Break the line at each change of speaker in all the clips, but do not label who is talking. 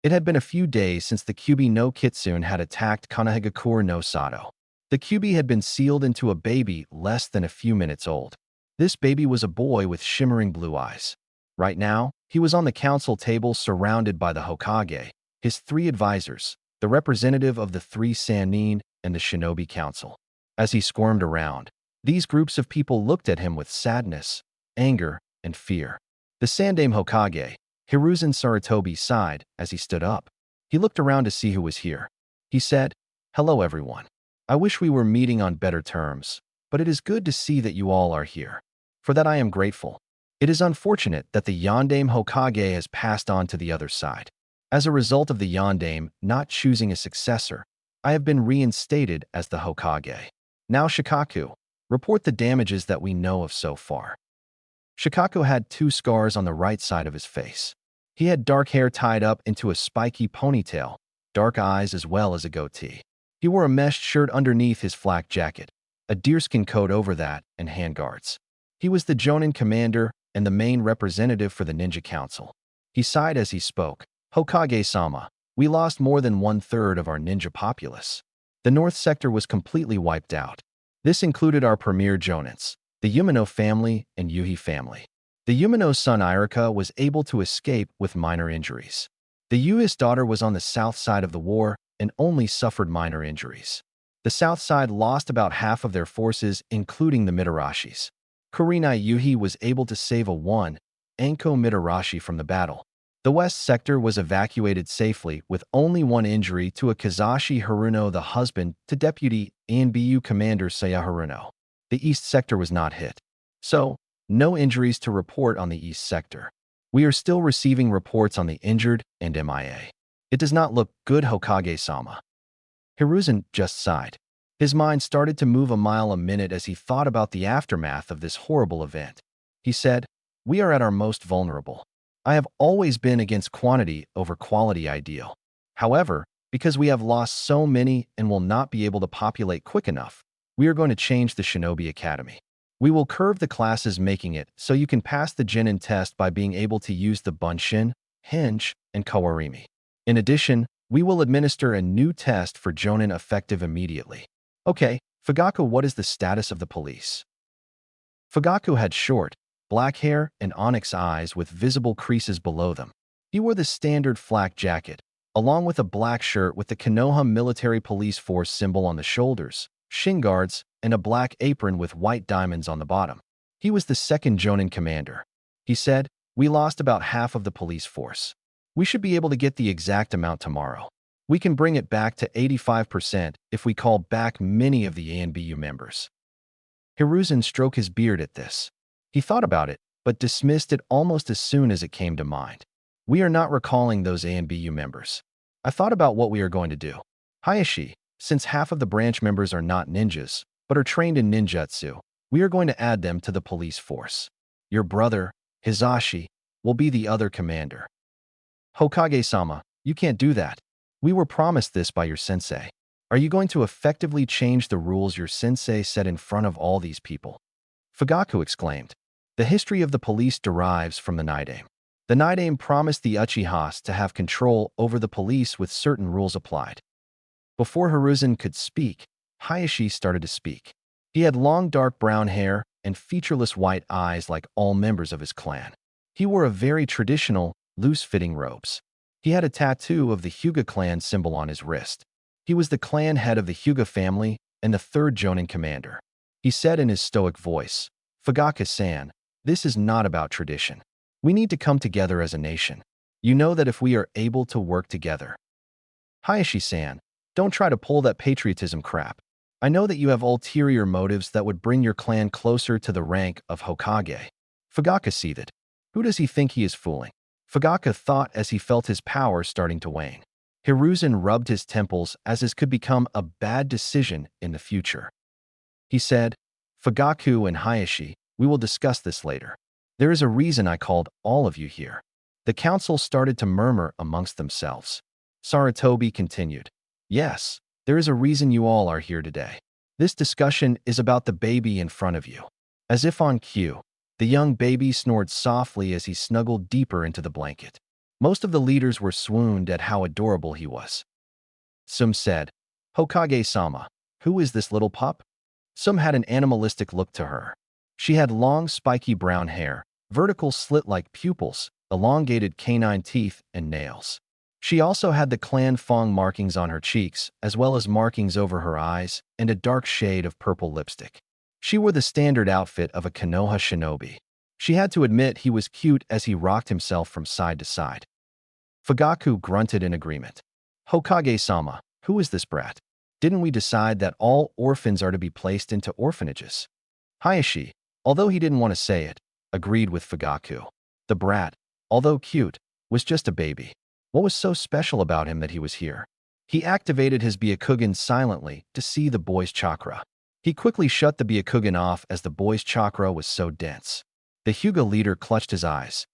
It had been a few days since the Kyuubi no Kitsune had attacked Konohagakure no Sato. The Kyuubi had been sealed into a baby less than a few minutes old. This baby was a boy with shimmering blue eyes. Right now, he was on the council table surrounded by the Hokage, his 3 advisors, the representative of the 3 Sannin, and the Shinobi Council. As he squirmed around, these groups of people looked at him with sadness, anger, and fear. The Sandaime Hokage, Hiruzen Sarutobi, sighed as he stood up. He looked around to see who was here. He said, "Hello everyone. I wish we were meeting on better terms, but it is good to see that you all are here. For that I am grateful. It is unfortunate that the Yondaime Hokage has passed on to the other side. As a result of the Yondaime not choosing a successor, I have been reinstated as the Hokage. Now Shikaku, report the damages that we know of so far." Shikaku had 2 scars on the right side of his face. He had dark hair tied up into a spiky ponytail, dark eyes as well as a goatee. He wore a meshed shirt underneath his flak jacket, a deerskin coat over that, and handguards. He was the Jonin commander and the main representative for the Ninja Council. He sighed as he spoke. "Hokage-sama, we lost more than 1/3 of our ninja populace. The north sector was completely wiped out. This included our premier Jonins, the Yumino family and Yuhi family. The Yumino's son Irika was able to escape with minor injuries. The Yuhi's daughter was on the south side of the war and only suffered minor injuries. The south side lost about half of their forces, including the Mitarashis. Kurenai Yuhi was able to save a 1 Anko Mitarashi from the battle. The west sector was evacuated safely with only 1 injury to a Kazashi Haruno, the husband to Deputy ANBU Commander Saya Haruno. The east sector was not hit. So, no injuries to report on the east sector. We are still receiving reports on the injured and MIA. It does not look good, Hokage-sama." Hiruzen just sighed. His mind started to move a mile a minute as he thought about the aftermath of this horrible event. He said, "We are at our most vulnerable. I have always been against quantity over quality ideal. However, because we have lost so many and will not be able to populate quick enough, we are going to change the Shinobi Academy. We will curve the classes, making it so you can pass the Genin test by being able to use the Bunshin, Henge, and Kawarimi. In addition, we will administer a new test for Jonin effective immediately." "Okay, Fugaku, what is the status of the police?" Fugaku had short, black hair and onyx eyes with visible creases below them. He wore the standard flak jacket, along with a black shirt with the Konoha Military Police Force symbol on the shoulders, shin guards, and a black apron with white diamonds on the bottom. He was the 2nd Jonin commander. He said, "We lost about half of the police force. We should be able to get the exact amount tomorrow. We can bring it back to 85% if we call back many of the ANBU members." Hiruzen stroked his beard at this. He thought about it, but dismissed it almost as soon as it came to mind. "We are not recalling those ANBU members. I thought about what we are going to do. Hayashi, since half of the branch members are not ninjas, but are trained in ninjutsu, we are going to add them to the police force. Your brother, Hizashi, will be the other commander." "Hokage-sama, you can't do that. We were promised this by your sensei. Are you going to effectively change the rules your sensei set in front of all these people?" Fugaku exclaimed. "The history of the police derives from the Nidaime. The Nidaime promised the Uchihas to have control over the police with certain rules applied." Before Hiruzen could speak, Hayashi started to speak. He had long dark brown hair and featureless white eyes like all members of his clan. He wore a very traditional, loose-fitting robes. He had a tattoo of the Hyuga clan symbol on his wrist. He was the clan head of the Hyuga family and the 3rd Jonin commander. He said in his stoic voice, "Fugaku-san, this is not about tradition. We need to come together as a nation. You know that if we are able to work together." "Hayashi-san, don't try to pull that patriotism crap. I know that you have ulterior motives that would bring your clan closer to the rank of Hokage." Fugaku seethed. Who does he think he is fooling? Fugaku thought as he felt his power starting to wane. Hiruzen rubbed his temples as this could become a bad decision in the future. He said, "Fugaku and Hayashi, we will discuss this later. There is a reason I called all of you here." The council started to murmur amongst themselves. Sarutobi continued, "Yes, there is a reason you all are here today. This discussion is about the baby in front of you." As if on cue, the young baby snored softly as he snuggled deeper into the blanket. Most of the leaders were swooned at how adorable he was. Some said, "Hokage-sama, who is this little pup?" Some had an animalistic look to her. She had long, spiky brown hair, vertical slit-like pupils, elongated canine teeth, and nails. She also had the clan Fong markings on her cheeks, as well as markings over her eyes, and a dark shade of purple lipstick. She wore the standard outfit of a Konoha shinobi. She had to admit he was cute as he rocked himself from side to side. Fugaku grunted in agreement. "Hokage-sama, who is this brat? Didn't we decide that all orphans are to be placed into orphanages?" Hayashi, although he didn't want to say it, agreed with Fugaku. The brat, although cute, was just a baby. What was so special about him that he was here? He activated his Byakugan silently to see the boy's chakra. He quickly shut the Byakugan off as the boy's chakra was so dense. The Hyuga leader clutched his eyes.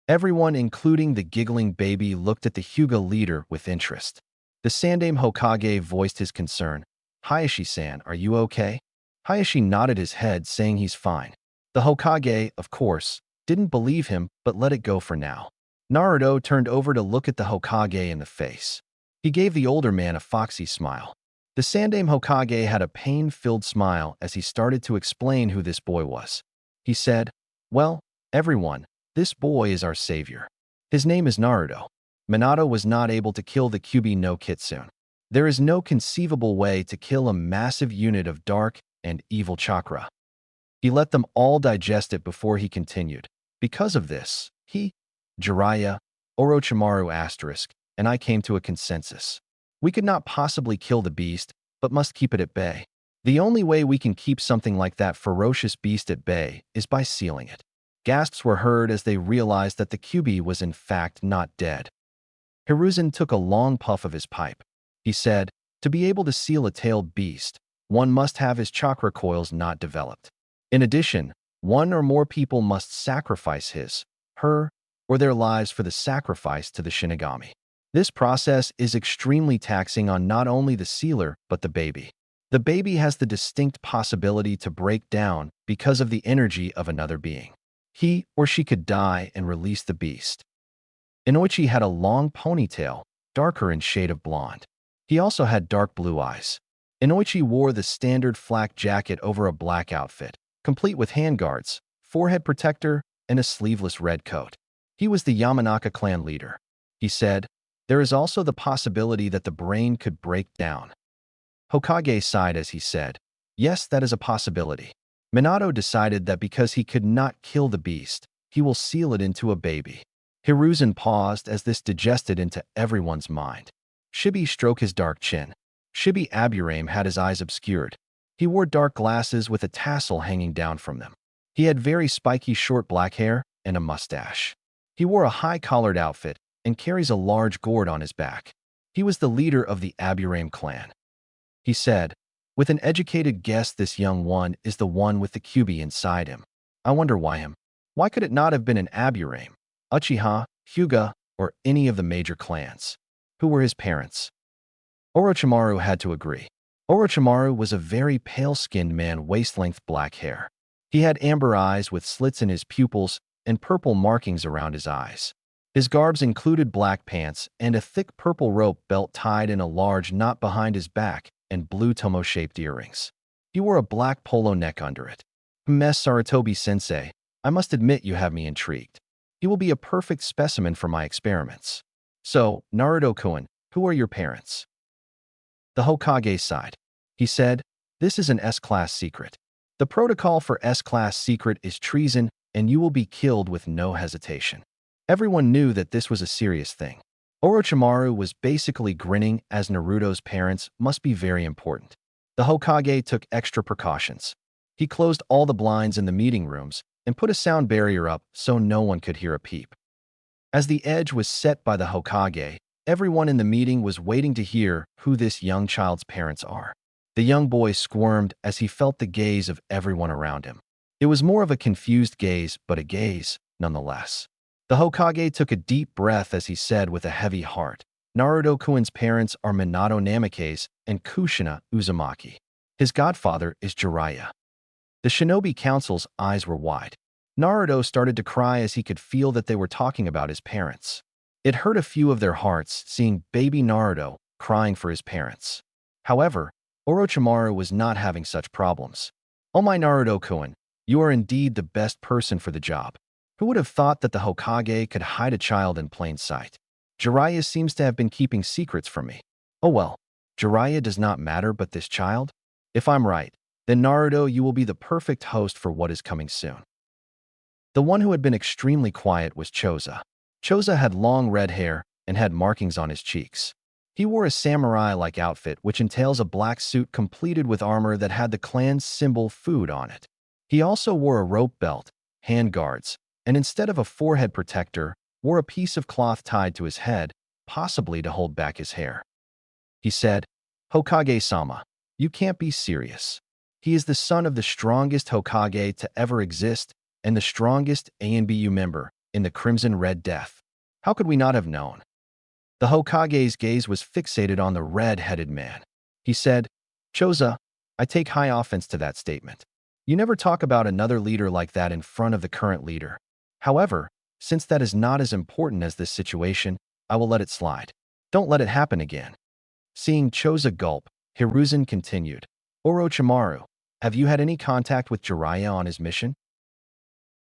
Everyone, including the giggling baby, looked at the Hyuga leader with interest. The Sandaime Hokage voiced his concern. "Hayashi-san, are you okay?" Hayashi nodded his head, saying he's fine. The Hokage, of course, didn't believe him, but let it go for now. Naruto turned over to look at the Hokage in the face. He gave the older man a foxy smile. The Sandaime Hokage had a pain-filled smile as he started to explain who this boy was. He said, "Well, everyone, this boy is our savior. His name is Naruto." Minato was not able to kill the Kyuubi no Kitsune. There is no conceivable way to kill a massive unit of dark and evil chakra. He let them all digest it before he continued. Because of this, he, Jiraiya, Orochimaru *, and I came to a consensus. We could not possibly kill the beast, but must keep it at bay. The only way we can keep something like that ferocious beast at bay is by sealing it. Gasps were heard as they realized that the Kyuubi was in fact not dead. Hiruzen took a long puff of his pipe. He said, "To be able to seal a tailed beast, one must have his chakra coils not developed. In addition, one or more people must sacrifice his, her, or their lives for the sacrifice to the Shinigami. This process is extremely taxing on not only the sealer but the baby. The baby has the distinct possibility to break down because of the energy of another being. He or she could die and release the beast." Inoichi had a long ponytail, darker in shade of blonde. He also had dark blue eyes. Inoichi wore the standard flak jacket over a black outfit, complete with handguards, forehead protector, and a sleeveless red coat. He was the Yamanaka clan leader. He said, "There is also the possibility that the brain could break down." Hokage sighed as he said, "Yes, that is a possibility." Minato decided that because he could not kill the beast, he will seal it into a baby. Hiruzen paused as this digested into everyone's mind. Shibi stroked his dark chin. Shibi Aburame had his eyes obscured. He wore dark glasses with a tassel hanging down from them. He had very spiky short black hair and a mustache. He wore a high-collared outfit and carries a large gourd on his back. He was the leader of the Aburame clan. He said, "With an educated guess, this young one is the one with the Kyuubi inside him. I wonder why him. Why could it not have been an Aburame, Uchiha, Hyuga, or any of the major clans? Who were his parents?" Orochimaru had to agree. Orochimaru was a very pale-skinned man, waist-length black hair. He had amber eyes with slits in his pupils and purple markings around his eyes. His garbs included black pants and a thick purple rope belt tied in a large knot behind his back and blue tomo-shaped earrings. He wore a black polo neck under it. Sarutobi-sensei, I must admit you have me intrigued. He will be a perfect specimen for my experiments. So, Naruto-kun, who are your parents?" The Hokage sighed. He said, "This is an S-class secret. The protocol for S-class secret is treason, and you will be killed with no hesitation." Everyone knew that this was a serious thing. Orochimaru was basically grinning as Naruto's parents must be very important. The Hokage took extra precautions. He closed all the blinds in the meeting rooms and put a sound barrier up so no one could hear a peep. As the edge was set by the Hokage, everyone in the meeting was waiting to hear who this young child's parents are. The young boy squirmed as he felt the gaze of everyone around him. It was more of a confused gaze, but a gaze, nonetheless. The Hokage took a deep breath as he said with a heavy heart, "Naruto-kun's parents are Minato Namikaze and Kushina Uzumaki. His godfather is Jiraiya." The Shinobi Council's eyes were wide. Naruto started to cry as he could feel that they were talking about his parents. It hurt a few of their hearts seeing baby Naruto crying for his parents. However, Orochimaru was not having such problems. "Oh my Naruto-kun, you are indeed the best person for the job. Who would have thought that the Hokage could hide a child in plain sight? Jiraiya seems to have been keeping secrets from me. Oh well, Jiraiya does not matter, but this child? If I'm right, then Naruto, you will be the perfect host for what is coming soon." The one who had been extremely quiet was Choza. Choza had long red hair and had markings on his cheeks. He wore a samurai-like outfit which entails a black suit completed with armor that had the clan's symbol food on it. He also wore a rope belt, hand guards, and instead of a forehead protector, wore a piece of cloth tied to his head, possibly to hold back his hair. He said, "Hokage-sama, you can't be serious. He is the son of the strongest Hokage to ever exist and the strongest ANBU member in the Crimson Red Death. How could we not have known?" The Hokage's gaze was fixated on the red-headed man. He said, "Choza, I take high offense to that statement. You never talk about another leader like that in front of the current leader. However, since that is not as important as this situation, I will let it slide. Don't let it happen again." Seeing Choza gulp, Hiruzen continued, "Orochimaru, have you had any contact with Jiraiya on his mission?"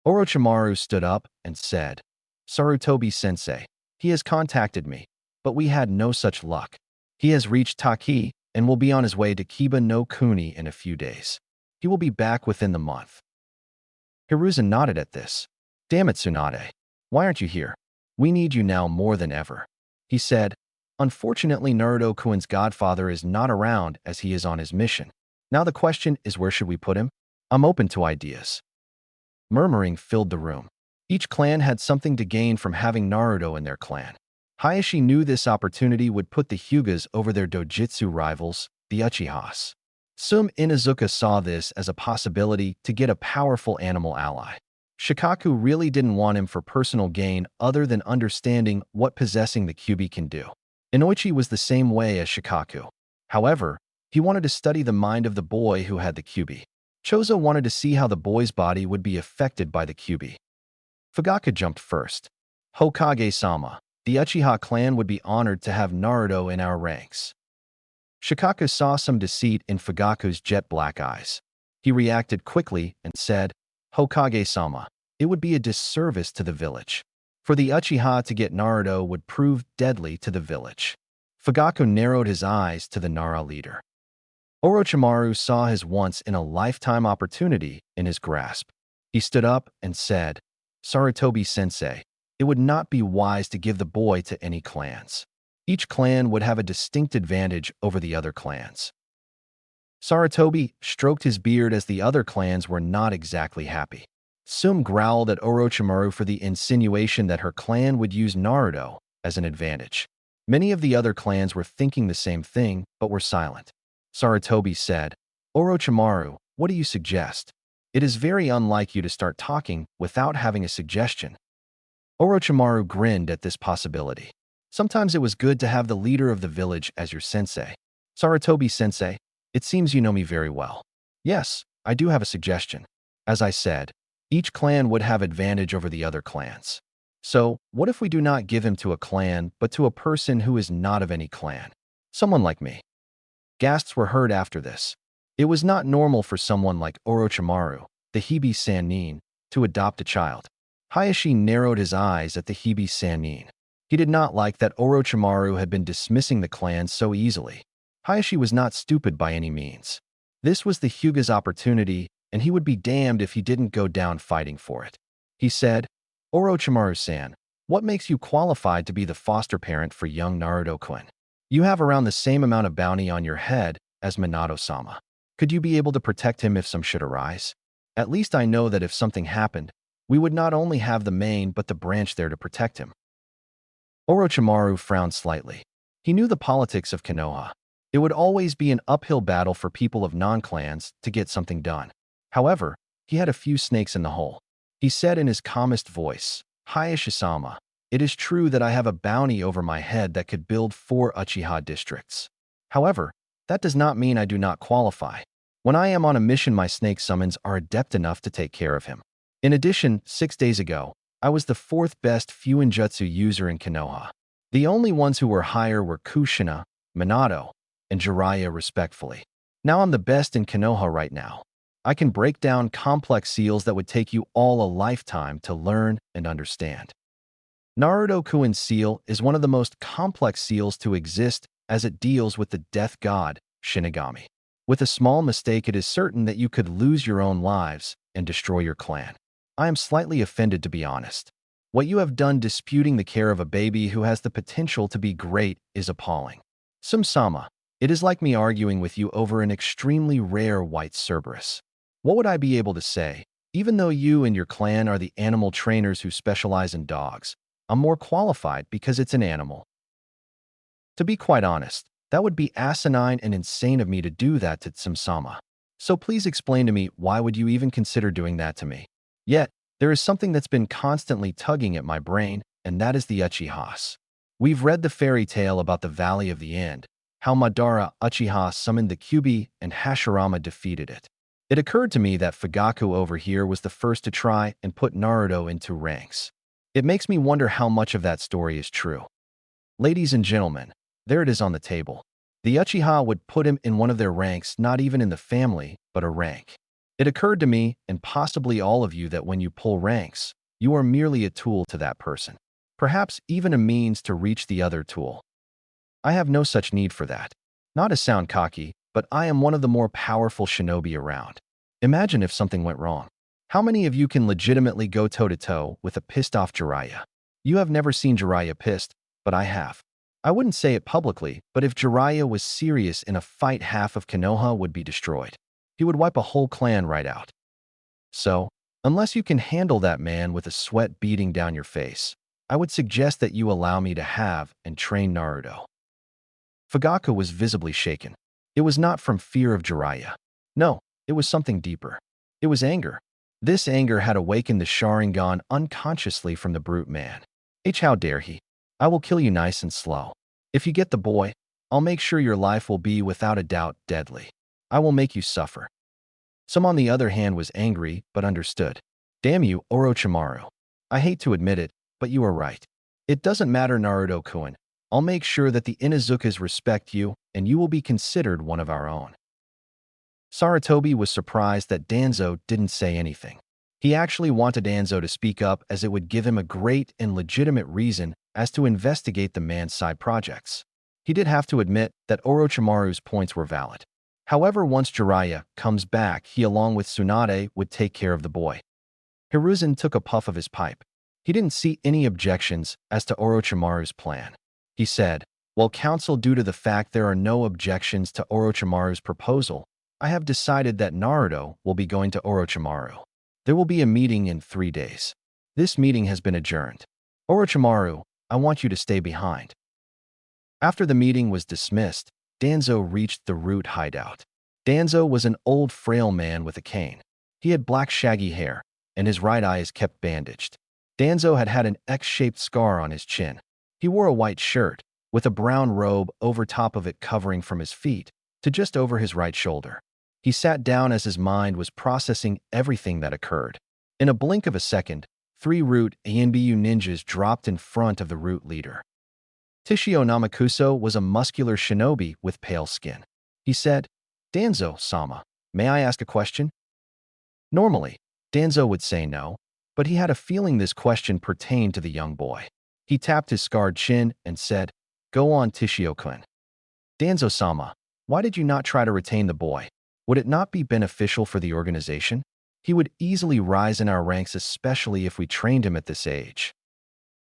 Orochimaru stood up and said, "Sarutobi-sensei, he has contacted me, but we had no such luck. He has reached Taki and will be on his way to Kiba no Kuni in a few days. He will be back within the month." Hiruzen nodded at this. "Damn it, Tsunade. Why aren't you here? We need you now more than ever." He said, "Unfortunately, Naruto-kun's godfather is not around as he is on his mission. Now the question is, where should we put him? I'm open to ideas." Murmuring filled the room. Each clan had something to gain from having Naruto in their clan. Hayashi knew this opportunity would put the Hyugas over their dojutsu rivals, the Uchihas. Sum Inuzuka saw this as a possibility to get a powerful animal ally. Shikaku really didn't want him for personal gain other than understanding what possessing the Kyuubi can do. Inoichi was the same way as Shikaku. However, he wanted to study the mind of the boy who had the Kyuubi. Choza wanted to see how the boy's body would be affected by the Kyuubi. Fugaku jumped first. "Hokage-sama, the Uchiha clan would be honored to have Naruto in our ranks." Shikaku saw some deceit in Fugaku's jet-black eyes. He reacted quickly and said, "Hokage-sama, it would be a disservice to the village. For the Uchiha to get Naruto would prove deadly to the village." Fugaku narrowed his eyes to the Nara leader. Orochimaru saw his once-in-a-lifetime opportunity in his grasp. He stood up and said, "Sarutobi-sensei, it would not be wise to give the boy to any clans. Each clan would have a distinct advantage over the other clans." Sarutobi stroked his beard as the other clans were not exactly happy. Sum growled at Orochimaru for the insinuation that her clan would use Naruto as an advantage. Many of the other clans were thinking the same thing, but were silent. Sarutobi said, "Orochimaru, what do you suggest? It is very unlike you to start talking without having a suggestion." Orochimaru grinned at this possibility. "Sometimes it was good to have the leader of the village as your sensei. Sarutobi-sensei, it seems you know me very well. Yes, I do have a suggestion. As I said, each clan would have advantage over the other clans. So, what if we do not give him to a clan, but to a person who is not of any clan? Someone like me." Gasps were heard after this. It was not normal for someone like Orochimaru, the Hibi Sannin, to adopt a child. Hayashi narrowed his eyes at the Hibi Sannin. He did not like that Orochimaru had been dismissing the clan so easily. Hayashi was not stupid by any means. This was the Hyuga's opportunity, and he would be damned if he didn't go down fighting for it. He said, "Orochimaru-san, what makes you qualified to be the foster parent for young Naruto-kun? You have around the same amount of bounty on your head as Minato-sama. Could you be able to protect him if some should arise? At least I know that if something happened, we would not only have the main but the branch there to protect him." Orochimaru frowned slightly. He knew the politics of Konoha. It would always be an uphill battle for people of non-clans to get something done. However, he had a few snakes in the hole. He said in his calmest voice, "Hayashi-sama, it is true that I have a bounty over my head that could build 4 Uchiha districts. However, that does not mean I do not qualify. When I am on a mission, my snake summons are adept enough to take care of him. In addition, 6 days ago, I was the fourth best Fuinjutsu user in Konoha. The only ones who were higher were Kushina, Minato, and Jiraiya respectfully. Now I'm the best in Konoha right now. I can break down complex seals that would take you all a lifetime to learn and understand. Naruto Kuin seal is one of the most complex seals to exist as it deals with the death god, Shinigami. With a small mistake, it is certain that you could lose your own lives and destroy your clan. I am slightly offended, to be honest. What you have done disputing the care of a baby who has the potential to be great is appalling. Sama, it is like me arguing with you over an extremely rare white Cerberus. What would I be able to say? Even though you and your clan are the animal trainers who specialize in dogs, I'm more qualified because it's an animal. To be quite honest, that would be asinine and insane of me to do that to Sama. So please explain to me, why would you even consider doing that to me? Yet, there is something that's been constantly tugging at my brain, and that is the Uchihas. We've read the fairy tale about the Valley of the End, how Madara Uchiha summoned the Kyuubi and Hashirama defeated it. It occurred to me that Fugaku over here was the first to try and put Naruto into ranks. It makes me wonder how much of that story is true. Ladies and gentlemen, there it is on the table. The Uchiha would put him in one of their ranks, not even in the family, but a rank. It occurred to me, and possibly all of you, that when you pull ranks, you are merely a tool to that person. Perhaps even a means to reach the other tool. I have no such need for that. Not to sound cocky, but I am one of the more powerful shinobi around. Imagine if something went wrong. How many of you can legitimately go toe-to-toe with a pissed-off Jiraiya? You have never seen Jiraiya pissed, but I have. I wouldn't say it publicly, but if Jiraiya was serious in a fight, half of Konoha would be destroyed. He would wipe a whole clan right out. So, unless you can handle that man with a sweat beating down your face, I would suggest that you allow me to have and train Naruto. Fugaku was visibly shaken. It was not from fear of Jiraiya. No, it was something deeper. It was anger. This anger had awakened the Sharingan unconsciously from the brute man. How dare he? I will kill you nice and slow. If you get the boy, I'll make sure your life will be without a doubt deadly. I will make you suffer. Some, on the other hand, was angry but understood. Damn you, Orochimaru. I hate to admit it, but you are right. It doesn't matter, Naruto-kun. I'll make sure that the Inuzukas respect you, and you will be considered one of our own. Sarutobi was surprised that Danzo didn't say anything. He actually wanted Danzo to speak up, as it would give him a great and legitimate reason as to investigate the man's side projects. He did have to admit that Orochimaru's points were valid. However, once Jiraiya comes back, he along with Tsunade would take care of the boy. Hiruzen took a puff of his pipe. He didn't see any objections as to Orochimaru's plan. He said, "Well, counsel, due to the fact there are no objections to Orochimaru's proposal, I have decided that Naruto will be going to Orochimaru. There will be a meeting in 3 days. This meeting has been adjourned. Orochimaru, I want you to stay behind." After the meeting was dismissed, Danzo reached the root hideout. Danzo was an old, frail man with a cane. He had black, shaggy hair, and his right eye is kept bandaged. Danzo had had an X-shaped scar on his chin. He wore a white shirt, with a brown robe over top of it covering from his feet to just over his right shoulder. He sat down as his mind was processing everything that occurred. In a blink of a second, 3 root Anbu ninjas dropped in front of the root leader. Tishio Namakuso was a muscular shinobi with pale skin. He said, "Danzo-sama, may I ask a question?" Normally, Danzo would say no, but he had a feeling this question pertained to the young boy. He tapped his scarred chin and said, "Go on, Tishio-kun." "Danzo-sama, why did you not try to retain the boy? Would it not be beneficial for the organization? He would easily rise in our ranks, especially if we trained him at this age."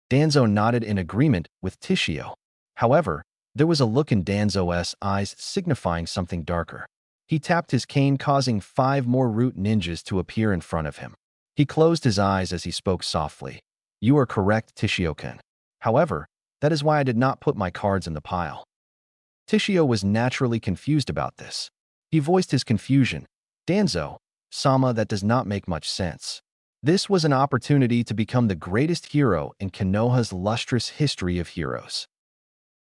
Danzo nodded in agreement with Tishio. However, there was a look in Danzo's eyes signifying something darker. He tapped his cane, causing 5 more root ninjas to appear in front of him. He closed his eyes as he spoke softly. "You are correct, Tishio-kun. However, that is why I did not put my cards in the pile." Tishio was naturally confused about this. He voiced his confusion. "Danzo-sama, that does not make much sense. This was an opportunity to become the greatest hero in Konoha's lustrous history of heroes."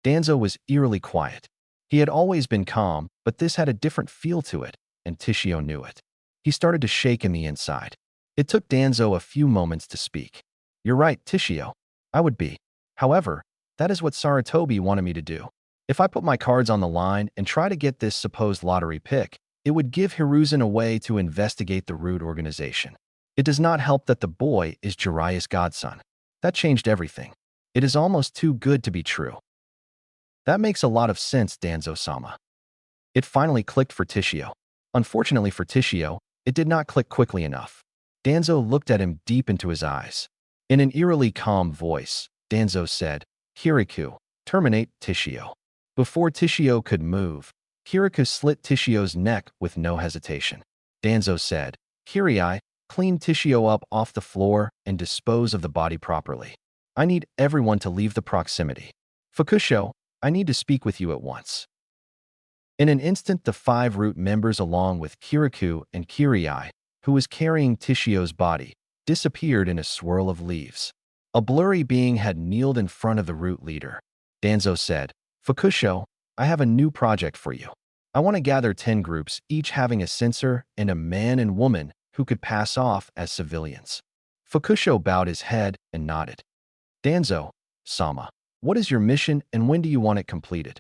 Danzo was eerily quiet. He had always been calm, but this had a different feel to it, and Tishio knew it. He started to shake in the inside. It took Danzo a few moments to speak. You're right, Tishio. I would be. However, that is what Saratobi wanted me to do. If I put my cards on the line and try to get this supposed lottery pick, it would give Hiruzen a way to investigate the Root organization. It does not help that the boy is Jiraiya's godson. That changed everything. It is almost too good to be true. That makes a lot of sense, Danzo-sama. It finally clicked for Tishio. Unfortunately for Tishio, it did not click quickly enough. Danzo looked at him deep into his eyes. In an eerily calm voice, Danzo said, "Kirikou, terminate Tishio." Before Tishio could move, Kirikou slit Tishio's neck with no hesitation. Danzo said, "Kirii, clean Tishio up off the floor and dispose of the body properly. I need everyone to leave the proximity. Fukusho, I need to speak with you at once." In an instant, the 5 Root members along with Kirikou and Kirii, who was carrying Tishio's body, disappeared in a swirl of leaves. A blurry being had kneeled in front of the Root leader. Danzo said, "Fukusho, I have a new project for you. I want to gather 10 groups, each having a censor and a man and woman who could pass off as civilians." Fukusho bowed his head and nodded. "Danzo-sama, what is your mission and when do you want it completed?"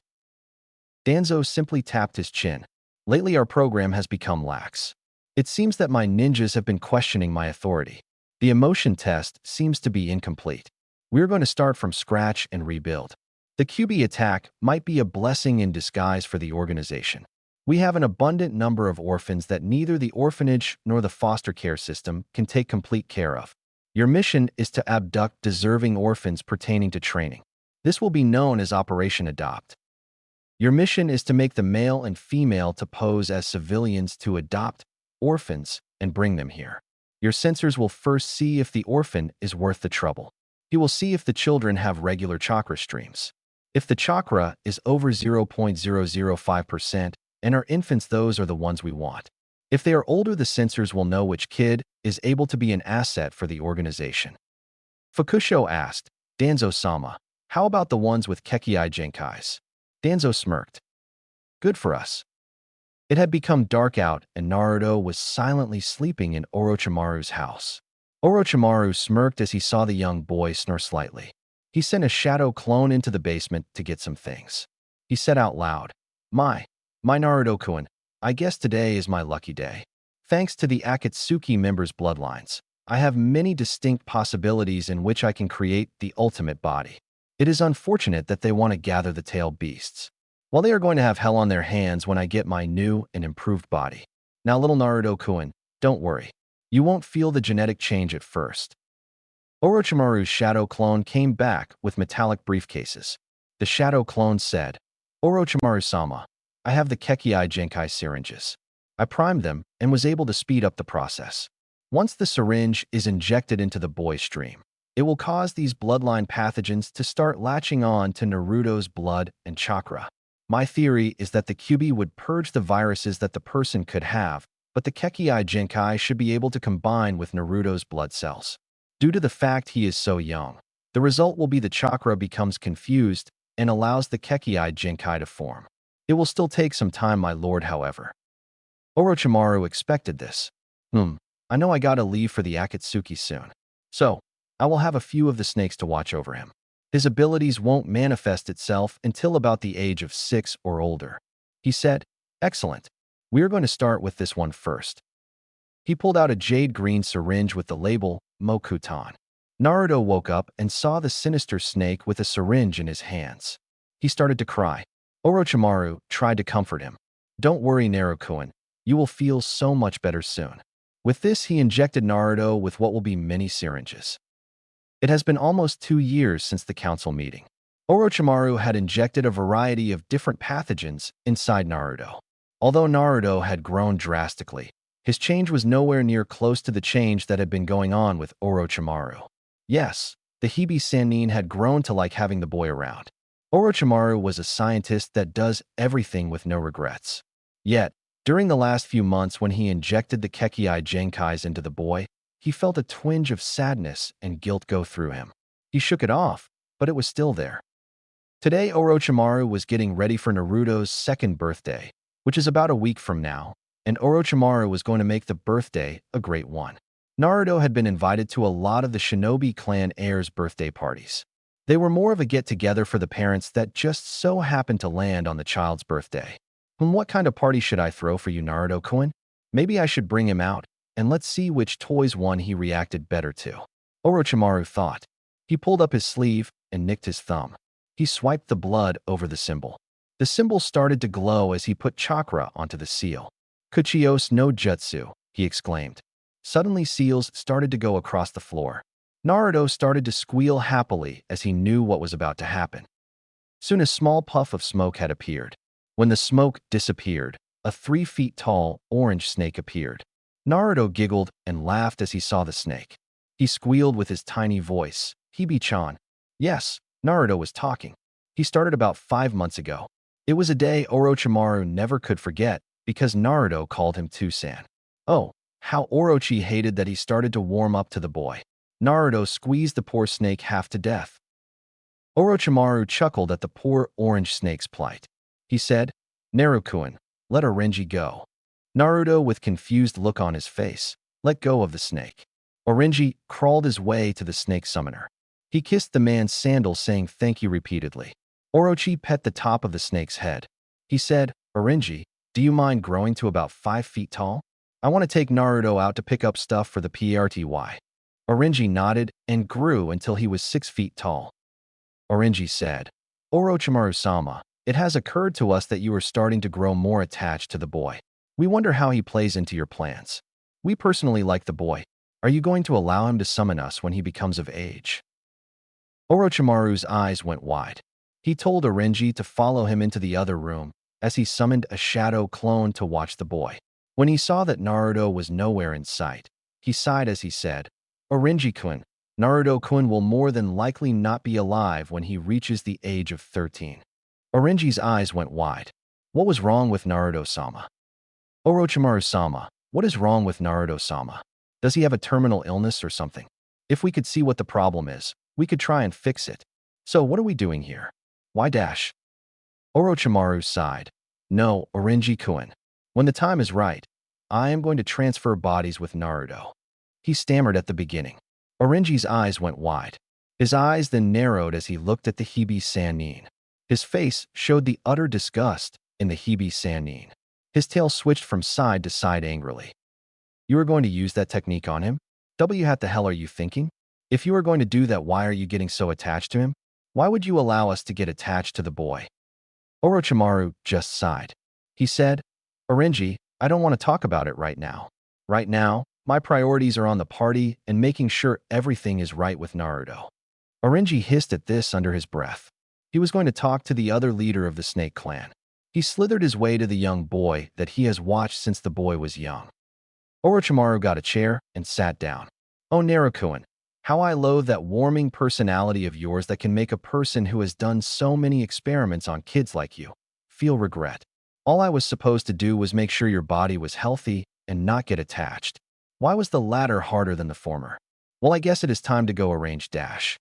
Danzo simply tapped his chin. "Lately our program has become lax. It seems that my ninjas have been questioning my authority. The emotion test seems to be incomplete. We're going to start from scratch and rebuild. The QB attack might be a blessing in disguise for the organization. We have an abundant number of orphans that neither the orphanage nor the foster care system can take complete care of. Your mission is to abduct deserving orphans pertaining to training. This will be known as Operation Adopt. Your mission is to make the male and female to pose as civilians to adopt orphans and bring them here. Your censors will first see if the orphan is worth the trouble. He will see if the children have regular chakra streams. If the chakra is over 0.005% and are infants, those are the ones we want. If they are older, the censors will know which kid is able to be an asset for the organization." Fukusho asked, "Danzo-sama, how about the ones with Kekii Genkais?" Danzo smirked. "Good for us." It had become dark out and Naruto was silently sleeping in Orochimaru's house. Orochimaru smirked as he saw the young boy snore slightly. He sent a shadow clone into the basement to get some things. He said out loud, My Naruto-kun, I guess today is my lucky day. Thanks to the Akatsuki members' bloodlines, I have many distinct possibilities in which I can create the ultimate body. It is unfortunate that they want to gather the tailed beasts. Well, they are going to have hell on their hands when I get my new and improved body. Now, little Naruto-kun, don't worry. You won't feel the genetic change at first." Orochimaru's shadow clone came back with metallic briefcases. The shadow clone said, "Orochimaru-sama, I have the Kekii Genkai syringes. I primed them and was able to speed up the process. Once the syringe is injected into the boy stream, it will cause these bloodline pathogens to start latching on to Naruto's blood and chakra. My theory is that the QB would purge the viruses that the person could have, but the Kekii Genkai should be able to combine with Naruto's blood cells. Due to the fact he is so young, the result will be the chakra becomes confused and allows the Kekii Genkai to form. It will still take some time, my lord, however." Orochimaru expected this. I know I gotta leave for the Akatsuki soon. So, I will have a few of the snakes to watch over him. His abilities won't manifest itself until about the age of 6 or older." He said, "Excellent. We are going to start with this one first." He pulled out a jade green syringe with the label Mokutan. Naruto woke up and saw the sinister snake with a syringe in his hands. He started to cry. Orochimaru tried to comfort him. "Don't worry, Naruto-kun. You will feel so much better soon." With this, he injected Naruto with what will be many syringes. It has been almost 2 years since the council meeting. Orochimaru had injected a variety of different pathogens inside Naruto. Although Naruto had grown drastically, his change was nowhere near close to the change that had been going on with Orochimaru. Yes, the Hibi Sannin had grown to like having the boy around. Orochimaru was a scientist that does everything with no regrets. Yet, during the last few months when he injected the Kekii Genkais into the boy, he felt a twinge of sadness and guilt go through him. He shook it off, but it was still there. Today, Orochimaru was getting ready for Naruto's 2nd birthday, which is about a week from now, and Orochimaru was going to make the birthday a great one. Naruto had been invited to a lot of the Shinobi clan heirs' birthday parties. They were more of a get-together for the parents that just so happened to land on the child's birthday. What kind of party should I throw for you, Naruto-kun? Maybe I should bring him out, and let's see which toys one he reacted better to. Orochimaru thought. He pulled up his sleeve and nicked his thumb. He swiped the blood over the symbol. The symbol started to glow as he put chakra onto the seal. Kuchios no jutsu, he exclaimed. Suddenly seals started to go across the floor. Naruto started to squeal happily as he knew what was about to happen. Soon a small puff of smoke had appeared. When the smoke disappeared, a 3 feet tall orange snake appeared. Naruto giggled and laughed as he saw the snake. He squealed with his tiny voice, "Hibi-chan." Yes, Naruto was talking. He started about 5 months ago. It was a day Orochimaru never could forget because Naruto called him Tusan. Oh, how Orochi hated that he started to warm up to the boy. Naruto squeezed the poor snake half to death. Orochimaru chuckled at the poor orange snake's plight. He said, "Naruto-kun, let Orenji go." Naruto, with confused look on his face, let go of the snake. Orenji crawled his way to the snake summoner. He kissed the man's sandal, saying thank you repeatedly. Orochi pet the top of the snake's head. He said, "Orenji, do you mind growing to about 5 feet tall? I want to take Naruto out to pick up stuff for the PRTY." Orenji nodded and grew until he was 6 feet tall. Orenji said, "Orochimaru-sama, it has occurred to us that you are starting to grow more attached to the boy. We wonder how he plays into your plans. We personally like the boy. Are you going to allow him to summon us when he becomes of age?" Orochimaru's eyes went wide. He told Orenji to follow him into the other room as he summoned a shadow clone to watch the boy. When he saw that Naruto was nowhere in sight, he sighed as he said, "Orenji-kun, Naruto-kun will more than likely not be alive when he reaches the age of 13. Orenji's eyes went wide. What was wrong with Naruto-sama? Orochimaru-sama, what is wrong with Naruto-sama? Does he have a terminal illness or something? If we could see what the problem is, we could try and fix it. So what are we doing here? Why dash? Orochimaru sighed. No, Orenji-kun. When the time is right, I am going to transfer bodies with Naruto. He stammered at the beginning. Orenji's eyes went wide. His eyes then narrowed as he looked at the Hibi-Sannin. His face showed the utter disgust in the Hibi-Sannin. His tail switched from side to side angrily. You are going to use that technique on him? What the hell are you thinking? If you are going to do that, why are you getting so attached to him? Why would you allow us to get attached to the boy? Orochimaru just sighed. He said, Orenji, I don't want to talk about it right now. Right now, my priorities are on the party and making sure everything is right with Naruto. Orenji hissed at this under his breath. He was going to talk to the other leader of the Snake Clan. He slithered his way to the young boy that he has watched since the boy was young. Orochimaru got a chair and sat down. Oh, Naruto-kun, how I loathe that warming personality of yours that can make a person who has done so many experiments on kids like you feel regret. All I was supposed to do was make sure your body was healthy and not get attached. Why was the latter harder than the former? Well, I guess it is time to go arrange dash.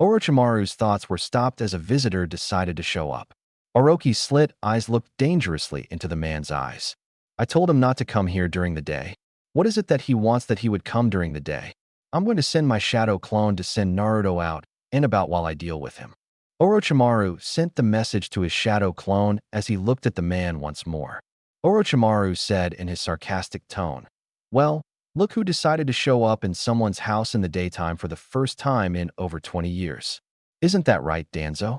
Orochimaru's thoughts were stopped as a visitor decided to show up. Orochi's slit eyes looked dangerously into the man's eyes. I told him not to come here during the day. What is it that he wants that he would come during the day? I'm going to send my shadow clone to send Naruto out and about while I deal with him. Orochimaru sent the message to his shadow clone as he looked at the man once more. Orochimaru said in his sarcastic tone, Well, look who decided to show up in someone's house in the daytime for the first time in over 20 years. Isn't that right, Danzo?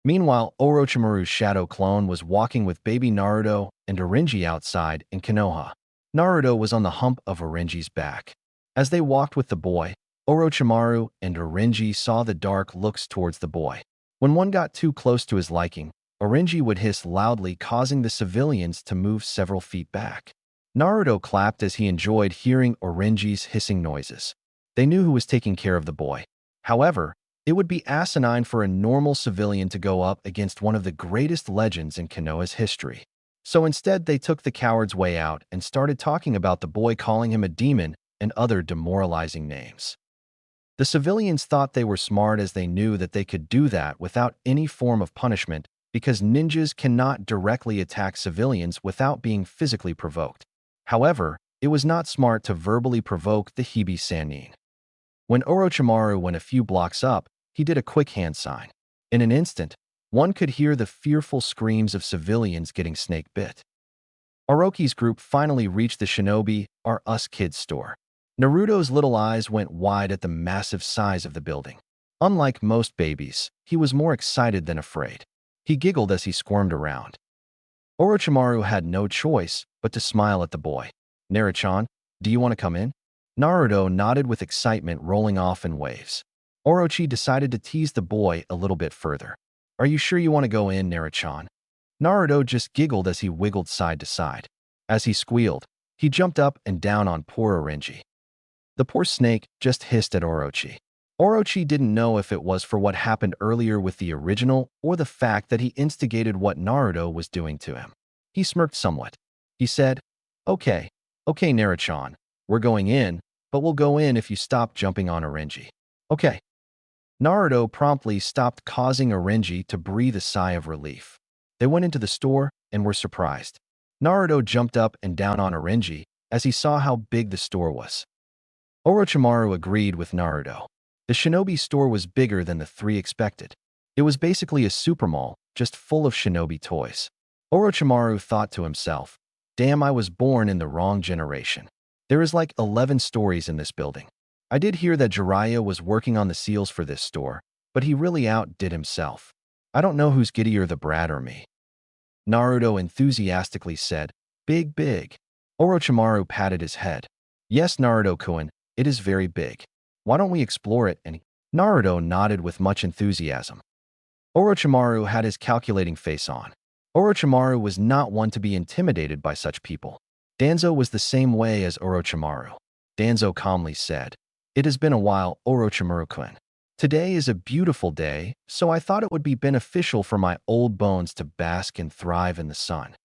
Meanwhile, Orochimaru's shadow clone was walking with baby Naruto and Orenji outside in Konoha. Naruto was on the hump of Orenji's back. As they walked with the boy, Orochimaru and Orenji saw the dark looks towards the boy. When one got too close to his liking, Orenji would hiss loudly, causing the civilians to move several feet back. Naruto clapped as he enjoyed hearing Orenji's hissing noises. They knew who was taking care of the boy. However, it would be asinine for a normal civilian to go up against one of the greatest legends in Konoha's history. So instead, they took the coward's way out and started talking about the boy, calling him a demon and other demoralizing names. The civilians thought they were smart as they knew that they could do that without any form of punishment because ninjas cannot directly attack civilians without being physically provoked. However, It was not smart to verbally provoke the Hibi Sannin. When Orochimaru went a few blocks up, he did a quick hand sign. In an instant, one could hear the fearful screams of civilians getting snake bit. Orochi's group finally reached the Shinobi Are Us Kids store. Naruto's little eyes went wide at the massive size of the building. Unlike most babies, he was more excited than afraid. He giggled as he squirmed around. Orochimaru had no choice but to smile at the boy. "Naruto, do you want to come in?" Naruto nodded with excitement, rolling off in waves. Orochi decided to tease the boy a little bit further. "Are you sure you want to go in, Naruto?" Naruto just giggled as he wiggled side to side. As he squealed, he jumped up and down on poor Orenji. The poor snake just hissed at Orochi. Orochi didn't know if it was for what happened earlier with the original or the fact that he instigated what Naruto was doing to him. He smirked somewhat. He said, Okay, Naruto, we're going in, but we'll go in if you stop jumping on Orenji." "Okay." Naruto promptly stopped, causing Orenji to breathe a sigh of relief. They went into the store and were surprised. Naruto jumped up and down on Orenji as he saw how big the store was. Orochimaru agreed with Naruto. The shinobi store was bigger than the three expected. It was basically a supermall, just full of shinobi toys. Orochimaru thought to himself, "Damn, I was born in the wrong generation. There is like 11 stories in this building. I did hear that Jiraiya was working on the seals for this store, but he really outdid himself. I don't know who's giddier, the brat or me." Naruto enthusiastically said, "Big, big." Orochimaru patted his head. "Yes, Naruto-kun, it is very big. Why don't we explore it?" And Naruto nodded with much enthusiasm. Orochimaru had his calculating face on. Orochimaru was not one to be intimidated by such people. Danzo was the same way as Orochimaru. Danzo calmly said, "It has been a while, Orochimaru-kun. Today is a beautiful day, so I thought it would be beneficial for my old bones to bask and thrive in the sun."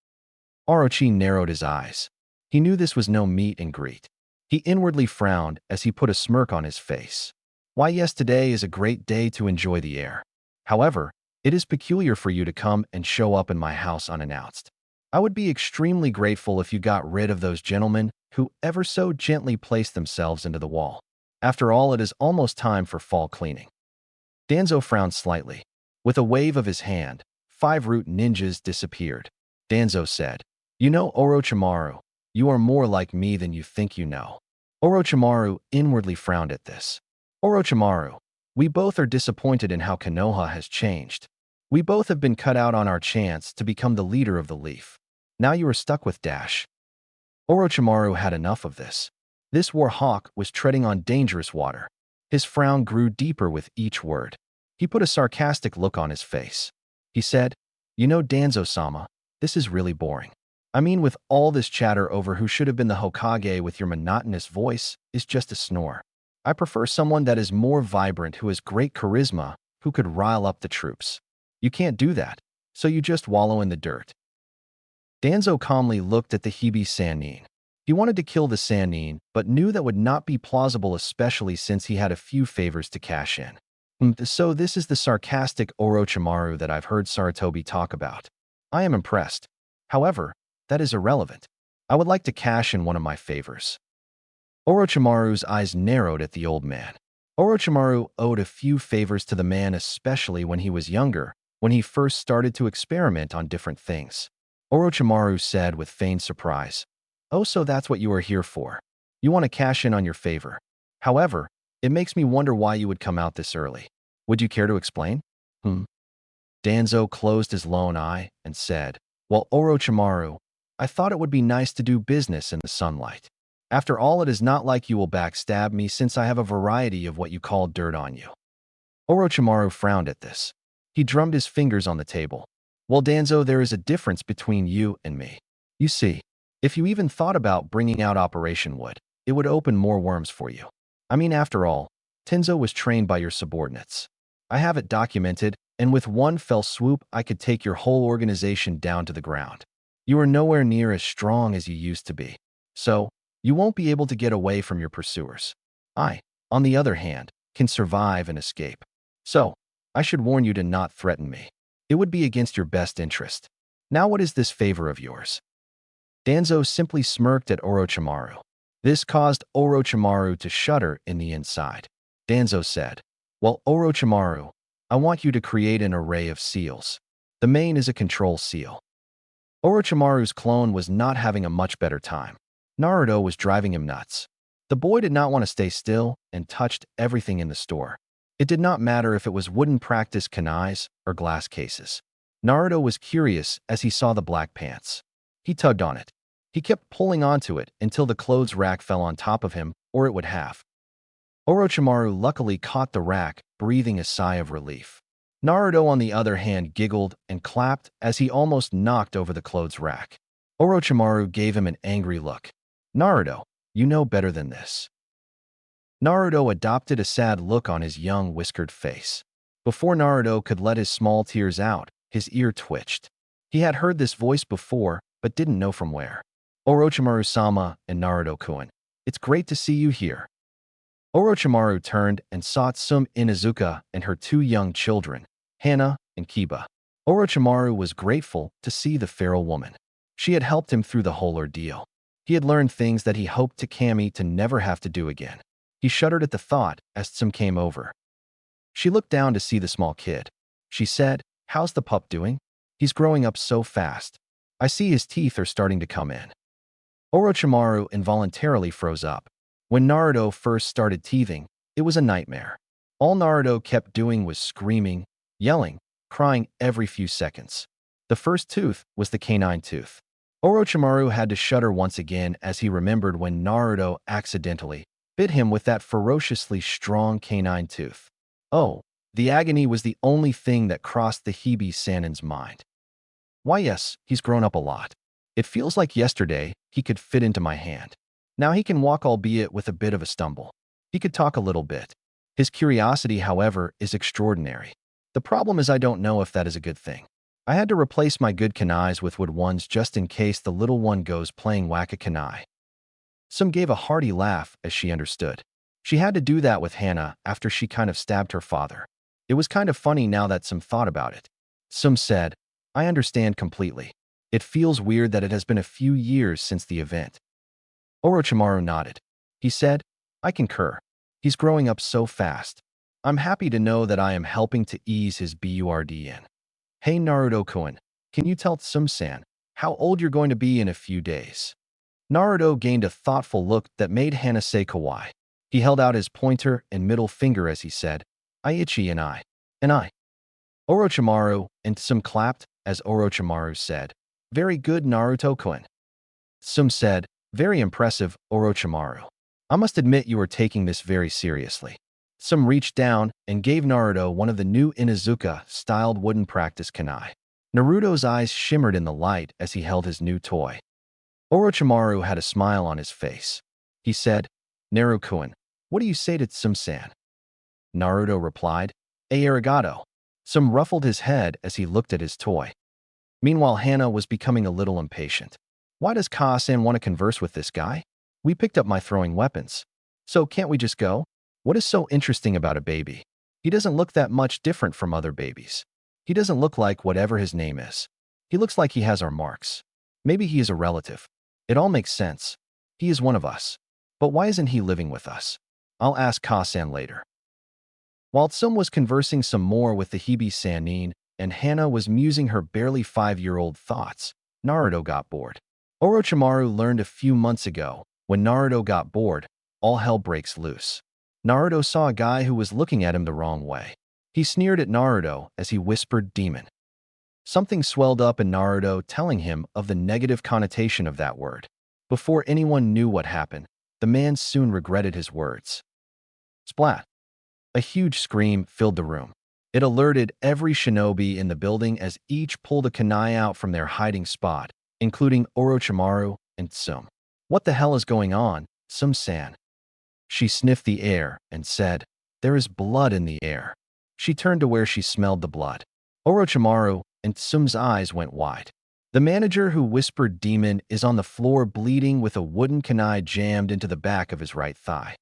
Orochi narrowed his eyes. He knew this was no meet and greet. He inwardly frowned as he put a smirk on his face. "Why, yes, today is a great day to enjoy the air. However, it is peculiar for you to come and show up in my house unannounced. I would be extremely grateful if you got rid of those gentlemen who ever so gently placed themselves into the wall. After all, it is almost time for fall cleaning." Danzo frowned slightly. With a wave of his hand, 5 root ninjas disappeared. Danzo said, "You know, Orochimaru, you are more like me than you think you know." Orochimaru inwardly frowned at this. "Orochimaru, we both are disappointed in how Konoha has changed. We both have been cut out on our chance to become the leader of the Leaf. Now you are stuck with Dash." Orochimaru had enough of this. This war hawk was treading on dangerous water. His frown grew deeper with each word. He put a sarcastic look on his face. He said, "You know, Danzo-sama, this is really boring. I mean, with all this chatter over who should have been the Hokage with your monotonous voice is just a snore. I prefer someone that is more vibrant, who has great charisma, who could rile up the troops. You can't do that, so you just wallow in the dirt." Danzo calmly looked at the Hibi Sannin. He wanted to kill the Sannin, but knew that would not be plausible, especially since he had a few favors to cash in. "So this is the sarcastic Orochimaru that I've heard Sarutobi talk about. I am impressed. However, that is irrelevant. I would like to cash in one of my favors." Orochimaru's eyes narrowed at the old man. Orochimaru owed a few favors to the man, especially when he was younger, when he first started to experiment on different things. Orochimaru said with feigned surprise, "Oh, so that's what you are here for. You want to cash in on your favor. However, it makes me wonder why you would come out this early. Would you care to explain?" Danzo closed his lone eye and said, "Well, Orochimaru, I thought it would be nice to do business in the sunlight. After all, it is not like you will backstab me since I have a variety of what you call dirt on you." Orochimaru frowned at this. He drummed his fingers on the table. "Well, Danzo, there is a difference between you and me. You see, if you even thought about bringing out Operation Wood, it would open more worms for you. I mean, after all, Tenzo was trained by your subordinates. I have it documented, and with one fell swoop, I could take your whole organization down to the ground. You are nowhere near as strong as you used to be. So, you won't be able to get away from your pursuers. I, on the other hand, can survive and escape. So, I should warn you to not threaten me. It would be against your best interest. Now what is this favor of yours?" Danzo simply smirked at Orochimaru. This caused Orochimaru to shudder in the inside. Danzo said, "Well, Orochimaru, I want you to create an array of seals. The main is a control seal." Orochimaru's clone was not having a much better time. Naruto was driving him nuts. The boy did not want to stay still and touched everything in the store. It did not matter if it was wooden practice kunais or glass cases. Naruto was curious as he saw the black pants. He tugged on it. He kept pulling onto it until the clothes rack fell on top of him, or it would have. Orochimaru luckily caught the rack, breathing a sigh of relief. Naruto, on the other hand, giggled and clapped as he almost knocked over the clothes rack. Orochimaru gave him an angry look. "Naruto, you know better than this." Naruto adopted a sad look on his young, whiskered face. Before Naruto could let his small tears out, his ear twitched. He had heard this voice before, but didn't know from where. "Orochimaru-sama and Naruto-kun, it's great to see you here." Orochimaru turned and saw Tsume Inuzuka and her two young children, Hana and Kiba. Orochimaru was grateful to see the feral woman. She had helped him through the whole ordeal. He had learned things that he hoped Kami to never have to do again. He shuddered at the thought as Tsume came over. She looked down to see the small kid. She said, "How's the pup doing? He's growing up so fast. I see his teeth are starting to come in." Orochimaru involuntarily froze up. When Naruto first started teething, it was a nightmare. All Naruto kept doing was screaming, yelling, crying every few seconds. The first tooth was the canine tooth. Orochimaru had to shudder once again as he remembered when Naruto accidentally bit him with that ferociously strong canine tooth. Oh, the agony was the only thing that crossed the Hibi-Sannin's mind. Why yes, he's grown up a lot. It feels like yesterday he could fit into my hand. Now he can walk, albeit with a bit of a stumble. He could talk a little bit. His curiosity, however, is extraordinary. The problem is I don't know if that is a good thing. I had to replace my good kunais with wood ones just in case the little one goes playing whack-a-kunai. Tsume gave a hearty laugh as she understood. She had to do that with Hana after she kind of stabbed her father. It was kind of funny now that Tsume thought about it. Tsume said, "I understand completely. It feels weird that it has been a few years since the event." Orochimaru nodded. He said, "I concur. He's growing up so fast. I'm happy to know that I am helping to ease his burden. Hey Naruto-kun, can you tell Tsume-san how old you're going to be in a few days?" Naruto gained a thoughtful look that made Hana say kawaii. He held out his pointer and middle finger as he said, "Aichi and I. And I." Orochimaru and Tsume clapped as Orochimaru said, "Very good, Naruto-kun." Tsume said, "Very impressive, Orochimaru. I must admit you are taking this very seriously." Tsume reached down and gave Naruto one of the new Inuzuka-styled wooden practice kunai. Naruto's eyes shimmered in the light as he held his new toy. Orochimaru had a smile on his face. He said, "Naruto-kun, what do you say to Tsume-san?" Naruto replied, "Arigato." Tsume ruffled his head as he looked at his toy. Meanwhile, Hana was becoming a little impatient. "Why does Ka-san want to converse with this guy? We picked up my throwing weapons. So can't we just go? What is so interesting about a baby? He doesn't look that much different from other babies. He doesn't look like whatever his name is. He looks like he has our marks. Maybe he is a relative. It all makes sense. He is one of us. But why isn't he living with us? I'll ask Ka-san later." While Tsume was conversing some more with the Hibi-Sannin and Hana was musing her barely 5-year-old thoughts, Naruto got bored. Orochimaru learned a few months ago, when Naruto got bored, all hell breaks loose. Naruto saw a guy who was looking at him the wrong way. He sneered at Naruto as he whispered demon. Something swelled up in Naruto telling him of the negative connotation of that word. Before anyone knew what happened, the man soon regretted his words. Splat! A huge scream filled the room. It alerted every shinobi in the building as each pulled a kunai out from their hiding spot, including Orochimaru and Tsume. "What the hell is going on, Tsume-san?" She sniffed the air and said, "There is blood in the air." She turned to where she smelled the blood. Orochimaru and Tsume's eyes went wide. The manager who whispered demon is on the floor bleeding with a wooden kunai jammed into the back of his right thigh.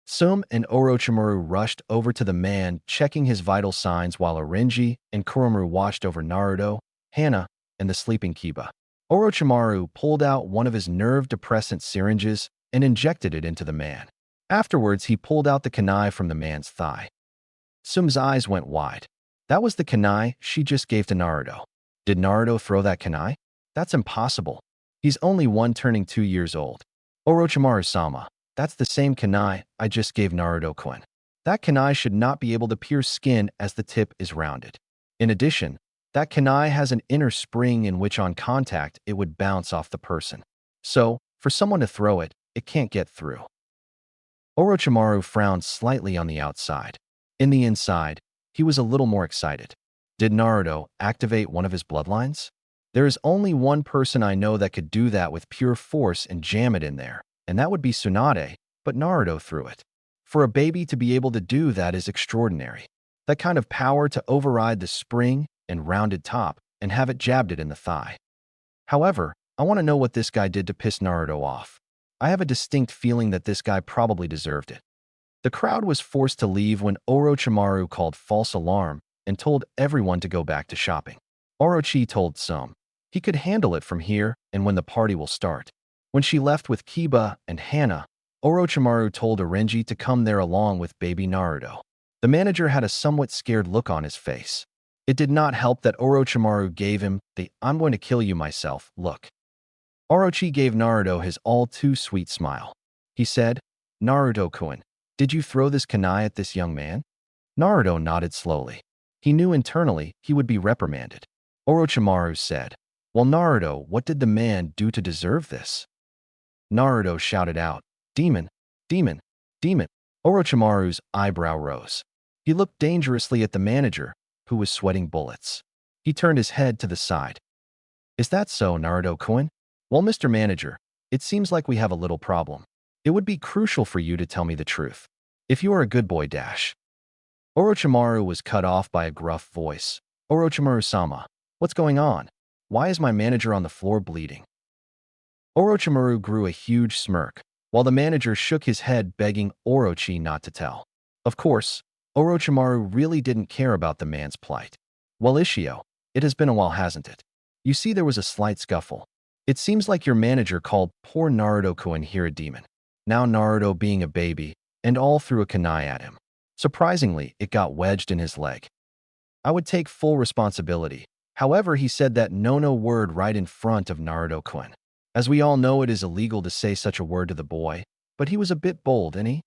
Tsume and Orochimaru rushed over to the man, checking his vital signs while Orenji and Kuromaru watched over Naruto, Hana, and the sleeping Kiba. Orochimaru pulled out one of his nerve-depressant syringes and injected it into the man. Afterwards, he pulled out the kunai from the man's thigh. Sum's eyes went wide. That was the kunai she just gave to Naruto. Did Naruto throw that kunai? That's impossible. He's only 2 years old. Orochimaru-sama, that's the same kunai I just gave Naruto-kun. That kunai should not be able to pierce skin as the tip is rounded. In addition, that kunai has an inner spring in which on contact it would bounce off the person. So, for someone to throw it, it can't get through. Orochimaru frowned slightly on the outside. In the inside, he was a little more excited. Did Naruto activate one of his bloodlines? There is only one person I know that could do that with pure force and jam it in there, and that would be Tsunade, but Naruto threw it. For a baby to be able to do that is extraordinary. That kind of power to override the spring and rounded top and have it jabbed it in the thigh. However, I want to know what this guy did to piss Naruto off. I have a distinct feeling that this guy probably deserved it. The crowd was forced to leave when Orochimaru called false alarm and told everyone to go back to shopping. Orochi told some he could handle it from here and when the party will start. When she left with Kiba and Hana, Orochimaru told Orenji to come there along with baby Naruto. The manager had a somewhat scared look on his face. It did not help that Orochimaru gave him the "I'm going to kill you myself" look. Orochi gave Naruto his all-too-sweet smile. He said, "Naruto-kun, did you throw this kunai at this young man?" Naruto nodded slowly. He knew internally he would be reprimanded. Orochimaru said, "Well, Naruto, what did the man do to deserve this?" Naruto shouted out, "Demon! Demon! Demon!" Orochimaru's eyebrow rose. He looked dangerously at the manager, who was sweating bullets. He turned his head to the side. "Is that so, Naruto-kun? Well, Mr. Manager, it seems like we have a little problem. It would be crucial for you to tell me the truth. If you are a good boy dash." Orochimaru was cut off by a gruff voice. "Orochimaru-sama, what's going on? Why is my manager on the floor bleeding?" Orochimaru grew a huge smirk, while the manager shook his head begging Orochi not to tell. Of course, Orochimaru really didn't care about the man's plight. "Well, Ishio, it has been a while, hasn't it? You see, there was a slight scuffle. It seems like your manager called poor Naruto-kun here a demon. Now Naruto being a baby, and all threw a kunai at him. Surprisingly, it got wedged in his leg. I would take full responsibility. However, he said that no word right in front of Naruto-kun. As we all know, it is illegal to say such a word to the boy, but he was a bit bold, ain't he?"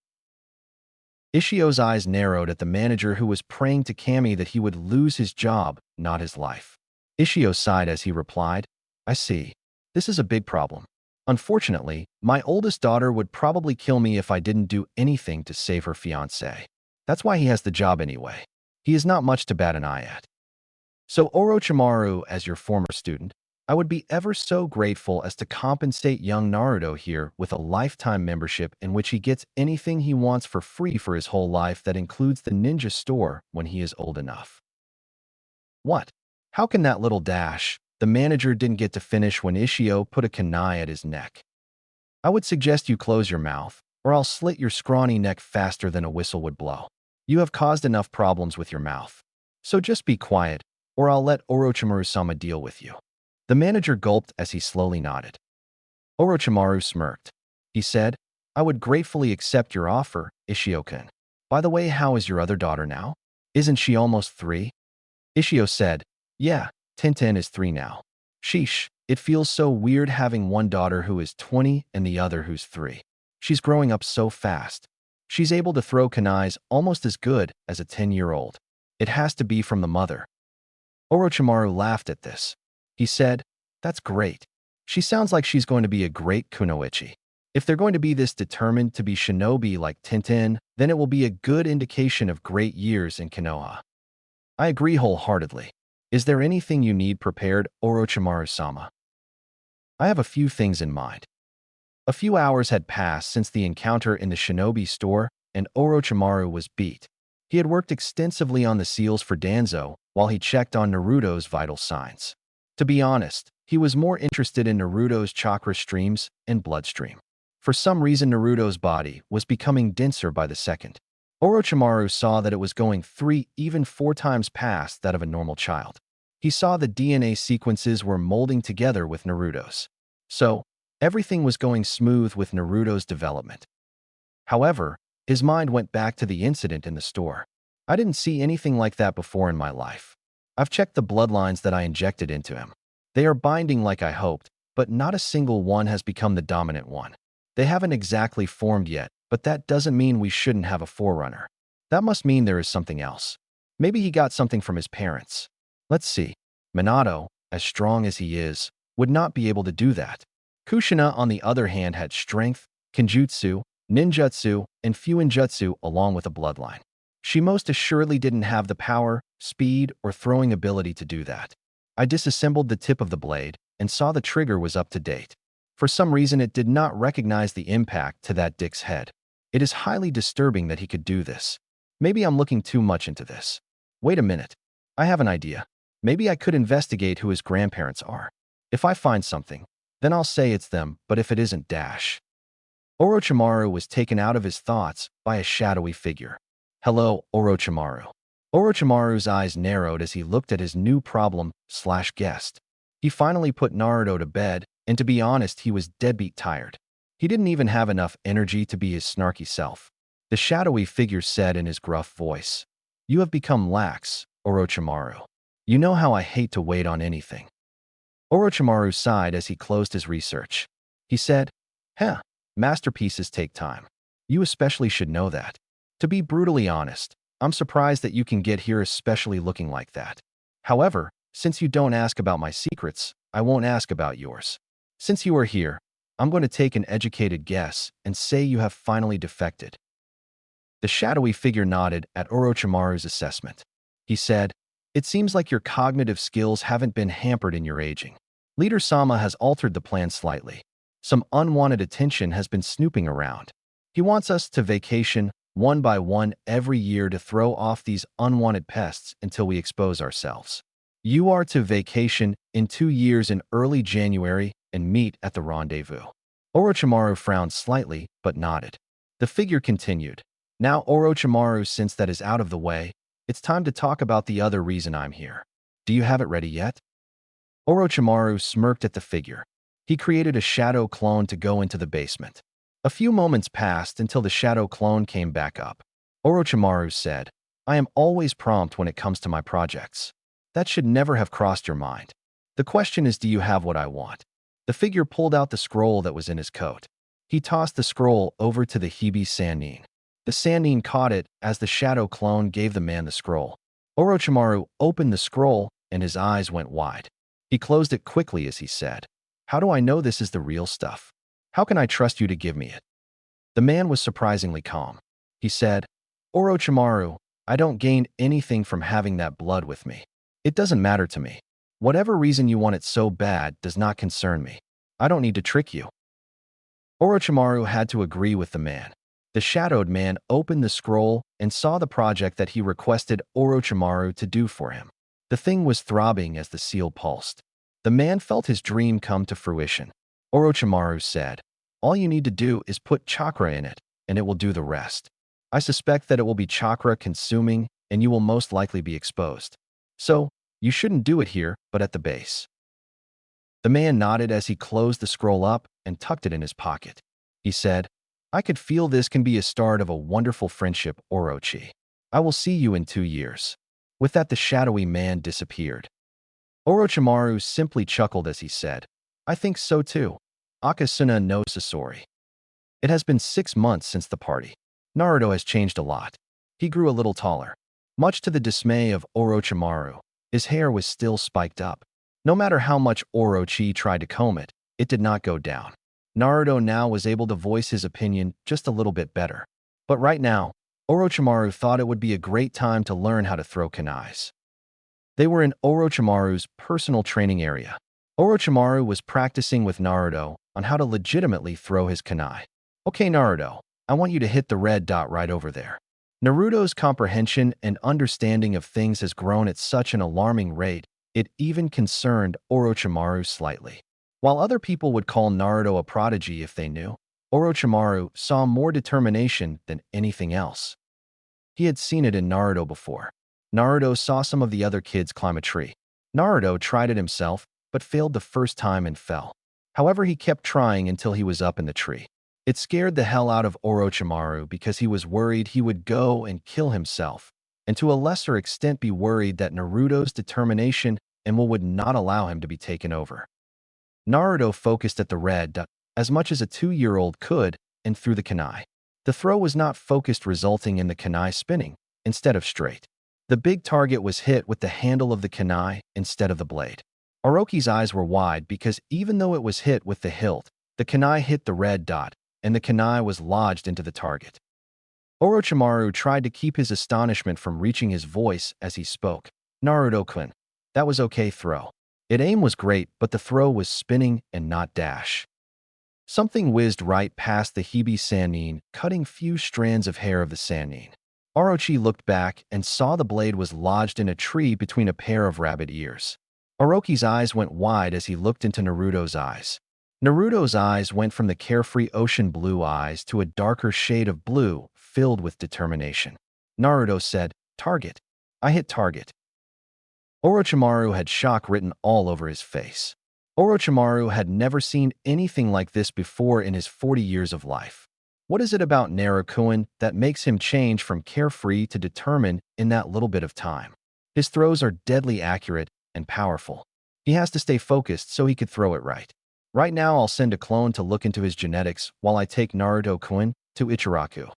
Ishio's eyes narrowed at the manager, who was praying to Kami that he would lose his job, not his life. Ishio sighed as he replied, "I see. This is a big problem. Unfortunately, my oldest daughter would probably kill me if I didn't do anything to save her fiancé. That's why he has the job anyway. He is not much to bat an eye at. So Orochimaru, as your former student, I would be ever so grateful as to compensate young Naruto here with a lifetime membership in which he gets anything he wants for free for his whole life. That includes the ninja store when he is old enough." "What? How can that little dash?" The manager didn't get to finish when Ishio put a kunai at his neck. "I would suggest you close your mouth, or I'll slit your scrawny neck faster than a whistle would blow. You have caused enough problems with your mouth. So just be quiet, or I'll let Orochimaru-sama deal with you." The manager gulped as he slowly nodded. Orochimaru smirked. He said, "I would gratefully accept your offer, Ishio-kun. By the way, how is your other daughter now? Isn't she almost 3? Ishio said, "Yeah, Tintin is 3 now. Sheesh, it feels so weird having one daughter who is 20 and the other who's 3. She's growing up so fast. She's able to throw kunais almost as good as a 10-year-old. It has to be from the mother." Orochimaru laughed at this. He said, "That's great. She sounds like she's going to be a great kunoichi. If they're going to be this determined to be shinobi like Tintin, then it will be a good indication of great years in Konoha." "I agree wholeheartedly. Is there anything you need prepared, Orochimaru-sama?" "I have a few things in mind." A few hours had passed since the encounter in the shinobi store, and Orochimaru was beat. He had worked extensively on the seals for Danzo, while he checked on Naruto's vital signs. To be honest, he was more interested in Naruto's chakra streams and bloodstream. For some reason, Naruto's body was becoming denser by the second. Orochimaru saw that it was going 3, even 4 times past that of a normal child. He saw the DNA sequences were molding together with Naruto's. So, Everything was going smooth with Naruto's development. However, his mind went back to the incident in the store. I didn't see anything like that before in my life. I've checked the bloodlines that I injected into him. They are binding like I hoped, but not a single one has become the dominant one. They haven't exactly formed yet, but that doesn't mean we shouldn't have a forerunner. That must mean there is something else. Maybe he got something from his parents. Let's see. Minato, as strong as he is, would not be able to do that. Kushina, on the other hand, had strength, kenjutsu, ninjutsu, and fuinjutsu along with a bloodline. She most assuredly didn't have the power, speed, or throwing ability to do that. I disassembled the tip of the blade and saw the trigger was up to date. For some reason, it did not recognize the impact to that dick's head. It is highly disturbing that he could do this. Maybe I'm looking too much into this. Wait a minute. I have an idea. Maybe I could investigate who his grandparents are. If I find something, then I'll say it's them, but if it isn't, dash. Orochimaru was taken out of his thoughts by a shadowy figure. Hello, Orochimaru. Orochimaru's eyes narrowed as he looked at his new problem/guest. He finally put Naruto to bed, and to be honest, he was deadbeat tired. He didn't even have enough energy to be his snarky self. The shadowy figure said in his gruff voice, "You have become lax, Orochimaru. You know how I hate to wait on anything." Orochimaru sighed as he closed his research. He said, masterpieces take time. You especially should know that. To be brutally honest, I'm surprised that you can get here especially looking like that. However, since you don't ask about my secrets, I won't ask about yours. Since you are here, I'm going to take an educated guess and say you have finally defected." The shadowy figure nodded at Orochimaru's assessment. He said, "It seems like your cognitive skills haven't been hampered in your aging. Leader Sama has altered the plan slightly. Some unwanted attention has been snooping around. He wants us to vacation one by one every year to throw off these unwanted pests until we expose ourselves. You are to vacation in 2 years in early January and meet at the rendezvous." Orochimaru frowned slightly, but nodded. The figure continued. "Now, Orochimaru, since that is out of the way, it's time to talk about the other reason I'm here. Do you have it ready yet?" Orochimaru smirked at the figure. He created a shadow clone to go into the basement. A few moments passed until the shadow clone came back up. Orochimaru said, "I am always prompt when it comes to my projects. That should never have crossed your mind. The question is, do you have what I want?" The figure pulled out the scroll that was in his coat. He tossed the scroll over to the Hebe Sannin. The Sannin caught it as the shadow clone gave the man the scroll. Orochimaru opened the scroll and his eyes went wide. He closed it quickly as he said, "How do I know this is the real stuff? How can I trust you to give me it?" The man was surprisingly calm. He said, "Orochimaru, I don't gain anything from having that blood with me. It doesn't matter to me. Whatever reason you want it so bad does not concern me. I don't need to trick you." Orochimaru had to agree with the man. The shadowed man opened the scroll and saw the project that he requested Orochimaru to do for him. The thing was throbbing as the seal pulsed. The man felt his dream come to fruition. Orochimaru said, "All you need to do is put chakra in it, and it will do the rest. I suspect that it will be chakra-consuming, and you will most likely be exposed. So, you shouldn't do it here, but at the base." The man nodded as he closed the scroll up and tucked it in his pocket. He said, "I could feel this can be a start of a wonderful friendship, Orochi. I will see you in 2 years." With that, the shadowy man disappeared. Orochimaru simply chuckled as he said, "I think so too. Akasuna no Sasori." It has been 6 months since the party. Naruto has changed a lot. He grew a little taller. Much to the dismay of Orochimaru, his hair was still spiked up. No matter how much Orochi tried to comb it, it did not go down. Naruto now was able to voice his opinion just a little bit better. But right now, Orochimaru thought it would be a great time to learn how to throw kunais. They were in Orochimaru's personal training area. Orochimaru was practicing with Naruto on how to legitimately throw his kunai. "Okay, Naruto, I want you to hit the red dot right over there." Naruto's comprehension and understanding of things has grown at such an alarming rate, it even concerned Orochimaru slightly. While other people would call Naruto a prodigy if they knew, Orochimaru saw more determination than anything else. He had seen it in Naruto before. Naruto saw some of the other kids climb a tree. Naruto tried it himself, but failed the first time and fell. However, he kept trying until he was up in the tree. It scared the hell out of Orochimaru because he was worried he would go and kill himself, and to a lesser extent be worried that Naruto's determination and will would not allow him to be taken over. Naruto focused at the red dot as much as a 2-year-old could and threw the kunai. The throw was not focused, resulting in the kunai spinning instead of straight. The big target was hit with the handle of the kunai instead of the blade. Orochi's eyes were wide because even though it was hit with the hilt, the kunai hit the red dot and the kunai was lodged into the target. Orochimaru tried to keep his astonishment from reaching his voice as he spoke. Naruto-kun, that was okay throw. It aim was great, but the throw was spinning and not dash. Something whizzed right past the Hebe Sannin, cutting few strands of hair of the Sannin. Orochi looked back and saw the blade was lodged in a tree between a pair of rabbit ears. Orochi's eyes went wide as he looked into Naruto's eyes. Naruto's eyes went from the carefree ocean blue eyes to a darker shade of blue, filled with determination. Naruto said, "Target. I hit target." Orochimaru had shock written all over his face. Orochimaru had never seen anything like this before in his 40 years of life. What is it about Naruto that makes him change from carefree to determined in that little bit of time? His throws are deadly accurate and powerful. He has to stay focused so he could throw it right. Right now, I'll send a clone to look into his genetics while I take Naruto-kun to Ichiraku.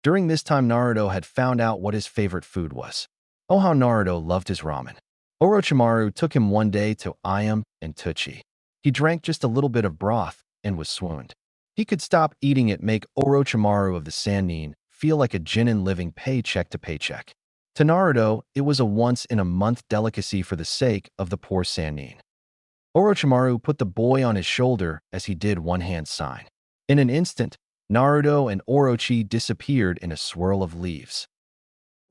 During this time, Naruto had found out what his favorite food was. Oh, how Naruto loved his ramen. Orochimaru took him one day to Ayam and Tuchi. He drank just a little bit of broth and was swooned. He could stop eating it, make Orochimaru of the Sannin feel like a genin living paycheck to paycheck. To Naruto, it was a once-in-a-month delicacy for the sake of the poor Sannin. Orochimaru put the boy on his shoulder as he did one-hand sign. In an instant, Naruto and Orochi disappeared in a swirl of leaves.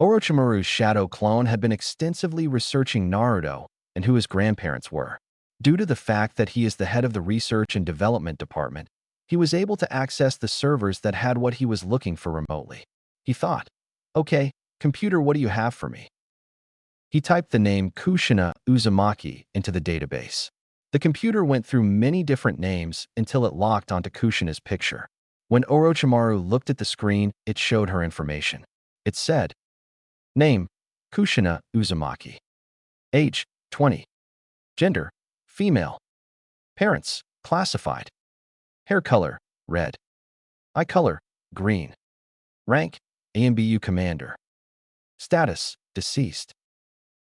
Orochimaru's shadow clone had been extensively researching Naruto and who his grandparents were. Due to the fact that he is the head of the Research and Development Department, he was able to access the servers that had what he was looking for remotely. He thought, "Okay, computer, what do you have for me?" He typed the name Kushina Uzumaki into the database. The computer went through many different names until it locked onto Kushina's picture. When Orochimaru looked at the screen, it showed her information. It said, Name, Kushina Uzumaki. Age, 20. Gender, female. Parents, classified. Hair color, red. Eye color, green. Rank, AMBU commander. Status, deceased.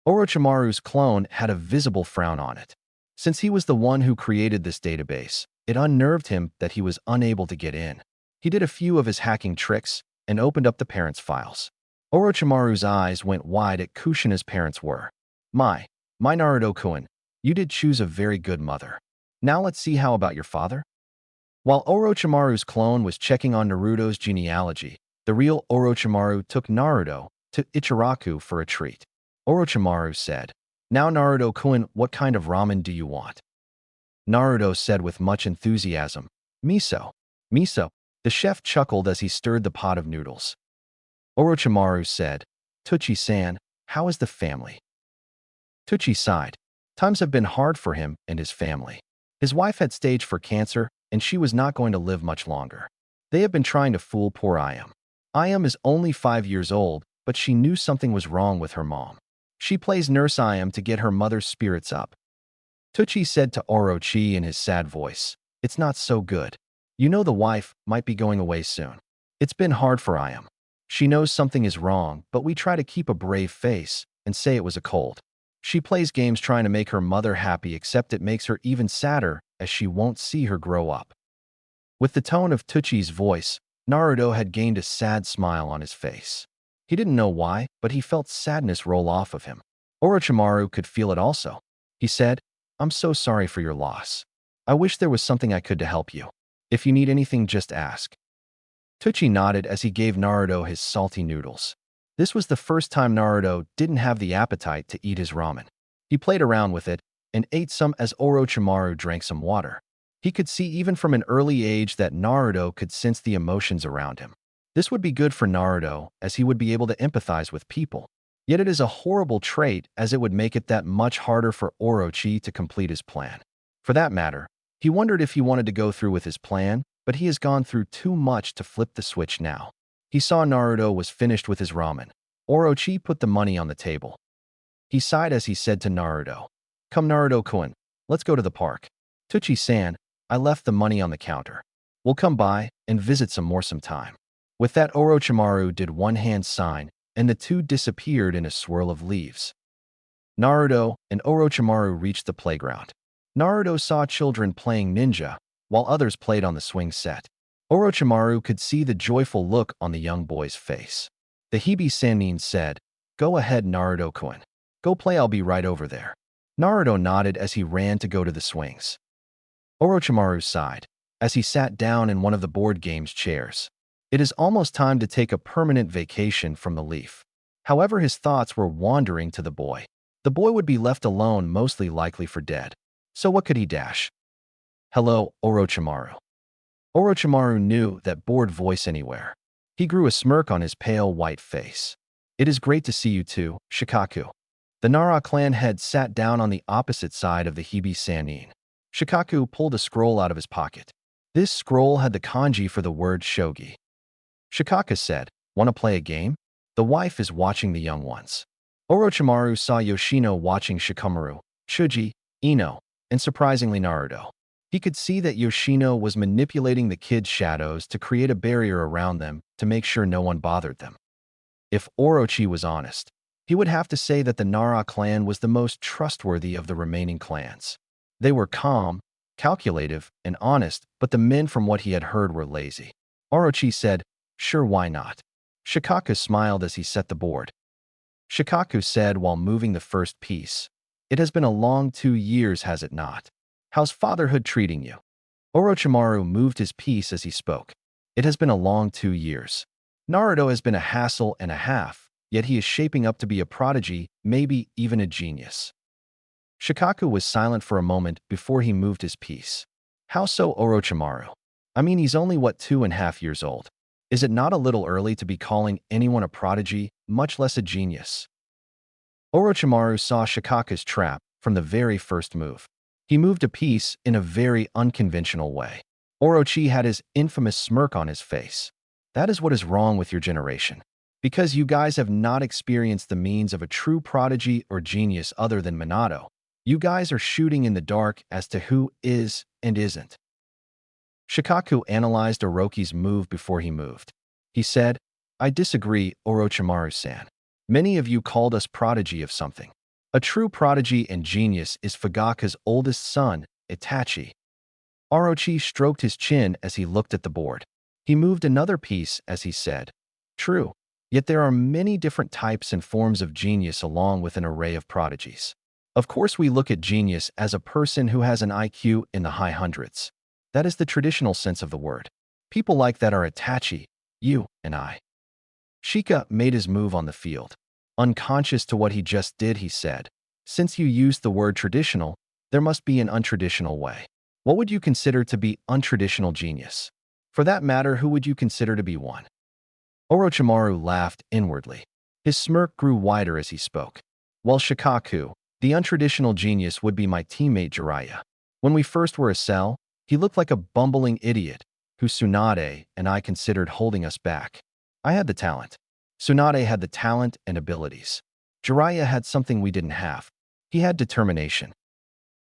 Orochimaru's clone had a visible frown on it. Since he was the one who created this database, it unnerved him that he was unable to get in. He did a few of his hacking tricks and opened up the parents' files. Orochimaru's eyes went wide at Kushina's parents were. My Naruto-kun, you did choose a very good mother. Now let's see how about your father? While Orochimaru's clone was checking on Naruto's genealogy, the real Orochimaru took Naruto to Ichiraku for a treat. Orochimaru said, "Now Naruto-kun, what kind of ramen do you want?" Naruto said with much enthusiasm, "Miso." Miso. The chef chuckled as he stirred the pot of noodles. Orochimaru said, "Tuchi-san, how is the family?" Tuchi sighed. Times have been hard for him and his family. His wife had stage 4 cancer, and she was not going to live much longer. They have been trying to fool poor Ayam. Ayam is only 5 years old, but she knew something was wrong with her mom. She plays nurse Ayam to get her mother's spirits up. Tuchi said to Orochi in his sad voice, "It's not so good. You know the wife might be going away soon. It's been hard for Ayam. She knows something is wrong, but we try to keep a brave face and say it was a cold. She plays games trying to make her mother happy, except it makes her even sadder as she won't see her grow up." With the tone of Tuchi's voice, Naruto had gained a sad smile on his face. He didn't know why, but he felt sadness roll off of him. Orochimaru could feel it also. He said, "I'm so sorry for your loss. I wish there was something I could to help you. If you need anything, just ask." Tuchi nodded as he gave Naruto his salty noodles. This was the first time Naruto didn't have the appetite to eat his ramen. He played around with it and ate some as Orochimaru drank some water. He could see even from an early age that Naruto could sense the emotions around him. This would be good for Naruto as he would be able to empathize with people. Yet it is a horrible trait as it would make it that much harder for Orochi to complete his plan. For that matter, He wondered if he wanted to go through with his plan, but he has gone through too much to flip the switch now. He saw Naruto was finished with his ramen. Orochi put the money on the table. He sighed as he said to Naruto, "Come Naruto-kun, let's go to the park. Tuchi-san, I left the money on the counter. We'll come by and visit some more sometime." With that, Orochimaru did one hand sign, and the two disappeared in a swirl of leaves. Naruto and Orochimaru reached the playground. Naruto saw children playing ninja, while others played on the swing set. Orochimaru could see the joyful look on the young boy's face. The Hibi Sannin said, "Go ahead, Naruto-kun. Go play, I'll be right over there." Naruto nodded as he ran to go to the swings. Orochimaru sighed as he sat down in one of the board game's chairs. It is almost time to take a permanent vacation from the leaf. However, his thoughts were wandering to the boy. The boy would be left alone, mostly likely for dead. So what could he dash? "Hello, Orochimaru." Orochimaru knew that bored voice anywhere. He grew a smirk on his pale white face. "It is great to see you too, Shikaku." The Nara clan head sat down on the opposite side of the Hibi Sannin. Shikaku pulled a scroll out of his pocket. This scroll had the kanji for the word shogi. Shikaku said, "Want to play a game?" The wife is watching the young ones. Orochimaru saw Yoshino watching Shikamaru, Chuji, Ino, and surprisingly Naruto. He could see that Yoshino was manipulating the kids' shadows to create a barrier around them to make sure no one bothered them. If Orochi was honest, he would have to say that the Nara clan was the most trustworthy of the remaining clans. They were calm, calculative, and honest, but the men from what he had heard were lazy. Orochi said, "Sure, why not?" Shikaku smiled as he set the board. Shikaku said while moving the first piece, "It has been a long 2 years, has it not? How's fatherhood treating you?" Orochimaru moved his piece as he spoke. "It has been a long 2 years. Naruto has been a hassle and a half, yet he is shaping up to be a prodigy, maybe even a genius." Shikaku was silent for a moment before he moved his piece. "How so, Orochimaru? I mean, he's only, 2.5 years old. Is it not a little early to be calling anyone a prodigy, much less a genius?" Orochimaru saw Shikaku's trap from the very first move. He moved a piece in a very unconventional way. Orochi had his infamous smirk on his face. "That is what is wrong with your generation. Because you guys have not experienced the means of a true prodigy or genius other than Minato. You guys are shooting in the dark as to who is and isn't." Shikaku analyzed Orochi's move before he moved. He said, "I disagree, Orochimaru-san. Many of you called us prodigy of something. A true prodigy and genius is Fugaku's oldest son, Itachi." Orochi stroked his chin as he looked at the board. He moved another piece as he said, "True, yet there are many different types and forms of genius along with an array of prodigies. Of course, we look at genius as a person who has an IQ in the high hundreds. That is the traditional sense of the word. People like that are Itachi, you, and I." Shika made his move on the field. Unconscious to what he just did, he said, "Since you used the word traditional, there must be an untraditional way. What would you consider to be untraditional genius? For that matter, who would you consider to be one?" Orochimaru laughed inwardly. His smirk grew wider as he spoke. "Well, Shikaku, the untraditional genius would be my teammate Jiraiya. When we first were a cell, he looked like a bumbling idiot who Tsunade and I considered holding us back. I had the talent. Tsunade had the talent and abilities. Jiraiya had something we didn't have. He had determination.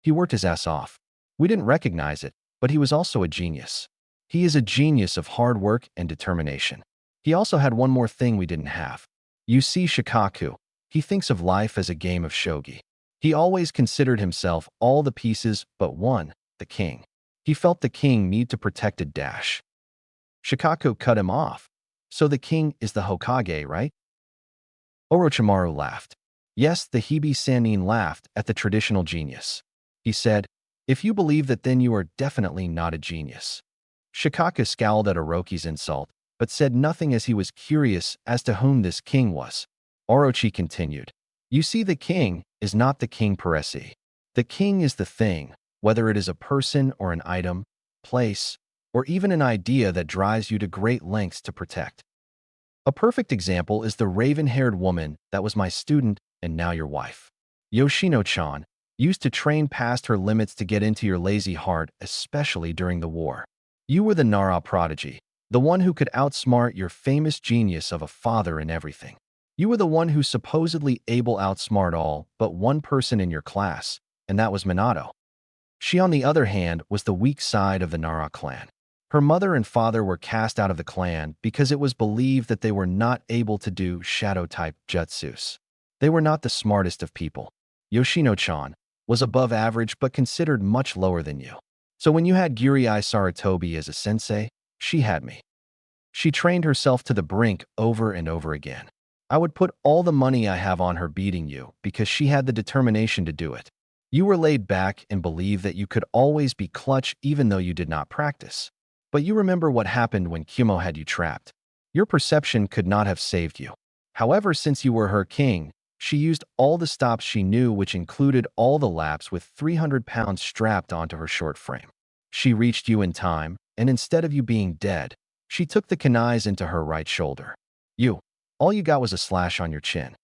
He worked his ass off. We didn't recognize it, but he was also a genius. He is a genius of hard work and determination. He also had one more thing we didn't have. You see, Shikaku, he thinks of life as a game of shogi. He always considered himself all the pieces but one, the king. He felt the king need to protect a dash." Shikaku cut him off. "So the king is the Hokage, right?" Orochimaru laughed. Yes, the Hibi Sannin laughed at the traditional genius. He said, "If you believe that, then you are definitely not a genius." Shikaku scowled at Orochi's insult, but said nothing as he was curious as to whom this king was. Orochi continued, "You see, the king is not the king per se. The king is the thing, whether it is a person or an item, place, or even an idea that drives you to great lengths to protect. A perfect example is the raven-haired woman that was my student and now your wife. Yoshino-chan, used to train past her limits to get into your lazy heart, especially during the war. You were the Nara prodigy, the one who could outsmart your famous genius of a father in everything. You were the one who supposedly able outsmart all but one person in your class, and that was Minato. She, on the other hand, was the weak side of the Nara clan. Her mother and father were cast out of the clan because it was believed that they were not able to do shadow-type jutsus. They were not the smartest of people. Yoshino-chan was above average but considered much lower than you. So when you had Guriai Saratobi as a sensei, she had me. She trained herself to the brink over and over again. I would put all the money I have on her beating you because she had the determination to do it. You were laid back and believed that you could always be clutch even though you did not practice. But you remember what happened when Kumo had you trapped. Your perception could not have saved you. However, since you were her king, she used all the stops she knew, which included all the laps with 300 pounds strapped onto her short frame. She reached you in time, and instead of you being dead, she took the kunais into her right shoulder. All you got was a slash on your chin.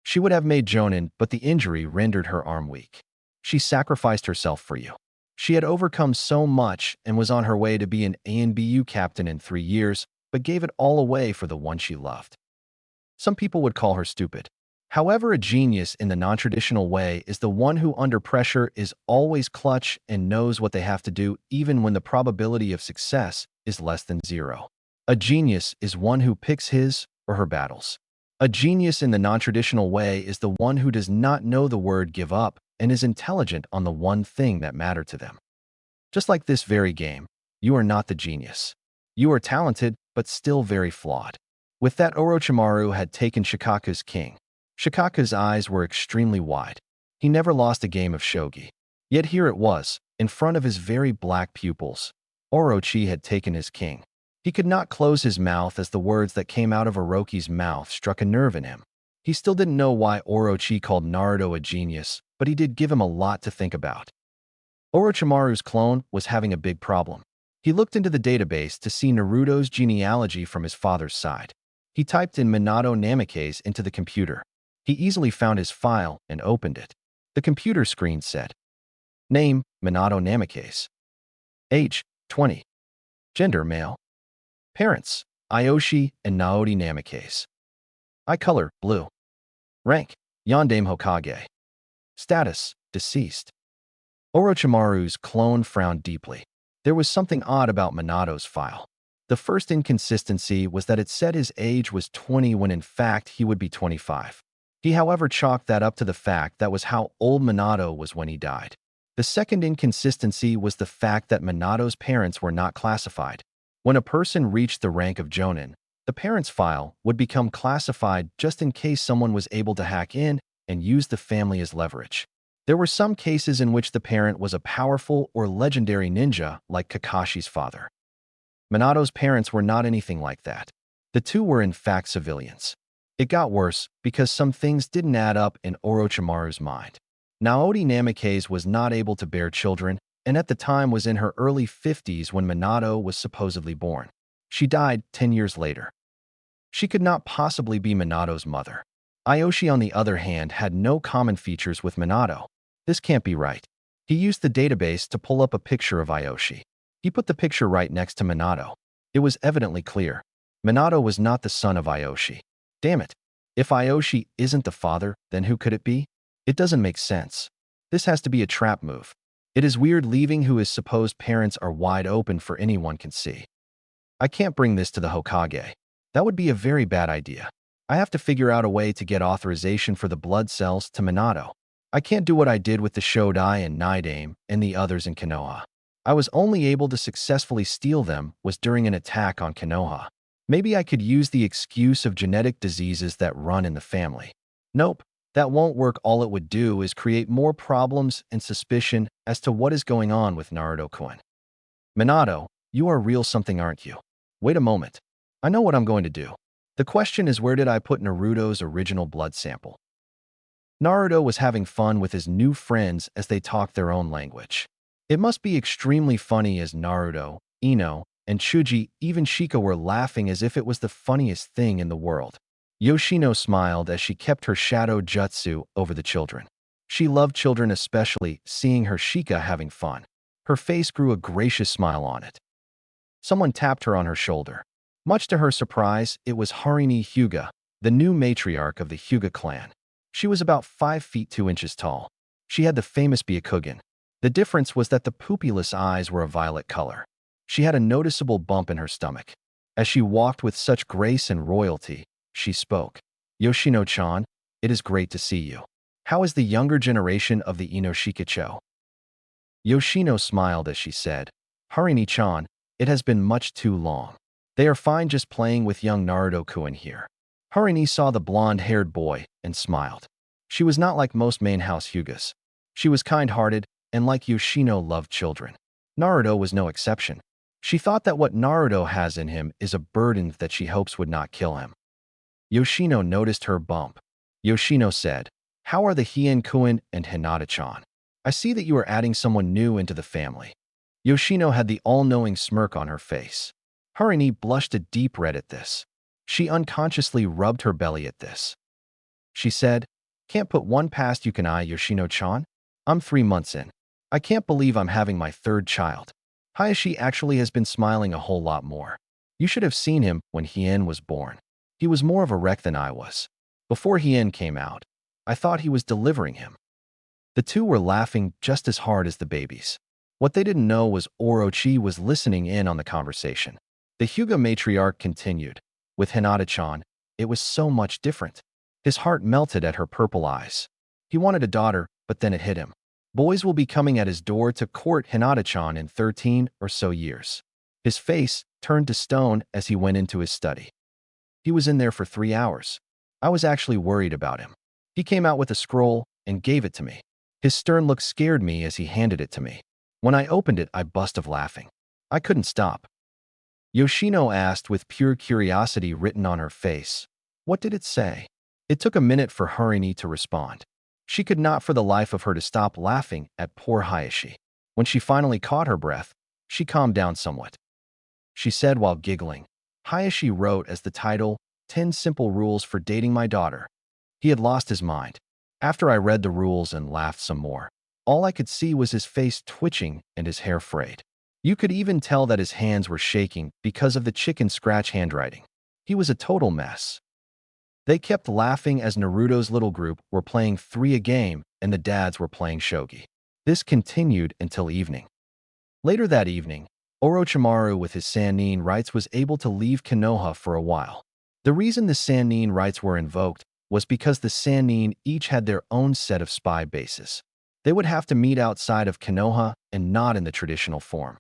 She would have made Jonin, but the injury rendered her arm weak. She sacrificed herself for you. She had overcome so much and was on her way to be an ANBU captain in 3 years, but gave it all away for the one she loved. Some people would call her stupid. However, a genius in the non-traditional way is the one who under pressure is always clutch and knows what they have to do even when the probability of success is less than 0. A genius is one who picks his or her battles. A genius in the non-traditional way is the one who does not know the word give up and is intelligent on the one thing that mattered to them. Just like this very game, you are not the genius. You are talented, but still very flawed. With that, Orochimaru had taken Shikaku's king. Shikaku's eyes were extremely wide. He never lost a game of shogi. Yet here it was, in front of his very black pupils. Orochi had taken his king. He could not close his mouth as the words that came out of Orochi's mouth struck a nerve in him. He still didn't know why Orochi called Naruto a genius, but he did give him a lot to think about. Orochimaru's clone was having a big problem. He looked into the database to see Naruto's genealogy from his father's side. He typed in Minato Namikaze into the computer. He easily found his file and opened it. The computer screen said, Name, Minato Namikaze. Age, 20. Gender, male. Parents, Ayoshi and Naoto Namikaze. Eye color, blue. Rank, Yondaime Hokage. Status, deceased. Orochimaru's clone frowned deeply. There was something odd about Minato's file. The first inconsistency was that it said his age was 20 when in fact he would be 25. He, however, chalked that up to the fact that was how old Minato was when he died. The second inconsistency was the fact that Minato's parents were not classified. When a person reached the rank of Jonin, the parents' file would become classified just in case someone was able to hack in and use the family as leverage. There were some cases in which the parent was a powerful or legendary ninja like Kakashi's father. Minato's parents were not anything like that. The two were in fact civilians. It got worse because some things didn't add up in Orochimaru's mind. Naoto Namikaze was not able to bear children and at the time was in her early 50s when Minato was supposedly born. She died 10 years later. She could not possibly be Minato's mother. Ayoshi, on the other hand, had no common features with Minato. This can't be right. He used the database to pull up a picture of Ayoshi. He put the picture right next to Minato. It was evidently clear. Minato was not the son of Ayoshi. Damn it. If Ayoshi isn't the father, then who could it be? It doesn't make sense. This has to be a trap move. It is weird leaving who his supposed parents are wide open for anyone can see. I can't bring this to the Hokage. That would be a very bad idea. I have to figure out a way to get authorization for the blood cells to Minato. I can't do what I did with the Shodai and Nidaime and the others in Konoha. I was only able to successfully steal them was during an attack on Konoha. Maybe I could use the excuse of genetic diseases that run in the family. Nope, that won't work. All it would do is create more problems and suspicion as to what is going on with Naruto-kun. Minato, you are real something, aren't you? Wait a moment. I know what I'm going to do. The question is, where did I put Naruto's original blood sample? Naruto was having fun with his new friends as they talked their own language. It must be extremely funny as Naruto, Ino, and Chuji, even Shika were laughing as if it was the funniest thing in the world. Yoshino smiled as she kept her shadow jutsu over the children. She loved children, especially seeing her Shika having fun. Her face grew a gracious smile on it. Someone tapped her on her shoulder. Much to her surprise, it was Harini Hyuga, the new matriarch of the Hyuga clan. She was about 5 feet 2 inches tall. She had the famous Byakugan. The difference was that the pupilless eyes were a violet color. She had a noticeable bump in her stomach. As she walked with such grace and royalty, she spoke. Yoshino-chan, it is great to see you. How is the younger generation of the Inoshikacho? Yoshino smiled as she said, Harini-chan, it has been much too long. They are fine just playing with young Naruto-kun here. Harini saw the blonde-haired boy and smiled. She was not like most main house Hyugas. She was kind-hearted and like Yoshino loved children. Naruto was no exception. She thought that what Naruto has in him is a burden that she hopes would not kill him. Yoshino noticed her bump. Yoshino said, How are the Hien-kun and Hinata-chan? I see that you are adding someone new into the family. Yoshino had the all-knowing smirk on her face. Harini blushed a deep red at this. She unconsciously rubbed her belly at this. She said, Can't put one past you, can I, Yoshino-chan? I'm 3 months in. I can't believe I'm having my 3rd child. Hayashi actually has been smiling a whole lot more. You should have seen him when Hien was born. He was more of a wreck than I was. Before Hien came out, I thought he was delivering him. The two were laughing just as hard as the babies. What they didn't know was Orochi was listening in on the conversation. The Hyuga matriarch continued. With Hinata-chan, it was so much different. His heart melted at her purple eyes. He wanted a daughter, but then it hit him. Boys will be coming at his door to court Hinata-chan in 13 or so years. His face turned to stone as he went into his study. He was in there for 3 hours. I was actually worried about him. He came out with a scroll and gave it to me. His stern look scared me as he handed it to me. When I opened it, I burst of laughing. I couldn't stop. Yoshino asked with pure curiosity written on her face. What did it say? It took a minute for Harini to respond. She could not for the life of her to stop laughing at poor Hayashi. When she finally caught her breath, she calmed down somewhat. She said while giggling, Hayashi wrote as the title, 10 Simple Rules for Dating My Daughter. He had lost his mind. After I read the rules and laughed some more, all I could see was his face twitching and his hair frayed. You could even tell that his hands were shaking because of the chicken scratch handwriting. He was a total mess. They kept laughing as Naruto's little group were playing 3 a game and the dads were playing shogi. This continued until evening. Later that evening, Orochimaru with his Sannin rights was able to leave Konoha for a while. The reason the Sannin rights were invoked was because the Sannin each had their own set of spy bases. They would have to meet outside of Konoha and not in the traditional form.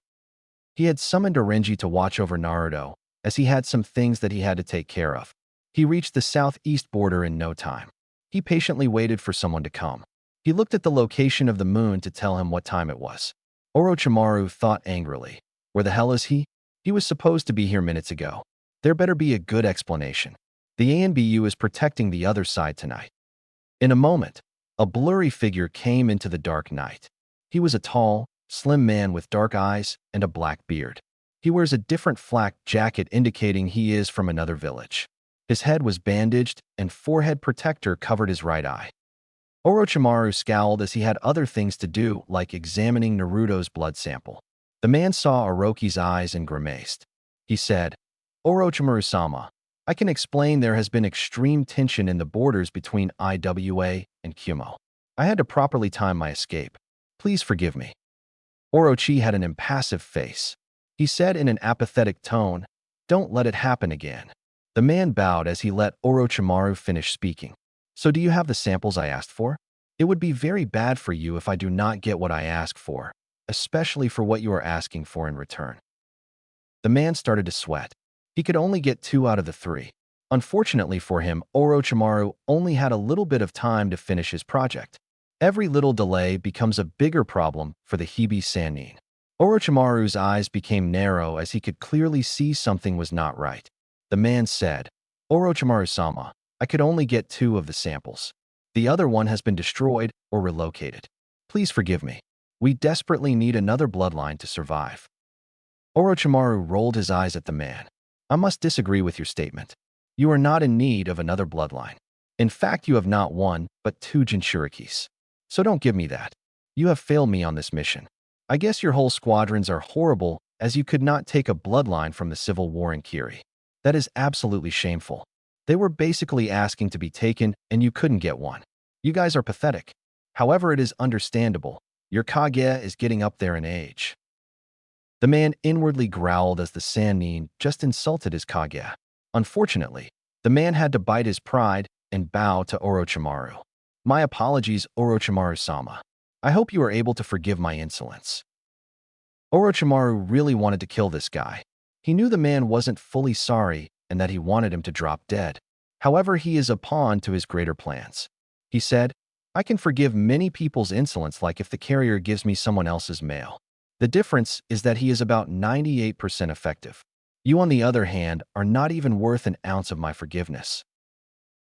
He had summoned Orenji to watch over Naruto, as he had some things that he had to take care of. He reached the southeast border in no time. He patiently waited for someone to come. He looked at the location of the moon to tell him what time it was. Orochimaru thought angrily. Where the hell is he? He was supposed to be here minutes ago. There better be a good explanation. The ANBU is protecting the other side tonight. In a moment, a blurry figure came into the dark night. He was a tall, slim man with dark eyes and a black beard. He wears a different flak jacket indicating he is from another village. His head was bandaged and forehead protector covered his right eye. Orochimaru scowled as he had other things to do, like examining Naruto's blood sample. The man saw Orochi's eyes and grimaced. He said, Orochimaru-sama, I can explain there has been extreme tension in the borders between IWA and Kumo. I had to properly time my escape. Please forgive me. Orochi had an impassive face. He said in an apathetic tone, Don't let it happen again. The man bowed as he let Orochimaru finish speaking. So do you have the samples I asked for? It would be very bad for you if I do not get what I ask for, especially for what you are asking for in return. The man started to sweat. He could only get 2 out of the 3. Unfortunately for him, Orochimaru only had a little bit of time to finish his project. Every little delay becomes a bigger problem for the Hibi Sannin. Orochimaru's eyes became narrow as he could clearly see something was not right. The man said, Orochimaru-sama, I could only get 2 of the samples. The other one has been destroyed or relocated. Please forgive me. We desperately need another bloodline to survive. Orochimaru rolled his eyes at the man. I must disagree with your statement. You are not in need of another bloodline. In fact, you have not 1, but 2 Jinchurikis. So don't give me that. You have failed me on this mission. I guess your whole squadrons are horrible, as you could not take a bloodline from the civil war in Kiri. That is absolutely shameful. They were basically asking to be taken, and you couldn't get one. You guys are pathetic. However, it is understandable. Your Kage is getting up there in age. The man inwardly growled as the Sannin just insulted his Kage. Unfortunately, the man had to bite his pride and bow to Orochimaru. My apologies, Orochimaru-sama. I hope you are able to forgive my insolence. Orochimaru really wanted to kill this guy. He knew the man wasn't fully sorry and that he wanted him to drop dead. However, he is a pawn to his greater plans. He said, I can forgive many people's insolence like if the carrier gives me someone else's mail. The difference is that he is about 98% effective. You, on the other hand, are not even worth an ounce of my forgiveness.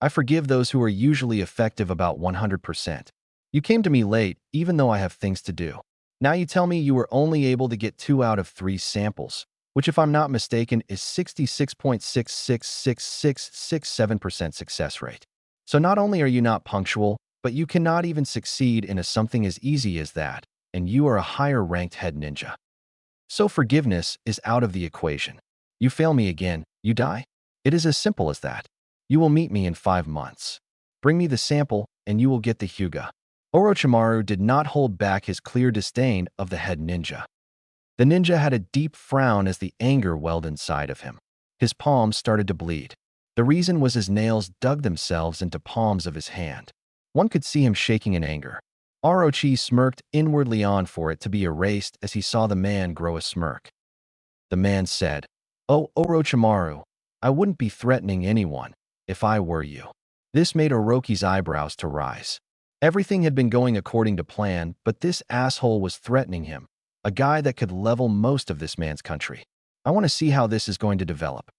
I forgive those who are usually effective about 100%. You came to me late, even though I have things to do. Now you tell me you were only able to get 2 out of 3 samples, which if I'm not mistaken is 66.6666667% success rate. So not only are you not punctual, but you cannot even succeed in something as easy as that, and you are a higher-ranked head ninja. So forgiveness is out of the equation. You fail me again, you die? It is as simple as that. You will meet me in 5 months. Bring me the sample, and you will get the Hyuga. Orochimaru did not hold back his clear disdain of the head ninja. The ninja had a deep frown as the anger welled inside of him. His palms started to bleed. The reason was his nails dug themselves into palms of his hand. One could see him shaking in anger. Orochi smirked inwardly on for it to be erased as he saw the man grow a smirk. The man said, Oh, Orochimaru, I wouldn't be threatening anyone if I were you. This made Orochi's eyebrows to rise. Everything had been going according to plan, but this asshole was threatening him, a guy that could level most of this man's country. I want to see how this is going to develop.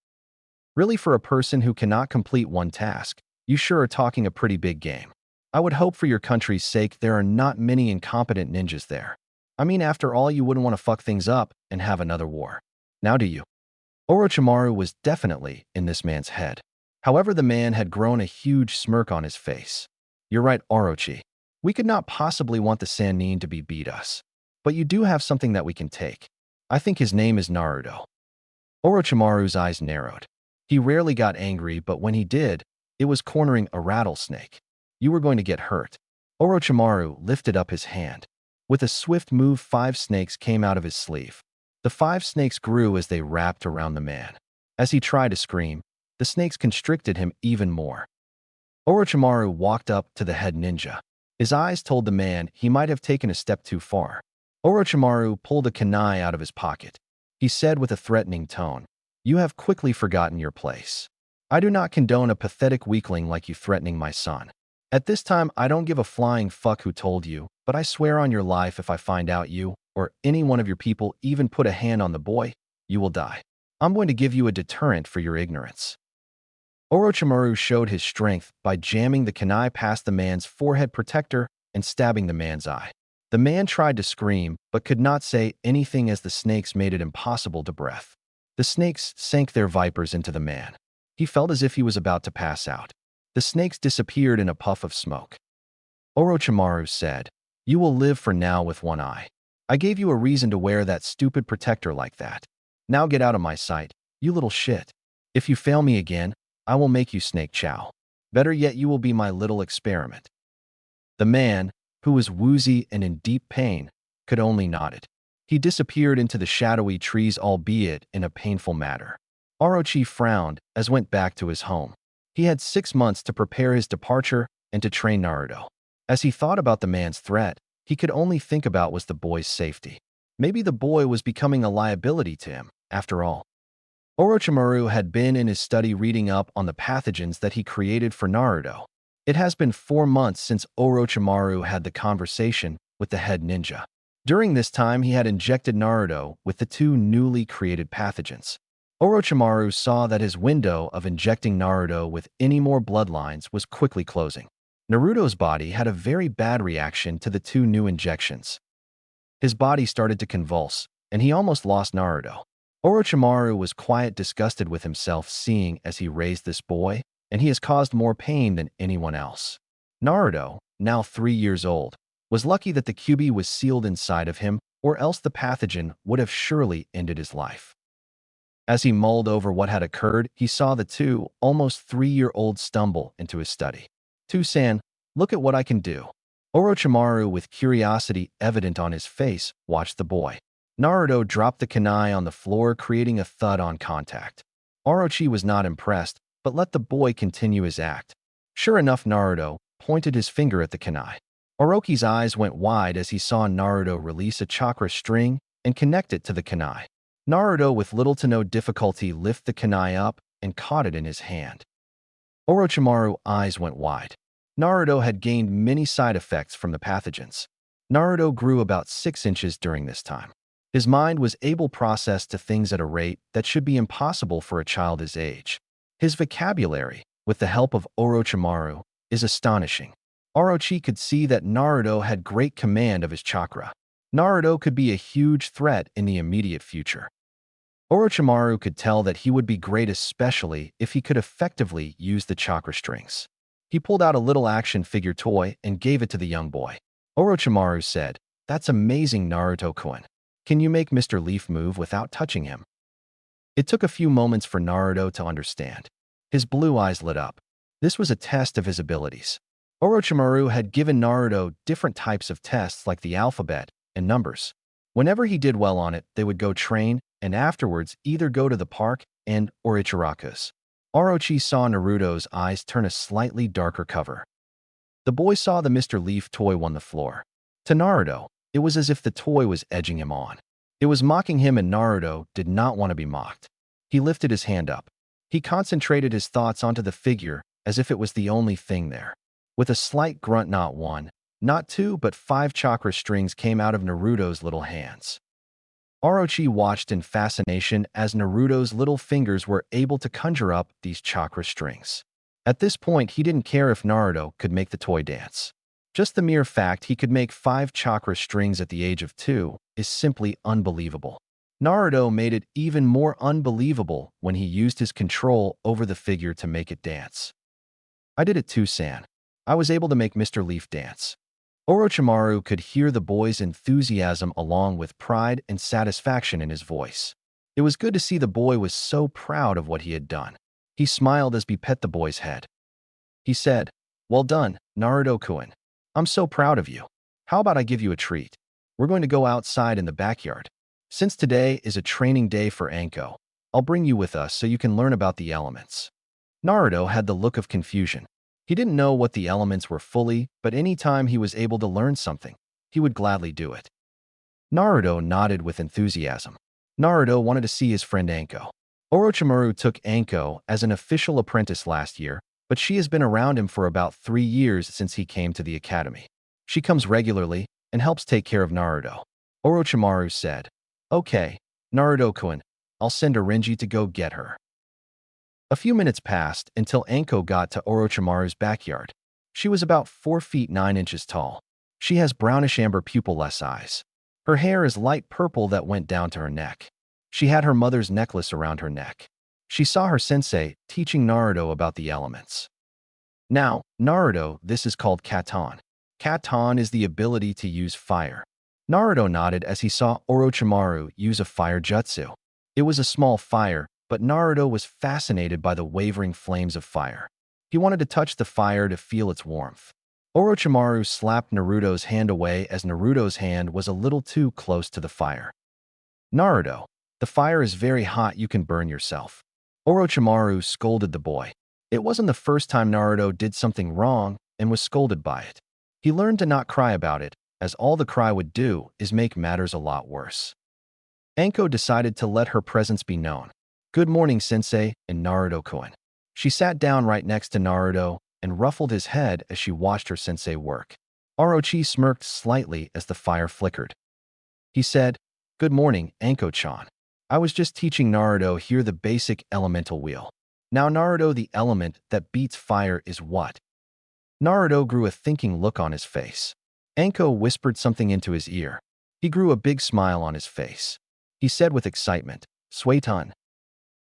Really, for a person who cannot complete one task, you sure are talking a pretty big game. I would hope for your country's sake there are not many incompetent ninjas there. I mean, after all, you wouldn't want to fuck things up and have another war. Now do you? Orochimaru was definitely in this man's head. However, the man had grown a huge smirk on his face. You're right, Orochi. We could not possibly want the Sannin to beat us. But you do have something that we can take. I think his name is Naruto. Orochimaru's eyes narrowed. He rarely got angry, but when he did, it was cornering a rattlesnake. You were going to get hurt. Orochimaru lifted up his hand. With a swift move, 5 snakes came out of his sleeve. The 5 snakes grew as they wrapped around the man. As he tried to scream, the snakes constricted him even more. Orochimaru walked up to the head ninja. His eyes told the man he might have taken a step too far. Orochimaru pulled a kunai out of his pocket. He said with a threatening tone, You have quickly forgotten your place. I do not condone a pathetic weakling like you threatening my son. At this time, I don't give a flying fuck who told you, but I swear on your life if I find out you, or any one of your people even put a hand on the boy, you will die. I'm going to give you a deterrent for your ignorance. Orochimaru showed his strength by jamming the kunai past the man's forehead protector and stabbing the man's eye. The man tried to scream, but could not say anything as the snakes made it impossible to breathe. The snakes sank their vipers into the man. He felt as if he was about to pass out. The snakes disappeared in a puff of smoke. Orochimaru said, You will live for now with one eye. I gave you a reason to wear that stupid protector like that. Now get out of my sight, you little shit. If you fail me again, I will make you snake chow. Better yet, you will be my little experiment. The man, who was woozy and in deep pain, could only nod it. He disappeared into the shadowy trees, albeit in a painful manner. Orochi frowned as went back to his home. He had 6 months to prepare his departure and to train Naruto. As he thought about the man's threat, he could only think about was the boy's safety. Maybe the boy was becoming a liability to him, after all. Orochimaru had been in his study reading up on the pathogens that he created for Naruto. It has been 4 months since Orochimaru had the conversation with the head ninja. During this time, he had injected Naruto with the 2 newly created pathogens. Orochimaru saw that his window of injecting Naruto with any more bloodlines was quickly closing. Naruto's body had a very bad reaction to the 2 new injections. His body started to convulse, and he almost lost Naruto. Orochimaru was quite disgusted with himself, seeing as he raised this boy, and he has caused more pain than anyone else. Naruto, now 3 years old, Was lucky that the QB was sealed inside of him, or else the pathogen would have surely ended his life. As he mulled over what had occurred, he saw the almost 3-year-old stumble into his study. "San, look at what I can do." Orochimaru, with curiosity evident on his face, watched the boy. Naruto dropped the kunai on the floor, creating a thud on contact. Orochi was not impressed, but let the boy continue his act. Sure enough, Naruto pointed his finger at the kunai. Orochi's eyes went wide as he saw Naruto release a chakra string and connect it to the kunai. Naruto, with little to no difficulty, lifted the kunai up and caught it in his hand. Orochimaru's eyes went wide. Naruto had gained many side effects from the pathogens. Naruto grew about 6 inches during this time. His mind was able to process to things at a rate that should be impossible for a child his age. His vocabulary, with the help of Orochimaru, is astonishing. Orochi could see that Naruto had great command of his chakra. Naruto could be a huge threat in the immediate future. Orochimaru could tell that he would be great, especially if he could effectively use the chakra strings. He pulled out a little action figure toy and gave it to the young boy. Orochimaru said, "That's amazing, Naruto-kun. Can you make Mr. Leaf move without touching him?" It took a few moments for Naruto to understand. His blue eyes lit up. This was a test of his abilities. Orochimaru had given Naruto different types of tests like the alphabet and numbers. Whenever he did well on it, they would go train and afterwards either go to the park or Ichiraku's. Orochi saw Naruto's eyes turn a slightly darker color. The boy saw the Mr. Leaf toy on the floor. To Naruto, it was as if the toy was edging him on. It was mocking him, and Naruto did not want to be mocked. He lifted his hand up. He concentrated his thoughts onto the figure as if it was the only thing there. With a slight grunt, not 1, not 2, but 5 chakra strings came out of Naruto's little hands. Orochi watched in fascination as Naruto's little fingers were able to conjure up these chakra strings. At this point, he didn't care if Naruto could make the toy dance. Just the mere fact he could make 5 chakra strings at the age of 2 is simply unbelievable. Naruto made it even more unbelievable when he used his control over the figure to make it dance. "I did it too, San. I was able to make Mr. Leaf dance." Orochimaru could hear the boy's enthusiasm along with pride and satisfaction in his voice. It was good to see the boy was so proud of what he had done. He smiled as he pet the boy's head. He said, "Well done, Naruto-kun. I'm so proud of you. How about I give you a treat? We're going to go outside in the backyard. Since today is a training day for Anko, I'll bring you with us so you can learn about the elements." Naruto had the look of confusion. He didn't know what the elements were fully, but any time he was able to learn something, he would gladly do it. Naruto nodded with enthusiasm. Naruto wanted to see his friend Anko. Orochimaru took Anko as an official apprentice last year, but she has been around him for about 3 years since he came to the academy. She comes regularly and helps take care of Naruto. Orochimaru said, "Okay, Naruto-kun, I'll send Renji to go get her." A few minutes passed until Anko got to Orochimaru's backyard. She was about 4 feet 9 inches tall. She has brownish-amber pupil-less eyes. Her hair is light purple that went down to her neck. She had her mother's necklace around her neck. She saw her sensei teaching Naruto about the elements. "Now, Naruto, this is called Katon. Katon is the ability to use fire." Naruto nodded as he saw Orochimaru use a fire jutsu. It was a small fire, but Naruto was fascinated by the wavering flames of fire. He wanted to touch the fire to feel its warmth. Orochimaru slapped Naruto's hand away as Naruto's hand was a little too close to the fire. "Naruto, the fire is very hot, you can burn yourself." Orochimaru scolded the boy. It wasn't the first time Naruto did something wrong and was scolded by it. He learned to not cry about it, as all the cry would do is make matters a lot worse. Anko decided to let her presence be known. "Good morning, Sensei and Naruto-kun." She sat down right next to Naruto and ruffled his head as she watched her sensei work. Orochi smirked slightly as the fire flickered. He said, "Good morning, Anko-chan. I was just teaching Naruto here the basic elemental wheel. Now, Naruto, the element that beats fire is what?" Naruto grew a thinking look on his face. Anko whispered something into his ear. He grew a big smile on his face. He said with excitement, "Suiton."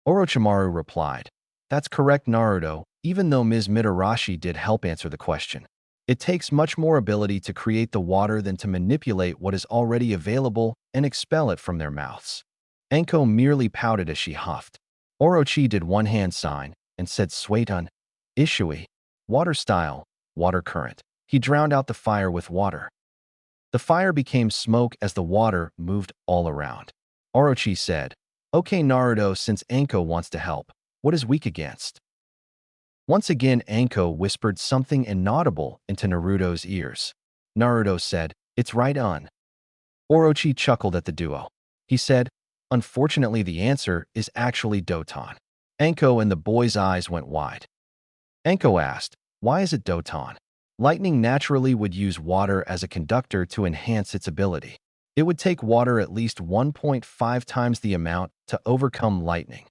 Orochimaru replied, "That's correct, Naruto," even though Ms. Mitarashi did help answer the question. It takes much more ability to create the water than to manipulate what is already available and expel it from their mouths. Anko merely pouted as she huffed. Orochi did one hand sign and said Sueton, Ishui, water style, water current. He drowned out the fire with water. The fire became smoke as the water moved all around. Orochi said, Okay Naruto, since Anko wants to help, what is weak against? Once again Anko whispered something inaudible into Naruto's ears. Naruto said, It's right on. Orochi chuckled at the duo. He said, Unfortunately the answer is actually Doton. Anko and the boy's eyes went wide. Anko asked, Why is it Doton? Lightning naturally would use water as a conductor to enhance its ability. It would take water at least 1.5 times the amount to overcome lightning.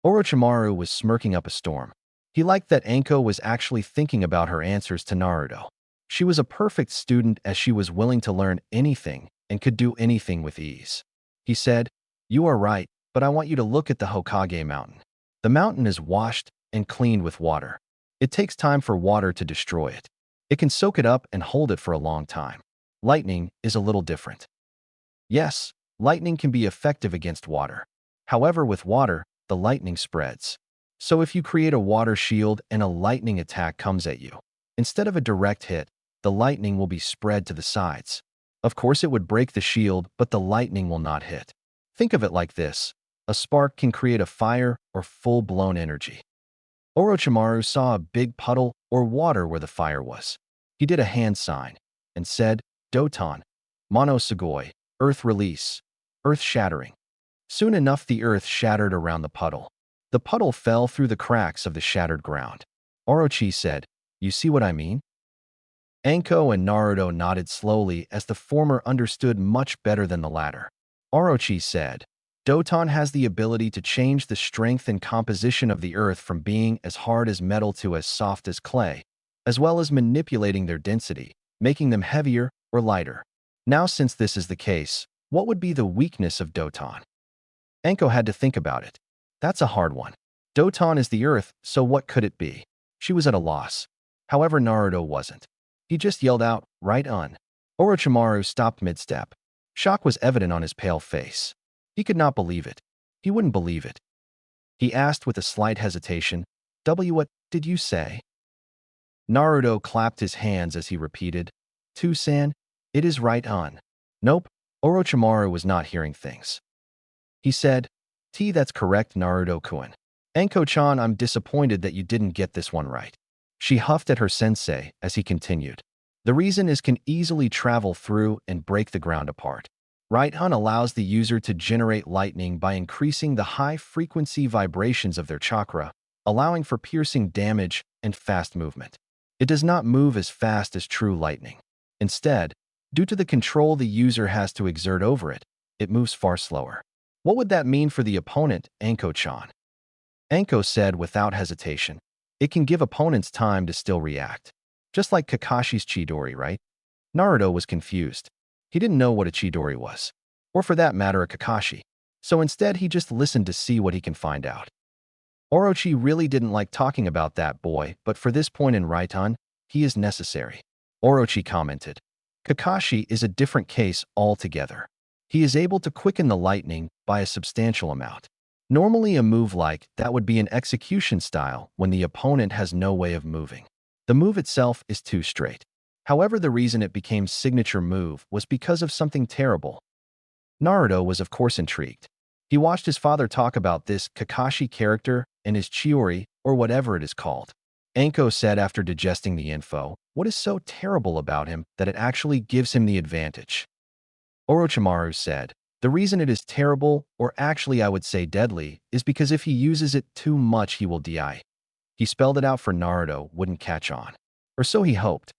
Orochimaru was smirking up a storm. He liked that Anko was actually thinking about her answers to Naruto. She was a perfect student as she was willing to learn anything and could do anything with ease. He said, You are right, but I want you to look at the Hokage mountain. The mountain is washed and cleaned with water. It takes time for water to destroy it. It can soak it up and hold it for a long time. Lightning is a little different. Yes, lightning can be effective against water. However, with water, the lightning spreads. So if you create a water shield and a lightning attack comes at you, instead of a direct hit, the lightning will be spread to the sides. Of course, it would break the shield, but the lightning will not hit. Think of it like this. A spark can create a fire or full-blown energy. Orochimaru saw a big puddle or water where the fire was. He did a hand sign and said, Doton, Mono Sugoi, earth release, earth shattering. Soon enough the earth shattered around the puddle. The puddle fell through the cracks of the shattered ground. Orochi said, You see what I mean? Anko and Naruto nodded slowly as the former understood much better than the latter. Orochi said, Doton has the ability to change the strength and composition of the earth from being as hard as metal to as soft as clay, as well as manipulating their density, making them heavier or lighter. Now, since this is the case, what would be the weakness of Doton? Anko had to think about it. That's a hard one. Doton is the earth, so what could it be? She was at a loss. However, Naruto wasn't. He just yelled out, Right on. Orochimaru stopped mid-step. Shock was evident on his pale face. He could not believe it. He wouldn't believe it. He asked with a slight hesitation, What did you say? Naruto clapped his hands as he repeated, San, it is right on. Nope, Orochimaru was not hearing things. He said, That's correct, Naruto-kun. Anko-chan, I'm disappointed that you didn't get this one right. She huffed at her sensei as he continued. The reason is can easily travel through and break the ground apart. Right-hun allows the user to generate lightning by increasing the high-frequency vibrations of their chakra, allowing for piercing damage and fast movement. It does not move as fast as true lightning. Instead, due to the control the user has to exert over it, it moves far slower. What would that mean for the opponent, Anko-chan? Anko said without hesitation, It can give opponents time to still react. Just like Kakashi's Chidori, right? Naruto was confused. He didn't know what a Chidori was, or for that matter a Kakashi, so instead he just listened to see what he can find out. Orochi really didn't like talking about that boy, but for this point in Raitan, he is necessary. Orochi commented. Kakashi is a different case altogether. He is able to quicken the lightning by a substantial amount. Normally a move like that would be an execution style when the opponent has no way of moving. The move itself is too straight. However, the reason it became signature move was because of something terrible. Naruto was of course intrigued. He watched his father talk about this Kakashi character and his Chiori, or whatever it is called. Anko said after digesting the info, What is so terrible about him that it actually gives him the advantage? Orochimaru said, The reason it is terrible, or actually I would say deadly, is because if he uses it too much he will die. He spelled it out for Naruto wouldn't catch on. Or so he hoped.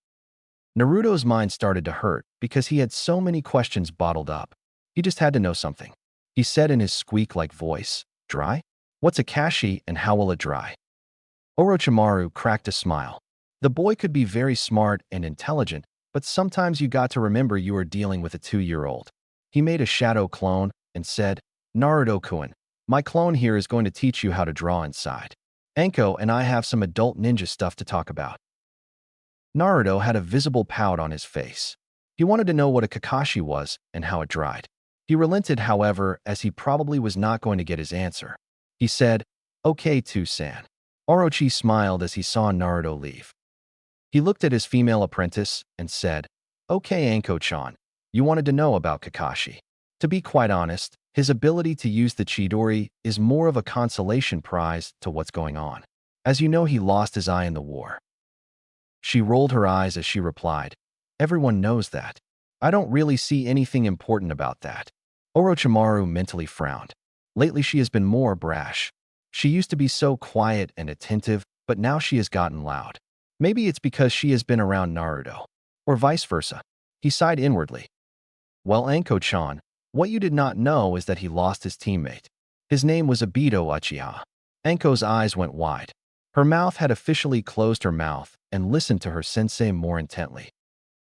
Naruto's mind started to hurt because he had so many questions bottled up. He just had to know something. He said in his squeak-like voice, Dry? What's a kashi and how will it dry? Orochimaru cracked a smile. The boy could be very smart and intelligent, but sometimes you got to remember you are dealing with a 2-year-old. He made a shadow clone and said, Naruto-kun, my clone here is going to teach you how to draw inside. Anko and I have some adult ninja stuff to talk about. Naruto had a visible pout on his face. He wanted to know what a Kakashi was and how it dried. He relented, however, as he probably was not going to get his answer. He said, "Okay, Two-san." Orochi smiled as he saw Naruto leave. He looked at his female apprentice and said, "Okay, Anko-chan, you wanted to know about Kakashi." To be quite honest, his ability to use the Chidori is more of a consolation prize to what's going on. As you know, he lost his eye in the war. She rolled her eyes as she replied, "Everyone knows that. I don't really see anything important about that." Orochimaru mentally frowned. Lately she has been more brash. She used to be so quiet and attentive, but now she has gotten loud. Maybe it's because she has been around Naruto. Or vice versa. He sighed inwardly. "Well, Anko-chan, what you did not know is that he lost his teammate. His name was Obito Uchiha." Anko's eyes went wide. Her mouth had officially closed her mouth and listened to her sensei more intently.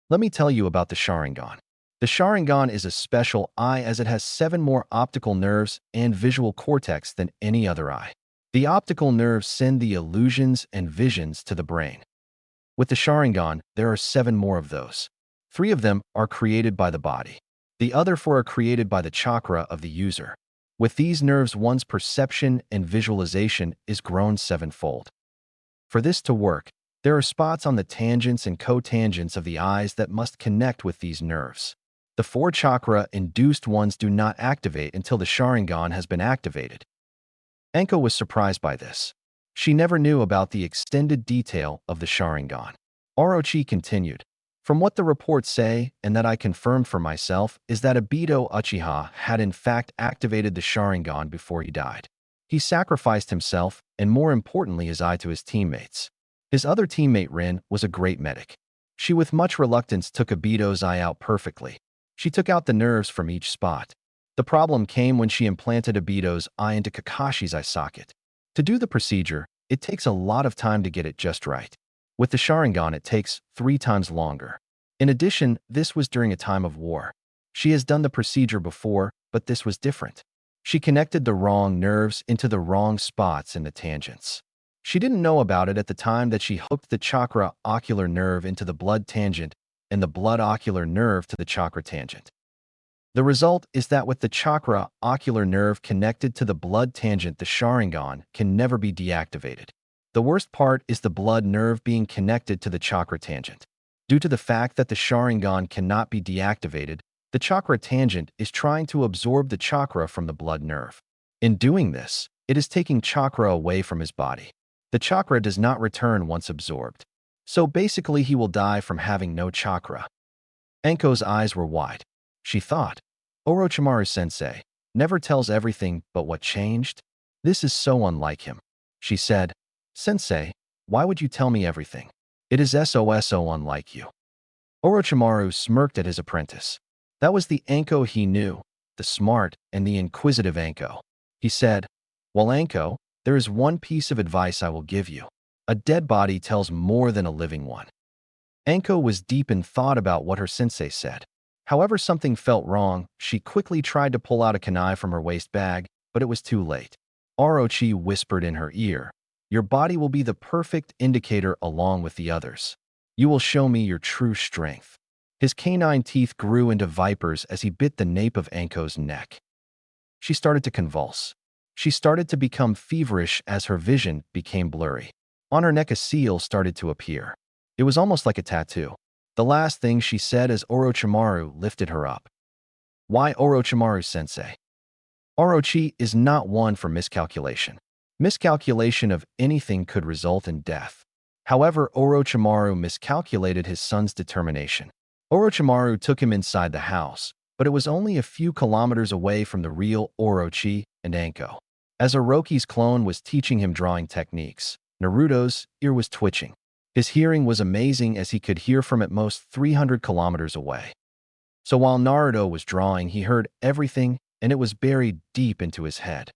"Let me tell you about the Sharingan. The Sharingan is a special eye as it has 7 more optical nerves and visual cortex than any other eye. The optical nerves send the illusions and visions to the brain. With the Sharingan, there are 7 more of those. 3 of them are created by the body. The other 4 are created by the chakra of the user. With these nerves, one's perception and visualization is grown 7-fold. For this to work, there are spots on the tangents and cotangents of the eyes that must connect with these nerves. The 4 chakra-induced ones do not activate until the Sharingan has been activated." Anko was surprised by this. She never knew about the extended detail of the Sharingan. Orochi continued, "From what the reports say, and that I confirmed for myself, is that Obito Uchiha had in fact activated the Sharingan before he died. He sacrificed himself, and more importantly his eye, to his teammates. His other teammate Rin was a great medic. She with much reluctance took Obito's eye out perfectly. She took out the nerves from each spot. The problem came when she implanted Obito's eye into Kakashi's eye socket. To do the procedure, it takes a lot of time to get it just right. With the Sharingan, it takes 3 times longer. In addition, this was during a time of war. She has done the procedure before, but this was different. She connected the wrong nerves into the wrong spots in the tangents. She didn't know about it at the time that she hooked the chakra ocular nerve into the blood tangent and the blood ocular nerve to the chakra tangent. The result is that with the chakra ocular nerve connected to the blood tangent, the Sharingan can never be deactivated. The worst part is the blood nerve being connected to the chakra tangent. Due to the fact that the Sharingan cannot be deactivated, the chakra tangent is trying to absorb the chakra from the blood nerve. In doing this, it is taking chakra away from his body. The chakra does not return once absorbed. So basically he will die from having no chakra." Anko's eyes were wide. She thought, Orochimaru-sensei never tells everything but what changed? This is so unlike him. She said, "Sensei, why would you tell me everything? It is so unlike you." Orochimaru smirked at his apprentice. That was the Anko he knew, the smart and the inquisitive Anko. He said, "Well, Anko, there is one piece of advice I will give you. A dead body tells more than a living one." Anko was deep in thought about what her sensei said. However, something felt wrong. She quickly tried to pull out a kunai from her waist bag, but it was too late. Orochi whispered in her ear, "Your body will be the perfect indicator along with the others. You will show me your true strength." His canine teeth grew into vipers as he bit the nape of Anko's neck. She started to convulse. She started to become feverish as her vision became blurry. On her neck, a seal started to appear. It was almost like a tattoo. The last thing she said as Orochimaru lifted her up. "Why Orochimaru-sensei?" Orochi is not one for miscalculation. Miscalculation of anything could result in death. However, Orochimaru miscalculated his son's determination. Orochimaru took him inside the house, but it was only a few kilometers away from the real Orochi and Anko. As Orochi's clone was teaching him drawing techniques, Naruto's ear was twitching. His hearing was amazing as he could hear from at most 300 kilometers away. So while Naruto was drawing, he heard everything, and it was buried deep into his head.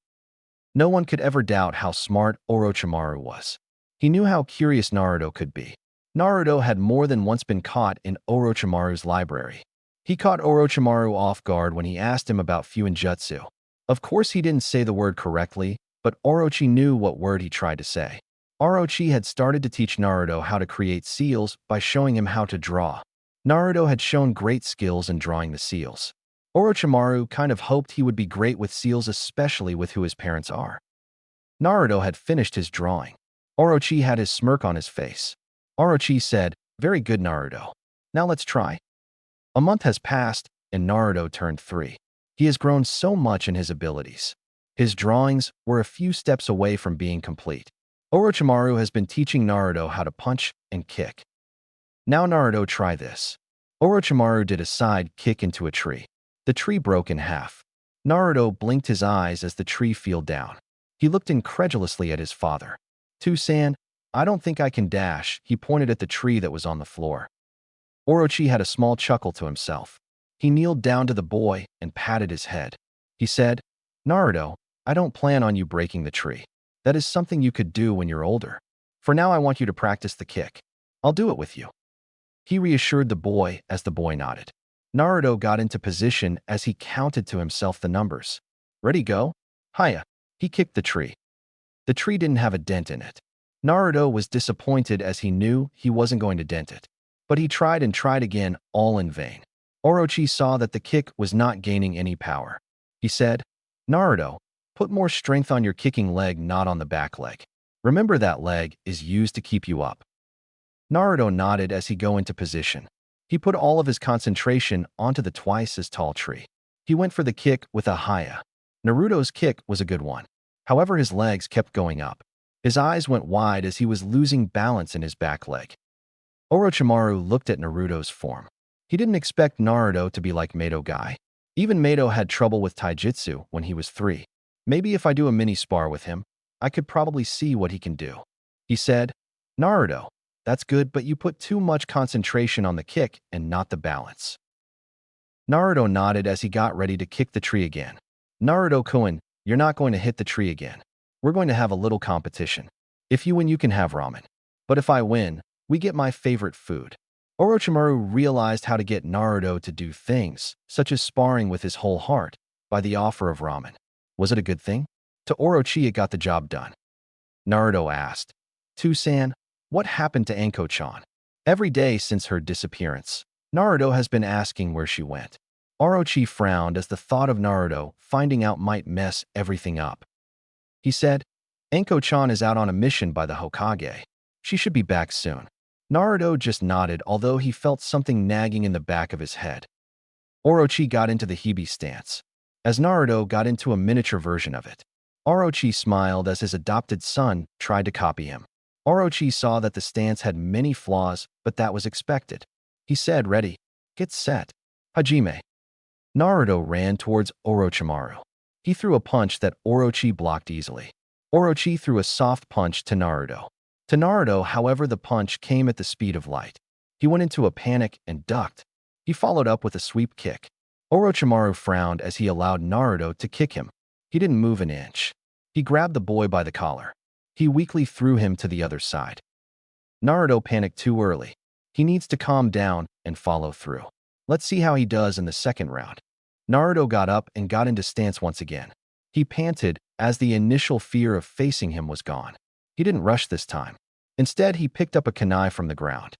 No one could ever doubt how smart Orochimaru was. He knew how curious Naruto could be. Naruto had more than once been caught in Orochimaru's library. He caught Orochimaru off guard when he asked him about Fuinjutsu. Of course, he didn't say the word correctly, but Orochi knew what word he tried to say. Orochi had started to teach Naruto how to create seals by showing him how to draw. Naruto had shown great skills in drawing the seals. Orochimaru kind of hoped he would be great with seals, especially with who his parents are. Naruto had finished his drawing. Orochi had his smirk on his face. Orochi said, "Very good, Naruto. Now let's try." A month has passed, and Naruto turned 3. He has grown so much in his abilities. His drawings were a few steps away from being complete. Orochimaru has been teaching Naruto how to punch and kick. Now Naruto, try this. Orochimaru did a side kick into a tree. The tree broke in half. Naruto blinked his eyes as the tree fell down. He looked incredulously at his father. "Two-san, I don't think I can dash." He pointed at the tree that was on the floor. Orochi had a small chuckle to himself. He kneeled down to the boy and patted his head. He said, "Naruto, I don't plan on you breaking the tree. That is something you could do when you're older. For now, I want you to practice the kick. I'll do it with you." He reassured the boy as the boy nodded. Naruto got into position as he counted to himself the numbers. "Ready, go." "Hiya." He kicked the tree. The tree didn't have a dent in it. Naruto was disappointed as he knew he wasn't going to dent it. But he tried and tried again, all in vain. Orochi saw that the kick was not gaining any power. He said, "Naruto, put more strength on your kicking leg, not on the back leg. Remember that leg is used to keep you up." Naruto nodded as he go into position. He put all of his concentration onto the twice-as-tall tree. He went for the kick with a hiya. Naruto's kick was a good one. However, his legs kept going up. His eyes went wide as he was losing balance in his back leg. Orochimaru looked at Naruto's form. He didn't expect Naruto to be like Mato guy. Even Mato had trouble with taijutsu when he was 3. Maybe if I do a mini spar with him, I could probably see what he can do. He said, "Naruto, that's good, but you put too much concentration on the kick and not the balance." Naruto nodded as he got ready to kick the tree again. "Naruto-kun, you're not going to hit the tree again. We're going to have a little competition. If you win, you can have ramen. But if I win, we get my favorite food." Orochimaru realized how to get Naruto to do things, such as sparring with his whole heart, by the offer of ramen. Was it a good thing? To Orochi, it got the job done. Naruto asked, "Two-san, what happened to Anko-chan?" Every day since her disappearance, Naruto has been asking where she went. Orochi frowned as the thought of Naruto finding out might mess everything up. He said, "Anko-chan is out on a mission by the Hokage. She should be back soon." Naruto just nodded, although he felt something nagging in the back of his head. Orochi got into the Hebe stance, as Naruto got into a miniature version of it. Orochi smiled as his adopted son tried to copy him. Orochi saw that the stance had many flaws, but that was expected. He said, "Ready, get set, Hajime." Naruto ran towards Orochimaru. He threw a punch that Orochi blocked easily. Orochi threw a soft punch to Naruto. To Naruto, however, the punch came at the speed of light. He went into a panic and ducked. He followed up with a sweep kick. Orochimaru frowned as he allowed Naruto to kick him. He didn't move an inch. He grabbed the boy by the collar. He weakly threw him to the other side. Naruto panicked too early. He needs to calm down and follow through. Let's see how he does in the second round. Naruto got up and got into stance once again. He panted as the initial fear of facing him was gone. He didn't rush this time. Instead, he picked up a kunai from the ground.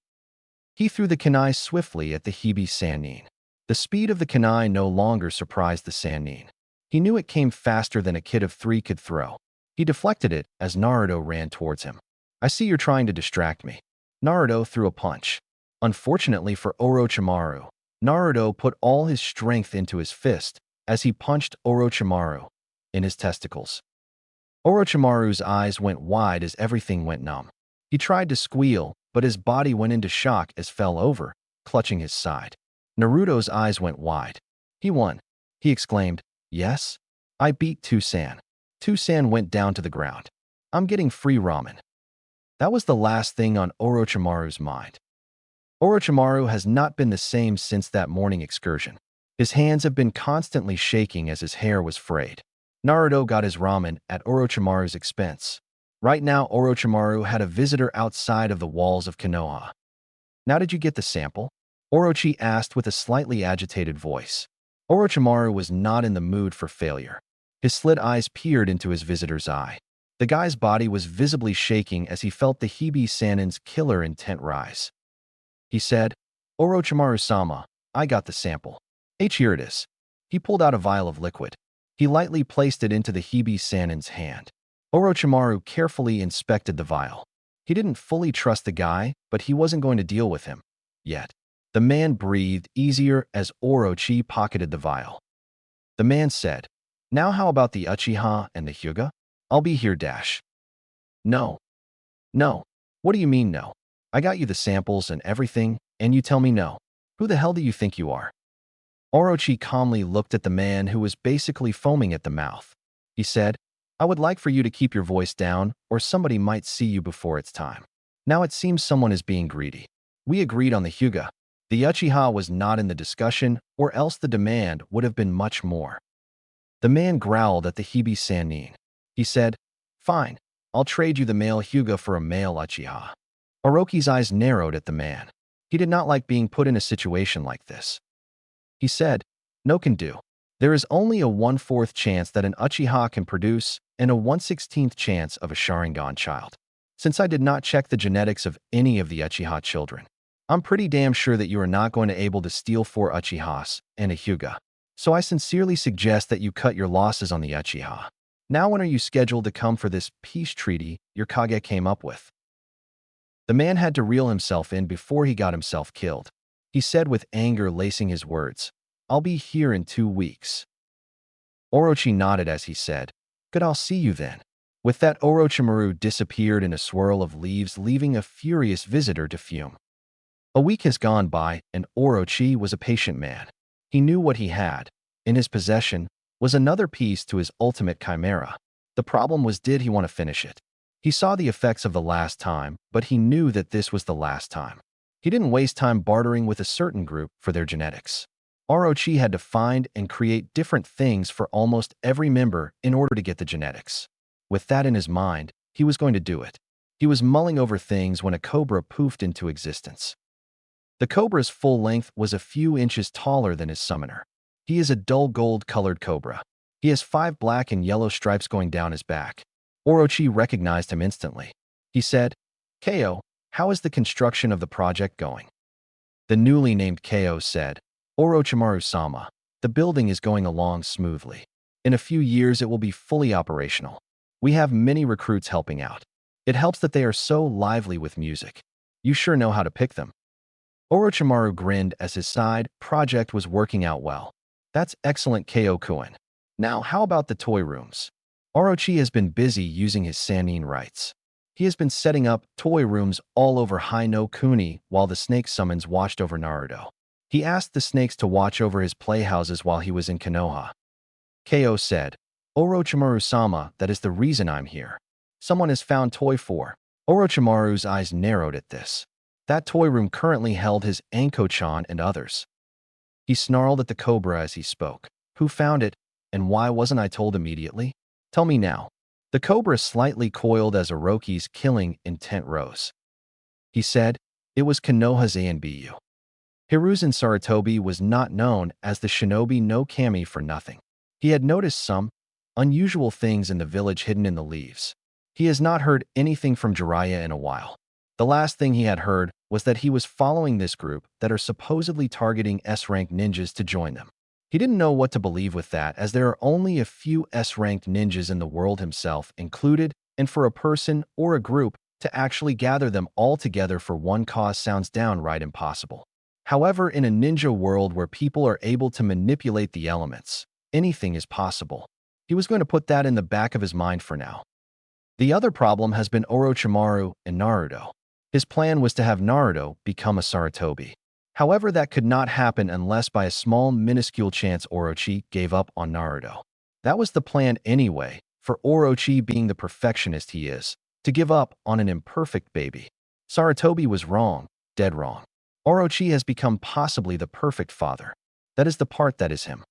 He threw the kunai swiftly at the Hebe Sannin. The speed of the kunai no longer surprised the Sannin. He knew it came faster than a kid of 3 could throw. He deflected it as Naruto ran towards him. "I see you're trying to distract me." Naruto threw a punch. Unfortunately for Orochimaru, Naruto put all his strength into his fist as he punched Orochimaru in his testicles. Orochimaru's eyes went wide as everything went numb. He tried to squeal, but his body went into shock as fell over, clutching his side. Naruto's eyes went wide. "He won," he exclaimed. "Yes? I beat Two-san." Two-san went down to the ground. "I'm getting free ramen." That was the last thing on Orochimaru's mind. Orochimaru has not been the same since that morning excursion. His hands have been constantly shaking as his hair was frayed. Naruto got his ramen at Orochimaru's expense. Right now, Orochimaru had a visitor outside of the walls of Konoha. "Now did you get the sample?" Orochi asked with a slightly agitated voice. Orochimaru was not in the mood for failure. His slit eyes peered into his visitor's eye. The guy's body was visibly shaking as he felt the Hibi-Sanin's killer intent rise. He said, Orochimaru-sama, I got the sample. Here it is. He pulled out a vial of liquid. He lightly placed it into the Hibi-Sanin's hand. Orochimaru carefully inspected the vial. He didn't fully trust the guy, but he wasn't going to deal with him yet. The man breathed easier as Orochi pocketed the vial. The man said, Now how about the Uchiha and the Hyuga? I'll be here dash. No. No. What do you mean no? I got you the samples and everything, and you tell me no. Who the hell do you think you are? Orochi calmly looked at the man who was basically foaming at the mouth. He said, I would like for you to keep your voice down, or somebody might see you before it's time. Now it seems someone is being greedy. We agreed on the Hyuga. The Uchiha was not in the discussion, or else the demand would have been much more. The man growled at the Hibi-Sanin. He said, Fine, I'll trade you the male Hyuga for a male Uchiha. Orochi's eyes narrowed at the man. He did not like being put in a situation like this. He said, No can do. There is only a 1/4 chance that an Uchiha can produce and a 1/16 chance of a Sharingan child. Since I did not check the genetics of any of the Uchiha children, I'm pretty damn sure that you are not going to able to steal 4 Uchihas and a Hyuga. So I sincerely suggest that you cut your losses on the Uchiha. Now when are you scheduled to come for this peace treaty your Kage came up with? The man had to reel himself in before he got himself killed. He said with anger lacing his words, I'll be here in 2 weeks. Orochi nodded as he said, Good, I'll see you then. With that, Orochimaru disappeared in a swirl of leaves, leaving a furious visitor to fume. A week has gone by, and Orochi was a patient man. He knew what he had. In his possession was another piece to his ultimate chimera. The problem was, did he want to finish it? He saw the effects of the last time, but he knew that this was the last time. He didn't waste time bartering with a certain group for their genetics. Orochi had to find and create different things for almost every member in order to get the genetics. With that in his mind, he was going to do it. He was mulling over things when a cobra poofed into existence. The cobra's full length was a few inches taller than his summoner. He is a dull gold-colored cobra. He has 5 black and yellow stripes going down his back. Orochi recognized him instantly. He said, Ko, how is the construction of the project going? The newly named Ko said, Orochimaru-sama, the building is going along smoothly. In a few years it will be fully operational. We have many recruits helping out. It helps that they are so lively with music. You sure know how to pick them. Orochimaru grinned as his side project was working out well. That's excellent, Ko-kun. Now how about the toy rooms? Orochi has been busy using his Sannin rights. He has been setting up toy rooms all over Hino Kuni while the snake summons watched over Naruto. He asked the snakes to watch over his playhouses while he was in Konoha. Ko said, Orochimaru-sama, that is the reason I'm here. Someone has found toy 4. Orochimaru's eyes narrowed at this. That toy room currently held his Anko-chan and others. He snarled at the cobra as he spoke. Who found it, and why wasn't I told immediately? Tell me now. The cobra slightly coiled as Orochi's killing intent rose. He said, It was Konoha's Anbu. Hiruzen Sarutobi was not known as the shinobi no kami for nothing. He had noticed some unusual things in the village hidden in the leaves. He has not heard anything from Jiraiya in a while. The last thing he had heard was that he was following this group that are supposedly targeting S-rank ninjas to join them. He didn't know what to believe with that, as there are only a few S-ranked ninjas in the world, himself included, and for a person or a group to actually gather them all together for one cause sounds downright impossible. However, in a ninja world where people are able to manipulate the elements, anything is possible. He was going to put that in the back of his mind for now. The other problem has been Orochimaru and Naruto. His plan was to have Naruto become a Sarutobi. However, that could not happen unless by a small minuscule chance Orochi gave up on Naruto. That was the plan anyway, for Orochi, being the perfectionist he is, to give up on an imperfect baby. Sarutobi was wrong, dead wrong. Orochi has become possibly the perfect father. That is the part that is him.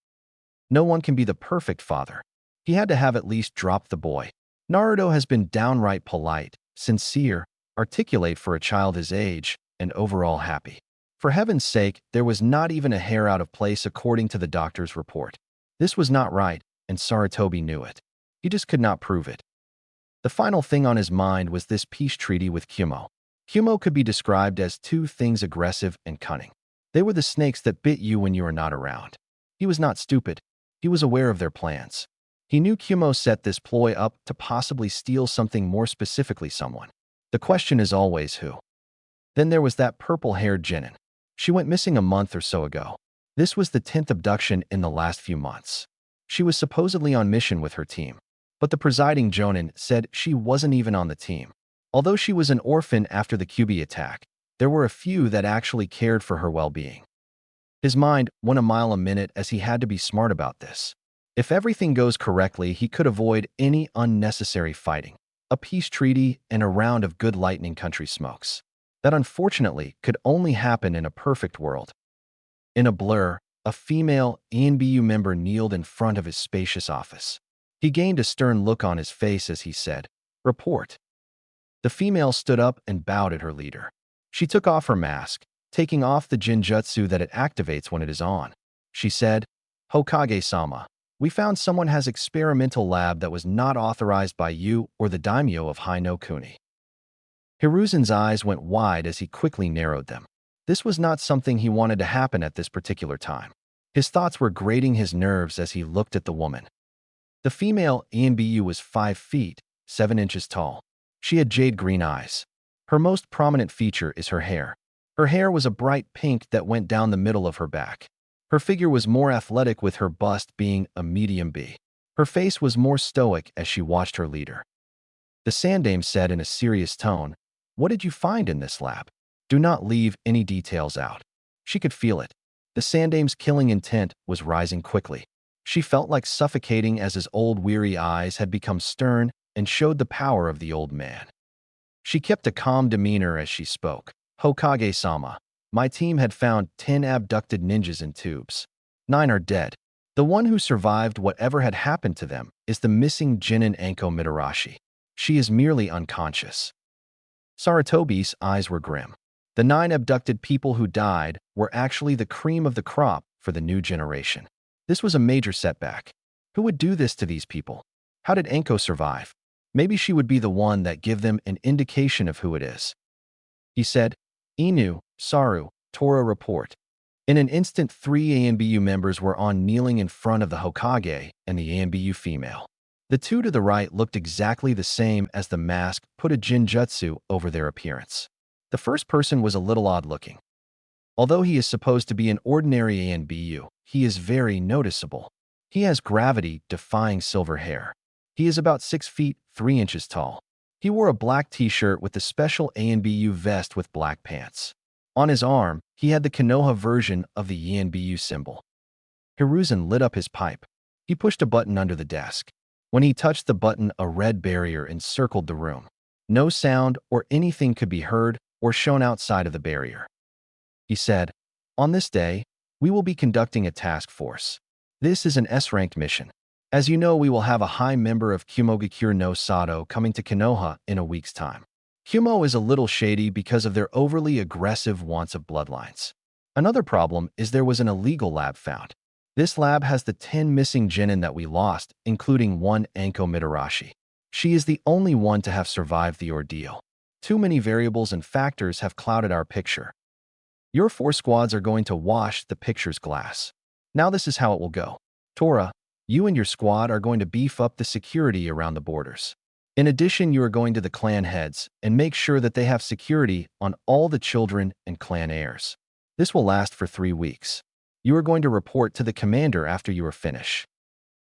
No one can be the perfect father. He had to have at least dropped the boy. Naruto has been downright polite, sincere, articulate for a child his age, and overall happy. For heaven's sake, there was not even a hair out of place according to the doctor's report. This was not right, and Sarutobi knew it. He just could not prove it. The final thing on his mind was this peace treaty with Kumo. Kumo could be described as two things: aggressive and cunning. They were the snakes that bit you when you were not around. He was not stupid. He was aware of their plans. He knew Kumo set this ploy up to possibly steal something, more specifically someone. The question is always who. Then there was that purple-haired Jinin. She went missing a month or so ago. This was the 10th abduction in the last few months. She was supposedly on mission with her team, but the presiding Jonin said she wasn't even on the team. Although she was an orphan after the QB attack, there were a few that actually cared for her well-being. His mind went a mile a minute as he had to be smart about this. If everything goes correctly, he could avoid any unnecessary fighting, a peace treaty, and a round of good lightning country smokes. That unfortunately could only happen in a perfect world. In a blur, a female ANBU member kneeled in front of his spacious office. He gained a stern look on his face as he said, "Report." The female stood up and bowed at her leader. She took off her mask, taking off the jinjutsu that it activates when it is on. She said, "Hokage-sama, we found someone has experimental lab that was not authorized by you or the daimyo of Hi-no-Kuni." Hiruzen's eyes went wide as he quickly narrowed them. This was not something he wanted to happen at this particular time. His thoughts were grating his nerves as he looked at the woman. The female ANBU was 5 feet, 7 inches tall. She had jade green eyes. Her most prominent feature is her hair. Her hair was a bright pink that went down the middle of her back. Her figure was more athletic, with her bust being a medium B. Her face was more stoic as she watched her leader. The Sandame said in a serious tone, "What did you find in this lab? Do not leave any details out." She could feel it. The Sandame's killing intent was rising quickly. She felt like suffocating as his old weary eyes had become stern and showed the power of the old man. She kept a calm demeanor as she spoke. "Hokage-sama, my team had found 10 abducted ninjas in tubes. 9 are dead. The one who survived whatever had happened to them is the missing Jinin Anko Mitarashi. She is merely unconscious." Saratobi's eyes were grim. The 9 abducted people who died were actually the cream of the crop for the new generation. This was a major setback. Who would do this to these people? How did Anko survive? Maybe she would be the one that give them an indication of who it is. He said, "Inu, Saru, Tora, report." In an instant, 3 ANBU members were on kneeling in front of the Hokage and the ANBU female. The 2 to the right looked exactly the same as the mask put a jinjutsu over their appearance. The first person was a little odd-looking. Although he is supposed to be an ordinary ANBU, he is very noticeable. He has gravity-defying silver hair. He is about 6 feet, 3 inches tall. He wore a black t-shirt with the special ANBU vest with black pants. On his arm, he had the Konoha version of the ANBU symbol. Hiruzen lit up his pipe. He pushed a button under the desk. When he touched the button, a red barrier encircled the room. No sound or anything could be heard or shown outside of the barrier. He said, "On this day, we will be conducting a task force. This is an S-ranked mission. As you know, we will have a high member of Kumogakure no Sato coming to Konoha in a week's time. Kumo is a little shady because of their overly aggressive wants of bloodlines. Another problem is there was an illegal lab found. This lab has the 10 missing Jinin that we lost, including one Anko Mitarashi. She is the only one to have survived the ordeal. Too many variables and factors have clouded our picture. Your 4 squads are going to wash the picture's glass. Now this is how it will go. Tora, you and your squad are going to beef up the security around the borders. In addition, you are going to the clan heads and make sure that they have security on all the children and clan heirs. This will last for 3 weeks. You are going to report to the commander after you are finished.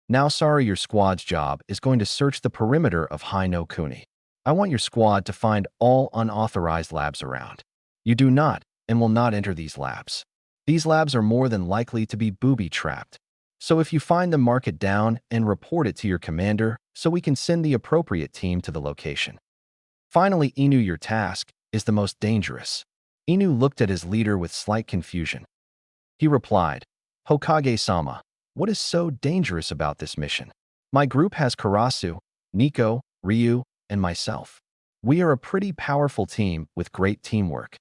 Now, sorry, your squad's job is going to search the perimeter of Hi-no-Kuni. I want your squad to find all unauthorized labs around. You do not and will not enter these labs. These labs are more than likely to be booby-trapped. So if you find them, mark it down and report it to your commander so we can send the appropriate team to the location. Finally, Inu, your task is the most dangerous." Inu looked at his leader with slight confusion. He replied, "Hokage-sama, what is so dangerous about this mission? My group has Karasu, Nico, Ryu, and myself. We are a pretty powerful team with great teamwork."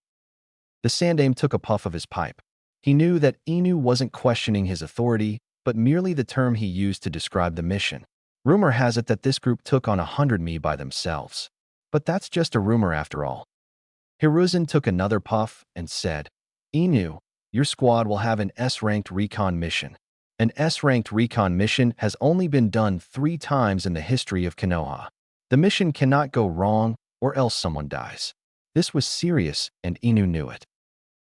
The Sandame took a puff of his pipe. He knew that Inu wasn't questioning his authority, but merely the term he used to describe the mission. Rumor has it that this group took on 100 me by themselves. But that's just a rumor after all. Hiruzen took another puff and said, Inu, your squad will have an S-ranked recon mission. An S-ranked recon mission has only been done 3 times in the history of Konoha. The mission cannot go wrong, or else someone dies. This was serious, and Inu knew it.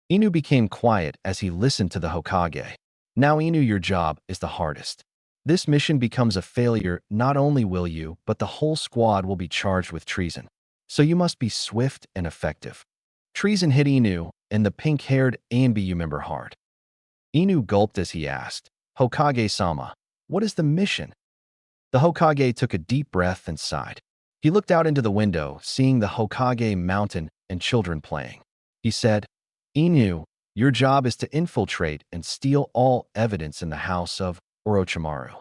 Inu became quiet as he listened to the Hokage. Now Inu, your job is the hardest. This mission becomes a failure, not only will you, but the whole squad will be charged with treason. So you must be swift and effective. Treason hit Inu, and the pink-haired ANBU member hard. Inu gulped as he asked, Hokage-sama, what is the mission? The Hokage took a deep breath and sighed. He looked out into the window, seeing the Hokage mountain and children playing. He said, Inu, your job is to infiltrate and steal all evidence in the house of Orochimaru.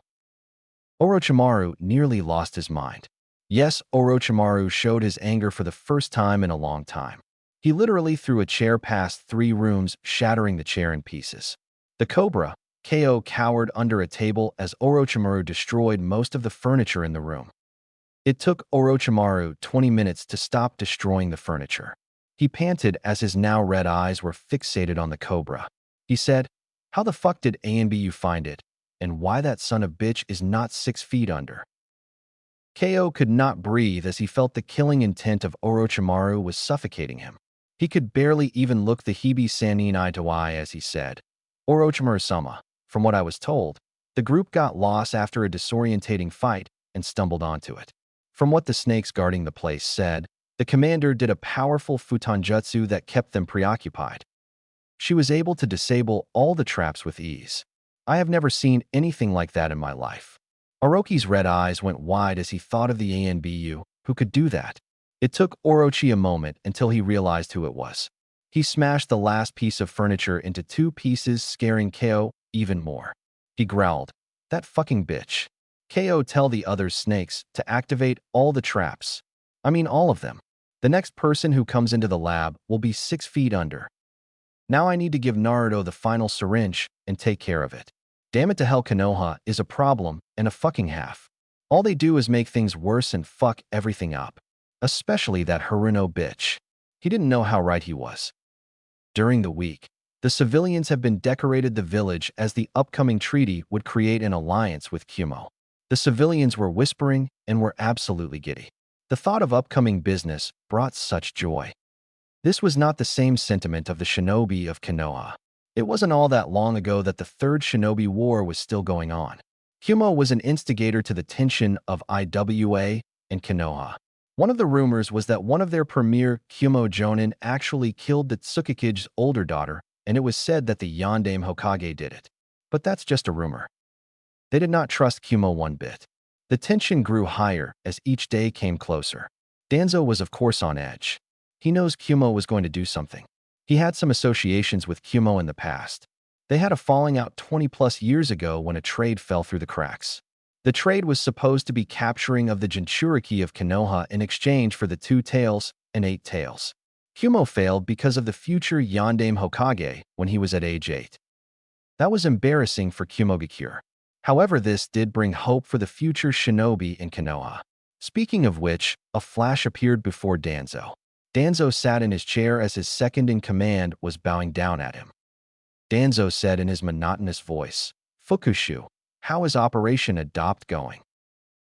Orochimaru nearly lost his mind. Yes, Orochimaru showed his anger for the first time in a long time. He literally threw a chair past 3 rooms, shattering the chair in pieces. The Cobra, KO, cowered under a table as Orochimaru destroyed most of the furniture in the room. It took Orochimaru 20 minutes to stop destroying the furniture. He panted as his now red eyes were fixated on the Cobra. He said, How the fuck did ANBU find it? And why that son of bitch is not 6 feet under? KO could not breathe as he felt the killing intent of Orochimaru was suffocating him. He could barely even look the Hebe-Sannin eye to eye as he said, Orochimaru-sama, from what I was told, the group got lost after a disorientating fight and stumbled onto it. From what the snakes guarding the place said, the commander did a powerful futonjutsu that kept them preoccupied. She was able to disable all the traps with ease. I have never seen anything like that in my life. Orochi's red eyes went wide as he thought of the ANBU, who could do that. It took Orochi a moment until he realized who it was. He smashed the last piece of furniture into 2 pieces, scaring KO even more. He growled, That fucking bitch. KO, tell the other snakes to activate all the traps. I mean all of them. The next person who comes into the lab will be 6 feet under. Now I need to give Naruto the final syringe and take care of it. Damn it to hell, Konoha is a problem and a fucking half. All they do is make things worse and fuck everything up. Especially that Haruno bitch. He didn't know how right he was. During the week, the civilians have been decorated the village as the upcoming treaty would create an alliance with Kumo. The civilians were whispering and were absolutely giddy. The thought of upcoming business brought such joy. This was not the same sentiment of the shinobi of Konoha. It wasn't all that long ago that the Third Shinobi War was still going on. Kumo was an instigator to the tension of IWA and Konoha. One of the rumors was that one of their premier Kumo Jonin actually killed the Tsukukige's older daughter, and it was said that the Yondaime Hokage did it. But that's just a rumor. They did not trust Kumo one bit. The tension grew higher as each day came closer. Danzo was of course on edge. He knows Kumo was going to do something. He had some associations with Kumo in the past. They had a falling out 20+ years ago when a trade fell through the cracks. The trade was supposed to be capturing of the Jinchuriki of Konoha in exchange for the 2 tails and 8 tails. Kumo failed because of the future Yondaime Hokage when he was at age 8. That was embarrassing for Kumogakure. However, this did bring hope for the future shinobi in Konoha. Speaking of which, a flash appeared before Danzo. Danzo sat in his chair as his second-in-command was bowing down at him. Danzo said in his monotonous voice, Fukushu, how is Operation Adopt going?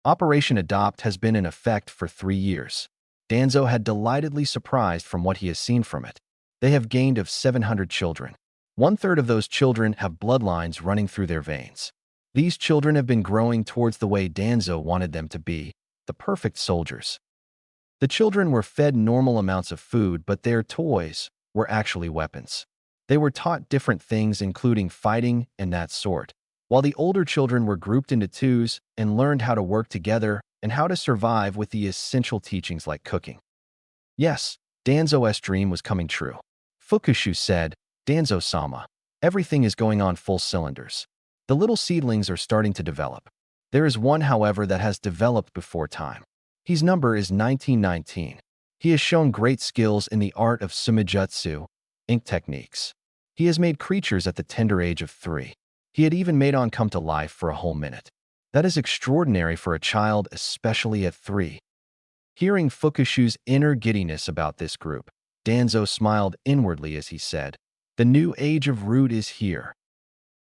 Operation Adopt has been in effect for 3 years. Danzo had delightedly surprised from what he has seen from it. They have gained of 700 children. 1/3 of those children have bloodlines running through their veins. These children have been growing towards the way Danzo wanted them to be, the perfect soldiers. The children were fed normal amounts of food, but their toys were actually weapons. They were taught different things, including fighting and that sort, while the older children were grouped into 2s and learned how to work together and how to survive with the essential teachings like cooking. Yes, Danzo's dream was coming true. Fukushu said, Danzo-sama, everything is going on full cylinders. The little seedlings are starting to develop. There is one, however, that has developed before time. His number is 1919. He has shown great skills in the art of sumijutsu, ink techniques. He has made creatures at the tender age of 3. He had even made on come to life for a whole minute. That is extraordinary for a child, especially at 3. Hearing Fukushu's inner giddiness about this group, Danzo smiled inwardly as he said, "The new age of Root is here."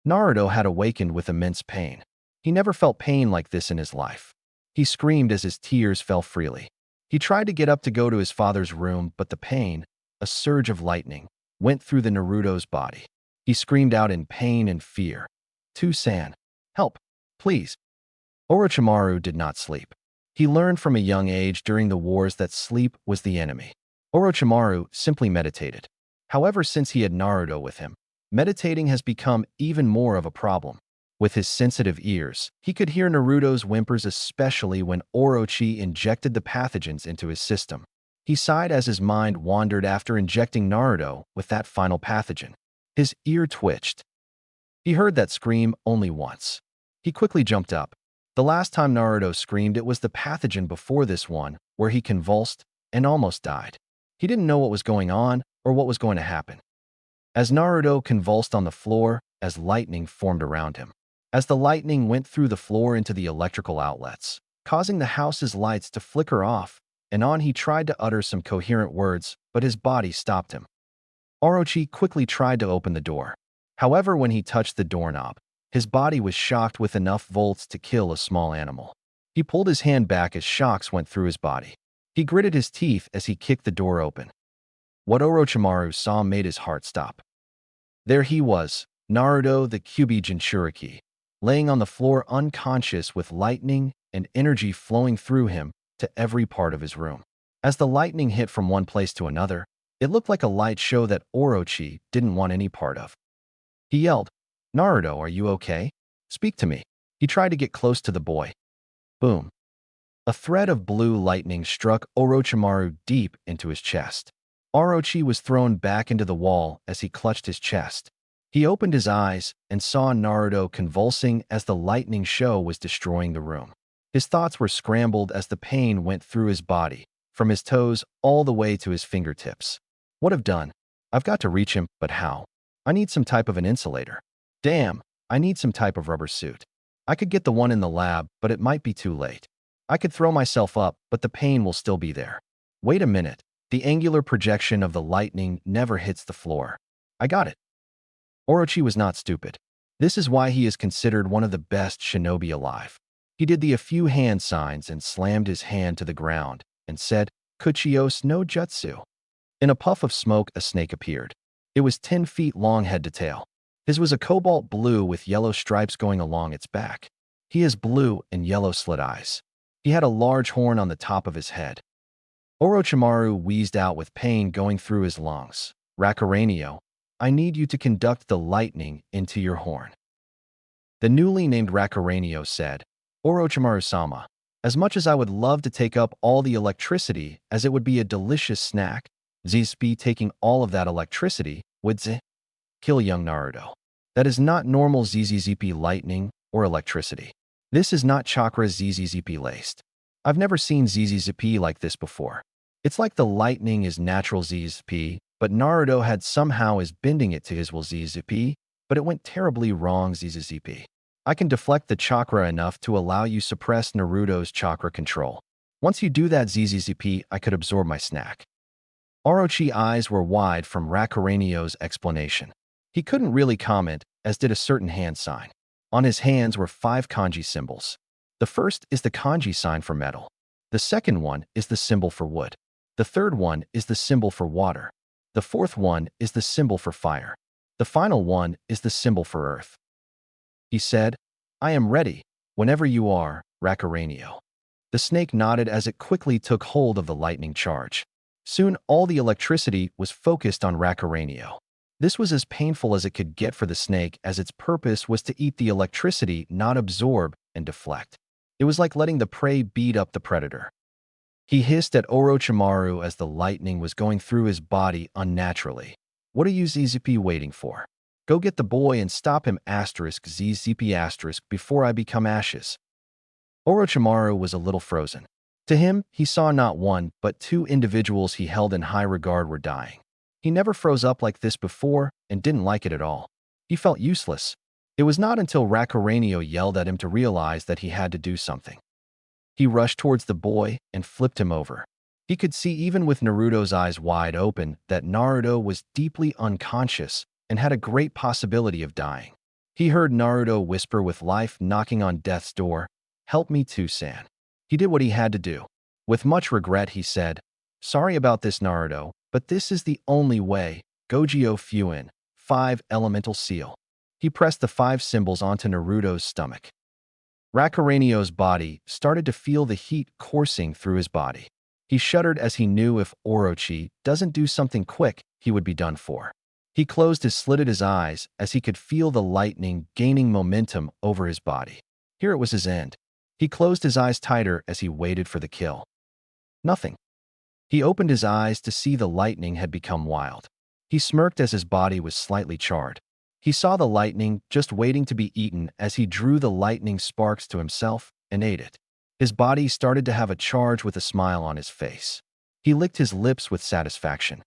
Naruto had awakened with immense pain. He never felt pain like this in his life. He screamed as his tears fell freely. He tried to get up to go to his father's room, but the pain, a surge of lightning, went through the Naruto's body. He screamed out in pain and fear. "To-san, help, please." Orochimaru did not sleep. He learned from a young age during the wars that sleep was the enemy. Orochimaru simply meditated. However, since he had Naruto with him, meditating has become even more of a problem. With his sensitive ears, he could hear Naruto's whimpers, especially when Orochi injected the pathogens into his system. He sighed as his mind wandered after injecting Naruto with that final pathogen. His ear twitched. He heard that scream only once. He quickly jumped up. The last time Naruto screamed, it was the pathogen before this one, where he convulsed and almost died. He didn't know what was going on or what was going to happen. As Naruto convulsed on the floor, as lightning formed around him. As the lightning went through the floor into the electrical outlets, causing the house's lights to flicker off and on, he tried to utter some coherent words, but his body stopped him. Orochi quickly tried to open the door. However, when he touched the doorknob, his body was shocked with enough volts to kill a small animal. He pulled his hand back as shocks went through his body. He gritted his teeth as he kicked the door open. What Orochimaru saw made his heart stop. There he was, Naruto the Kyuubi Jinchuriki, laying on the floor unconscious with lightning and energy flowing through him to every part of his room. As the lightning hit from one place to another, it looked like a light show that Orochi didn't want any part of. He yelled, "Naruto, are you okay? Speak to me." He tried to get close to the boy. Boom. A thread of blue lightning struck Orochimaru deep into his chest. Orochi was thrown back into the wall as he clutched his chest. He opened his eyes and saw Naruto convulsing as the lightning show was destroying the room. His thoughts were scrambled as the pain went through his body, from his toes all the way to his fingertips. What have done? I've got to reach him, but how? I need some type of an insulator. Damn, I need some type of rubber suit. I could get the one in the lab, but it might be too late. I could throw myself up, but the pain will still be there. Wait a minute. The angular projection of the lightning never hits the floor. I got it. Orochi was not stupid. This is why he is considered one of the best shinobi alive. He did a few hand signs and slammed his hand to the ground and said, "Kuchios no jutsu." In a puff of smoke, a snake appeared. It was 10 feet long head to tail. His was a cobalt blue with yellow stripes going along its back. He has blue and yellow slit eyes. He had a large horn on the top of his head. Orochimaru wheezed out with pain going through his lungs. "Rakurenio, I need you to conduct the lightning into your horn." The newly named Rakurenio said, "Orochimaru-sama, as much as I would love to take up all the electricity as it would be a delicious snack, ZSP taking all of that electricity would kill young Naruto. That is not normal ZZZP lightning or electricity. This is not chakra ZZZP laced. I've never seen ZZZP like this before. It's like the lightning is natural ZZP, but Naruto had somehow is bending it to his will ZZP, but it went terribly wrong ZZZP. I can deflect the chakra enough to allow you suppress Naruto's chakra control. Once you do that ZZZP, I could absorb my snack." Orochi's eyes were wide from Rakurenio's explanation. He couldn't really comment, as did a certain hand sign. On his hands were 5 kanji symbols. The first is the kanji sign for metal. The second one is the symbol for wood. The third one is the symbol for water. The fourth one is the symbol for fire. The final one is the symbol for earth. He said, "I am ready, whenever you are, Rakurenio." The snake nodded as it quickly took hold of the lightning charge. Soon all the electricity was focused on Rakurenio. This was as painful as it could get for the snake, as its purpose was to eat the electricity, not absorb and deflect. It was like letting the prey beat up the predator. He hissed at Orochimaru as the lightning was going through his body unnaturally. "What are you ZZP waiting for? Go get the boy and stop him *ZZP* before I become ashes." Orochimaru was a little frozen. To him, he saw not one, but 2 individuals he held in high regard were dying. He never froze up like this before and didn't like it at all. He felt useless. It was not until Rakaranio yelled at him to realize that he had to do something. He rushed towards the boy and flipped him over. He could see even with Naruto's eyes wide open that Naruto was deeply unconscious and had a great possibility of dying. He heard Naruto whisper with life knocking on death's door, "Help me too, San." He did what he had to do. With much regret, he said, "Sorry about this, Naruto, but this is the only way. Gogyo Fuin, 5 elemental seal." He pressed the 5 symbols onto Naruto's stomach. Rakaranio's body started to feel the heat coursing through his body. He shuddered as he knew if Orochi doesn't do something quick, he would be done for. He closed his slitted his eyes as he could feel the lightning gaining momentum over his body. Here it was his end. He closed his eyes tighter as he waited for the kill. Nothing. He opened his eyes to see the lightning had become wild. He smirked as his body was slightly charred. He saw the lightning just waiting to be eaten as he drew the lightning sparks to himself and ate it. His body started to have a charge with a smile on his face. He licked his lips with satisfaction.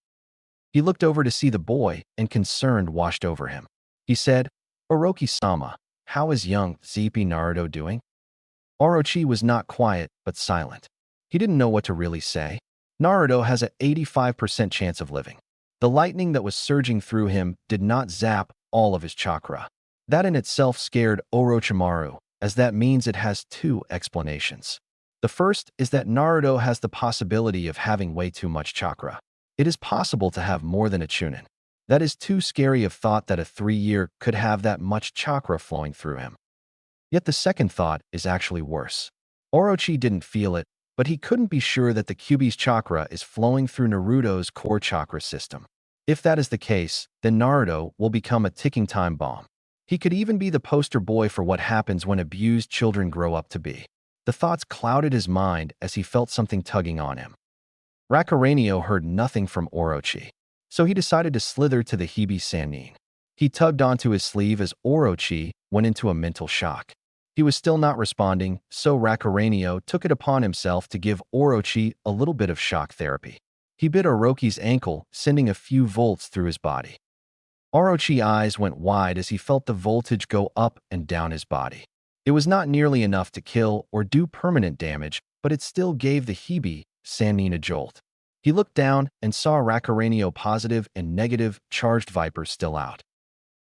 He looked over to see the boy, and concern washed over him. He said, "Orochi-sama, how is young ZP Naruto doing?" Orochi was not quiet, but silent. He didn't know what to really say. Naruto has an 85% chance of living. The lightning that was surging through him did not zap all of his chakra. That in itself scared Orochimaru, as that means it has 2 explanations. The first is that Naruto has the possibility of having way too much chakra. It is possible to have more than a chunin. That is too scary of thought that a 3-year could have that much chakra flowing through him. Yet the second thought is actually worse. Orochi didn't feel it, but he couldn't be sure that the Kyuubi's chakra is flowing through Naruto's core chakra system. If that is the case, then Naruto will become a ticking time bomb. He could even be the poster boy for what happens when abused children grow up to be. The thoughts clouded his mind as he felt something tugging on him. Rakaranio heard nothing from Orochi, so he decided to slither to the Hibi Sannin. He tugged onto his sleeve as Orochi went into a mental shock. He was still not responding, so Rakaranio took it upon himself to give Orochi a little bit of shock therapy. He bit Orochi's ankle, sending a few volts through his body. Orochi's eyes went wide as he felt the voltage go up and down his body. It was not nearly enough to kill or do permanent damage, but it still gave the Hibi Sannin a jolt. He looked down and saw Rakaranio positive and negative charged vipers still out.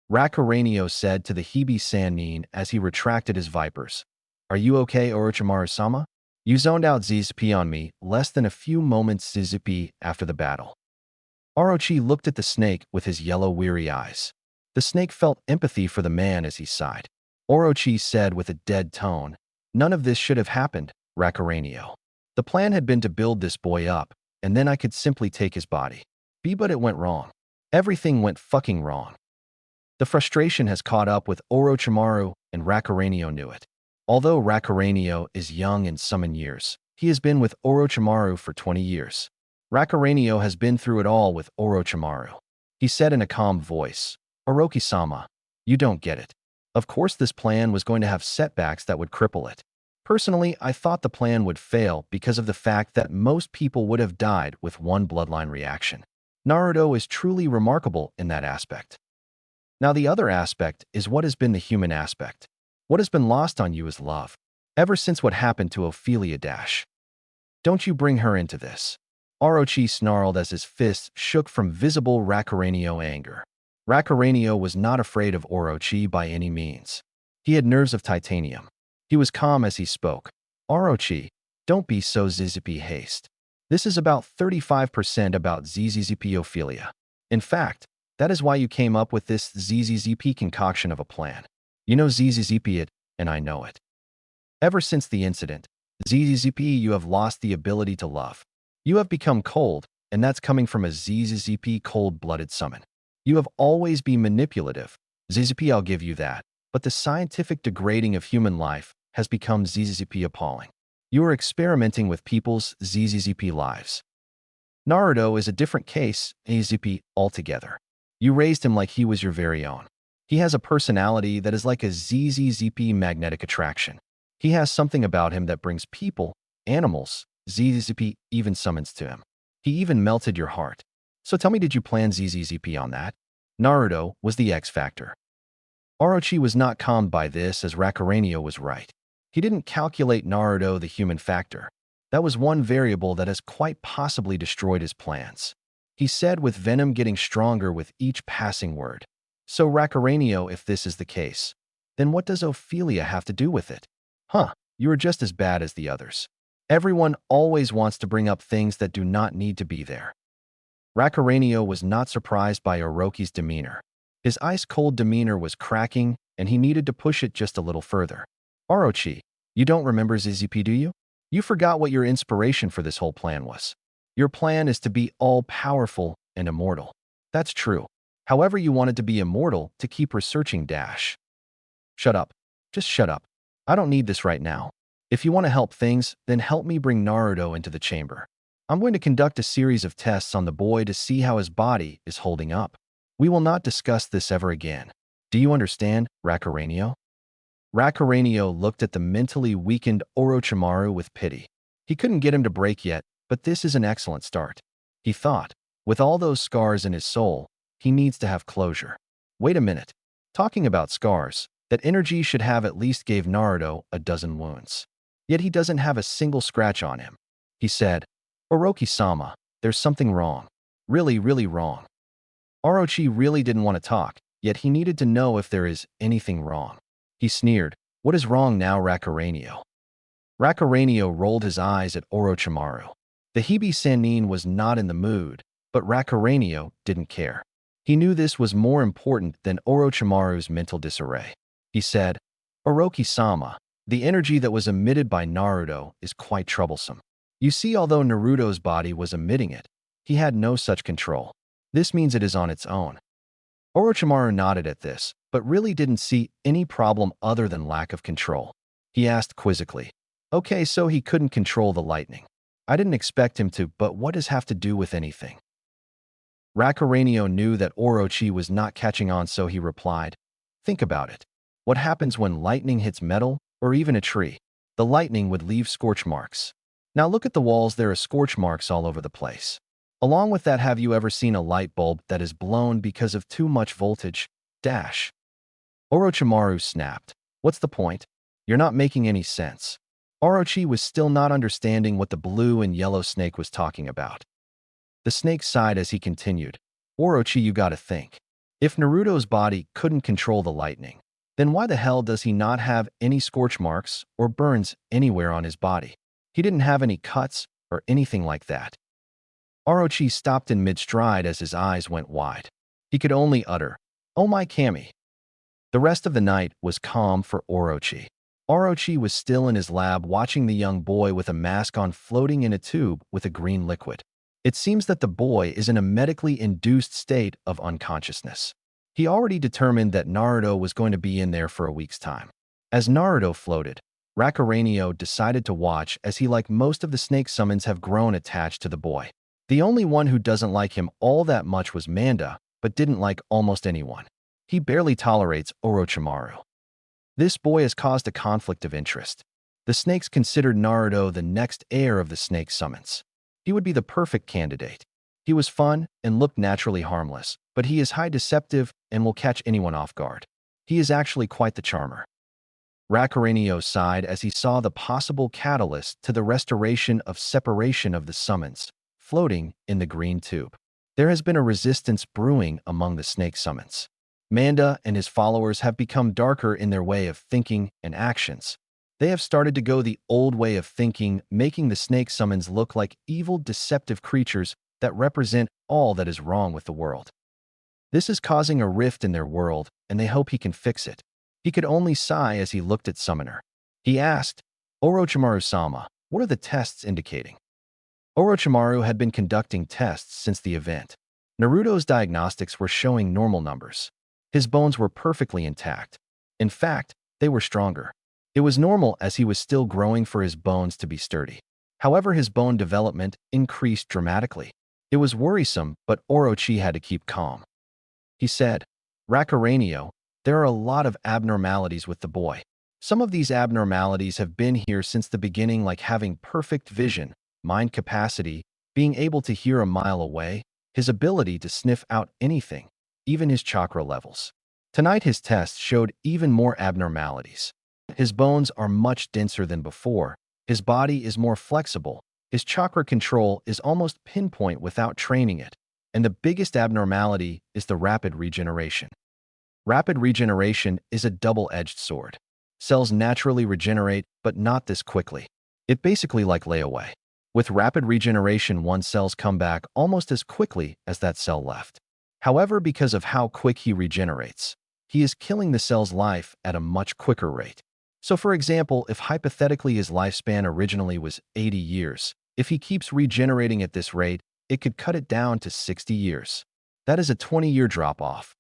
Rakaranio said to the Hibi Sannin as he retracted his vipers, "Are you okay, Orochimaru-sama? You zoned out ZZP on me less than a few moments ZZP after the battle." Orochi looked at the snake with his yellow weary eyes. The snake felt empathy for the man as he sighed. Orochi said with a dead tone, "None of this should have happened, Rakaranio. The plan had been to build this boy up, and then I could simply take his body. But it went wrong. Everything went fucking wrong." The frustration has caught up with Orochimaru, and Rakaranio knew it. Although Rakaranio is young in summon years, he has been with Orochimaru for 20 years. Rakaranio has been through it all with Orochimaru. He said in a calm voice, "Orochi-sama, you don't get it. Of course this plan was going to have setbacks that would cripple it. Personally, I thought the plan would fail because of the fact that most people would have died with one bloodline reaction. Naruto is truly remarkable in that aspect. Now the other aspect is what has been the human aspect. What has been lost on you is love. Ever since what happened to Ophelia Dash. Don't you bring her into this." Orochi snarled as his fists shook from visible Rakaranio anger. Rakaranio was not afraid of Orochi by any means. He had nerves of titanium. He was calm as he spoke. "Orochi, don't be so ZZP haste. This is about 35% about ZZP Ophelia. In fact, that is why you came up with this ZZP concoction of a plan. You know ZZP it, and I know it. Ever since the incident, ZZP you have lost the ability to love. You have become cold, and that's coming from a ZZP cold-blooded summon. You have always been manipulative. ZZP I'll give you that, but the scientific degrading of human life has become ZZP appalling. You are experimenting with people's ZZP lives. Naruto is a different case, ZZP altogether. You raised him like he was your very own. He has a personality that is like a ZZP magnetic attraction. He has something about him that brings people, animals, ZZP even summons to him. He even melted your heart. So tell me, did you plan ZZP on that? Naruto was the X factor. Orochi was not calmed by this, as Rakarenio was right. He didn't calculate Naruto the human factor. That was one variable that has quite possibly destroyed his plans. He said, with venom getting stronger with each passing word. So Rakarenio, if this is the case, then what does Ophelia have to do with it? Huh, you are just as bad as the others. Everyone always wants to bring up things that do not need to be there. Rakarenio was not surprised by Orochi's demeanor. His ice-cold demeanor was cracking, and he needed to push it just a little further. Orochi, you don't remember ZZP, do you? You forgot what your inspiration for this whole plan was. Your plan is to be all-powerful and immortal. That's true. However, you wanted to be immortal to keep researching Dash. Shut up. Just shut up. I don't need this right now. If you want to help things, then help me bring Naruto into the chamber. I'm going to conduct a series of tests on the boy to see how his body is holding up. We will not discuss this ever again. Do you understand, Rakarenio? Rakarenio looked at the mentally weakened Orochimaru with pity. He couldn't get him to break yet, but this is an excellent start. He thought, with all those scars in his soul, he needs to have closure. Wait a minute. Talking about scars, that energy should have at least gave Naruto a dozen wounds. Yet he doesn't have a single scratch on him. He said, Orochi-sama, there's something wrong. Really, really wrong. Orochi really didn't want to talk, yet he needed to know if there is anything wrong. He sneered, what is wrong now, Rakarenio? Rakarenio rolled his eyes at Orochimaru. The Hibi Sannin was not in the mood, but Rakarenio didn't care. He knew this was more important than Orochimaru's mental disarray. He said, Orochi-sama, the energy that was emitted by Naruto is quite troublesome. You see, although Naruto's body was emitting it, he had no such control. This means it is on its own. Orochimaru nodded at this, but really didn't see any problem other than lack of control. He asked quizzically, okay, so he couldn't control the lightning. I didn't expect him to, but what does have to do with anything? Rakarenio knew that Orochi was not catching on, so he replied, think about it. What happens when lightning hits metal or even a tree? The lightning would leave scorch marks. Now look at the walls, there are scorch marks all over the place. Along with that, have you ever seen a light bulb that is blown because of too much voltage? Dash. Orochimaru snapped. What's the point? You're not making any sense. Orochi was still not understanding what the blue and yellow snake was talking about. The snake sighed as he continued. Orochi, you gotta think. If Naruto's body couldn't control the lightning, then why the hell does he not have any scorch marks or burns anywhere on his body? He didn't have any cuts or anything like that. Orochi stopped in mid-stride as his eyes went wide. He could only utter, oh my Kami. The rest of the night was calm for Orochi. Orochi was still in his lab watching the young boy with a mask on floating in a tube with a green liquid. It seems that the boy is in a medically induced state of unconsciousness. He already determined that Naruto was going to be in there for a week's time. As Naruto floated, Rakarenio decided to watch as he, like most of the snake summons, have grown attached to the boy. The only one who doesn't like him all that much was Manda, but didn't like almost anyone. He barely tolerates Orochimaru. This boy has caused a conflict of interest. The snakes considered Naruto the next heir of the snake summons. He would be the perfect candidate. He was fun and looked naturally harmless, but he is high deceptive and will catch anyone off guard. He is actually quite the charmer. Rakarenio sighed as he saw the possible catalyst to the restoration of separation of the summons, floating in the green tube. There has been a resistance brewing among the snake summons. Manda and his followers have become darker in their way of thinking and actions. They have started to go the old way of thinking, making the snake summons look like evil, deceptive creatures that represent all that is wrong with the world. This is causing a rift in their world, and they hope he can fix it. He could only sigh as he looked at Summoner. He asked, Orochimaru-sama, what are the tests indicating? Orochimaru had been conducting tests since the event. Naruto's diagnostics were showing normal numbers. His bones were perfectly intact. In fact, they were stronger. It was normal as he was still growing for his bones to be sturdy. However, his bone development increased dramatically. It was worrisome, but Orochi had to keep calm. He said, Rakarenio, there are a lot of abnormalities with the boy. Some of these abnormalities have been here since the beginning, like having perfect vision, mind capacity, being able to hear a mile away, his ability to sniff out anything, even his chakra levels. Tonight his tests showed even more abnormalities. His bones are much denser than before, his body is more flexible, his chakra control is almost pinpoint without training it, and the biggest abnormality is the rapid regeneration. Rapid regeneration is a double-edged sword. Cells naturally regenerate, but not this quickly. It's basically like layaway. With rapid regeneration, one cells come back almost as quickly as that cell left. However, because of how quick he regenerates, he is killing the cell's life at a much quicker rate. So for example, if hypothetically his lifespan originally was 80 years, if he keeps regenerating at this rate, it could cut it down to 60 years. That is a 20-year drop-off.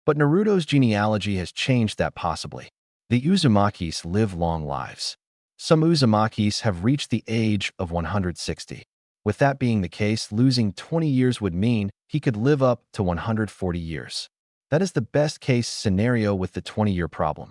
But Naruto's genealogy has changed that possibly. The Uzumakis live long lives. Some Uzumakis have reached the age of 160. With that being the case, losing 20 years would mean he could live up to 140 years. That is the best-case scenario with the 20-year problem.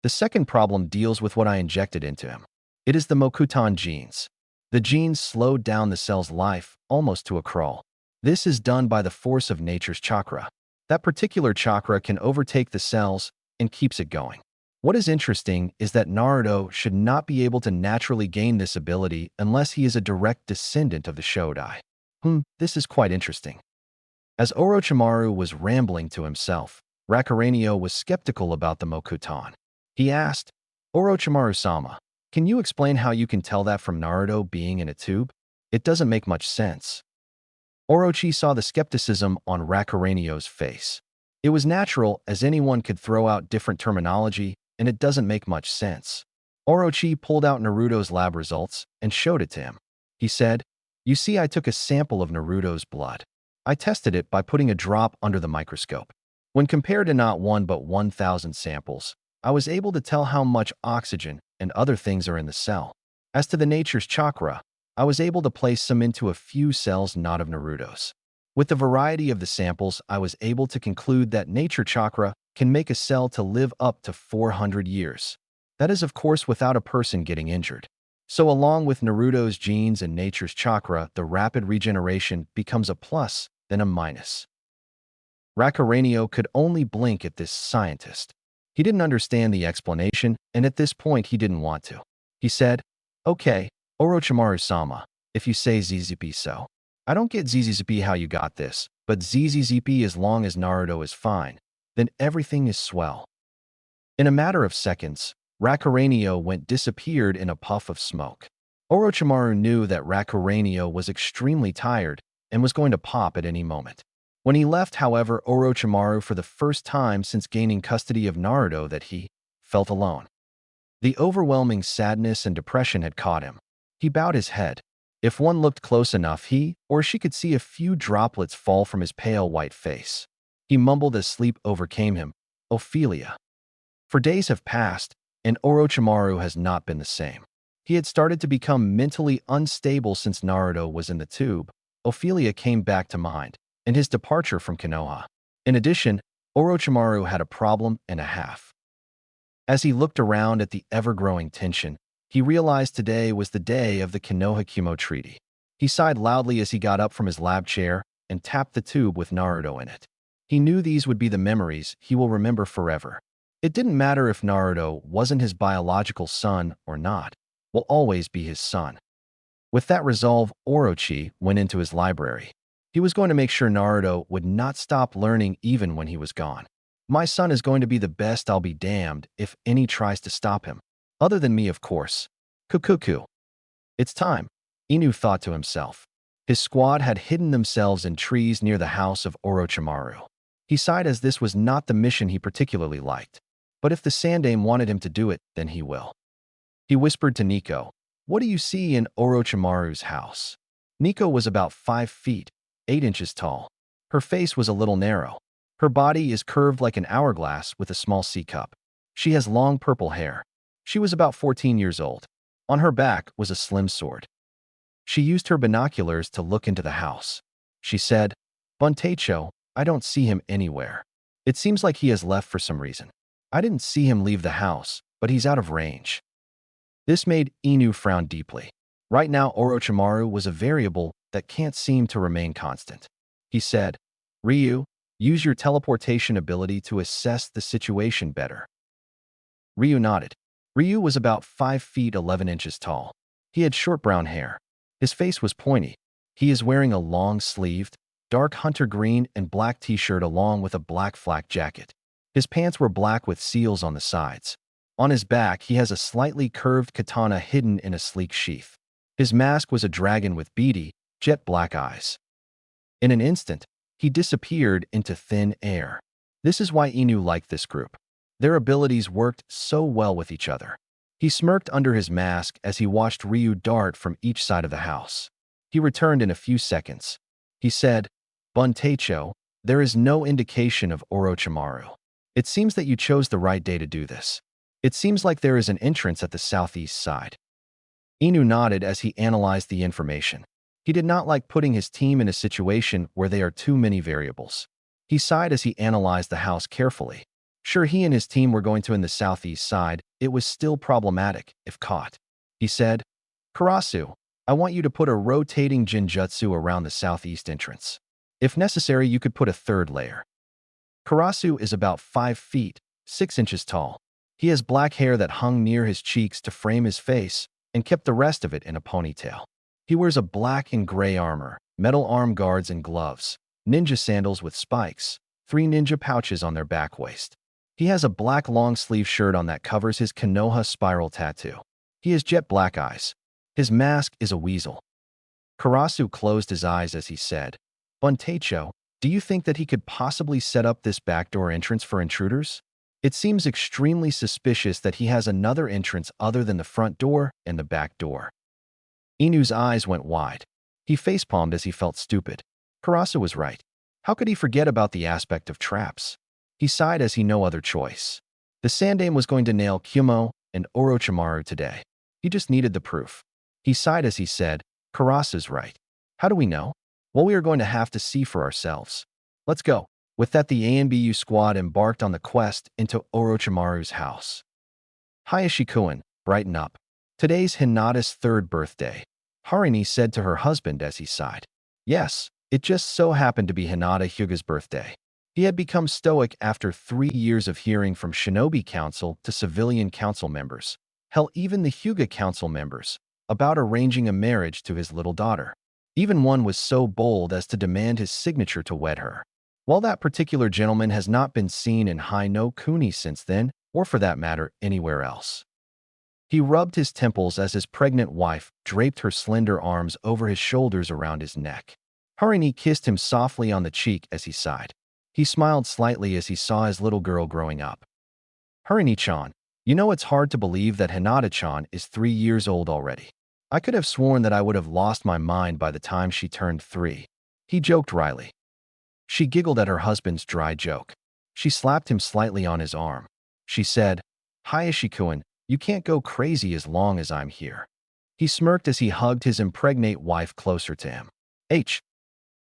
The second problem deals with what I injected into him. It is the Mokuton genes. The genes slowed down the cell's life almost to a crawl. This is done by the force of nature's chakra. That particular chakra can overtake the cells and keeps it going. What is interesting is that Naruto should not be able to naturally gain this ability unless he is a direct descendant of the Shodai. This is quite interesting. As Orochimaru was rambling to himself, Rakurenio was skeptical about the Mokuton. He asked, Orochimaru-sama, can you explain how you can tell that from Naruto being in a tube? It doesn't make much sense. Orochi saw the skepticism on Rakurenio's face. It was natural, as anyone could throw out different terminology, and it doesn't make much sense. Orochi pulled out Naruto's lab results and showed it to him. He said, you see, I took a sample of Naruto's blood. I tested it by putting a drop under the microscope. When compared to not one but 1,000 samples, I was able to tell how much oxygen and other things are in the cell. As to the nature's chakra, I was able to place some into a few cells not of Naruto's. With the variety of the samples, I was able to conclude that nature chakra can make a cell to live up to 400 years. That is, of course, without a person getting injured. So along with Naruto's genes and nature's chakra, the rapid regeneration becomes a plus than a minus. Rakurenio could only blink at this scientist. He didn't understand the explanation, and at this point he didn't want to. He said, okay, Orochimaru-sama, if you say ZZP so. I don't get ZZP how you got this, but ZZP as long as Naruto is fine, then everything is swell. In a matter of seconds, Rakurenio disappeared in a puff of smoke. Orochimaru knew that Rakurenio was extremely tired and was going to pop at any moment. When he left, however, Orochimaru, for the first time since gaining custody of Naruto, that he felt alone. The overwhelming sadness and depression had caught him. He bowed his head. If one looked close enough, he or she could see a few droplets fall from his pale white face. He mumbled as sleep overcame him, Ophelia. For days have passed, and Orochimaru has not been the same. He had started to become mentally unstable since Naruto was in the tube. Ophelia came back to mind, and his departure from Konoha. In addition, Orochimaru had a problem and a half. As he looked around at the ever-growing tension, he realized today was the day of the Konoha-Kumo Treaty. He sighed loudly as he got up from his lab chair and tapped the tube with Naruto in it. He knew these would be the memories he will remember forever. It didn't matter if Naruto wasn't his biological son or not, will always be his son. With that resolve, Orochi went into his library. He was going to make sure Naruto would not stop learning even when he was gone. My son is going to be the best, I'll be damned if any tries to stop him. Other than me, of course. Kukuku. It's time, Inu thought to himself. His squad had hidden themselves in trees near the house of Orochimaru. He sighed as this was not the mission he particularly liked. But if the Sandaime wanted him to do it, then he will. He whispered to Nico, what do you see in Orochimaru's house? Nico was about 5 feet, 8 inches tall. Her face was a little narrow. Her body is curved like an hourglass with a small C-cup. She has long purple hair. She was about 14 years old. On her back was a slim sword. She used her binoculars to look into the house. She said, Buntecho, I don't see him anywhere. It seems like he has left for some reason. I didn't see him leave the house, but he's out of range. This made Inu frown deeply. Right now, Orochimaru was a variable that can't seem to remain constant. He said, Ryu, Use your teleportation ability to assess the situation better. Ryu nodded. Ryu was about 5 feet 11 inches tall. He had short brown hair. His face was pointy. He is wearing a long-sleeved, dark hunter green and black t-shirt along with a black flak jacket. His pants were black with seals on the sides. On his back, he has a slightly curved katana hidden in a sleek sheath. His mask was a dragon with beady, jet black eyes. In an instant, he disappeared into thin air. This is why Inu liked this group. Their abilities worked so well with each other. He smirked under his mask as he watched Ryu dart from each side of the house. He returned in a few seconds. He said, "Buntecho, there is no indication of Orochimaru. It seems that you chose the right day to do this. It seems like there is an entrance at the southeast side." Inu nodded as he analyzed the information. He did not like putting his team in a situation where there are too many variables. He sighed as he analyzed the house carefully. Sure, he and his team were going to in the southeast side, it was still problematic if caught. He said, "Karasu, I want you to put a rotating Jinjutsu around the southeast entrance. If necessary, you could put a third layer." Karasu is about 5 feet, 6 inches tall. He has black hair that hung near his cheeks to frame his face and kept the rest of it in a ponytail. He wears a black and gray armor, metal arm guards and gloves, ninja sandals with spikes, 3 ninja pouches on their back waist. He has a black long-sleeve shirt on that covers his Konoha spiral tattoo. He has jet black eyes. His mask is a weasel. Karasu closed his eyes as he said, "Buntecho, do you think that he could possibly set up this backdoor entrance for intruders? It seems extremely suspicious that he has another entrance other than the front door and the back door." Inu's eyes went wide. He facepalmed as he felt stupid. Karasu was right. How could he forget about the aspect of traps? He sighed as he no other choice. The Sandaime was going to nail Kumo and Orochimaru today. He just needed the proof. He sighed as he said, "Karasu's right. How do we know? Well, we are going to have to see for ourselves. Let's go." With that, the ANBU squad embarked on the quest into Orochimaru's house. "Hayashi-kun, brighten up. Today's Hinata's 3rd birthday," Harini said to her husband as he sighed. Yes, it just so happened to be Hinata Hyuga's birthday. He had become stoic after 3 years of hearing from Shinobi Council to civilian council members, hell even the Hyuga council members, about arranging a marriage to his little daughter. Even one was so bold as to demand his signature to wed her. While that particular gentleman has not been seen in Hai no Kuni since then, or for that matter, anywhere else. He rubbed his temples as his pregnant wife draped her slender arms over his shoulders around his neck. Harini kissed him softly on the cheek as he sighed. He smiled slightly as he saw his little girl growing up. "Harini-chan, you know it's hard to believe that Hinata-chan is 3 years old already. I could have sworn that I would have lost my mind by the time she turned 3. He joked wryly. She giggled at her husband's dry joke. She slapped him slightly on his arm. She said, "Hayashi-kun, you can't go crazy as long as I'm here." He smirked as he hugged his impregnate wife closer to him.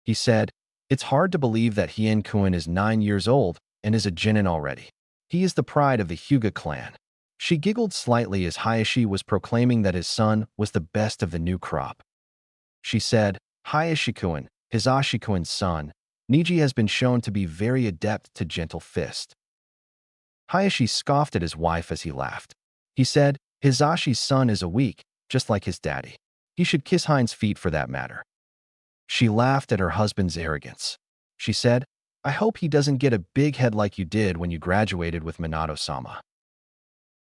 He said, "It's hard to believe that Hien-kun is 9 years old and is a genin already. He is the pride of the Hyuga clan." She giggled slightly as Hayashi was proclaiming that his son was the best of the new crop. She said, "Hayashi-kun, Hisashi-kun's son, Niji has been shown to be very adept to gentle fist." Hayashi scoffed at his wife as he laughed. He said, "Hisashi's son is a weak, just like his daddy. He should kiss Hein's feet for that matter." She laughed at her husband's arrogance. She said, "I hope he doesn't get a big head like you did when you graduated with Minato-sama."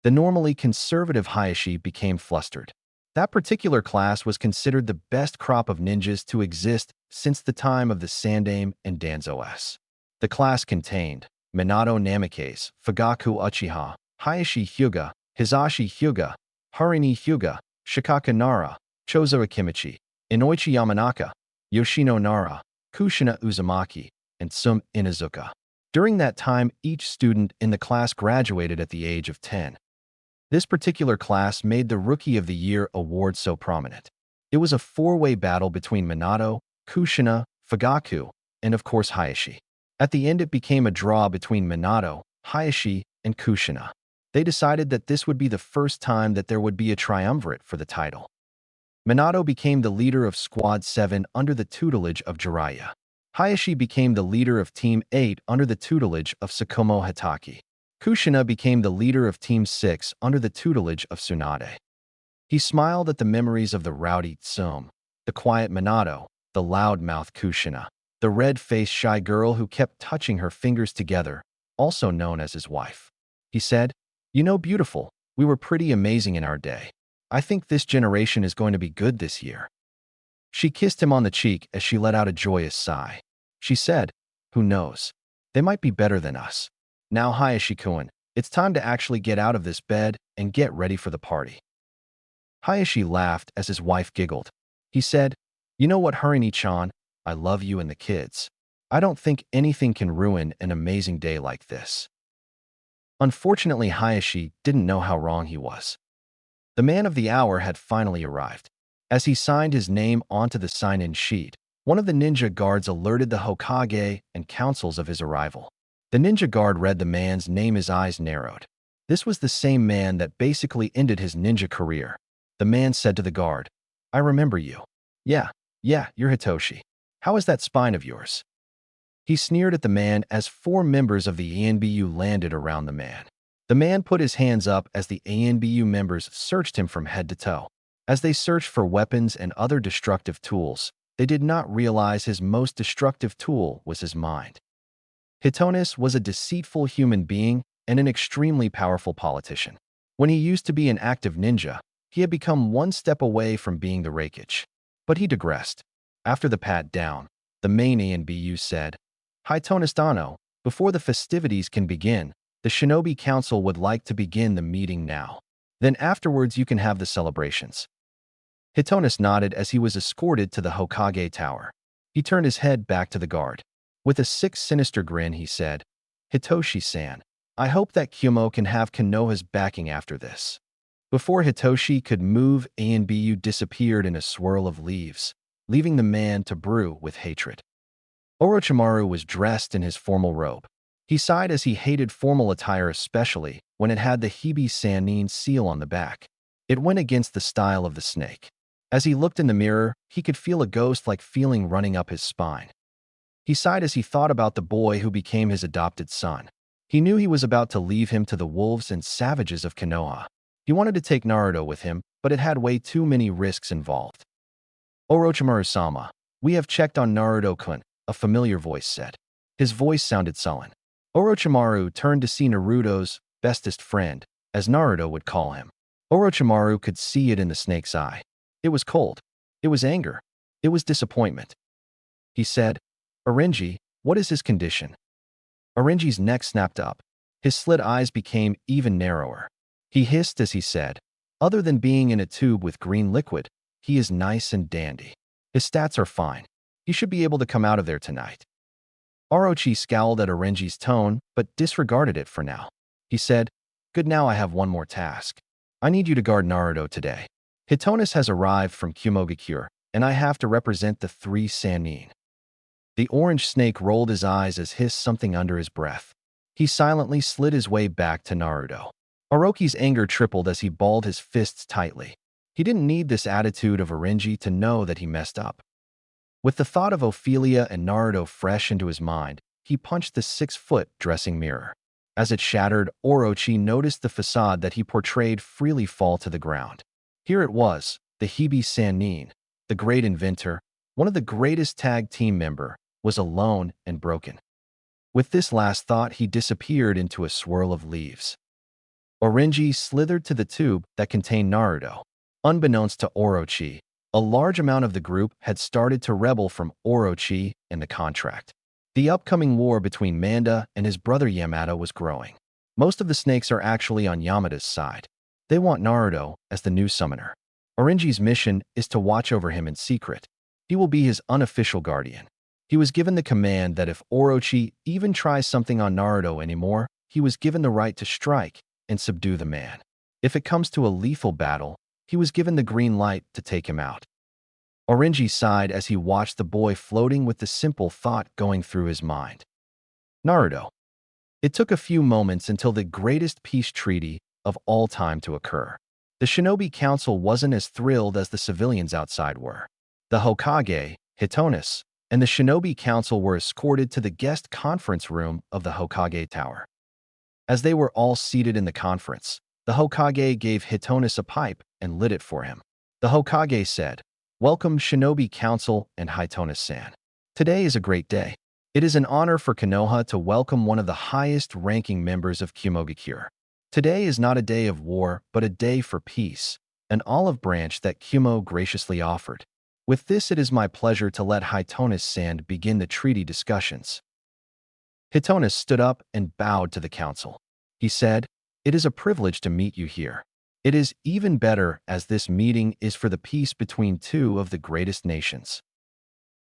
The normally conservative Hayashi became flustered. That particular class was considered the best crop of ninjas to exist since the time of the Sandaime and Danzo-s. The class contained Minato Namikaze, Fugaku Uchiha, Hayashi Hyuga, Hisashi Hyuga, Harini Hyuga, Shikaka Nara, Chozo Akimichi, Inoichi Yamanaka, Yoshino Nara, Kushina Uzumaki, and Sum Inazuka. During that time, each student in the class graduated at the age of 10. This particular class made the Rookie of the Year award so prominent. It was a 4-way battle between Minato, Kushina, Fugaku, and of course Hayashi. At the end, it became a draw between Minato, Hayashi, and Kushina. They decided that this would be the first time that there would be a triumvirate for the title. Minato became the leader of Squad 7 under the tutelage of Jiraiya. Hayashi became the leader of Team 8 under the tutelage of Tsukumo Hitaki. Kushina became the leader of Team 6 under the tutelage of Tsunade. He smiled at the memories of the rowdy Tsume, the quiet Minato, the loud-mouthed Kushina, the red-faced shy girl who kept touching her fingers together, also known as his wife. He said, "You know, beautiful, we were pretty amazing in our day. I think this generation is going to be good this year." She kissed him on the cheek as she let out a joyous sigh. She said, "Who knows? They might be better than us. Now, Hayashi-kun, it's time to actually get out of this bed and get ready for the party." Hayashi laughed as his wife giggled. He said, "You know what, Harini-chan? I love you and the kids. I don't think anything can ruin an amazing day like this." Unfortunately, Hayashi didn't know how wrong he was. The man of the hour had finally arrived. As he signed his name onto the sign-in sheet, one of the ninja guards alerted the Hokage and councils of his arrival. The ninja guard read the man's name, his eyes narrowed. This was the same man that basically ended his ninja career. The man said to the guard, "I remember you. Yeah, you're Hitoshi. How is that spine of yours?" He sneered at the man as 4 members of the ANBU landed around the man. The man put his hands up as the ANBU members searched him from head to toe. As they searched for weapons and other destructive tools, they did not realize his most destructive tool was his mind. Hitonis was a deceitful human being and an extremely powerful politician. When he used to be an active ninja, he had become one step away from being the Raikage. But he digressed. After the pat down, the main ANBU said, "Hitonis Dano, before the festivities can begin, the Shinobi Council would like to begin the meeting now. Then afterwards you can have the celebrations." Hitonis nodded as he was escorted to the Hokage Tower. He turned his head back to the guard. With a sick, sinister grin, he said, "Hitoshi-san, I hope that Kyumo can have Konoha's backing after this." Before Hitoshi could move, ANBU disappeared in a swirl of leaves, leaving the man to brew with hatred. Orochimaru was dressed in his formal robe. He sighed as he hated formal attire, especially when it had the Hibi Sannin seal on the back. It went against the style of the snake. As he looked in the mirror, he could feel a ghost-like feeling running up his spine. He sighed as he thought about the boy who became his adopted son. He knew he was about to leave him to the wolves and savages of Konoha. He wanted to take Naruto with him, but it had way too many risks involved. "Orochimaru-sama, we have checked on Naruto-kun," a familiar voice said. His voice sounded sullen. Orochimaru turned to see Naruto's bestest friend, as Naruto would call him. Orochimaru could see it in the snake's eye. It was cold. It was anger. It was disappointment. He said, "Orenji, what is his condition?" Orenji's neck snapped up. His slit eyes became even narrower. He hissed as he said, "Other than being in a tube with green liquid, he is nice and dandy. His stats are fine. He should be able to come out of there tonight." Orochi scowled at Orenji's tone, but disregarded it for now. He said, "Good, now I have one more task. I need you to guard Naruto today. Hitonis has arrived from Kumogakure, and I have to represent the 3 Sannin." The orange snake rolled his eyes as hissed something under his breath. He silently slid his way back to Naruto. Orochi's anger tripled as he balled his fists tightly. He didn't need this attitude of Orenji to know that he messed up. With the thought of Ophelia and Naruto fresh into his mind, he punched the 6-foot dressing mirror. As it shattered, Orochi noticed the facade that he portrayed freely fall to the ground. Here it was, the Hibi Sannin, the great inventor, one of the greatest tag team member, was alone and broken. With this last thought, he disappeared into a swirl of leaves. Orenji slithered to the tube that contained Naruto. Unbeknownst to Orochi, a large amount of the group had started to rebel from Orochi and the contract. The upcoming war between Manda and his brother Yamato was growing. Most of the snakes are actually on Yamada's side. They want Naruto as the new summoner. Orenji's mission is to watch over him in secret. He will be his unofficial guardian. He was given the command that if Orochi even tries something on Naruto anymore, he was given the right to strike and subdue the man. If it comes to a lethal battle, he was given the green light to take him out. Orenji sighed as he watched the boy floating with the simple thought going through his mind. Naruto. It took a few moments until the greatest peace treaty of all time to occur. The Shinobi Council wasn't as thrilled as the civilians outside were. The Hokage, Hitonis, and the Shinobi Council were escorted to the guest conference room of the Hokage Tower. As they were all seated in the conference, the Hokage gave Hitonis a pipe and lit it for him. The Hokage said, "Welcome Shinobi Council and Hitonis-san. Today is a great day. It is an honor for Konoha to welcome one of the highest-ranking members of Kumogakure. Today is not a day of war, but a day for peace, an olive branch that Kumo graciously offered. With this, it is my pleasure to let Hitonis-san begin the treaty discussions." Hitonis stood up and bowed to the council. He said, "It is a privilege to meet you here. It is even better as this meeting is for the peace between two of the greatest nations."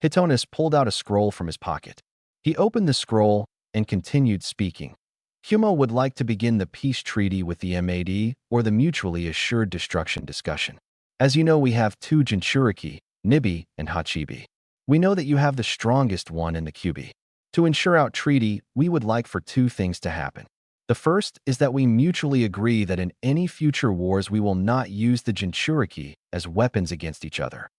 Hitonis pulled out a scroll from his pocket. He opened the scroll and continued speaking. "Kumo would like to begin the peace treaty with the MAD, or the Mutually Assured Destruction discussion. As you know, we have two Jinchuriki, Nibi and Hachibi. We know that you have the strongest one in the Kyubi. To ensure our treaty, we would like for two things to happen. The first is that we mutually agree that in any future wars we will not use the Jinchuriki as weapons against each other."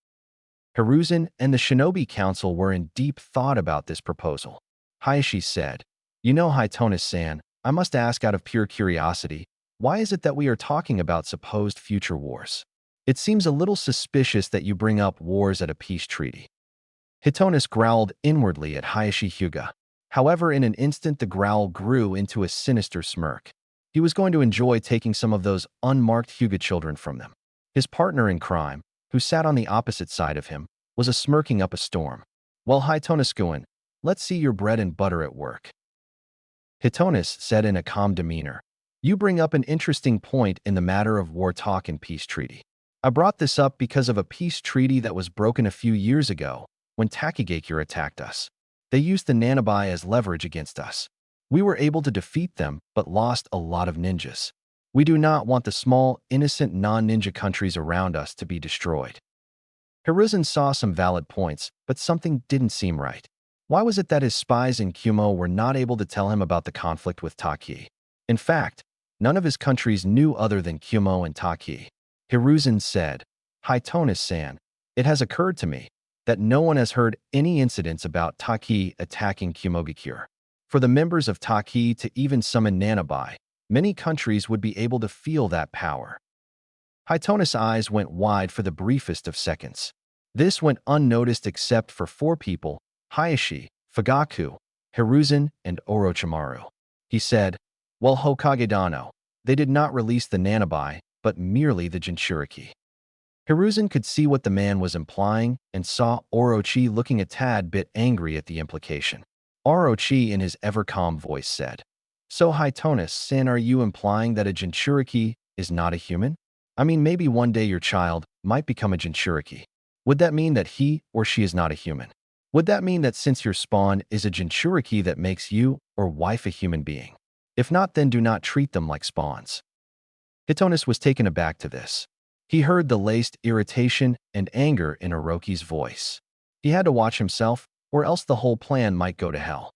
Hiruzen and the Shinobi Council were in deep thought about this proposal. Hayashi said, "You know, Hitonis-san, I must ask out of pure curiosity, why is it that we are talking about supposed future wars? It seems a little suspicious that you bring up wars at a peace treaty." Hitonis growled inwardly at Hayashi Hyuga. However, in an instant the growl grew into a sinister smirk. He was going to enjoy taking some of those unmarked Hyuga children from them. His partner in crime, who sat on the opposite side of him, was a smirking up a storm. "Well, Hitonis-kun, let's see your bread and butter at work." Hitonis said in a calm demeanor, "You bring up an interesting point in the matter of war talk and peace treaty. I brought this up because of a peace treaty that was broken a few years ago when Takegakure attacked us. They used the Nanabai as leverage against us. We were able to defeat them, but lost a lot of ninjas. We do not want the small, innocent non-ninja countries around us to be destroyed." Hiruzen saw some valid points, but something didn't seem right. Why was it that his spies in Kumo were not able to tell him about the conflict with Taki? In fact, none of his countries knew other than Kumo and Taki. Hiruzen said, "Hitonis-san, it has occurred to me that no one has heard any incidents about Taki attacking Kumogakure. For the members of Taki to even summon Nanabai, many countries would be able to feel that power." Hitonis' eyes went wide for the briefest of seconds. This went unnoticed except for four people: Hayashi, Fugaku, Hiruzen, and Orochimaru. He said, "Well, Hokage Dano, they did not release the Nanabai, but merely the Jinchuriki." Hiruzen could see what the man was implying and saw Orochi looking a tad bit angry at the implication. Orochi, in his ever-calm voice, said, "So Hitonis-san, are you implying that a Jinchuriki is not a human? I mean, maybe one day your child might become a Jinchuriki. Would that mean that he or she is not a human? Would that mean that since your spawn is a Jinchuriki that makes you or wife a human being? If not, then do not treat them like spawns." Hitonis was taken aback to this. He heard the laced irritation and anger in Orochi's voice. He had to watch himself, or else the whole plan might go to hell.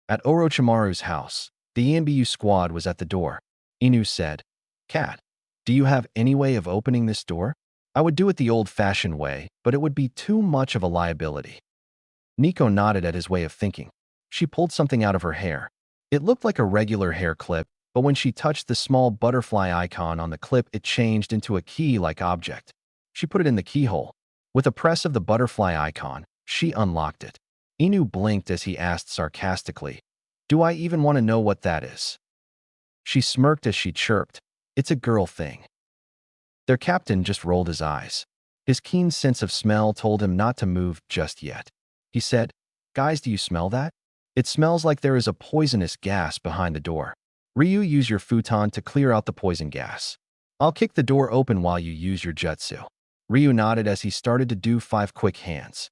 At Orochimaru's house, the ENBU squad was at the door. Inu said, "Cat, do you have any way of opening this door? I would do it the old-fashioned way, but it would be too much of a liability." Nico nodded at his way of thinking. She pulled something out of her hair. It looked like a regular hair clip, but when she touched the small butterfly icon on the clip, it changed into a key-like object. She put it in the keyhole. With a press of the butterfly icon, she unlocked it. Inu blinked as he asked sarcastically, "Do I even want to know what that is?" She smirked as she chirped, "It's a girl thing." Their captain just rolled his eyes. His keen sense of smell told him not to move just yet. He said, "Guys, do you smell that? It smells like there is a poisonous gas behind the door. Ryu, use your futon to clear out the poison gas. I'll kick the door open while you use your jutsu." Ryu nodded as he started to do 5 quick hands.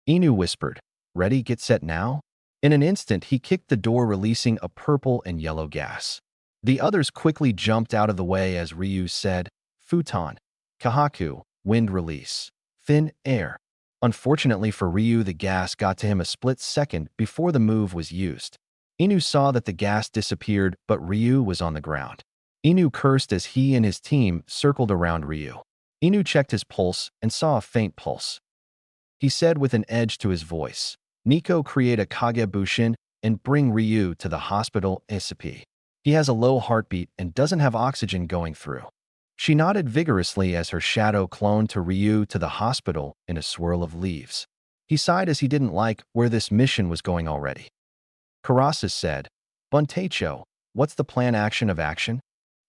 Inu whispered, "Ready, get set now?" In an instant, he kicked the door, releasing a purple and yellow gas. The others quickly jumped out of the way as Ryu said, "Futon, Kahaku, wind release, thin air." Unfortunately for Ryu, the gas got to him a split second before the move was used. Inu saw that the gas disappeared, but Ryu was on the ground. Inu cursed as he and his team circled around Ryu. Inu checked his pulse and saw a faint pulse. He said with an edge to his voice. Nico, create a Kagebushin and bring Ryu to the hospital ASAP. He has a low heartbeat and doesn't have oxygen going through. She nodded vigorously as her shadow cloned to Ryu to the hospital in a swirl of leaves. He sighed as he didn't like where this mission was going already. Karasu said, Buntecho, what's the plan action of action?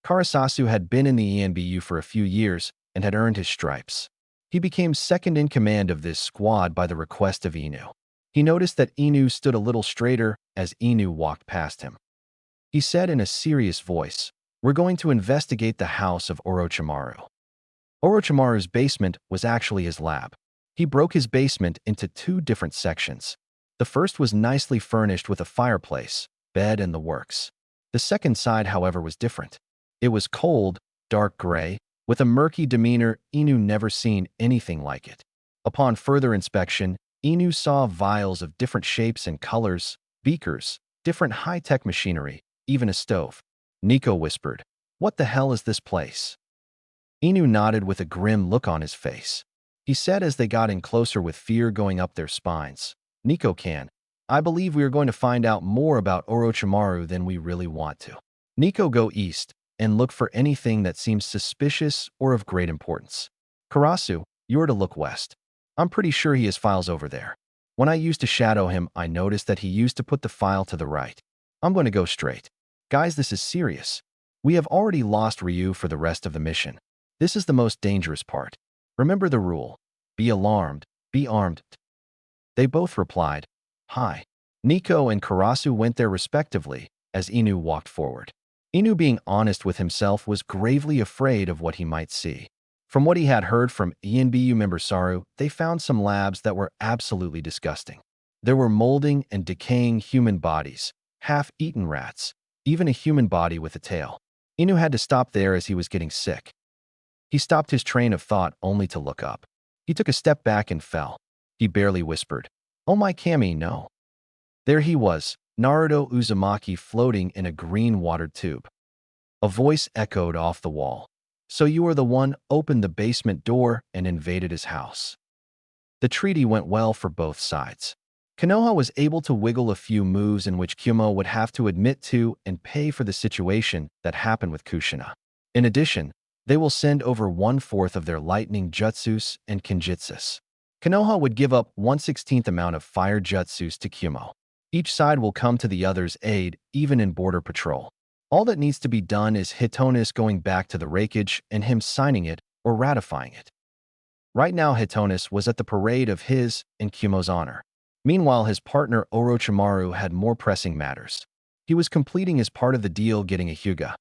Karasasu had been in the ENBU for a few years and had earned his stripes. He became second in command of this squad by the request of Inu. He noticed that Inu stood a little straighter as Inu walked past him. He said in a serious voice, we're going to investigate the house of Orochimaru. Orochimaru's basement was actually his lab. He broke his basement into 2 different sections. The first was nicely furnished with a fireplace, bed, and the works. The second side, however, was different. It was cold, dark gray, with a murky demeanor. Inu never seen anything like it. Upon further inspection, Inu saw vials of different shapes and colors, beakers, different high-tech machinery, even a stove. Nico whispered, what the hell is this place? Inu nodded with a grim look on his face. He said as they got in closer with fear going up their spines, Nico-can, I believe we are going to find out more about Orochimaru than we really want to. Nico, go east and look for anything that seems suspicious or of great importance. Karasu, you're to look west. I'm pretty sure he has files over there. When I used to shadow him, I noticed that he used to put the file to the right. I'm going to go straight. Guys, this is serious. We have already lost Ryu for the rest of the mission. This is the most dangerous part. Remember the rule. Be alarmed, be armed. They both replied, hi. Nico and Karasu went there respectively as Inu walked forward. Inu, being honest with himself, was gravely afraid of what he might see. From what he had heard from ENBU member Saru, they found some labs that were absolutely disgusting. There were molding and decaying human bodies, half-eaten rats, even a human body with a tail. Inu had to stop there as he was getting sick. He stopped his train of thought only to look up. He took a step back and fell. He barely whispered, oh my Kami, no. There he was, Naruto Uzumaki, floating in a green-watered tube. A voice echoed off the wall. So you are the one opened the basement door and invaded his house. The treaty went well for both sides. Konoha was able to wiggle a few moves in which Kyumo would have to admit to and pay for the situation that happened with Kushina. In addition, they will send over 1/4 of their lightning jutsus and kinjutsus. Konoha would give up 1/16 amount of fire jutsus to Kyumo. Each side will come to the other's aid, even in border patrol. All that needs to be done is Hitonis going back to the rakeage and him signing it or ratifying it. Right now, Hitonis was at the parade of his and Kyumo's honor. Meanwhile, his partner Orochimaru had more pressing matters. He was completing his part of the deal, getting a Hyuga.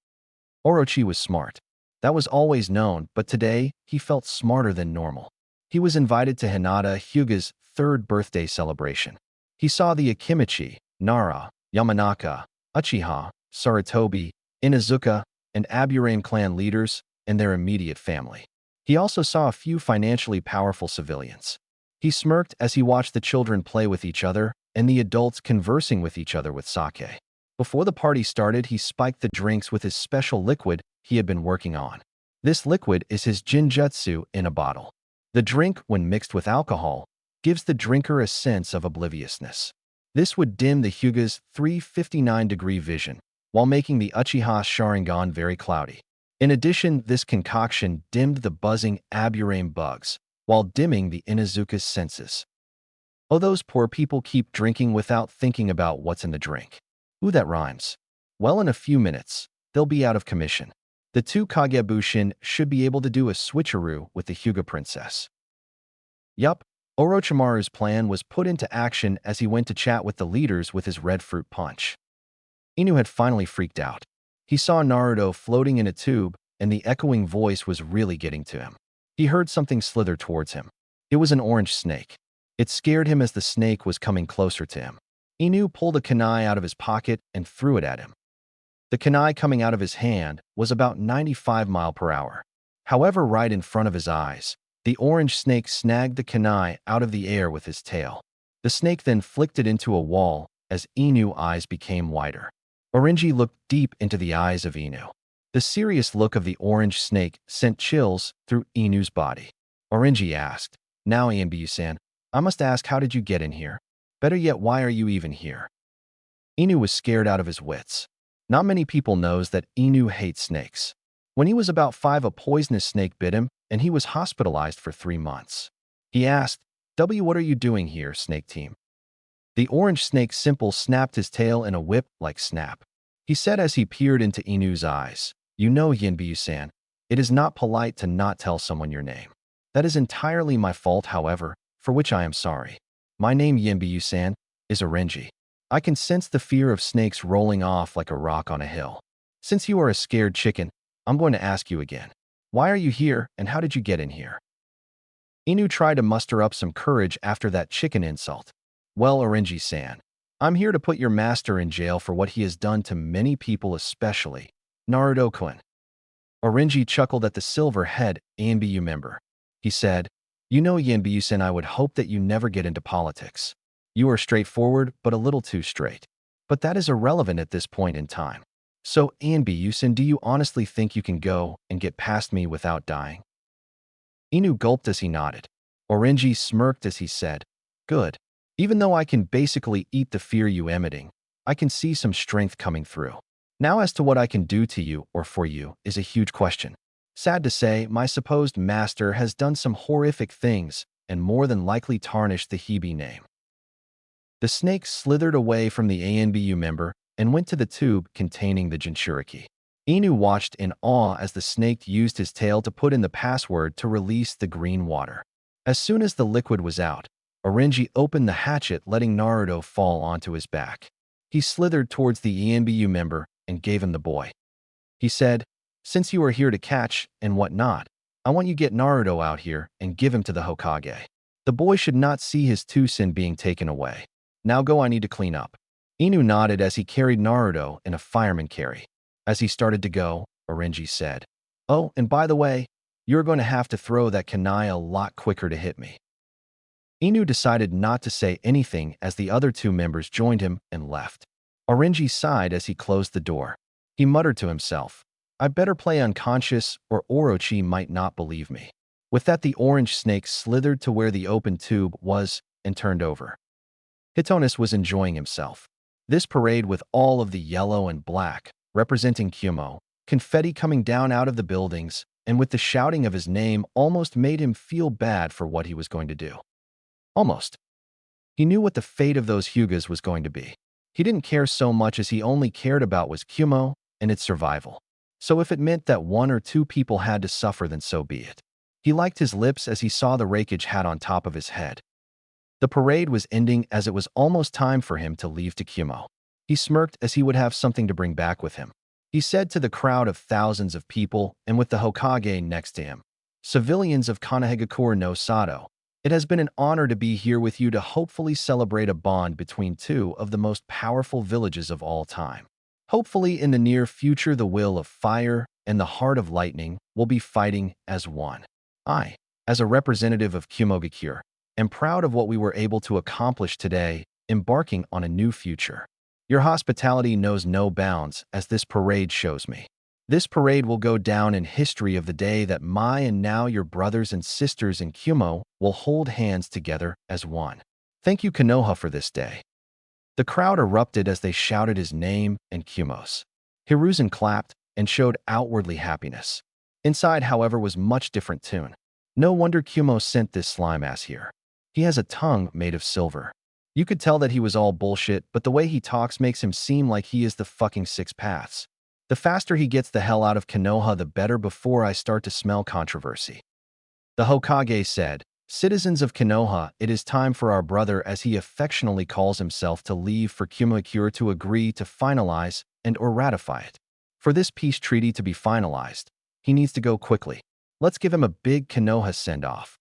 Orochi was smart. That was always known, but today, he felt smarter than normal. He was invited to Hinata Hyuga's 3rd birthday celebration. He saw the Akimichi, Nara, Yamanaka, Uchiha, Sarutobi, Inuzuka, and Aburame clan leaders and their immediate family. He also saw a few financially powerful civilians. He smirked as he watched the children play with each other and the adults conversing with each other with sake. Before the party started, he spiked the drinks with his special liquid he had been working on. This liquid is his Jinjutsu in a bottle. The drink, when mixed with alcohol, gives the drinker a sense of obliviousness. This would dim the Hyuga's 359-degree vision, while making the Uchiha Sharingan very cloudy. In addition, this concoction dimmed the buzzing Aburame bugs, while dimming the Inuzuka's senses. Oh, those poor people keep drinking without thinking about what's in the drink. Ooh, that rhymes. Well, in a few minutes, they'll be out of commission. The 2 Kagebushin should be able to do a switcheroo with the Hyuga princess. Yup, Orochimaru's plan was put into action as he went to chat with the leaders with his red fruit punch. Inu had finally freaked out. He saw Naruto floating in a tube, and the echoing voice was really getting to him. He heard something slither towards him. It was an orange snake. It scared him as the snake was coming closer to him. Inu pulled a kunai out of his pocket and threw it at him. The kunai coming out of his hand was about 95 mph. However, right in front of his eyes, the orange snake snagged the kunai out of the air with his tail. The snake then flicked it into a wall as Inu's eyes became wider. Orenji looked deep into the eyes of Inu. The serious look of the orange snake sent chills through Inu's body. Orenji asked, now ENBU-san, I must ask, how did you get in here? Better yet, why are you even here? Inu was scared out of his wits. Not many people knows that Inu hates snakes. When he was about 5, a poisonous snake bit him, and he was hospitalized for 3 months. He asked, what are you doing here, snake team? The orange snake simple snapped his tail in a whip-like snap. He said as he peered into Inu's eyes, You know, Yinbiyu-san, it is not polite to not tell someone your name. That is entirely my fault, however, for which I am sorry. My name, Yinbiyu-san, is Orenji. I can sense the fear of snakes rolling off like a rock on a hill. Since you are a scared chicken, I'm going to ask you again. Why are you here, and how did you get in here? Inu tried to muster up some courage after that chicken insult. Well, Orenji-san, I'm here to put your master in jail for what he has done to many people, especially Naruto-kun. Orenji chuckled at the silver-head Yinbiyu member. He said, You know, Yinbiyu-san, I would hope that you never get into politics. You are straightforward, but a little too straight. But that is irrelevant at this point in time. So, Yinbiyu-san, do you honestly think you can go and get past me without dying? Inu gulped as he nodded. Orenji smirked as he said, Good. Even though I can basically eat the fear you emitting, I can see some strength coming through. Now as to what I can do to you or for you is a huge question. Sad to say, my supposed master has done some horrific things and more than likely tarnished the Hebe name. The snake slithered away from the ANBU member and went to the tube containing the Jinchuriki. Inu watched in awe as the snake used his tail to put in the password to release the green water. As soon as the liquid was out, Orenji opened the hatchet, letting Naruto fall onto his back. He slithered towards the ENBU member and gave him the boy. He said, Since you are here to catch and whatnot, I want you to get Naruto out here and give him to the Hokage. The boy should not see his Tusen being taken away. Now go, I need to clean up. Inu nodded as he carried Naruto in a fireman carry. As he started to go, Orenji said, Oh, and by the way, you're going to have to throw that kunai a lot quicker to hit me. Inu decided not to say anything as the other 2 members joined him and left. Orenji sighed as he closed the door. He muttered to himself, I better play unconscious or Orochi might not believe me. With that, the orange snake slithered to where the open tube was and turned over. Hitonis was enjoying himself. This parade with all of the yellow and black, representing Kumo, confetti coming down out of the buildings, and with the shouting of his name almost made him feel bad for what he was going to do. Almost. He knew what the fate of those Hyugas was going to be. He didn't care so much as he only cared about was Kumo and its survival. So if it meant that 1 or 2 people had to suffer, then so be it. He liked his lips as he saw the rakeage hat on top of his head. The parade was ending as it was almost time for him to leave to Kumo. He smirked as he would have something to bring back with him. He said to the crowd of thousands of people and with the Hokage next to him, Civilians of Kanehagakure no Sato, it has been an honor to be here with you to hopefully celebrate a bond between 2 of the most powerful villages of all time. Hopefully in the near future the will of fire and the heart of lightning will be fighting as one. I, as a representative of Kumogakure, am proud of what we were able to accomplish today, embarking on a new future. Your hospitality knows no bounds, as this parade shows me. This parade will go down in history of the day that my and now your brothers and sisters in Kumo will hold hands together as one. Thank you, Konoha, for this day. The crowd erupted as they shouted his name and Kumo's. Hiruzen clapped and showed outwardly happiness. Inside, however, was much different tune. No wonder Kumo sent this slime ass here. He has a tongue made of silver. You could tell that he was all bullshit, but the way he talks makes him seem like he is the fucking 6 paths. The faster he gets the hell out of Konoha, the better before I start to smell controversy. The Hokage said, Citizens of Konoha, it is time for our brother, as he affectionately calls himself, to leave for Kumogakure to agree to finalize and or ratify it. For this peace treaty to be finalized, he needs to go quickly. Let's give him a big Konoha send-off.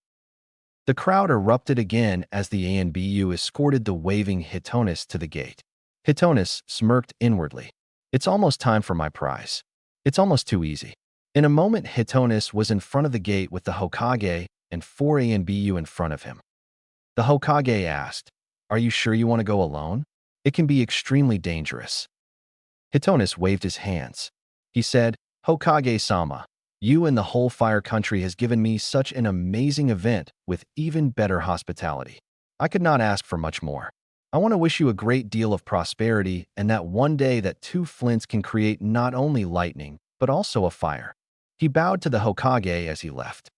The crowd erupted again as the ANBU escorted the waving Hitonis to the gate. Hitonis smirked inwardly. It's almost time for my prize. It's almost too easy. In a moment, Hitonis was in front of the gate with the Hokage and 4 ANBU in front of him. The Hokage asked, Are you sure you want to go alone? It can be extremely dangerous. Hitonis waved his hands. He said, Hokage-sama, you and the whole fire country has given me such an amazing event with even better hospitality. I could not ask for much more. I want to wish you a great deal of prosperity and that one day that two flints can create not only lightning, but also a fire." He bowed to the Hokage as he left.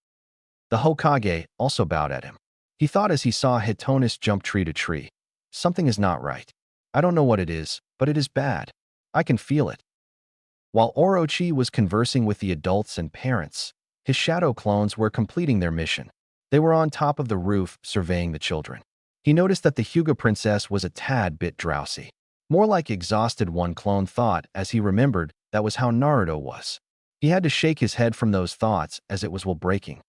The Hokage also bowed at him. He thought as he saw Hitonis jump tree to tree. Something is not right. I don't know what it is, but it is bad. I can feel it. While Orochi was conversing with the adults and parents, his shadow clones were completing their mission. They were on top of the roof, surveying the children. He noticed that the Hyuga princess was a tad bit drowsy. More like exhausted, one clone thought as he remembered that was how Naruto was. He had to shake his head from those thoughts as it was while breaking.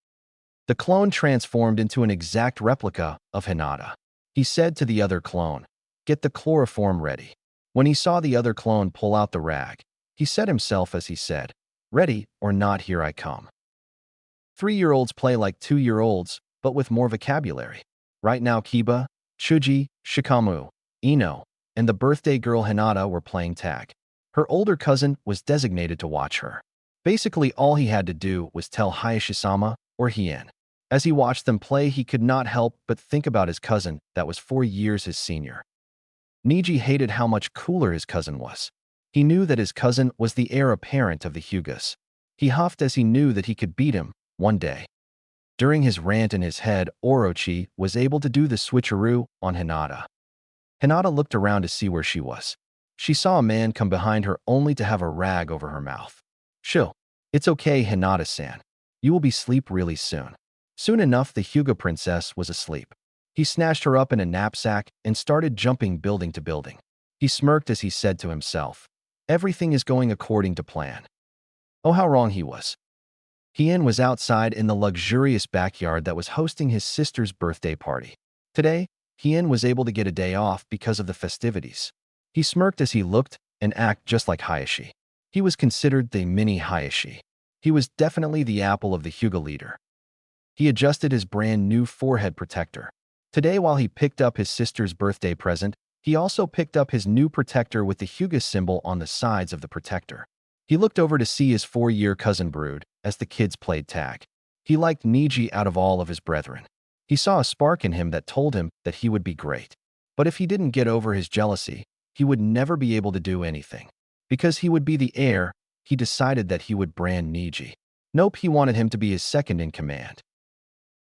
The clone transformed into an exact replica of Hinata. He said to the other clone, "Get the chloroform ready." When he saw the other clone pull out the rag, he said himself as he said, "Ready or not, here I come." 3-year-olds play like 2-year-olds, but with more vocabulary. Right now Kiba, Chuji, Shikamu, Ino, and the birthday girl Hinata were playing tag. Her older cousin was designated to watch her. Basically all he had to do was tell Hayashi-sama or Hien. As he watched them play, he could not help but think about his cousin that was 4 years his senior. Niji hated how much cooler his cousin was. He knew that his cousin was the heir apparent of the Hyugas. He huffed as he knew that he could beat him one day. During his rant in his head, Orochi was able to do the switcheroo on Hinata. Hinata looked around to see where she was. She saw a man come behind her only to have a rag over her mouth. "Chill. It's okay, Hinata-san. You will be asleep really soon." Soon enough, the Hyuga princess was asleep. He snatched her up in a knapsack and started jumping building to building. He smirked as he said to himself, "Everything is going according to plan." Oh, how wrong he was. Hien was outside in the luxurious backyard that was hosting his sister's birthday party. Today, Hien was able to get a day off because of the festivities. He smirked as he looked and acted just like Hayashi. He was considered the mini Hayashi. He was definitely the apple of the Hyuga leader. He adjusted his brand new forehead protector. Today, while he picked up his sister's birthday present, he also picked up his new protector with the Hyuga symbol on the sides of the protector. He looked over to see his 4-year cousin Brood as the kids played tag. He liked Niji out of all of his brethren. He saw a spark in him that told him that he would be great. But if he didn't get over his jealousy, he would never be able to do anything. Because he would be the heir, he decided that he would brand Niji. Nope, he wanted him to be his second in command.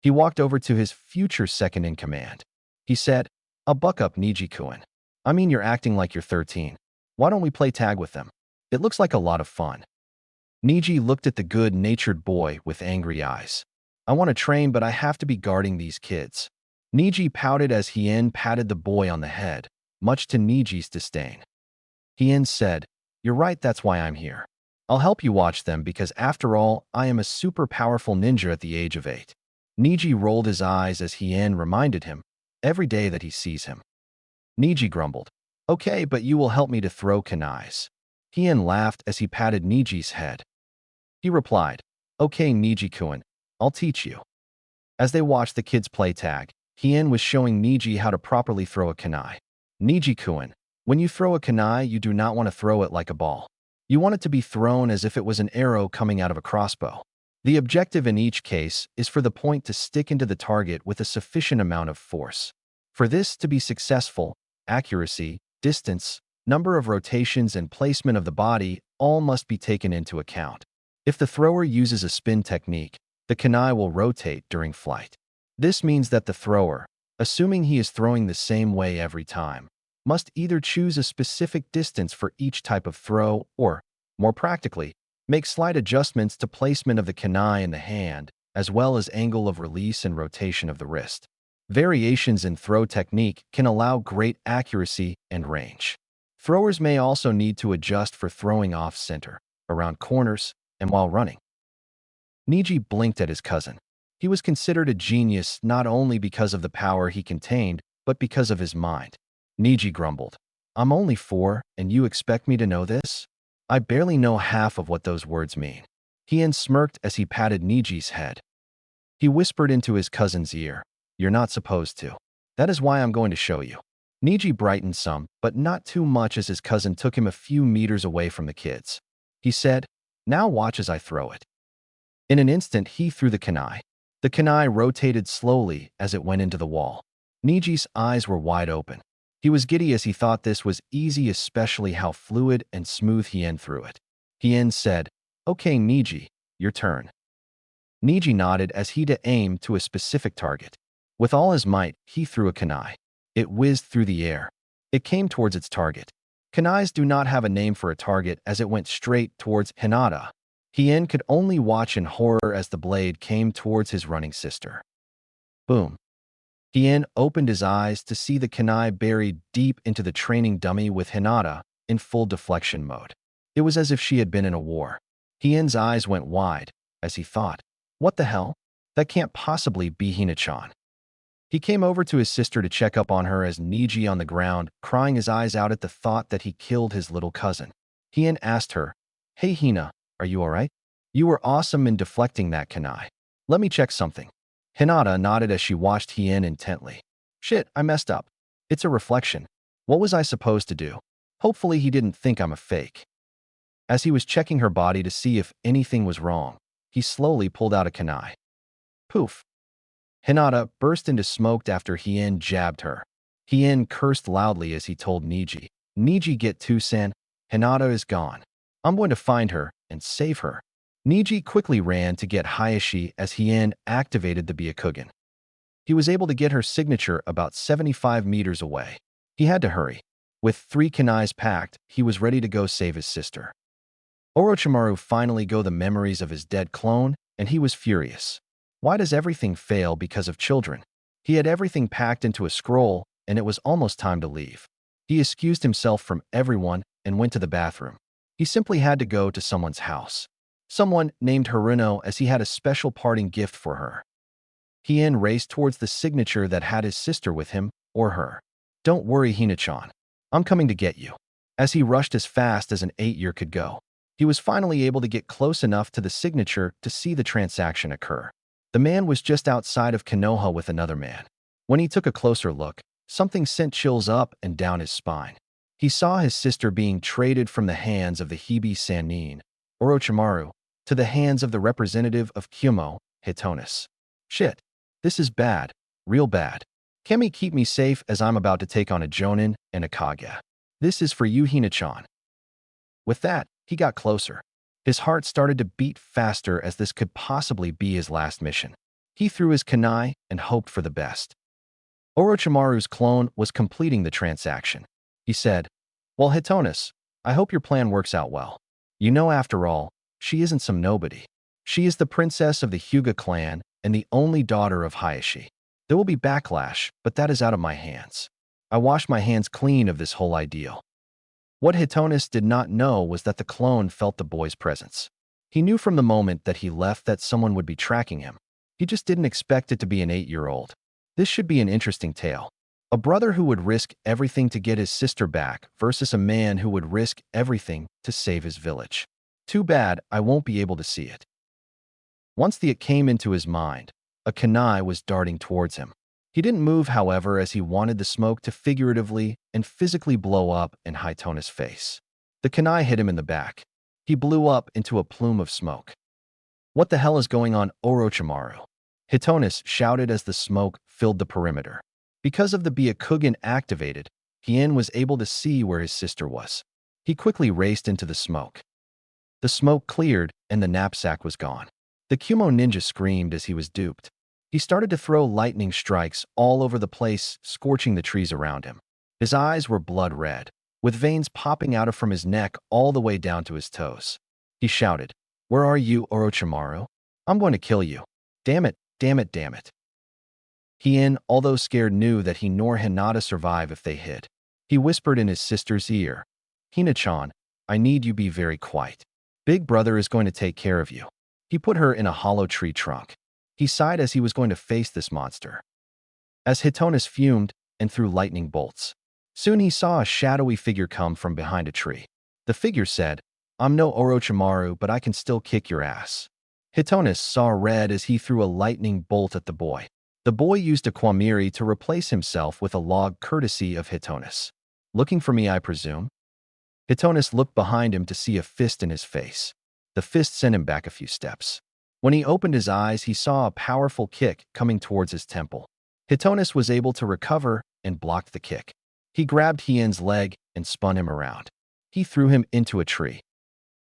He walked over to his future second in command. He said, "I'll buck up Niji-kun. I mean, you're acting like you're 13. Why don't we play tag with them? It looks like a lot of fun." Niji looked at the good-natured boy with angry eyes. "I want to train, but I have to be guarding these kids." Niji pouted as Hien patted the boy on the head, much to Niji's disdain. Hien said, "You're right, that's why I'm here. I'll help you watch them because after all, I am a super powerful ninja at the age of 8. Niji rolled his eyes as Hien reminded him every day that he sees him. Niji grumbled, "Okay, but you will help me to throw kunais." Hien laughed as he patted Niji's head. He replied, "Okay, Niji-kun, I'll teach you." As they watched the kids play tag, Hien was showing Niji how to properly throw a kunai. "Niji-kun, when you throw a kunai, you do not want to throw it like a ball. You want it to be thrown as if it was an arrow coming out of a crossbow. The objective in each case is for the point to stick into the target with a sufficient amount of force. For this to be successful, accuracy, distance, number of rotations, and placement of the body all must be taken into account. If the thrower uses a spin technique, the kunai will rotate during flight. This means that the thrower, assuming he is throwing the same way every time, must either choose a specific distance for each type of throw or, more practically, make slight adjustments to placement of the kunai in the hand, as well as angle of release and rotation of the wrist. Variations in throw technique can allow great accuracy and range. Throwers may also need to adjust for throwing off-center, around corners, and while running. Niji blinked at his cousin. He was considered a genius not only because of the power he contained, but because of his mind. Niji grumbled, "I'm only 4, and you expect me to know this? I barely know half of what those words mean." Hien smirked as he patted Niji's head. He whispered into his cousin's ear, "You're not supposed to. That is why I'm going to show you." Niji brightened some, but not too much as his cousin took him a few meters away from the kids. He said, "Now watch as I throw it." In an instant, he threw the kunai. The kunai rotated slowly as it went into the wall. Niji's eyes were wide open. He was giddy as he thought this was easy, especially how fluid and smooth Hien threw it. Hien said, "Okay, Niji, your turn." Niji nodded as he aimed to a specific target. With all his might, he threw a kunai. It whizzed through the air. It came towards its target. Kunais do not have a name for a target as it went straight towards Hinata. Hien could only watch in horror as the blade came towards his running sister. Boom. Hien opened his eyes to see the kunai buried deep into the training dummy with Hinata in full deflection mode. It was as if she had been in a war. Hien's eyes went wide as he thought, "What the hell? That can't possibly be Hina-chan." He came over to his sister to check up on her as Niji on the ground, crying his eyes out at the thought that he killed his little cousin. Hien asked her, "Hey Hina, are you alright? You were awesome in deflecting that kunai. Let me check something." Hinata nodded as she watched Hien intently. "Shit, I messed up. It's a reflection. What was I supposed to do? Hopefully he didn't think I'm a fake." As he was checking her body to see if anything was wrong, he slowly pulled out a kunai. Poof. Hinata burst into smoke after Hien jabbed her. Hien cursed loudly as he told Niji, "Niji, get to Sen. Hinata is gone. I'm going to find her and save her." Niji quickly ran to get Hayashi as Hien activated the Byakugan. He was able to get her signature about 75 meters away. He had to hurry. With 3 kunais packed, he was ready to go save his sister. Orochimaru finally got the memories of his dead clone, and he was furious. Why does everything fail because of children? He had everything packed into a scroll, and it was almost time to leave. He excused himself from everyone and went to the bathroom. He simply had to go to someone's house. Someone named Haruno, as he had a special parting gift for her. Hien raced towards the signature that had his sister with him, or her. "Don't worry, Hina-chan. I'm coming to get you." As he rushed as fast as an 8-year could go, he was finally able to get close enough to the signature to see the transaction occur. The man was just outside of Konoha with another man. When he took a closer look, something sent chills up and down his spine. He saw his sister being traded from the hands of the Hibi Sannin, Orochimaru, to the hands of the representative of Kyumo, Hitonis. Shit. This is bad. Real bad. Kemi, keep me safe as I'm about to take on a Jonin and a Kage. This is for you, Hina-chan. With that, he got closer. His heart started to beat faster as this could possibly be his last mission. He threw his kunai and hoped for the best. Orochimaru's clone was completing the transaction. He said, "Well, Hitonis, I hope your plan works out well. You know, after all, she isn't some nobody. She is the princess of the Hyuga clan and the only daughter of Hayashi. There will be backlash, but that is out of my hands. I wash my hands clean of this whole ideal." What Hitonis did not know was that the clone felt the boy's presence. He knew from the moment that he left that someone would be tracking him. He just didn't expect it to be an 8-year-old. This should be an interesting tale. A brother who would risk everything to get his sister back versus a man who would risk everything to save his village. Too bad I won't be able to see it. Once it came into his mind, a kunai was darting towards him. He didn't move, however, as he wanted the smoke to figuratively and physically blow up in Hitonis' face. The kunai hit him in the back. He blew up into a plume of smoke. "What the hell is going on, Orochimaru?" Hitonis shouted as the smoke filled the perimeter. Because of the Byakugan activated, Hien was able to see where his sister was. He quickly raced into the smoke. The smoke cleared and the knapsack was gone. The Kumo ninja screamed as he was duped. He started to throw lightning strikes all over the place, scorching the trees around him. His eyes were blood red, with veins popping out from his neck all the way down to his toes. He shouted, "Where are you, Orochimaru? I'm going to kill you. Damn it, damn it, damn it." Hien, although scared, knew that he nor Hinata survive if they hid. He whispered in his sister's ear, "Hina-chan, I need you be very quiet. Big brother is going to take care of you." He put her in a hollow tree trunk. He sighed as he was going to face this monster. As Hitonis fumed and threw lightning bolts, soon he saw a shadowy figure come from behind a tree. The figure said, "I'm no Orochimaru, but I can still kick your ass." Hitonis saw red as he threw a lightning bolt at the boy. The boy used a Kwamiri to replace himself with a log courtesy of Hitonis. "Looking for me, I presume?" Hitonis looked behind him to see a fist in his face. The fist sent him back a few steps. When he opened his eyes, he saw a powerful kick coming towards his temple. Hitonis was able to recover and blocked the kick. He grabbed Hien's leg and spun him around. He threw him into a tree.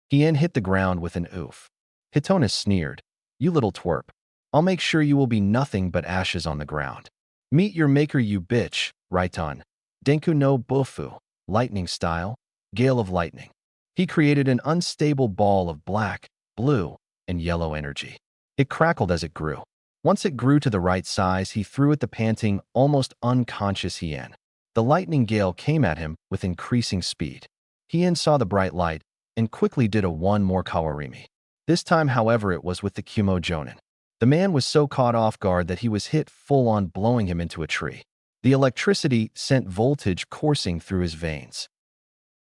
Hien hit the ground with an oof. Hitonis sneered, "You little twerp. I'll make sure you will be nothing but ashes on the ground. Meet your maker, you bitch, Raiton. Denku no Bofu, lightning style, gale of lightning." He created an unstable ball of black, blue, and yellow energy. It crackled as it grew. Once it grew to the right size, he threw at the panting, almost unconscious Hien. The lightning gale came at him with increasing speed. Hien saw the bright light and quickly did a one more kawarimi. This time, however, it was with the Kumo Jonin. The man was so caught off guard that he was hit full on, blowing him into a tree. The electricity sent voltage coursing through his veins.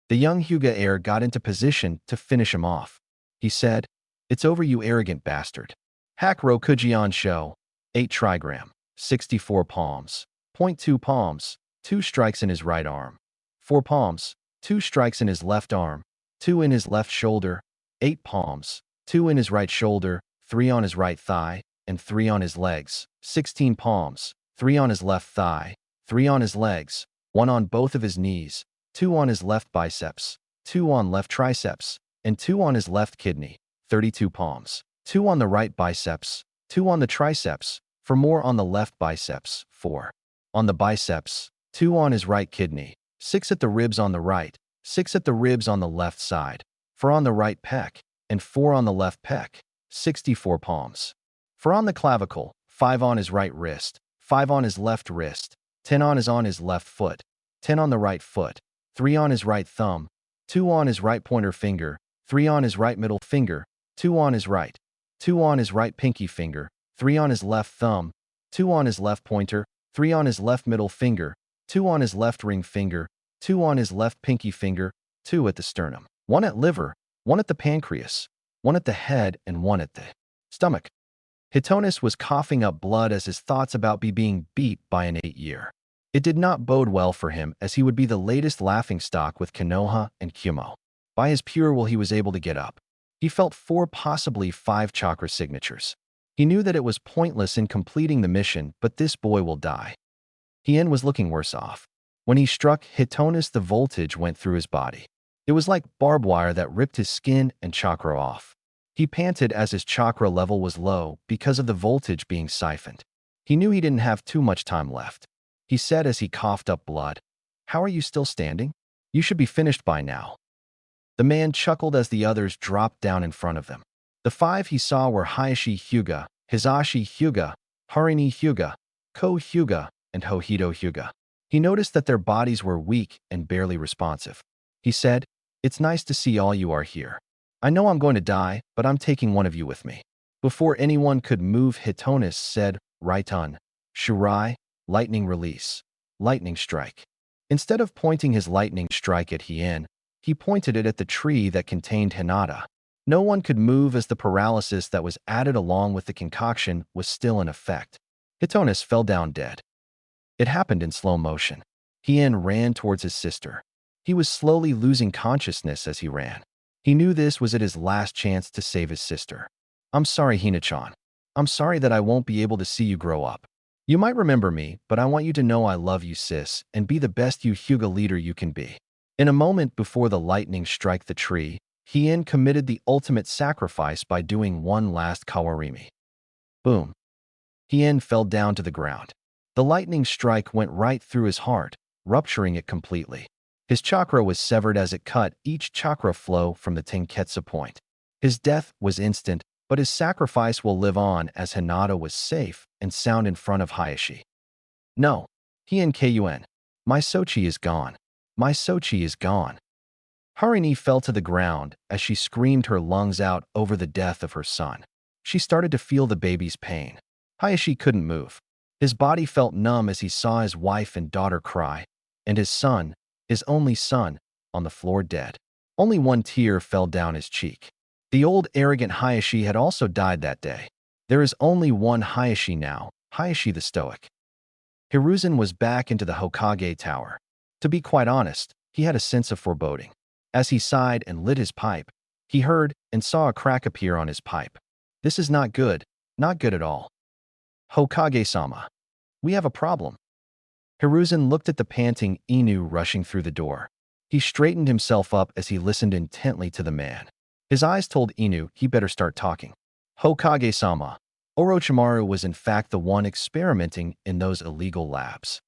The young Hyuga heir got into position to finish him off. He said, "It's over, you arrogant bastard. Hack Rokujian Show, 8 trigram, 64 palms, 0.2 palms, 2 strikes in his right arm, 4 palms, 2 strikes in his left arm, 2 in his left shoulder, 8 palms, 2 in his right shoulder, 3 on his right thigh, and 3 on his legs, 16 palms, 3 on his left thigh, 3 on his legs, 1 on both of his knees, 2 on his left biceps, 2 on left triceps, and 2 on his left kidney, 32 palms, 2 on the right biceps, 2 on the triceps, 4 more on the left biceps, 4 on the biceps, 2 on his right kidney, 6 at the ribs on the right, 6 at the ribs on the left side, 4 on the right pec, and 4 on the left pec, 64 palms. 4 on the clavicle, 5 on his right wrist, 5 on his left wrist, 10 on his left foot, 10 on the right foot, 3 on his right thumb, 2 on his right pointer finger, 3 on his right middle finger, 2 on his right, 2 on his right pinky finger, 3 on his left thumb, 2 on his left pointer, 3 on his left middle finger, 2 on his left ring finger, 2 on his left pinky finger, 2 at the sternum, 1 at liver, 1 at the pancreas, 1 at the head, and 1 at the stomach. Hitonis was coughing up blood as his thoughts about being beat by an 8-year. It did not bode well for him, as he would be the latest laughingstock with Konoha and Kumo. By his pure will, he was able to get up. He felt 4, possibly 5 chakra signatures. He knew that it was pointless in completing the mission, but this boy will die. Hien was looking worse off. When he struck Hitonis, the voltage went through his body. It was like barbed wire that ripped his skin and chakra off. He panted as his chakra level was low because of the voltage being siphoned. He knew he didn't have too much time left. He said as he coughed up blood, "How are you still standing? You should be finished by now." The man chuckled as the others dropped down in front of them. The 5 he saw were Hayashi Hyuga, Hizashi Hyuga, Harini Hyuga, Ko Hyuga, and Hohito Hyuga. He noticed that their bodies were weak and barely responsive. He said, "It's nice to see all you are here. I know I'm going to die, but I'm taking one of you with me." Before anyone could move, Hitonis said, "Raiton, Shurai, lightning release, lightning strike." Instead of pointing his lightning strike at Hien, he pointed it at the tree that contained Hinata. No one could move as the paralysis that was added along with the concoction was still in effect. Hitonis fell down dead. It happened in slow motion. Hien ran towards his sister. He was slowly losing consciousness as he ran. He knew this was his last chance to save his sister. "I'm sorry, Hina-chan. I'm sorry that I won't be able to see you grow up. You might remember me, but I want you to know I love you, sis, and be the best Hyuga leader you can be." In a moment before the lightning struck the tree, Hien committed the ultimate sacrifice by doing one last kawarimi. Boom. Hien fell down to the ground. The lightning strike went right through his heart, rupturing it completely. His chakra was severed as it cut each chakra flow from the Tenketsu point. His death was instant, but his sacrifice will live on as Hinata was safe and sound in front of Hayashi. "No. Hien Kun. My Sochi is gone. My Sochi is gone." Harini fell to the ground as she screamed her lungs out over the death of her son. She started to feel the baby's pain. Hayashi couldn't move. His body felt numb as he saw his wife and daughter cry, and his son, his only son, on the floor dead. Only one tear fell down his cheek. The old arrogant Hayashi had also died that day. There is only one Hayashi now, Hayashi the Stoic. Hiruzen was back into the Hokage tower. To be quite honest, he had a sense of foreboding. As he sighed and lit his pipe, he heard and saw a crack appear on his pipe. "This is not good at all. Hokage-sama." We have a problem. Hiruzen looked at the panting Inu rushing through the door. He straightened himself up as he listened intently to the man. His eyes told Inu he better start talking. Hokage-sama, Orochimaru was in fact the one experimenting in those illegal labs.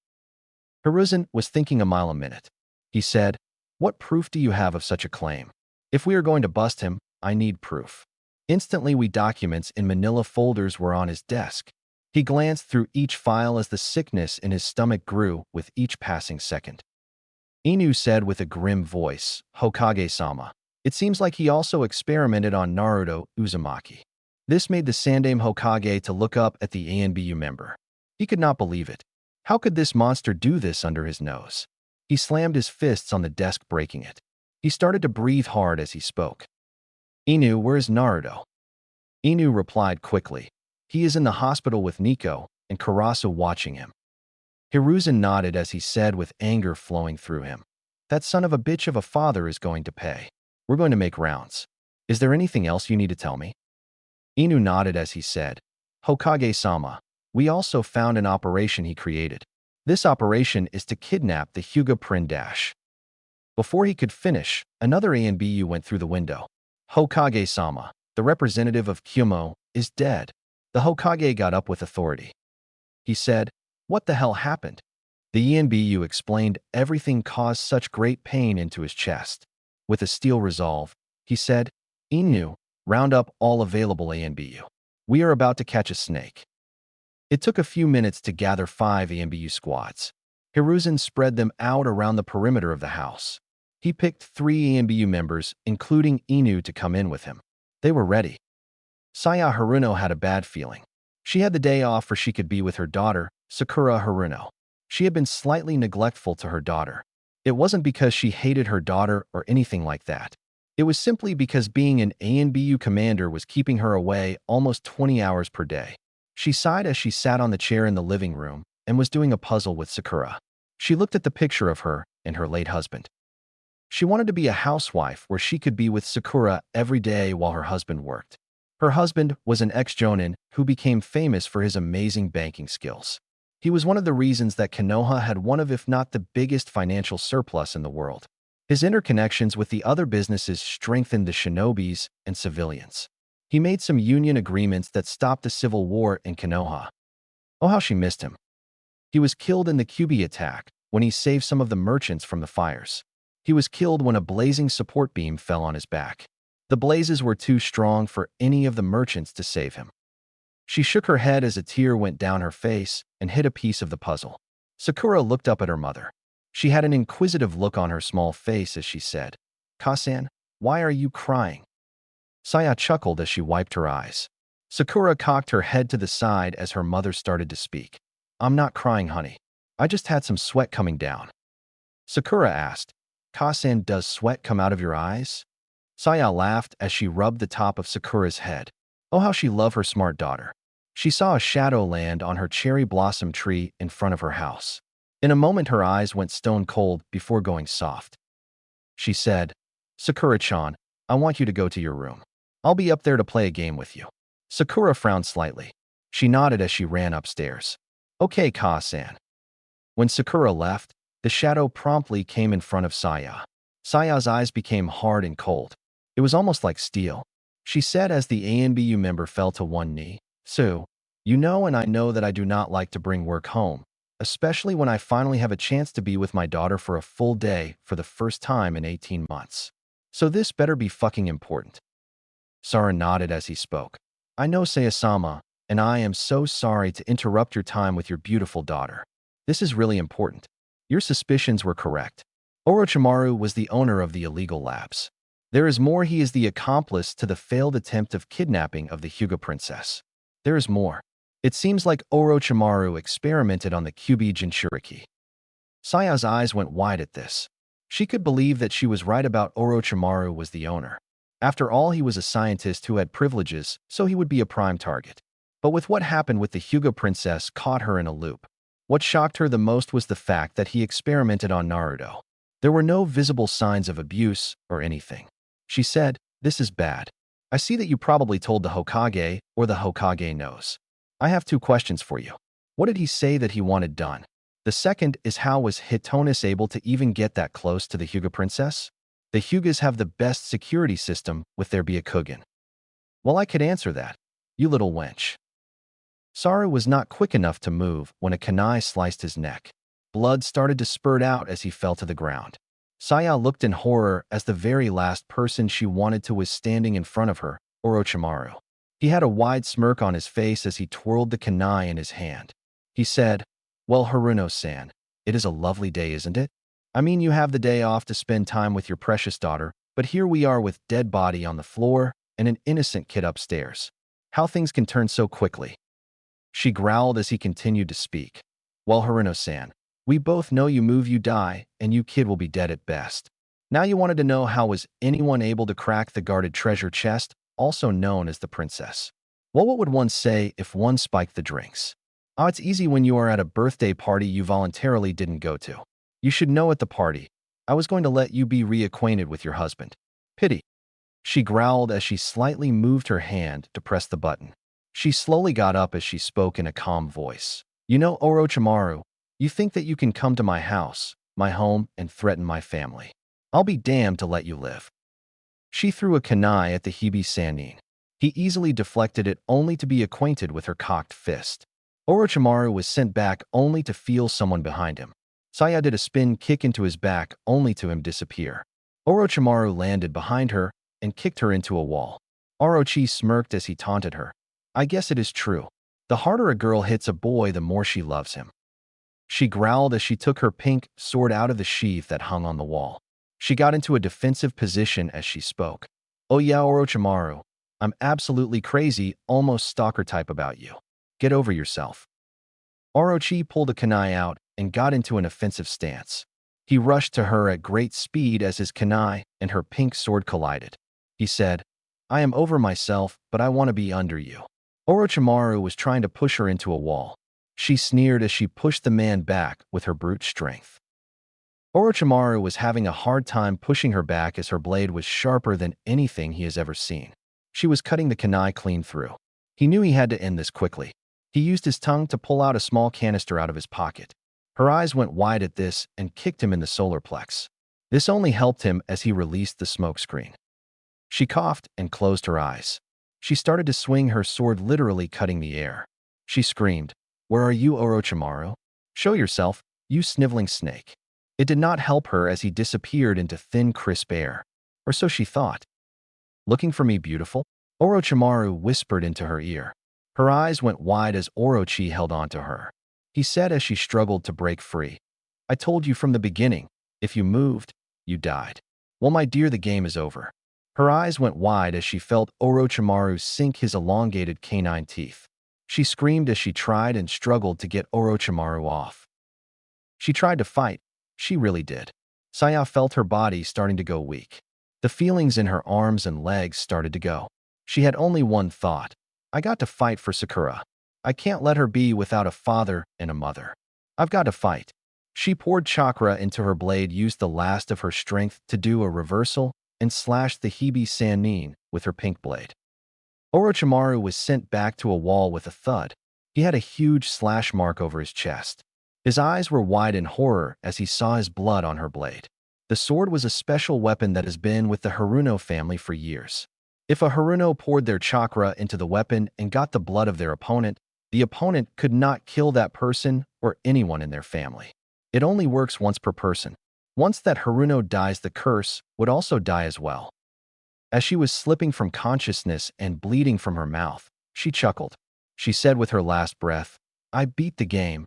Hiruzen was thinking a mile a minute. He said, "What proof do you have of such a claim? If we are going to bust him, I need proof." Instantly, documents in manila folders were on his desk. He glanced through each file as the sickness in his stomach grew with each passing second. Inu said with a grim voice, "Hokage-sama, it seems like he also experimented on Naruto Uzumaki." This made the Sandaime Hokage to look up at the ANBU member. He could not believe it. How could this monster do this under his nose? He slammed his fists on the desk, breaking it. He started to breathe hard as he spoke. "Inu, where is Naruto?" Inu replied quickly. "He is in the hospital with Nico and Karasu watching him." Hiruzen nodded as he said with anger flowing through him, "That son of a bitch of a father is going to pay. We're going to make rounds. Is there anything else you need to tell me?" Inu nodded as he said, "Hokage-sama, we also found an operation he created. This operation is to kidnap the Hyuga Prince." Before he could finish, another ANBU went through the window. "Hokage-sama, the representative of Kyumo, is dead." The Hokage got up with authority. He said, "What the hell happened?" The ENBU explained everything caused such great pain into his chest. With a steel resolve, he said, "Inu, round up all available ANBU. We are about to catch a snake." It took a few minutes to gather 5 ANBU squads. Hiruzen spread them out around the perimeter of the house. He picked 3 ANBU members, including Inu, to come in with him. They were ready. Saya Haruno had a bad feeling. She had the day off for she could be with her daughter, Sakura Haruno. She had been slightly neglectful to her daughter. It wasn't because she hated her daughter or anything like that. It was simply because being an ANBU commander was keeping her away almost 20 hours per day. She sighed as she sat on the chair in the living room and was doing a puzzle with Sakura. She looked at the picture of her and her late husband. She wanted to be a housewife where she could be with Sakura every day while her husband worked. Her husband was an ex-jonin who became famous for his amazing banking skills. He was one of the reasons that Konoha had one of, if not the biggest financial surplus in the world. His interconnections with the other businesses strengthened the shinobis and civilians. He made some union agreements that stopped the civil war in Konoha. Oh, how she missed him. He was killed in the Kyubi attack when he saved some of the merchants from the fires. He was killed when a blazing support beam fell on his back. The blazes were too strong for any of the merchants to save him. She shook her head as a tear went down her face and hit a piece of the puzzle. Sakura looked up at her mother. She had an inquisitive look on her small face as she said, "Kasan, why are you crying?" Saya chuckled as she wiped her eyes. Sakura cocked her head to the side as her mother started to speak. "I'm not crying, honey. I just had some sweat coming down." Sakura asked, "Kasan, does sweat come out of your eyes?" Saya laughed as she rubbed the top of Sakura's head. Oh, how she loved her smart daughter. She saw a shadow land on her cherry blossom tree in front of her house. In a moment, her eyes went stone cold before going soft. She said, "Sakura-chan, I want you to go to your room. I'll be up there to play a game with you." Sakura frowned slightly. She nodded as she ran upstairs. "Okay, Ka-san." When Sakura left, the shadow promptly came in front of Saya. Saya's eyes became hard and cold. It was almost like steel. She said as the ANBU member fell to one knee, "So, you know and I know that I do not like to bring work home, especially when I finally have a chance to be with my daughter for a full day for the first time in 18 months. So this better be fucking important." Sara nodded as he spoke. "I know, Saya-sama, and I am so sorry to interrupt your time with your beautiful daughter. This is really important. Your suspicions were correct. Orochimaru was the owner of the illegal labs. There is more, he is the accomplice to the failed attempt of kidnapping of the Hyuga princess. There is more. It seems like Orochimaru experimented on the Kyubi Jinchuriki." Saya's eyes went wide at this. She could believe that she was right about Orochimaru was the owner. After all, he was a scientist who had privileges, so he would be a prime target. But with what happened with the Hyuga princess caught her in a loop. What shocked her the most was the fact that he experimented on Naruto. There were no visible signs of abuse or anything. She said, "This is bad. I see that you probably told the Hokage, or the Hokage knows. I have 2 questions for you. What did he say that he wanted done? The second is how was Hitonis able to even get that close to the Hyuga princess? The Hyugas have the best security system with their Byakugan. Well, I could answer that, you little wench. Saru was not quick enough to move when a kunai sliced his neck. Blood started to spurt out as he fell to the ground. Saya looked in horror as the very last person she wanted to was standing in front of her, Orochimaru. He had a wide smirk on his face as he twirled the kunai in his hand. He said, "Well, Haruno-san, it is a lovely day, isn't it? I mean, you have the day off to spend time with your precious daughter, but here we are with dead body on the floor and an innocent kid upstairs. How things can turn so quickly." She growled as he continued to speak. "Well, Haruno-san, we both know you move, you die, and you kid will be dead at best. Now you wanted to know how was anyone able to crack the guarded treasure chest, also known as the princess. Well, what would one say if one spiked the drinks? Oh, it's easy when you are at a birthday party you voluntarily didn't go to. You should know at the party, I was going to let you be reacquainted with your husband. Pity." She growled as she slightly moved her hand to press the button. She slowly got up as she spoke in a calm voice. "You know, Orochimaru, you think that you can come to my house, my home, and threaten my family. I'll be damned to let you live." She threw a kunai at the Hibi Sannin. He easily deflected it only to be acquainted with her cocked fist. Orochimaru was sent back only to feel someone behind him. Saya did a spin kick into his back only to him disappear. Orochimaru landed behind her and kicked her into a wall. Orochi smirked as he taunted her. "I guess it is true. The harder a girl hits a boy, the more she loves him." She growled as she took her pink sword out of the sheath that hung on the wall. She got into a defensive position as she spoke. "Oh yeah, Orochimaru, I'm absolutely crazy, almost stalker type about you. Get over yourself." Orochi pulled a kunai out and got into an offensive stance. He rushed to her at great speed as his kunai and her pink sword collided. He said, "I am over myself, but I want to be under you." Orochimaru was trying to push her into a wall. She sneered as she pushed the man back with her brute strength. Orochimaru was having a hard time pushing her back as her blade was sharper than anything he has ever seen. She was cutting the kunai clean through. He knew he had to end this quickly. He used his tongue to pull out a small canister out of his pocket. Her eyes went wide at this and kicked him in the solar plex. This only helped him as he released the smoke screen. She coughed and closed her eyes. She started to swing her sword, literally cutting the air. She screamed, "Where are you, Orochimaru? Show yourself, you sniveling snake." It did not help her as he disappeared into thin, crisp air. Or so she thought. "Looking for me, beautiful?" Orochimaru whispered into her ear. Her eyes went wide as Orochi held on to her. He said as she struggled to break free, "I told you from the beginning, if you moved, you died." "Well, my dear, the game is over." Her eyes went wide as she felt Orochimaru sink his elongated canine teeth. She screamed as she tried and struggled to get Orochimaru off. She tried to fight. She really did. Saya felt her body starting to go weak. The feelings in her arms and legs started to go. She had only one thought. I got to fight for Sakura. I can't let her be without a father and a mother. I've got to fight. She poured chakra into her blade, used the last of her strength to do a reversal, and slashed the Hibi Sannin with her pink blade. Orochimaru was sent back to a wall with a thud. He had a huge slash mark over his chest. His eyes were wide in horror as he saw his blood on her blade. The sword was a special weapon that has been with the Haruno family for years. If a Haruno poured their chakra into the weapon and got the blood of their opponent, the opponent could not kill that person or anyone in their family. It only works once per person. Once that Haruno dies, the curse would also die as well. As she was slipping from consciousness and bleeding from her mouth, she chuckled. She said with her last breath, "I beat the game,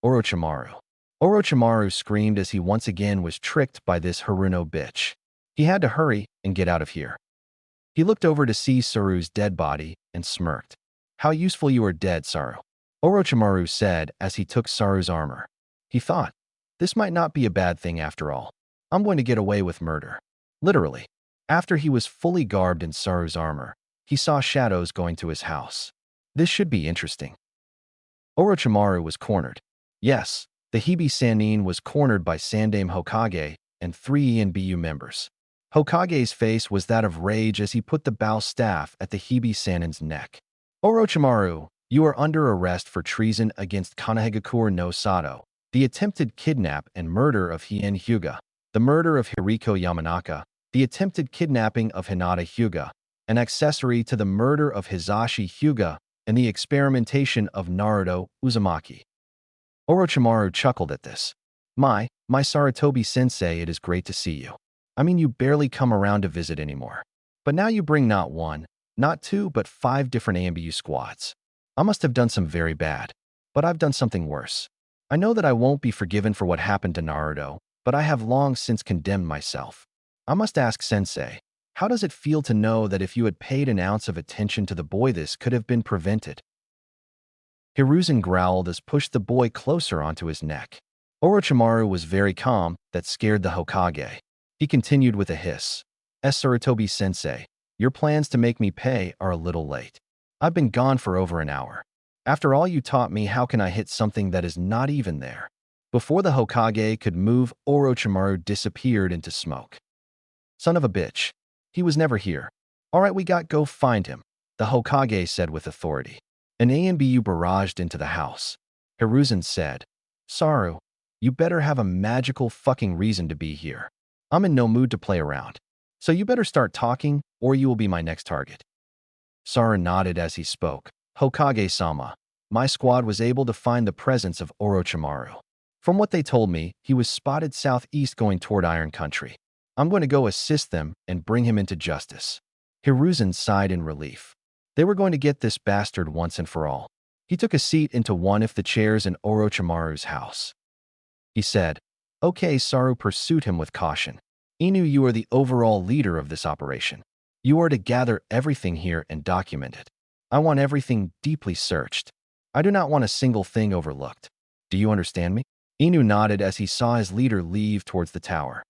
Orochimaru." Orochimaru screamed as he once again was tricked by this Haruno bitch. He had to hurry and get out of here. He looked over to see Saru's dead body and smirked. "How useful you are dead, Saru," Orochimaru said as he took Saru's armor. He thought, this might not be a bad thing after all. I'm going to get away with murder. Literally. After he was fully garbed in Saru's armor, he saw shadows going to his house. This should be interesting. Orochimaru was cornered. Yes, the Hibi Sannin was cornered by Sandaime Hokage and 3 ENBU members. Hokage's face was that of rage as he put the bow staff at the Hibi Sannin's neck. "Orochimaru, You are under arrest for treason against Kanehagakure no Sato, the attempted kidnap and murder of Hien Hyuga, the murder of Hiriko Yamanaka, the attempted kidnapping of Hinata Hyuga, an accessory to the murder of Hisashi Hyuga, and the experimentation of Naruto Uzumaki. Orochimaru chuckled at this. My Sarutobi-sensei, it is great to see you. I mean, you barely come around to visit anymore. But now you bring not one, not two, but 5 different AMBU squads. I must have done some very bad. But I've done something worse. I know that I won't be forgiven for what happened to Naruto, but I have long since condemned myself. I must ask Sensei, how does it feel to know that if you had paid an ounce of attention to the boy, this could have been prevented? Hiruzen growled as pushed the boy closer onto his neck. Orochimaru was very calm, that scared the Hokage. He continued with a hiss. Sarutobi-sensei, your plans to make me pay are a little late. I've been gone for over an hour. After all you taught me, how can I hit something that is not even there? Before the Hokage could move, Orochimaru disappeared into smoke. Son of a bitch. He was never here. All right, we got go find him, the Hokage said with authority. An AMBU barraged into the house. Hiruzen said, Saru, you better have a magical fucking reason to be here. I'm in no mood to play around. So you better start talking, or you will be my next target. Saru nodded as he spoke. Hokage-sama, my squad was able to find the presence of Orochimaru. From what they told me, he was spotted southeast going toward Iron Country. I'm going to go assist them and bring him into justice. Hiruzen sighed in relief. They were going to get this bastard once and for all. He took a seat into one of the chairs in Orochimaru's house. He said, Okay, Saru pursued him with caution. Inu, you are the overall leader of this operation. You are to gather everything here and document it. I want everything deeply searched. I do not want a single thing overlooked. Do you understand me? Inu nodded as he saw his leader leave towards the tower.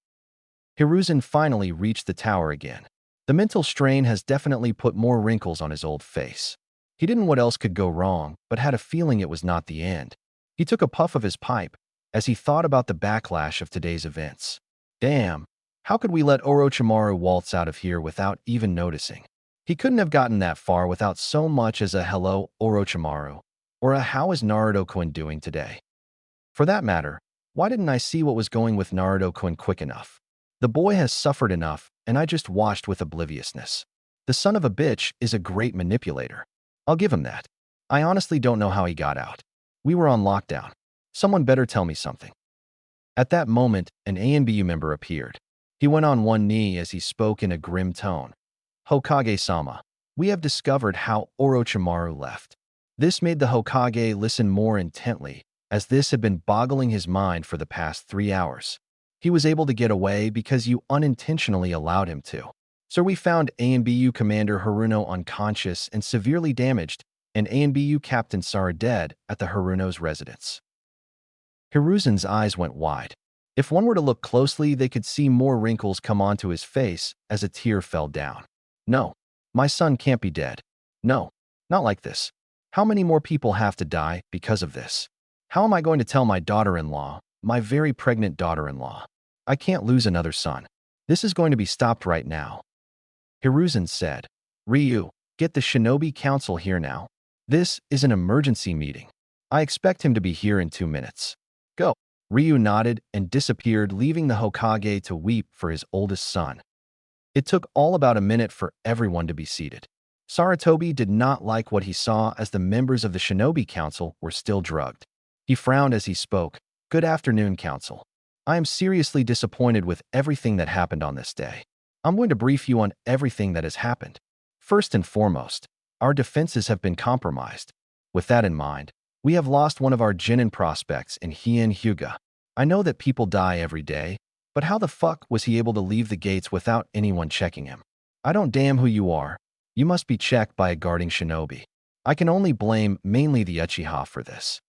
Hiruzen finally reached the tower again. The mental strain has definitely put more wrinkles on his old face. He didn't know what else could go wrong, but had a feeling it was not the end. He took a puff of his pipe as he thought about the backlash of today's events. Damn, how could we let Orochimaru waltz out of here without even noticing? He couldn't have gotten that far without so much as a hello, Orochimaru, or a how is Naruto-kun doing today? For that matter, why didn't I see what was going with Naruto-kun quick enough? The boy has suffered enough, and I just watched with obliviousness. The son of a bitch is a great manipulator. I'll give him that. I honestly don't know how he got out. We were on lockdown. Someone better tell me something. At that moment, an ANBU member appeared. He went on one knee as he spoke in a grim tone. Hokage-sama, we have discovered how Orochimaru left. This made the Hokage listen more intently, as this had been boggling his mind for the past 3 hours. He was able to get away because you unintentionally allowed him to. So we found ANBU Commander Haruno unconscious and severely damaged, and ANBU Captain Sara dead at the Haruno's residence. Hiruzen's eyes went wide. If one were to look closely, they could see more wrinkles come onto his face as a tear fell down. No, my son can't be dead. No, not like this. How many more people have to die because of this? How am I going to tell my daughter-in-law, my very pregnant daughter-in-law? I can't lose another son. This is going to be stopped right now. Hiruzen said, Ryu, get the Shinobi Council here now. This is an emergency meeting. I expect him to be here in 2 minutes. Go. Ryu nodded and disappeared, leaving the Hokage to weep for his oldest son. It took all about a minute for everyone to be seated. Sarutobi did not like what he saw as the members of the Shinobi Council were still drugged. He frowned as he spoke. Good afternoon, Council. I am seriously disappointed with everything that happened on this day. I'm going to brief you on everything that has happened. First and foremost, our defenses have been compromised. With that in mind, we have lost one of our genin prospects in Hien Hyuga. I know that people die every day, but how the fuck was he able to leave the gates without anyone checking him? I don't damn who you are. You must be checked by a guarding shinobi. I can only blame mainly the Uchiha for this.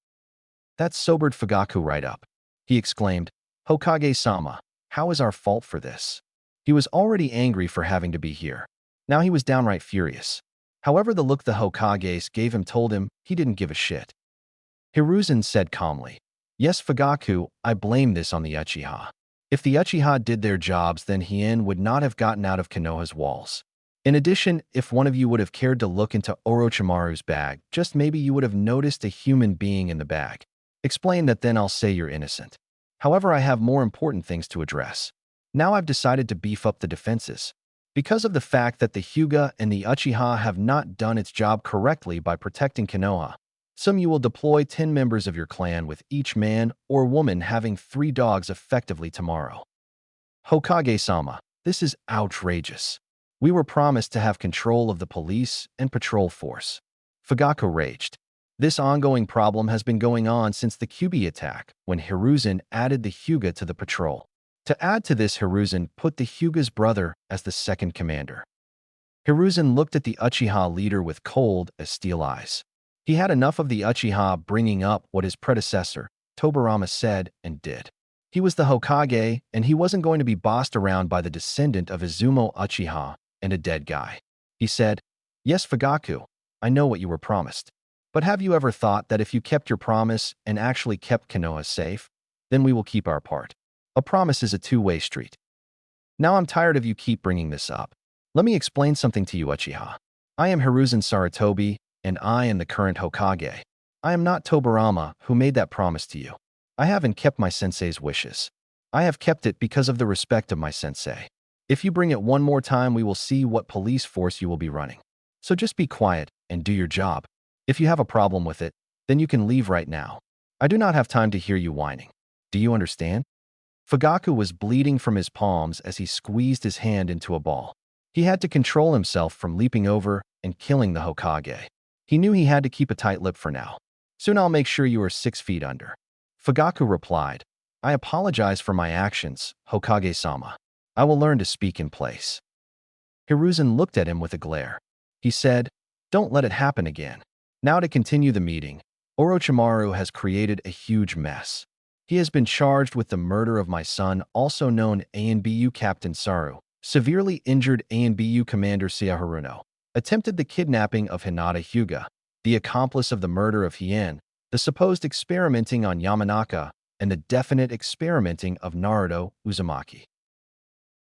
That sobered Fugaku right up. He exclaimed, Hokage-sama, how is our fault for this? He was already angry for having to be here. Now he was downright furious. However, the look the Hokage gave him told him he didn't give a shit. Hiruzen said calmly, Yes, Fugaku, I blame this on the Uchiha. If the Uchiha did their jobs, then Hien would not have gotten out of Konoha's walls. In addition, if one of you would have cared to look into Orochimaru's bag, just maybe you would have noticed a human being in the bag. Explain that, then I'll say you're innocent. However, I have more important things to address. Now I've decided to beef up the defenses. Because of the fact that the Hyuga and the Uchiha have not done its job correctly by protecting Konoha, some you will deploy 10 members of your clan, with each man or woman having 3 dogs effectively tomorrow. Hokage-sama, this is outrageous. We were promised to have control of the police and patrol force. Fugaku raged. This ongoing problem has been going on since the Kyuubi attack, when Hiruzen added the Hyuga to the patrol. To add to this, Hiruzen put the Hyuga's brother as the second commander. Hiruzen looked at the Uchiha leader with cold as steel eyes. He had enough of the Uchiha bringing up what his predecessor, Tobirama, said and did. He was the Hokage, and he wasn't going to be bossed around by the descendant of Izumo Uchiha and a dead guy. He said, "Yes, Fugaku, I know what you were promised. But have you ever thought that if you kept your promise and actually kept Konoha safe, then we will keep our part? A promise is a two-way street. Now I'm tired of you keep bringing this up. Let me explain something to you, Uchiha. I am Hiruzen Sarutobi, and I am the current Hokage. I am not Tobirama, who made that promise to you. I haven't kept my sensei's wishes. I have kept it because of the respect of my sensei. If you bring it one more time, we will see what police force you will be running. So just be quiet and do your job. If you have a problem with it, then you can leave right now. I do not have time to hear you whining. Do you understand?" Fugaku was bleeding from his palms as he squeezed his hand into a ball. He had to control himself from leaping over and killing the Hokage. He knew he had to keep a tight lip for now. "Soon I'll make sure you are 6 feet under." Fugaku replied, "I apologize for my actions, Hokage-sama. I will learn to speak in place." Hiruzen looked at him with a glare. He said, "Don't let it happen again." Now to continue the meeting, Orochimaru has created a huge mess. He has been charged with the murder of my son, also known ANBU Captain Saru, severely injured ANBU Commander Seiharuno, attempted the kidnapping of Hinata Hyuga, the accomplice of the murder of Hien, the supposed experimenting on Yamanaka, and the definite experimenting of Naruto Uzumaki.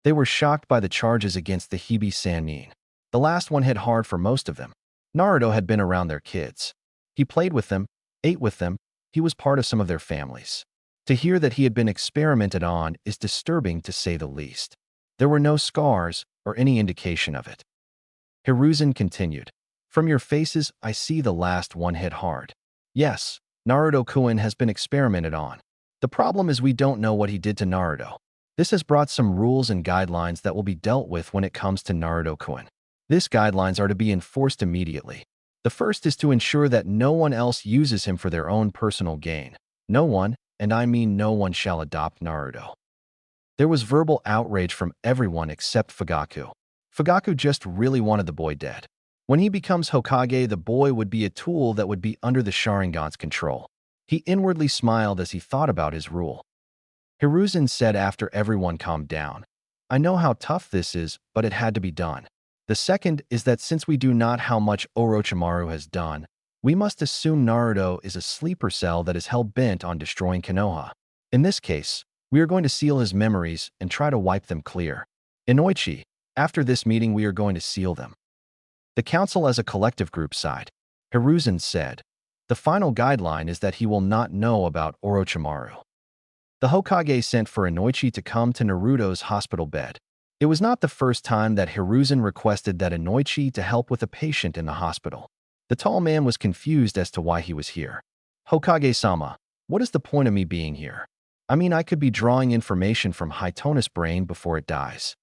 They were shocked by the charges against the Hibi Sannin. The last one hit hard for most of them. Naruto had been around their kids. He played with them, ate with them, he was part of some of their families. To hear that he had been experimented on is disturbing, to say the least. There were no scars or any indication of it. Hiruzen continued, "From your faces, I see the last one hit hard. Yes, Naruto-kun has been experimented on. The problem is we don't know what he did to Naruto. This has brought some rules and guidelines that will be dealt with when it comes to Naruto-kun. These guidelines are to be enforced immediately. The first is to ensure that no one else uses him for their own personal gain. No one, and I mean no one, shall adopt Naruto." There was verbal outrage from everyone except Fugaku. Fugaku just really wanted the boy dead. When he becomes Hokage, the boy would be a tool that would be under the Sharingan's control. He inwardly smiled as he thought about his rule. Hiruzen said after everyone calmed down, "I know how tough this is, but it had to be done. The second is that since we do not know how much Orochimaru has done, we must assume Naruto is a sleeper cell that is hell-bent on destroying Konoha. In this case, we are going to seal his memories and try to wipe them clear. Inoichi, after this meeting we are going to seal them." The council as a collective group sighed. Hiruzen said, "The final guideline is that he will not know about Orochimaru." The Hokage sent for Inoichi to come to Naruto's hospital bed. It was not the first time that Hiruzen requested that Inoichi to help with a patient in the hospital. The tall man was confused as to why he was here. "Hokage-sama, what is the point of me being here? I mean, I could be drawing information from Hitona's brain before it dies."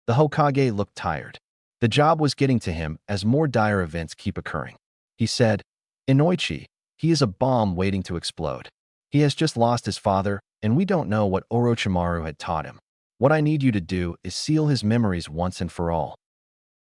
The Hokage looked tired. The job was getting to him as more dire events keep occurring. He said, "Inoichi, he is a bomb waiting to explode. He has just lost his father, and we don't know what Orochimaru had taught him. What I need you to do is seal his memories once and for all."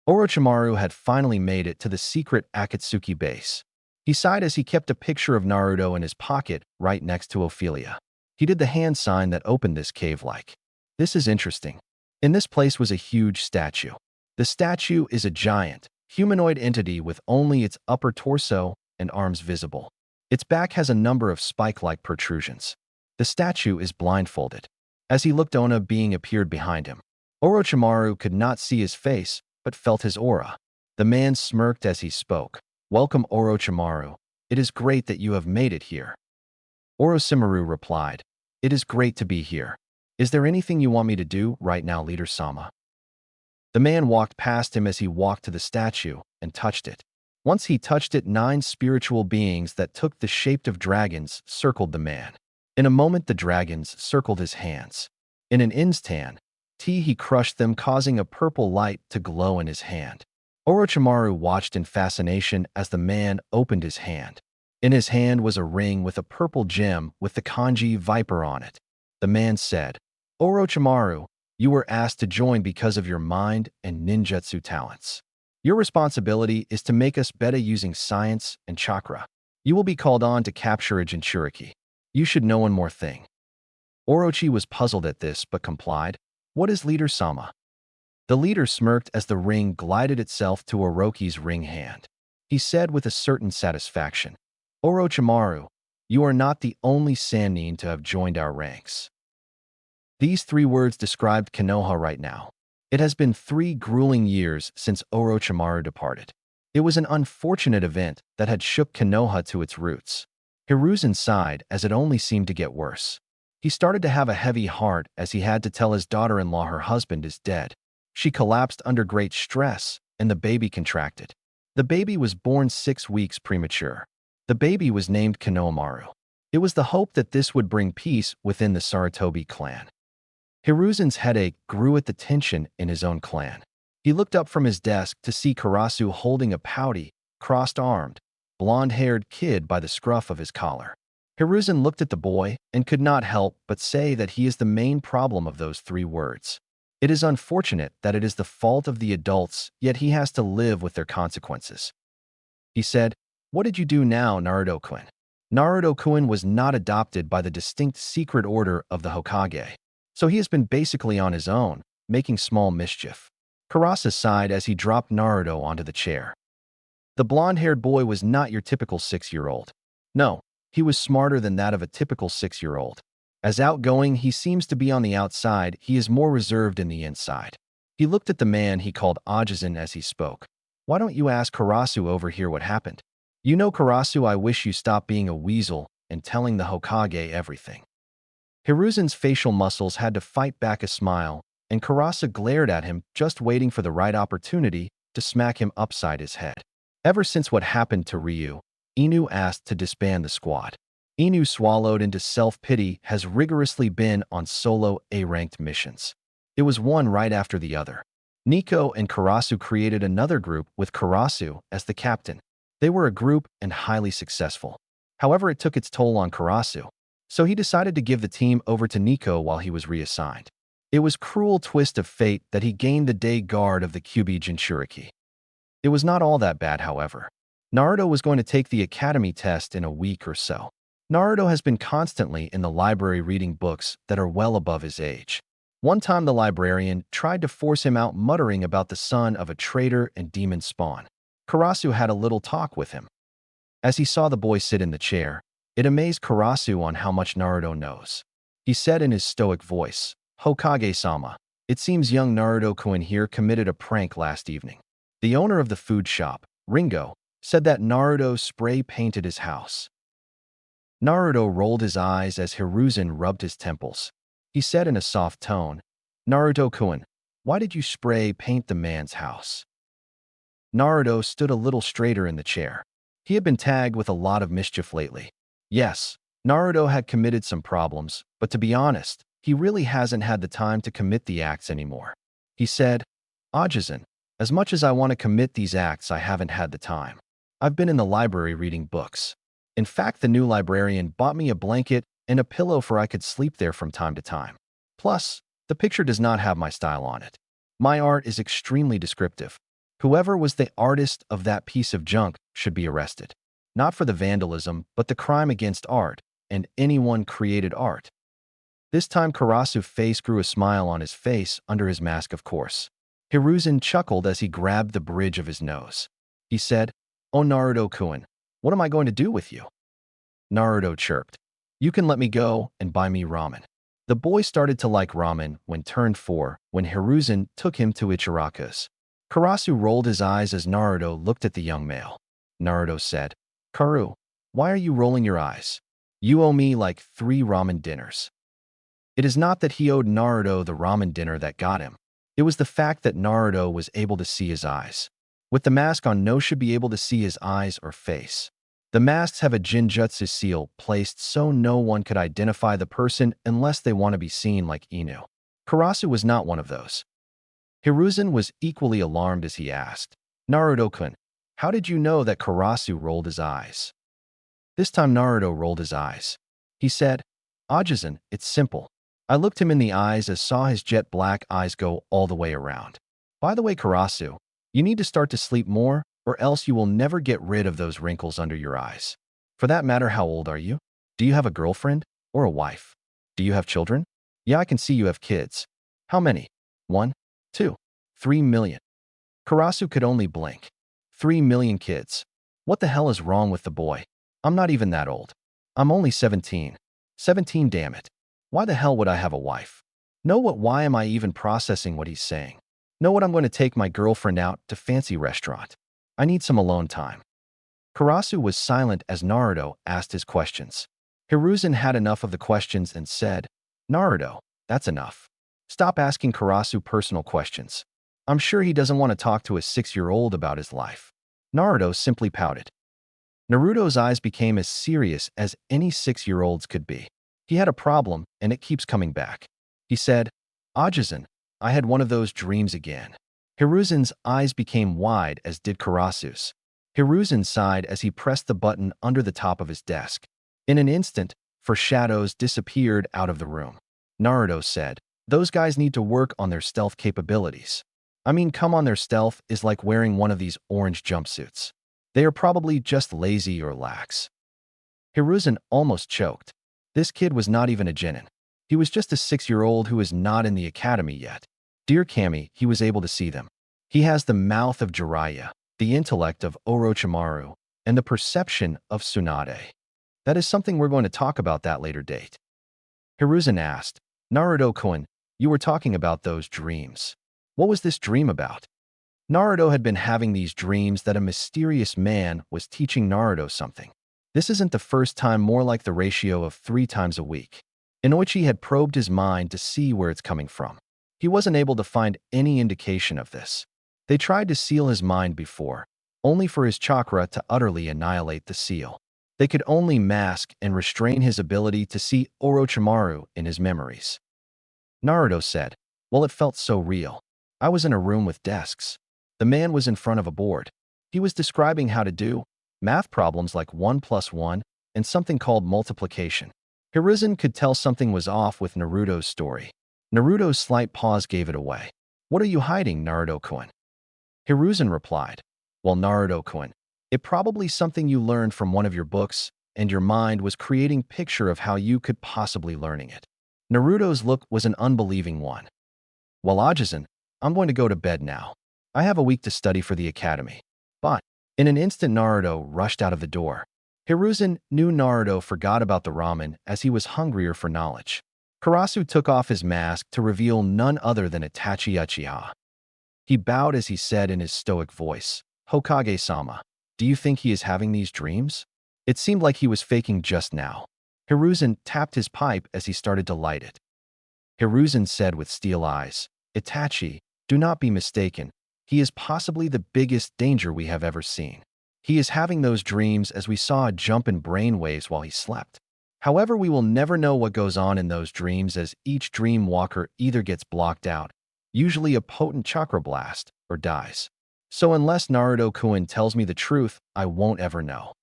Orochimaru had finally made it to the secret Akatsuki base. He sighed as he kept a picture of Naruto in his pocket right next to Ophelia. He did the hand sign that opened this cave-like. This is interesting. In this place was a huge statue. The statue is a giant, humanoid entity with only its upper torso and arms visible. Its back has a number of spike-like protrusions. The statue is blindfolded. As he looked, Ona being appeared behind him. Orochimaru could not see his face, but felt his aura. The man smirked as he spoke. "Welcome, Orochimaru. It is great that you have made it here." Orochimaru replied, "It is great to be here. Is there anything you want me to do right now, Leader Sama?" The man walked past him as he walked to the statue and touched it. Once he touched it, 9 spiritual beings that took the shape of dragons circled the man. In a moment, the dragons circled his hands. In an instant, he crushed them, causing a purple light to glow in his hand. Orochimaru watched in fascination as the man opened his hand. In his hand was a ring with a purple gem with the kanji viper on it. The man said, "Orochimaru, you were asked to join because of your mind and ninjutsu talents. Your responsibility is to make us better using science and chakra. You will be called on to capture a Jinchuriki. You should know one more thing." Orochi was puzzled at this but complied. "What is Leader Sama?" The leader smirked as the ring glided itself to Orochi's ring hand. He said with a certain satisfaction, "Orochimaru, you are not the only Sannin to have joined our ranks." These 3 words described Konoha right now. It has been 3 grueling years since Orochimaru departed. It was an unfortunate event that had shook Konoha to its roots. Hiruzen sighed as it only seemed to get worse. He started to have a heavy heart as he had to tell his daughter-in-law her husband is dead. She collapsed under great stress, and the baby contracted. The baby was born 6 weeks premature. The baby was named Konohamaru. It was the hope that this would bring peace within the Sarutobi clan. Hiruzen's headache grew at the tension in his own clan. He looked up from his desk to see Karasu holding a pouty, crossed-armed, blonde-haired kid by the scruff of his collar. Hiruzen looked at the boy and could not help but say that he is the main problem of those 3 words. It is unfortunate that it is the fault of the adults, yet he has to live with their consequences. He said, "What did you do now, Naruto-kun?" Naruto-kun was not adopted by the distinct secret order of the Hokage, so he has been basically on his own, making small mischief. Karasa sighed as he dropped Naruto onto the chair. The blonde-haired boy was not your typical 6-year-old. No, he was smarter than that of a typical 6-year-old. As outgoing he seems to be on the outside, he is more reserved in the inside. He looked at the man he called Ajisen as he spoke. "Why don't you ask Karasu over here what happened? You know, Karasu, I wish you stopped being a weasel and telling the Hokage everything." Hiruzen's facial muscles had to fight back a smile, and Karasa glared at him, just waiting for the right opportunity to smack him upside his head. Ever since what happened to Ryu, Inu asked to disband the squad. Inu, swallowed into self-pity, has rigorously been on solo A-ranked missions. It was one right after the other. Nico and Karasu created another group with Karasu as the captain. They were a group and highly successful. However, it took its toll on Karasu, so he decided to give the team over to Nico while he was reassigned. It was cruel twist of fate that he gained the day guard of the Kyuubi Jinchuriki. It was not all that bad, however. Naruto was going to take the academy test in a week or so. Naruto has been constantly in the library reading books that are well above his age. One time the librarian tried to force him out, muttering about the son of a traitor and demon spawn. Karasu had a little talk with him. As he saw the boy sit in the chair, it amazed Karasu on how much Naruto knows. He said in his stoic voice, "Hokage-sama, it seems young Naruto-kun here committed a prank last evening." The owner of the food shop, Ringo, said that Naruto spray-painted his house. Naruto rolled his eyes as Hiruzen rubbed his temples. He said in a soft tone, "Naruto-kun, why did you spray-paint the man's house?" Naruto stood a little straighter in the chair. He had been tagged with a lot of mischief lately. Yes, Naruto had committed some problems, but to be honest, he really hasn't had the time to commit the acts anymore. He said, "Ajisen, as much as I want to commit these acts, I haven't had the time. I've been in the library reading books. In fact, the new librarian bought me a blanket and a pillow for I could sleep there from time to time. Plus, the picture does not have my style on it. My art is extremely descriptive. Whoever was the artist of that piece of junk should be arrested. Not for the vandalism, but the crime against art, and anyone created art." This time Karasu's face grew a smile on his face under his mask, of course. Hiruzen chuckled as he grabbed the bridge of his nose. He said, "Oh Naruto-kun, what am I going to do with you?" Naruto chirped, "You can let me go and buy me ramen." The boy started to like ramen when turned 4, when Hiruzen took him to Ichiraku's. Karasu rolled his eyes as Naruto looked at the young male. Naruto said, "Karu, why are you rolling your eyes? You owe me like 3 ramen dinners." It is not that he owed Naruto the ramen dinner that got him. It was the fact that Naruto was able to see his eyes. With the mask on, no should be able to see his eyes or face. The masks have a Jinjutsu seal placed so no one could identify the person unless they want to be seen like Inu. Karasu was not one of those. Hiruzen was equally alarmed as he asked, "Naruto-kun, how did you know that?" Karasu rolled his eyes. This time Naruto rolled his eyes. He said, "Ajisen, it's simple. I looked him in the eyes as saw his jet black eyes go all the way around. By the way, Karasu, you need to start to sleep more or else you will never get rid of those wrinkles under your eyes. For that matter, how old are you? Do you have a girlfriend or a wife? Do you have children? Yeah, I can see you have kids. How many? 1, 2, 3 million. Karasu could only blink. 3 million kids. What the hell is wrong with the boy? I'm not even that old. I'm only 17. 17, damn it. Why the hell would I have a wife? Know what? Why am I even processing what he's saying? Know what? I'm going to take my girlfriend out to fancy restaurant. I need some alone time." Karasu was silent as Naruto asked his questions. Hiruzen had enough of the questions and said, "Naruto, that's enough. Stop asking Karasu personal questions. I'm sure he doesn't want to talk to a 6-year-old about his life." Naruto simply pouted. Naruto's eyes became as serious as any 6-year-old's could be. He had a problem, and it keeps coming back. He said, "Ajisen, I had one of those dreams again." Hiruzen's eyes became wide, as did Karasu's. Hiruzen sighed as he pressed the button under the top of his desk. In an instant, shadows disappeared out of the room. Naruto said, "Those guys need to work on their stealth capabilities. I mean, come on, their stealth is like wearing one of these orange jumpsuits. They are probably just lazy or lax." Hiruzen almost choked. This kid was not even a genin. He was just a 6-year-old who is not in the academy yet. Dear Kami, he was able to see them. He has the mouth of Jiraiya, the intellect of Orochimaru, and the perception of Tsunade. That is something we're going to talk about that later date. Hiruzen asked, "Naruto-kun, you were talking about those dreams. What was this dream about?" Naruto had been having these dreams that a mysterious man was teaching Naruto something. This isn't the first time, more like the ratio of 3 times a week. Inoichi had probed his mind to see where it's coming from. He wasn't able to find any indication of this. They tried to seal his mind before, only for his chakra to utterly annihilate the seal. They could only mask and restrain his ability to see Orochimaru in his memories. Naruto said, "Well, it felt so real. I was in a room with desks. The man was in front of a board. He was describing how to do math problems like 1 plus 1 and something called multiplication." Hiruzen could tell something was off with Naruto's story. Naruto's slight pause gave it away. "What are you hiding, Naruto-kun?" Hiruzen replied, "Well, Naruto-kun, it probably something you learned from one of your books, and your mind was creating picture of how you could possibly learning it." Naruto's look was an unbelieving one. "Well, Ajisen, I'm going to go to bed now. I have a week to study for the academy." But in an instant, Naruto rushed out of the door. Hiruzen knew Naruto forgot about the ramen as he was hungrier for knowledge. Karasu took off his mask to reveal none other than Itachi Uchiha. He bowed as he said in his stoic voice, "Hokage-sama, do you think he is having these dreams?" It seemed like he was faking just now. Hiruzen tapped his pipe as he started to light it. Hiruzen said with steel eyes, "Itachi, do not be mistaken. He is possibly the biggest danger we have ever seen. He is having those dreams as we saw a jump in brain waves while he slept. However, we will never know what goes on in those dreams as each dream walker either gets blocked out, usually a potent chakra blast, or dies. So unless Naruto-kun tells me the truth, I won't ever know."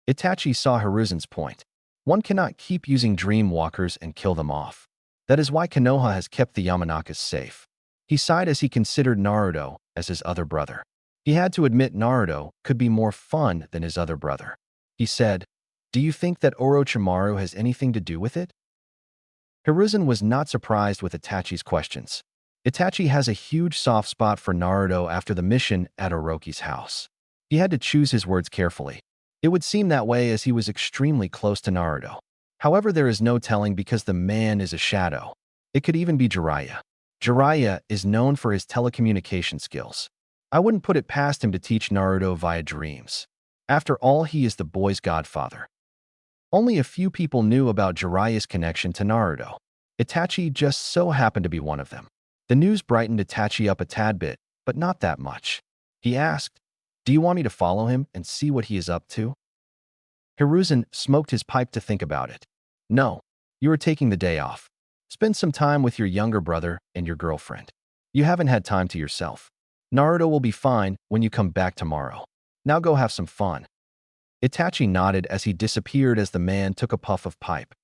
Itachi saw Hiruzen's point. One cannot keep using dream walkers and kill them off. That is why Konoha has kept the Yamanakas safe. He sighed as he considered Naruto as his other brother. He had to admit Naruto could be more fun than his other brother. He said, "Do you think that Orochimaru has anything to do with it?" Hiruzen was not surprised with Itachi's questions. Itachi has a huge soft spot for Naruto after the mission at Orochi's house. He had to choose his words carefully. It would seem that way as he was extremely close to Naruto. However, there is no telling because the man is a shadow. It could even be Jiraiya. Jiraiya is known for his telecommunication skills. I wouldn't put it past him to teach Naruto via dreams. After all, he is the boy's godfather. Only a few people knew about Jiraiya's connection to Naruto. Itachi just so happened to be one of them. The news brightened Itachi up a tad bit, but not that much. He asked, "Do you want me to follow him and see what he is up to?" Hiruzen smoked his pipe to think about it. "No, you are taking the day off. Spend some time with your younger brother and your girlfriend. You haven't had time to yourself. Naruto will be fine when you come back tomorrow. Now go have some fun." Itachi nodded as he disappeared as the man took a puff of pipe.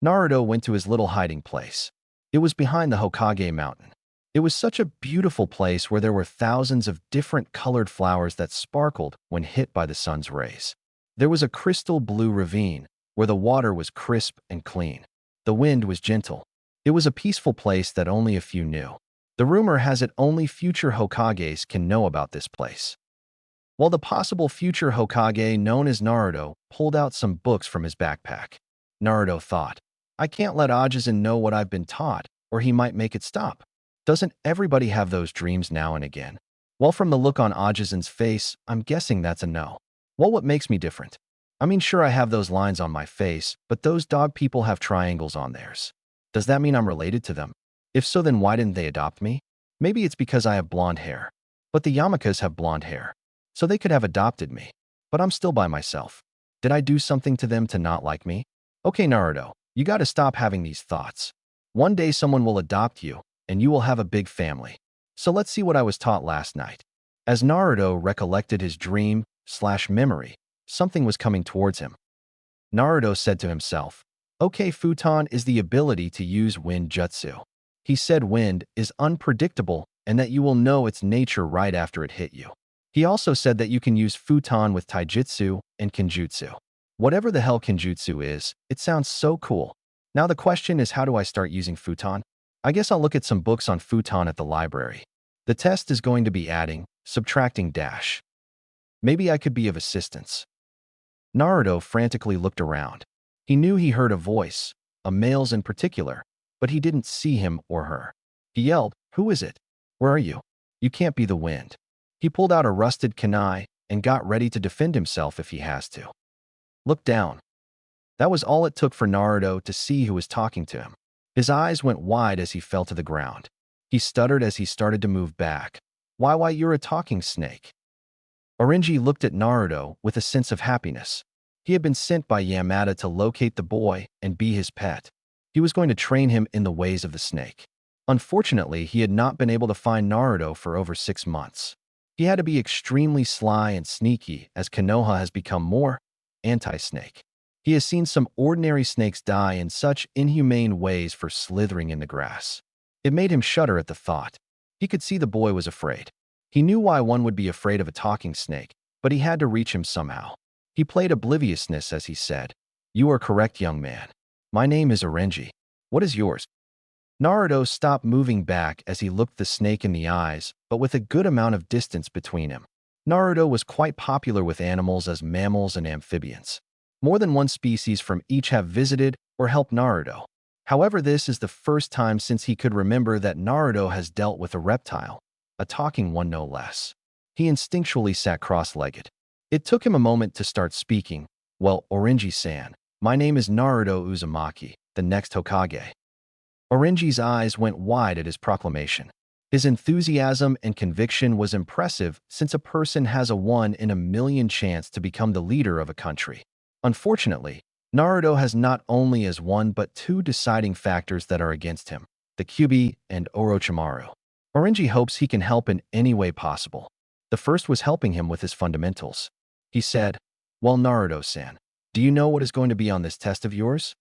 Naruto went to his little hiding place. It was behind the Hokage mountain. It was such a beautiful place where there were thousands of different colored flowers that sparkled when hit by the sun's rays. There was a crystal blue ravine where the water was crisp and clean. The wind was gentle. It was a peaceful place that only a few knew. The rumor has it only future Hokages can know about this place. While the possible future Hokage known as Naruto pulled out some books from his backpack, Naruto thought, "I can't let Ajisen know what I've been taught, or he might make it stop. Doesn't everybody have those dreams now and again?" Well, from the look on Ajisen's face, I'm guessing that's a no. Well, what makes me different? I mean, sure, I have those lines on my face, but those dog people have triangles on theirs. Does that mean I'm related to them? If so, then why didn't they adopt me? Maybe it's because I have blonde hair. But the Yamakas have blonde hair, so they could have adopted me. But I'm still by myself. Did I do something to them to not like me? Okay, Naruto, you gotta stop having these thoughts. One day someone will adopt you, and you will have a big family. So let's see what I was taught last night. As Naruto recollected his dream/memory, something was coming towards him. Naruto said to himself, "Okay, futon is the ability to use wind jutsu." He said wind is unpredictable and that you will know its nature right after it hit you. He also said that you can use futon with taijutsu and kenjutsu. Whatever the hell kenjutsu is, it sounds so cool. Now the question is, how do I start using futon? I guess I'll look at some books on futon at the library. The test is going to be adding, subtracting dash. Maybe I could be of assistance. Naruto frantically looked around. He knew he heard a voice, a male's in particular, but he didn't see him or her. He yelled, "Who is it? Where are you? You can't be the wind." He pulled out a rusted kunai and got ready to defend himself if he has to. Look down. That was all it took for Naruto to see who was talking to him. His eyes went wide as he fell to the ground. He stuttered as he started to move back. Why, you're a talking snake." Orenji looked at Naruto with a sense of happiness. He had been sent by Yamada to locate the boy and be his pet. He was going to train him in the ways of the snake. Unfortunately, he had not been able to find Naruto for over 6 months. He had to be extremely sly and sneaky as Konoha has become more anti-snake. He has seen some ordinary snakes die in such inhumane ways for slithering in the grass. It made him shudder at the thought. He could see the boy was afraid. He knew why one would be afraid of a talking snake, but he had to reach him somehow. He played obliviousness as he said, "You are correct, young man. My name is Orenji. What is yours?" Naruto stopped moving back as he looked the snake in the eyes, but with a good amount of distance between him. Naruto was quite popular with animals as mammals and amphibians. More than one species from each have visited or helped Naruto. However, this is the first time since he could remember that Naruto has dealt with a reptile, a talking one no less. He instinctually sat cross-legged. It took him a moment to start speaking. "Well, Orenji-san, my name is Naruto Uzumaki, the next Hokage." Orenji's eyes went wide at his proclamation. His enthusiasm and conviction was impressive since a person has a 1 in a million chance to become the leader of a country. Unfortunately, Naruto has not only as one but 2 deciding factors that are against him, the Kyuubi and Orochimaru. Orenji hopes he can help in any way possible. The first was helping him with his fundamentals. He said, "Well, Naruto-san, do you know what is going to be on this test of yours?"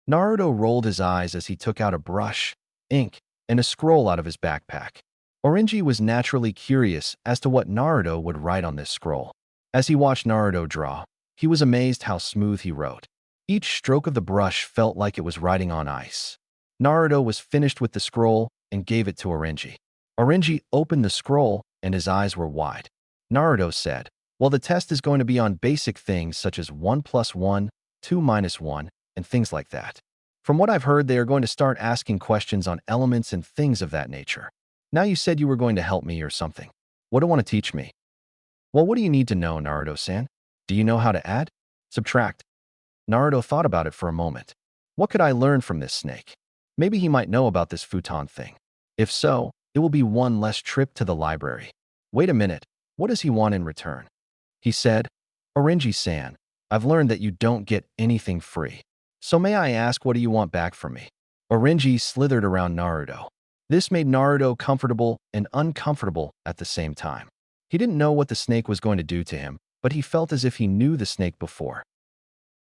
Naruto rolled his eyes as he took out a brush, ink, and a scroll out of his backpack. Orenji was naturally curious as to what Naruto would write on this scroll. As he watched Naruto draw, he was amazed how smooth he wrote. Each stroke of the brush felt like it was writing on ice. Naruto was finished with the scroll and gave it to Orenji. Orenji opened the scroll and his eyes were wide. Naruto said, "Well, the test is going to be on basic things such as 1 + 1, 2 - 1, and things like that. From what I've heard, they are going to start asking questions on elements and things of that nature. Now you said you were going to help me or something." What do you want to teach me? Well, what do you need to know, Naruto-san? Do you know how to add? Subtract? Naruto thought about it for a moment. What could I learn from this snake? Maybe he might know about this futon thing. If so, it will be one less trip to the library. Wait a minute, what does he want in return? He said, Orange-san, I've learned that you don't get anything free. So may I ask, what do you want back from me? Orange slithered around Naruto. This made Naruto comfortable and uncomfortable at the same time. He didn't know what the snake was going to do to him, but he felt as if he knew the snake before.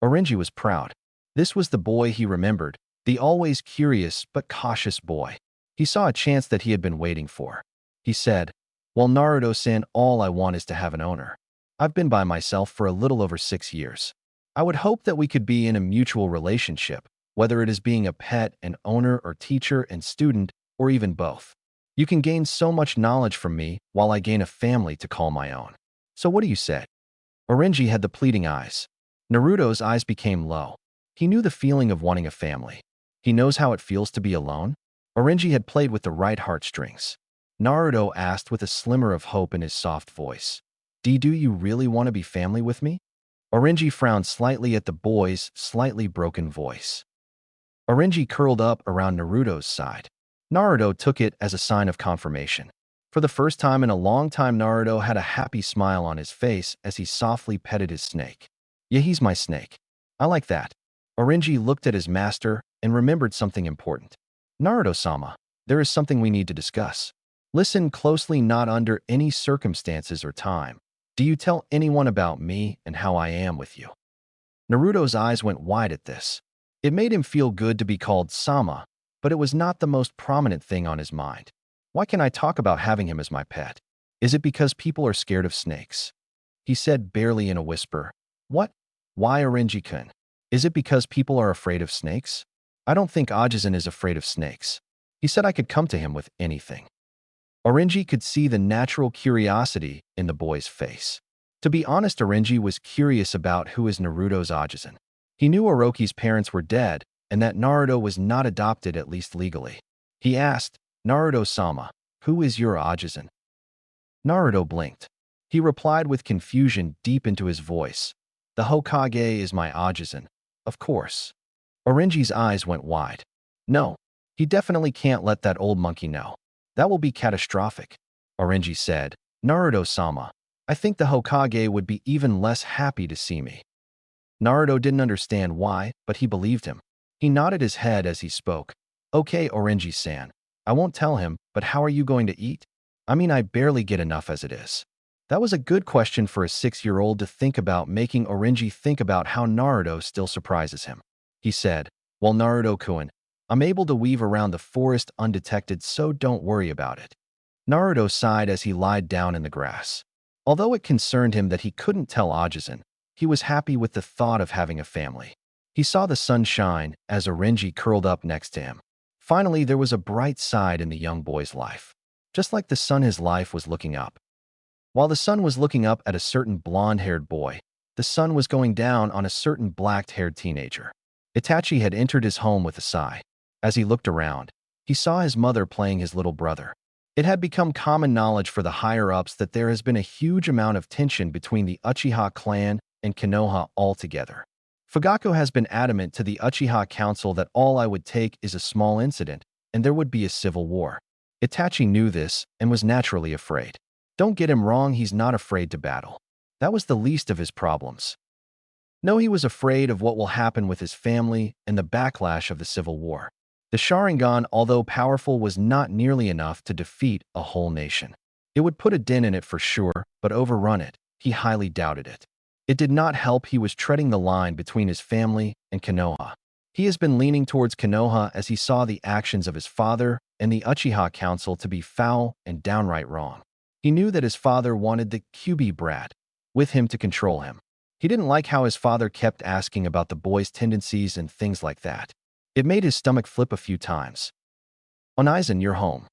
Orange was proud. This was the boy he remembered, the always curious but cautious boy. He saw a chance that he had been waiting for. He said, well, Naruto-san, all I want is to have an owner. I've been by myself for a little over 6 years. I would hope that we could be in a mutual relationship, whether it is being a pet, an owner, or teacher and student, or even both. You can gain so much knowledge from me while I gain a family to call my own. So what do you say? Orange had the pleading eyes. Naruto's eyes became low. He knew the feeling of wanting a family. He knows how it feels to be alone. Orange had played with the right heartstrings. Naruto asked with a slimmer of hope in his soft voice. Do you really want to be family with me? Orange frowned slightly at the boy's slightly broken voice. Orange curled up around Naruto's side. Naruto took it as a sign of confirmation. For the first time in a long time, Naruto had a happy smile on his face as he softly petted his snake. Yeah, he's my snake. I like that. Orange looked at his master and remembered something important. Naruto-sama, there is something we need to discuss. Listen closely, not under any circumstances or time. Do you tell anyone about me and how I am with you? Naruto's eyes went wide at this. It made him feel good to be called Sama, but it was not the most prominent thing on his mind. Why can I talk about having him as my pet? Is it because people are scared of snakes? He said barely in a whisper. What? Why, Orange-kun? Is it because people are afraid of snakes? I don't think Ajisen is afraid of snakes. He said I could come to him with anything. Orange could see the natural curiosity in the boy's face. To be honest, Orange was curious about who is Naruto's Ajisen. He knew Orochi's parents were dead and that Naruto was not adopted, at least legally. He asked, Naruto-sama, who is your Ajisen? Naruto blinked. He replied with confusion deep into his voice. The Hokage is my Ajisen, of course. Orange's eyes went wide. No, he definitely can't let that old monkey know. That will be catastrophic. Orange said, Naruto-sama, I think the Hokage would be even less happy to see me. Naruto didn't understand why, but he believed him. He nodded his head as he spoke. Okay, Orange-san, I won't tell him, but how are you going to eat? I mean, I barely get enough as it is. That was a good question for a 6-year-old to think about, making Orange think about how Naruto still surprises him. He said, well, Naruto-kun, I'm able to weave around the forest undetected, so don't worry about it. Naruto sighed as he lied down in the grass. Although it concerned him that he couldn't tell Ajisen, he was happy with the thought of having a family. He saw the sun shine as Orange curled up next to him. Finally, there was a bright side in the young boy's life. Just like the sun, his life was looking up. While the sun was looking up at a certain blonde-haired boy, the sun was going down on a certain black-haired teenager. Itachi had entered his home with a sigh. As he looked around, he saw his mother playing his little brother. It had become common knowledge for the higher-ups that there has been a huge amount of tension between the Uchiha clan and Konoha altogether. Fugaku has been adamant to the Uchiha Council that all I would take is a small incident, and there would be a civil war. Itachi knew this and was naturally afraid. Don't get him wrong, he's not afraid to battle. That was the least of his problems. No, he was afraid of what will happen with his family and the backlash of the civil war. The Sharingan, although powerful, was not nearly enough to defeat a whole nation. It would put a dent in it for sure, but overrun it, he highly doubted it. It did not help he was treading the line between his family and Konoha. He has been leaning towards Konoha as he saw the actions of his father and the Uchiha Council to be foul and downright wrong. He knew that his father wanted the QB brat with him to control him. He didn't like how his father kept asking about the boy's tendencies and things like that. It made his stomach flip a few times. Aizen, you're home.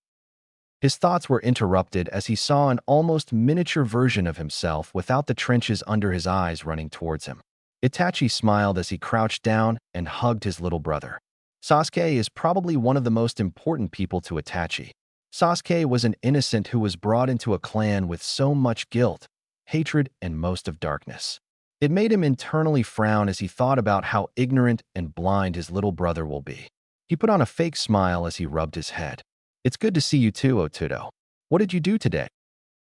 His thoughts were interrupted as he saw an almost miniature version of himself without the trenches under his eyes running towards him. Itachi smiled as he crouched down and hugged his little brother. Sasuke is probably one of the most important people to Itachi. Sasuke was an innocent who was brought into a clan with so much guilt, hatred, and most of darkness. It made him internally frown as he thought about how ignorant and blind his little brother will be. He put on a fake smile as he rubbed his head. It's good to see you too, Otudo. What did you do today?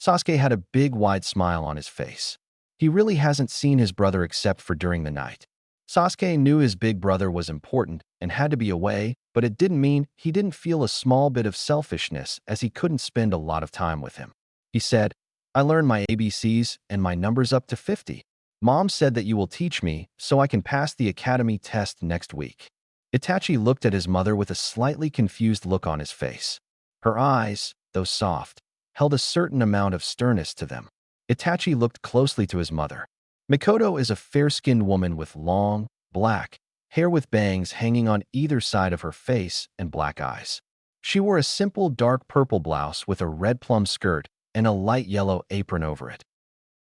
Sasuke had a big, wide smile on his face. He really hasn't seen his brother except for during the night. Sasuke knew his big brother was important and had to be away, but it didn't mean he didn't feel a small bit of selfishness as he couldn't spend a lot of time with him. He said, I learned my ABCs and my numbers up to 50. Mom said that you will teach me so I can pass the academy test next week. Itachi looked at his mother with a slightly confused look on his face. Her eyes, though soft, held a certain amount of sternness to them. Itachi looked closely to his mother. Mikoto is a fair-skinned woman with long, black hair with bangs hanging on either side of her face and black eyes. She wore a simple dark purple blouse with a red plum skirt and a light yellow apron over it.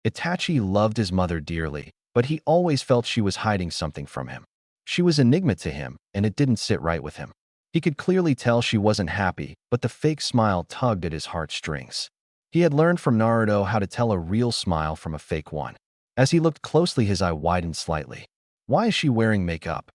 Itachi loved his mother dearly, but he always felt she was hiding something from him. She was enigma to him, and it didn't sit right with him. He could clearly tell she wasn't happy, but the fake smile tugged at his heartstrings. He had learned from Naruto how to tell a real smile from a fake one. As he looked closely, his eye widened slightly. Why is she wearing makeup?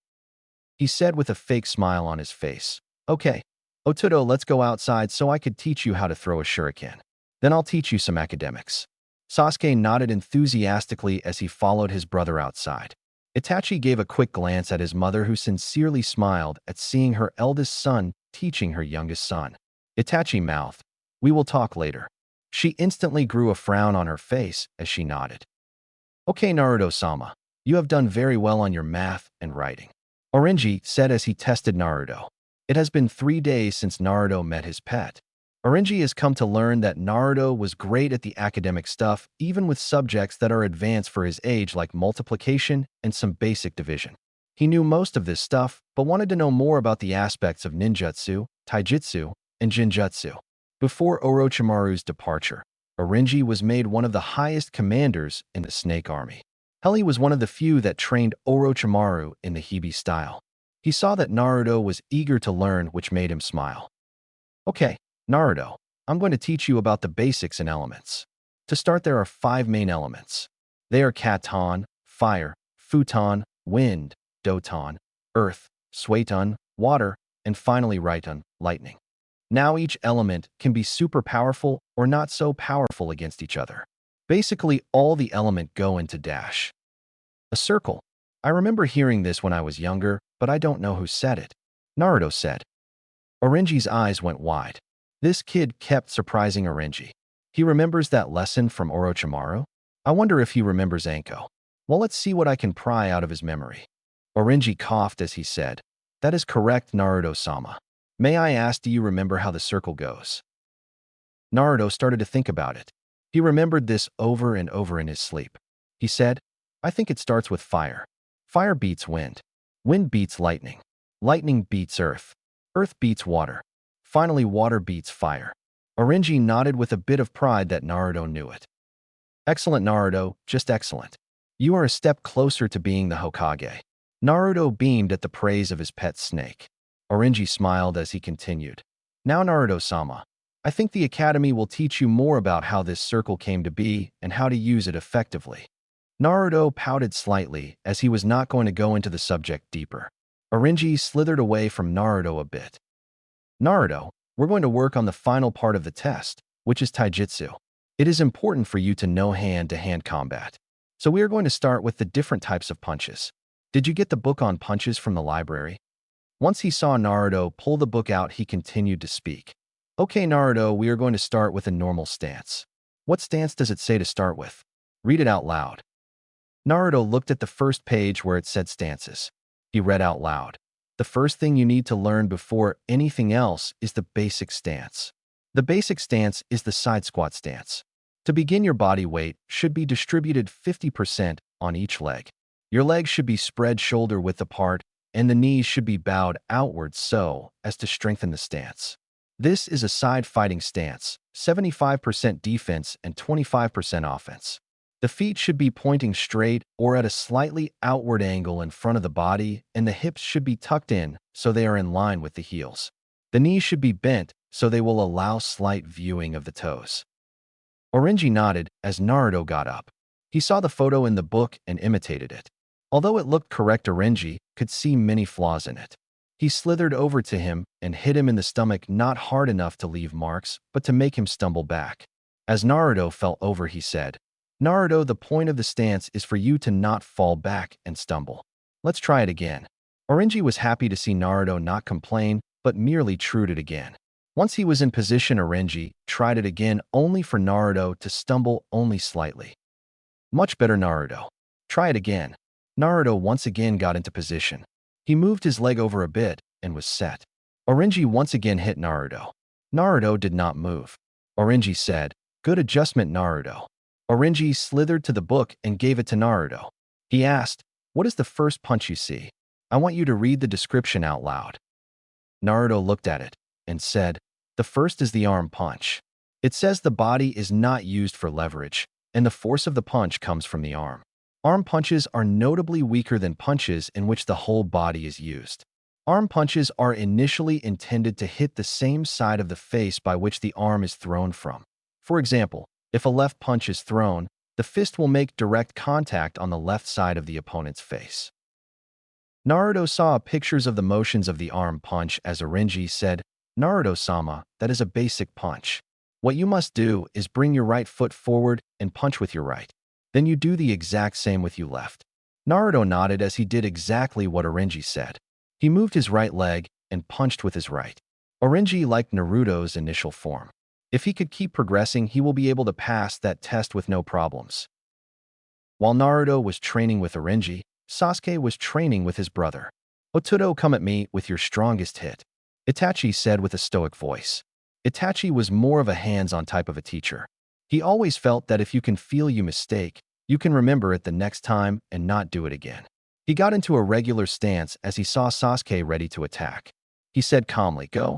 He said with a fake smile on his face. Okay, Otudo, let's go outside so I could teach you how to throw a shuriken. Then I'll teach you some academics. Sasuke nodded enthusiastically as he followed his brother outside. Itachi gave a quick glance at his mother, who sincerely smiled at seeing her eldest son teaching her youngest son. Itachi mouthed, we will talk later. She instantly grew a frown on her face as she nodded. Okay, Naruto-sama, you have done very well on your math and writing. Orenji said as he tested Naruto. It has been 3 days since Naruto met his pet. Orenji has come to learn that Naruto was great at the academic stuff, even with subjects that are advanced for his age like multiplication and some basic division. He knew most of this stuff, but wanted to know more about the aspects of ninjutsu, taijutsu, and jinjutsu. Before Orochimaru's departure, Orenji was made one of the highest commanders in the Snake Army. He was one of the few that trained Orochimaru in the Hibi style. He saw that Naruto was eager to learn, which made him smile. Okay, Naruto, I'm going to teach you about the basics and elements. To start, there are 5 main elements. They are Katon, fire, Futon, wind, Doton, earth, Sueton, water, and finally Raiton, lightning. Now each element can be super powerful or not so powerful against each other. Basically, all the element go into dash. A circle. I remember hearing this when I was younger, but I don't know who said it. Naruto said. Orenji's eyes went wide. This kid kept surprising Orenji. He remembers that lesson from Orochimaru? I wonder if he remembers Anko. Well, let's see what I can pry out of his memory. Orenji coughed as he said, that is correct, Naruto-sama. May I ask, do you remember how the circle goes? Naruto started to think about it. He remembered this over and over in his sleep. He said, I think it starts with fire. Fire beats wind. Wind beats lightning. Lightning beats earth. Earth beats water. Finally, water beats fire. Orenji nodded with a bit of pride that Naruto knew it. Excellent, Naruto, just excellent. You are a step closer to being the Hokage. Naruto beamed at the praise of his pet snake. Orenji smiled as he continued. Now, Naruto-sama, I think the academy will teach you more about how this circle came to be and how to use it effectively. Naruto pouted slightly as he was not going to go into the subject deeper. Orenji slithered away from Naruto a bit. Naruto, we're going to work on the final part of the test, which is taijutsu. It is important for you to know hand-to-hand combat. So we are going to start with the different types of punches. Did you get the book on punches from the library? Once he saw Naruto pull the book out, he continued to speak. Okay, Naruto, we are going to start with a normal stance. What stance does it say to start with? Read it out loud. Naruto looked at the first page where it said stances. He read out loud. The first thing you need to learn before anything else is the basic stance. The basic stance is the side squat stance. To begin, your body weight should be distributed 50% on each leg. Your legs should be spread shoulder width apart, and the knees should be bowed outwards so as to strengthen the stance. This is a side fighting stance, 75% defense and 25% offense. The feet should be pointing straight or at a slightly outward angle in front of the body, and the hips should be tucked in so they are in line with the heels. The knees should be bent so they will allow slight viewing of the toes. Orenji nodded as Naruto got up. He saw the photo in the book and imitated it. Although it looked correct, Orenji could see many flaws in it. He slithered over to him and hit him in the stomach, not hard enough to leave marks, but to make him stumble back. As Naruto fell over, he said, "Naruto, the point of the stance is for you to not fall back and stumble. Let's try it again." Orenji was happy to see Naruto not complain, but merely tried it again. Once he was in position, Orenji tried it again, only for Naruto to stumble only slightly. "Much better, Naruto. Try it again." Naruto once again got into position. He moved his leg over a bit and was set. Orenji once again hit Naruto. Naruto did not move. Orenji said, "Good adjustment, Naruto." Orenji slithered to the book and gave it to Naruto. He asked, "What is the first punch you see? I want you to read the description out loud." Naruto looked at it and said, "The first is the arm punch. It says the body is not used for leverage, and the force of the punch comes from the arm. Arm punches are notably weaker than punches in which the whole body is used. Arm punches are initially intended to hit the same side of the face by which the arm is thrown from. For example, if a left punch is thrown, the fist will make direct contact on the left side of the opponent's face." Naruto saw pictures of the motions of the arm punch as Orenji said, "Naruto-sama, that is a basic punch. What you must do is bring your right foot forward and punch with your right. Then you do the exact same with your left." Naruto nodded as he did exactly what Orenji said. He moved his right leg and punched with his right. Orenji liked Naruto's initial form. If he could keep progressing, he will be able to pass that test with no problems. While Naruto was training with Orenji, Sasuke was training with his brother. "Otudo, come at me with your strongest hit," Itachi said with a stoic voice. Itachi was more of a hands-on type of a teacher. He always felt that if you can feel you mistake, you can remember it the next time and not do it again. He got into a regular stance as he saw Sasuke ready to attack. He said calmly, "Go."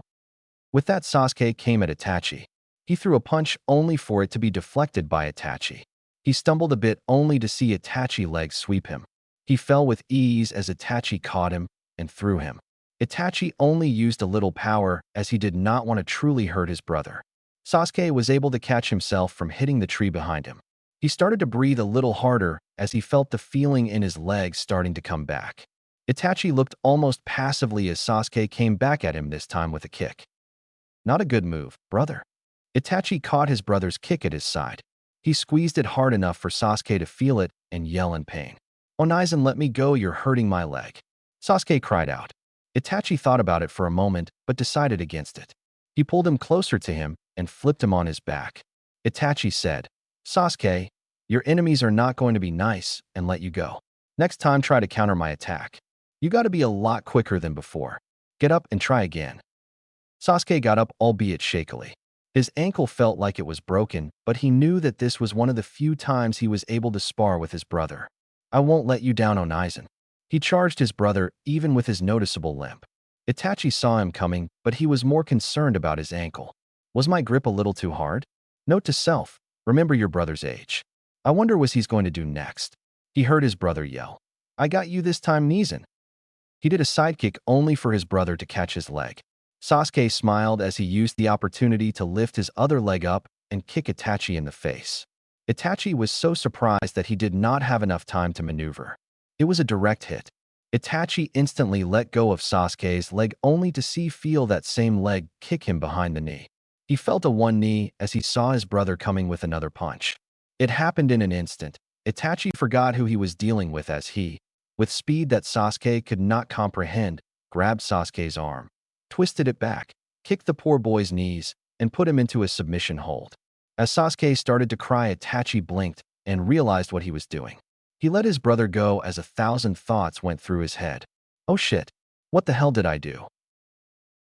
With that, Sasuke came at Itachi. He threw a punch only for it to be deflected by Itachi. He stumbled a bit only to see Itachi's legs sweep him. He fell with ease as Itachi caught him and threw him. Itachi only used a little power as he did not want to truly hurt his brother. Sasuke was able to catch himself from hitting the tree behind him. He started to breathe a little harder as he felt the feeling in his legs starting to come back. Itachi looked almost passively as Sasuke came back at him, this time with a kick. "Not a good move, brother." Itachi caught his brother's kick at his side. He squeezed it hard enough for Sasuke to feel it and yell in pain. "Onizen, let me go, you're hurting my leg," Sasuke cried out. Itachi thought about it for a moment but decided against it. He pulled him closer to him and flipped him on his back. Itachi said, "Sasuke, your enemies are not going to be nice and let you go. Next time, try to counter my attack. You got to be a lot quicker than before. Get up and try again." Sasuke got up, albeit shakily. His ankle felt like it was broken, but he knew that this was one of the few times he was able to spar with his brother. "I won't let you down, Onizen." He charged his brother even with his noticeable limp. Itachi saw him coming, but he was more concerned about his ankle. "Was my grip a little too hard?" Note to self, remember your brother's age. I wonder what he's going to do next. He heard his brother yell, "I got you this time, Nizen." He did a sidekick only for his brother to catch his leg. Sasuke smiled as he used the opportunity to lift his other leg up and kick Itachi in the face. Itachi was so surprised that he did not have enough time to maneuver. It was a direct hit. Itachi instantly let go of Sasuke's leg only to feel that same leg kick him behind the knee. He felt a one knee as he saw his brother coming with another punch. It happened in an instant. Itachi forgot who he was dealing with as he, with speed that Sasuke could not comprehend, grabbed Sasuke's arm, twisted it back, kicked the poor boy's knees, and put him into a submission hold. As Sasuke started to cry, Itachi blinked and realized what he was doing. He let his brother go as 1,000 thoughts went through his head. "Oh shit, what the hell did I do?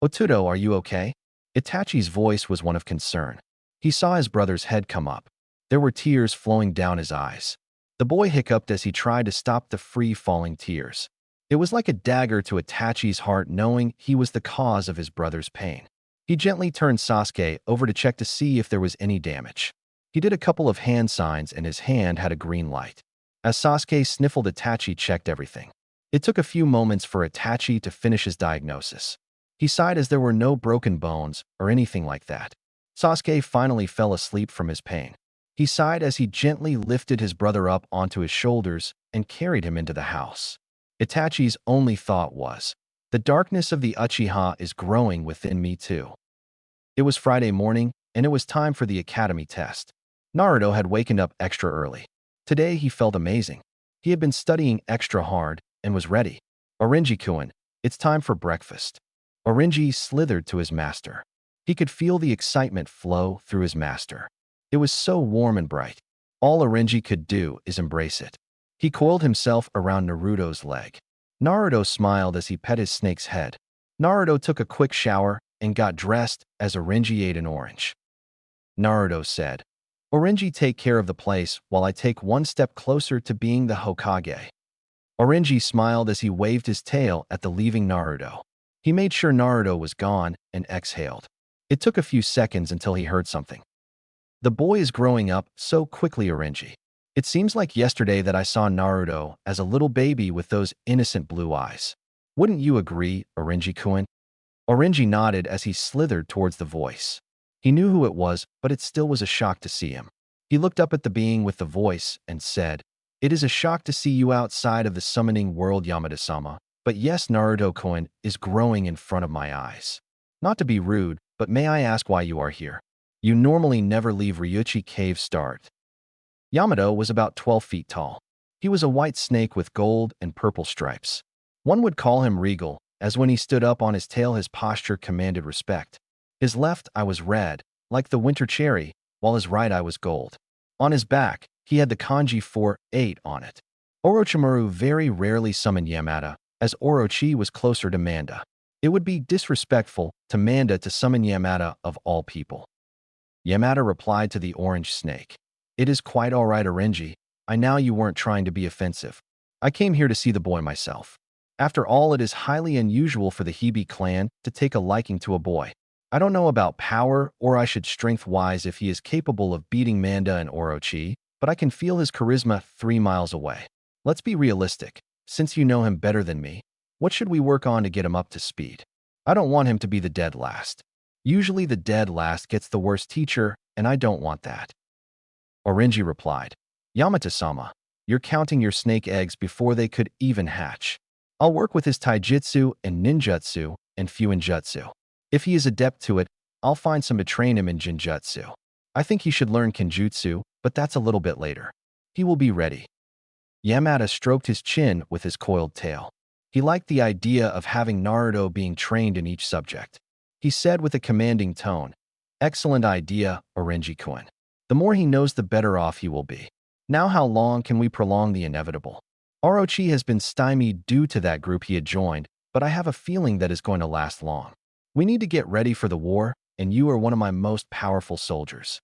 Otudo, are you okay?" Itachi's voice was one of concern. He saw his brother's head come up. There were tears flowing down his eyes. The boy hiccuped as he tried to stop the free-falling tears. It was like a dagger to Itachi's heart knowing he was the cause of his brother's pain. He gently turned Sasuke over to check to see if there was any damage. He did a couple of hand signs and his hand had a green light. As Sasuke sniffled, Itachi checked everything. It took a few moments for Itachi to finish his diagnosis. He sighed as there were no broken bones or anything like that. Sasuke finally fell asleep from his pain. He sighed as he gently lifted his brother up onto his shoulders and carried him into the house. Itachi's only thought was, the darkness of the Uchiha is growing within me too. It was Friday morning, and it was time for the academy test. Naruto had wakened up extra early. Today he felt amazing. He had been studying extra hard and was ready. Orenji-kun, it's time for breakfast. Orenji slithered to his master. He could feel the excitement flow through his master. It was so warm and bright. All Orenji could do is embrace it. He coiled himself around Naruto's leg. Naruto smiled as he pet his snake's head. Naruto took a quick shower and got dressed as Orenji ate an orange. Naruto said, Orenji, take care of the place while I take one step closer to being the Hokage. Orenji smiled as he waved his tail at the leaving Naruto. He made sure Naruto was gone and exhaled. It took a few seconds until he heard something. The boy is growing up so quickly, Orenji. It seems like yesterday that I saw Naruto as a little baby with those innocent blue eyes. Wouldn't you agree, Orenji-kun? Orenji nodded as he slithered towards the voice. He knew who it was, but it still was a shock to see him. He looked up at the being with the voice and said, It is a shock to see you outside of the summoning world, Yamada-sama, but yes, Naruto-kun is growing in front of my eyes. Not to be rude, but may I ask why you are here? You normally never leave Ryuchi Cave Start. Yamato was about 12 feet tall. He was a white snake with gold and purple stripes. One would call him regal, as when he stood up on his tail his posture commanded respect. His left eye was red, like the winter cherry, while his right eye was gold. On his back, he had the kanji for 8 on it. Orochimaru very rarely summoned Yamada, as Orochi was closer to Manda. It would be disrespectful to Manda to summon Yamada of all people. Yamada replied to the orange snake. It is quite all right, Orenji. I know you weren't trying to be offensive. I came here to see the boy myself. After all, it is highly unusual for the Hibi clan to take a liking to a boy. I don't know about power, or I should strength-wise if he is capable of beating Manda and Orochi, but I can feel his charisma 3 miles away. Let's be realistic. Since you know him better than me, what should we work on to get him up to speed? I don't want him to be the dead last. Usually the dead last gets the worst teacher, and I don't want that. Orenji replied, Yamata-sama, you're counting your snake eggs before they could even hatch. I'll work with his taijutsu and ninjutsu and fuinjutsu. If he is adept to it, I'll find some to train him in jinjutsu. I think he should learn kenjutsu, but that's a little bit later. He will be ready. Yamada stroked his chin with his coiled tail. He liked the idea of having Naruto being trained in each subject. He said with a commanding tone, Excellent idea, Orenji-kun. The more he knows, the better off he will be. Now how long can we prolong the inevitable? Orochi has been stymied due to that group he had joined, but I have a feeling that is going to last long. We need to get ready for the war, and you are one of my most powerful soldiers.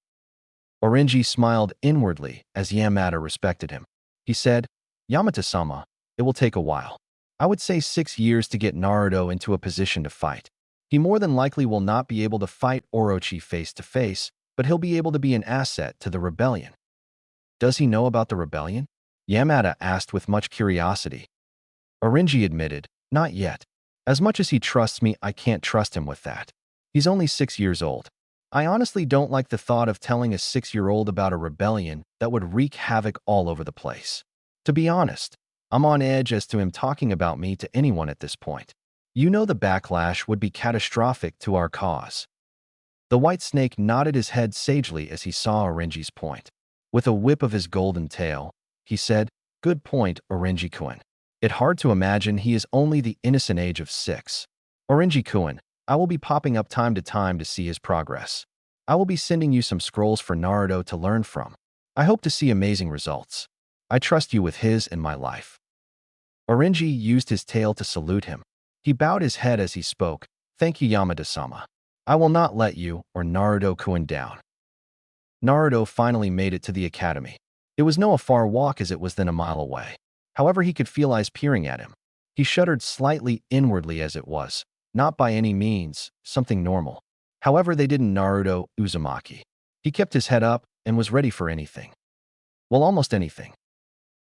Orenji smiled inwardly as Yamada respected him. He said, Yamata-sama, it will take a while. I would say 6 years to get Naruto into a position to fight. He more than likely will not be able to fight Orochi face to face, but he'll be able to be an asset to the rebellion. Does he know about the rebellion? Yamada asked with much curiosity. Orenji admitted, Not yet. As much as he trusts me, I can't trust him with that. He's only 6 years old. I honestly don't like the thought of telling a 6-year-old about a rebellion that would wreak havoc all over the place. To be honest, I'm on edge as to him talking about me to anyone at this point. You know the backlash would be catastrophic to our cause. The white snake nodded his head sagely as he saw Orenji's point. With a whip of his golden tail, he said, Good point, Orenji-kun. It's hard to imagine he is only the innocent age of 6. Orenji-kun, I will be popping up time to time to see his progress. I will be sending you some scrolls for Naruto to learn from. I hope to see amazing results. I trust you with his and my life. Orenji used his tail to salute him. He bowed his head as he spoke. Thank you, Yamada-sama. I will not let you or Naruto-kun down. Naruto finally made it to the academy. It was no a far walk as it was then a mile away. However, he could feel eyes peering at him. He shuddered slightly inwardly as it was, not by any means, something normal. However, they didn't Naruto Uzumaki. He kept his head up and was ready for anything. Well, almost anything.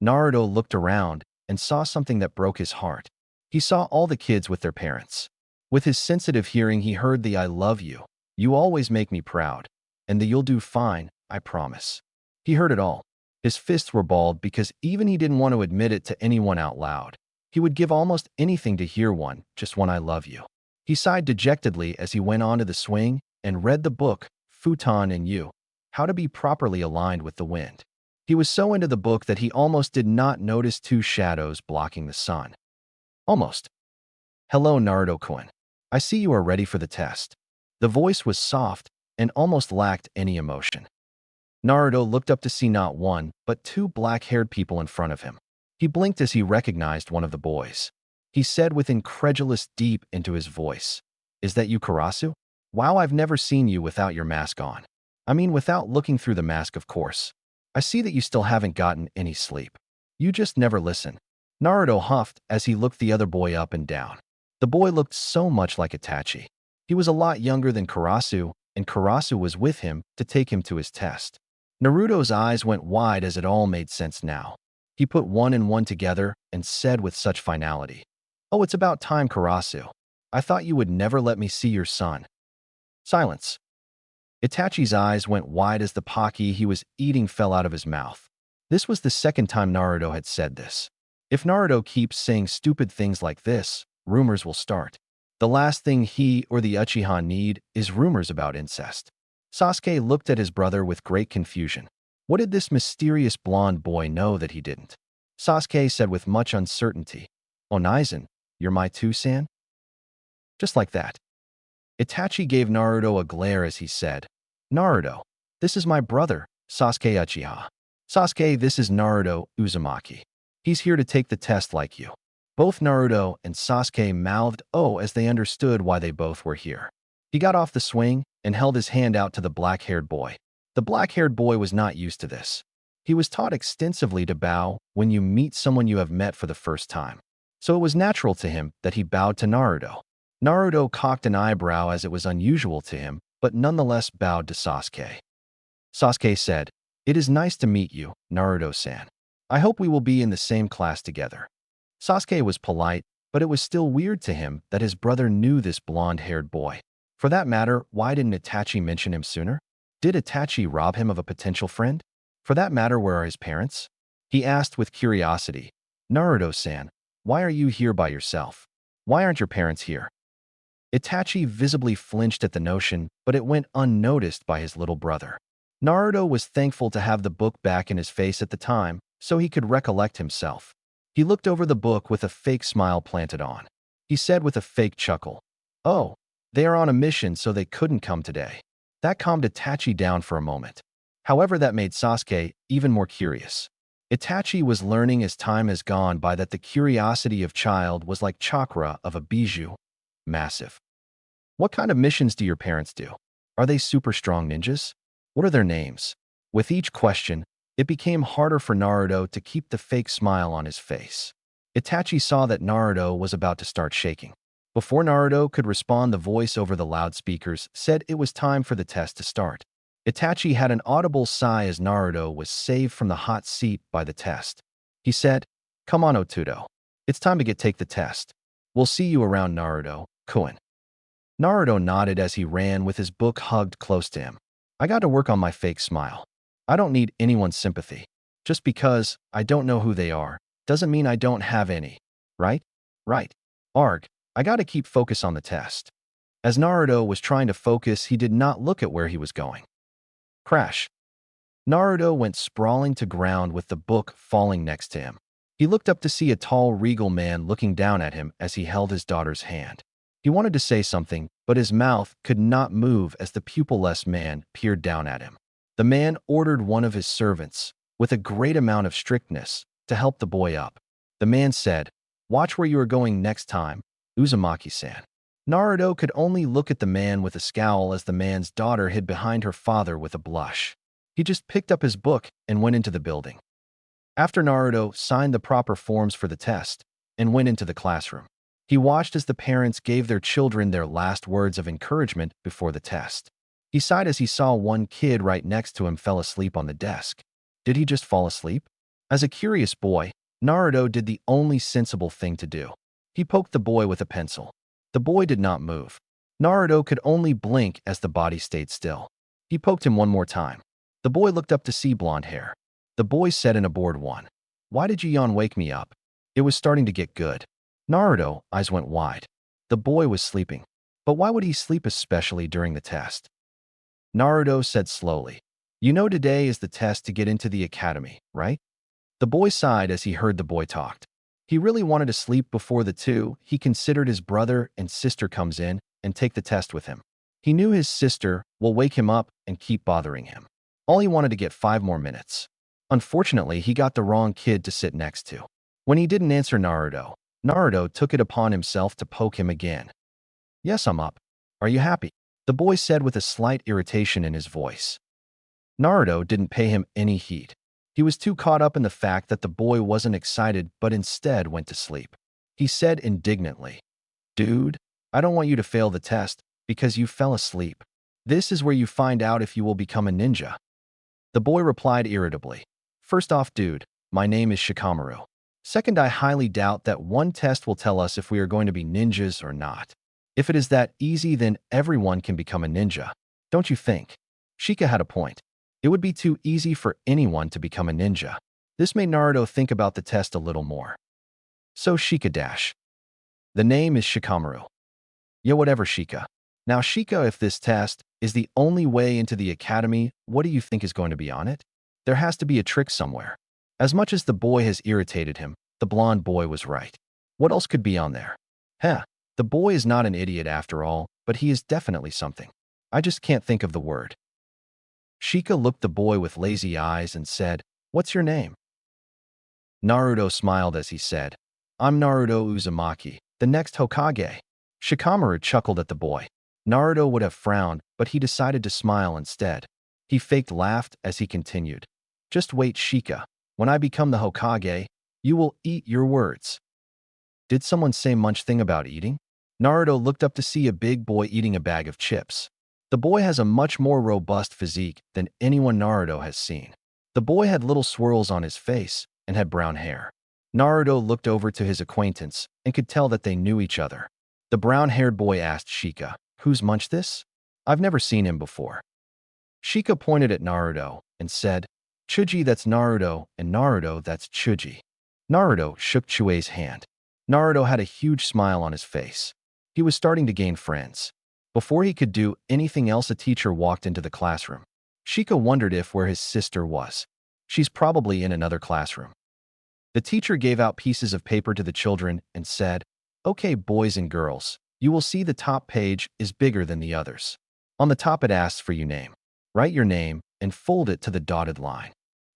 Naruto looked around and saw something that broke his heart. He saw all the kids with their parents. With his sensitive hearing, he heard the "I love you. You always make me proud," and the "You'll do fine, I promise." He heard it all. His fists were balled because even he didn't want to admit it to anyone out loud. He would give almost anything to hear one, just one "I love you." He sighed dejectedly as he went onto the swing and read the book, Futon and You, How to Be Properly Aligned with the Wind. He was so into the book that he almost did not notice two shadows blocking the sun. Almost. "Hello, Naruto-kun. I see you are ready for the test." The voice was soft and almost lacked any emotion. Naruto looked up to see not one, but two black-haired people in front of him. He blinked as he recognized one of the boys. He said with incredulous deep into his voice, "Is that you, Karasu? Wow, I've never seen you without your mask on. I mean, without looking through the mask, of course. I see that you still haven't gotten any sleep. You just never listen." Naruto huffed as he looked the other boy up and down. The boy looked so much like Itachi. He was a lot younger than Karasu, and Karasu was with him to take him to his test. Naruto's eyes went wide as it all made sense now. He put one and one together and said with such finality, "Oh, it's about time, Karasu. I thought you would never let me see your son." Silence. Itachi's eyes went wide as the pocky he was eating fell out of his mouth. This was the second time Naruto had said this. If Naruto keeps saying stupid things like this, rumors will start. The last thing he or the Uchiha need is rumors about incest. Sasuke looked at his brother with great confusion. What did this mysterious blonde boy know that he didn't? Sasuke said with much uncertainty, "Onizen, you're my two-san?" Just like that. Itachi gave Naruto a glare as he said, "Naruto, this is my brother, Sasuke Uchiha. Sasuke, this is Naruto Uzumaki. He's here to take the test like you." Both Naruto and Sasuke mouthed "oh" as they understood why they both were here. He got off the swing and held his hand out to the black-haired boy. The black-haired boy was not used to this. He was taught extensively to bow when you meet someone you have met for the first time. So it was natural to him that he bowed to Naruto. Naruto cocked an eyebrow as it was unusual to him, but nonetheless bowed to Sasuke. Sasuke said, "It is nice to meet you, Naruto-san. I hope we will be in the same class together." Sasuke was polite, but it was still weird to him that his brother knew this blonde-haired boy. For that matter, why didn't Itachi mention him sooner? Did Itachi rob him of a potential friend? For that matter, where are his parents? He asked with curiosity, "Naruto-san, why are you here by yourself? Why aren't your parents here?" Itachi visibly flinched at the notion, but it went unnoticed by his little brother. Naruto was thankful to have the book back in his face at the time, so he could recollect himself. He looked over the book with a fake smile planted on. He said with a fake chuckle, "Oh, they are on a mission, so they couldn't come today." That calmed Itachi down for a moment. However, that made Sasuke even more curious. Itachi was learning as time has gone by that the curiosity of child was like chakra of a bijou, massive. "What kind of missions do your parents do? Are they super strong ninjas? What are their names?" With each question, it became harder for Naruto to keep the fake smile on his face. Itachi saw that Naruto was about to start shaking. Before Naruto could respond, the voice over the loudspeakers said it was time for the test to start. Itachi had an audible sigh as Naruto was saved from the hot seat by the test. He said, "Come on, Otudo. It's time to take the test. We'll see you around, Naruto-kun." Naruto nodded as he ran with his book hugged close to him. "I got to work on my fake smile. I don't need anyone's sympathy. Just because I don't know who they are doesn't mean I don't have any. Right? Right. Arg, I got to keep focus on the test." As Naruto was trying to focus, he did not look at where he was going. Crash. Naruto went sprawling to ground with the book falling next to him. He looked up to see a tall, regal man looking down at him as he held his daughter's hand. He wanted to say something, but his mouth could not move as the pupil-less man peered down at him. The man ordered one of his servants, with a great amount of strictness, to help the boy up. The man said, "Watch where you are going next time, Uzumaki-san." Naruto could only look at the man with a scowl as the man's daughter hid behind her father with a blush. He just picked up his book and went into the building. After Naruto signed the proper forms for the test and went into the classroom, he watched as the parents gave their children their last words of encouragement before the test. He sighed as he saw one kid right next to him fell asleep on the desk. Did he just fall asleep? As a curious boy, Naruto did the only sensible thing to do. He poked the boy with a pencil. The boy did not move. Naruto could only blink as the body stayed still. He poked him one more time. The boy looked up to see blonde hair. The boy said in a bored one, "Why did you yawn wake me up?" It was starting to get good. Naruto eyes went wide. The boy was sleeping. But why would he sleep especially during the test? Naruto said slowly, "You know today is the test to get into the academy, right?" The boy sighed as he heard the boy talked. He really wanted to sleep before the two. He considered his brother and sister comes in and take the test with him. He knew his sister will wake him up and keep bothering him. All he wanted to get 5 more minutes. Unfortunately, he got the wrong kid to sit next to. When he didn't answer Naruto, Naruto took it upon himself to poke him again. "Yes, I'm up. Are you happy?" The boy said with a slight irritation in his voice. Naruto didn't pay him any heed. He was too caught up in the fact that the boy wasn't excited but instead went to sleep. He said indignantly, "Dude, I don't want you to fail the test because you fell asleep. This is where you find out if you will become a ninja." The boy replied irritably, "First off, dude, my name is Shikamaru. Second, I highly doubt that one test will tell us if we are going to be ninjas or not. If it is that easy, then everyone can become a ninja. Don't you think?" Shika had a point. It would be too easy for anyone to become a ninja. This made Naruto think about the test a little more. So Shika dash. The name is Shikamaru. Yeah, whatever, Shika. Now, Shika, if this test is the only way into the academy, what do you think is going to be on it? There has to be a trick somewhere. As much as the boy has irritated him, the blonde boy was right. What else could be on there? Heh, the boy is not an idiot after all, but he is definitely something. I just can't think of the word. Shika looked the boy with lazy eyes and said, "What's your name?" Naruto smiled as he said, "I'm Naruto Uzumaki, the next Hokage." Shikamaru chuckled at the boy. Naruto would have frowned, but he decided to smile instead. He faked laughed as he continued, "Just wait, Shika. When I become the Hokage, you will eat your words." Did someone say much thing about eating? Naruto looked up to see a big boy eating a bag of chips. The boy has a much more robust physique than anyone Naruto has seen. The boy had little swirls on his face and had brown hair. Naruto looked over to his acquaintance and could tell that they knew each other. The brown-haired boy asked Shika, "Who's Munch this? I've never seen him before." Shika pointed at Naruto and said, "Chuji, that's Naruto, and Naruto, that's Chuji." Naruto shook Chuei's hand. Naruto had a huge smile on his face. He was starting to gain friends. Before he could do anything else, a teacher walked into the classroom. Shika wondered where his sister was. She's probably in another classroom. The teacher gave out pieces of paper to the children and said, "Okay, boys and girls, you will see the top page is bigger than the others. On the top it asks for your name. Write your name and fold it to the dotted line."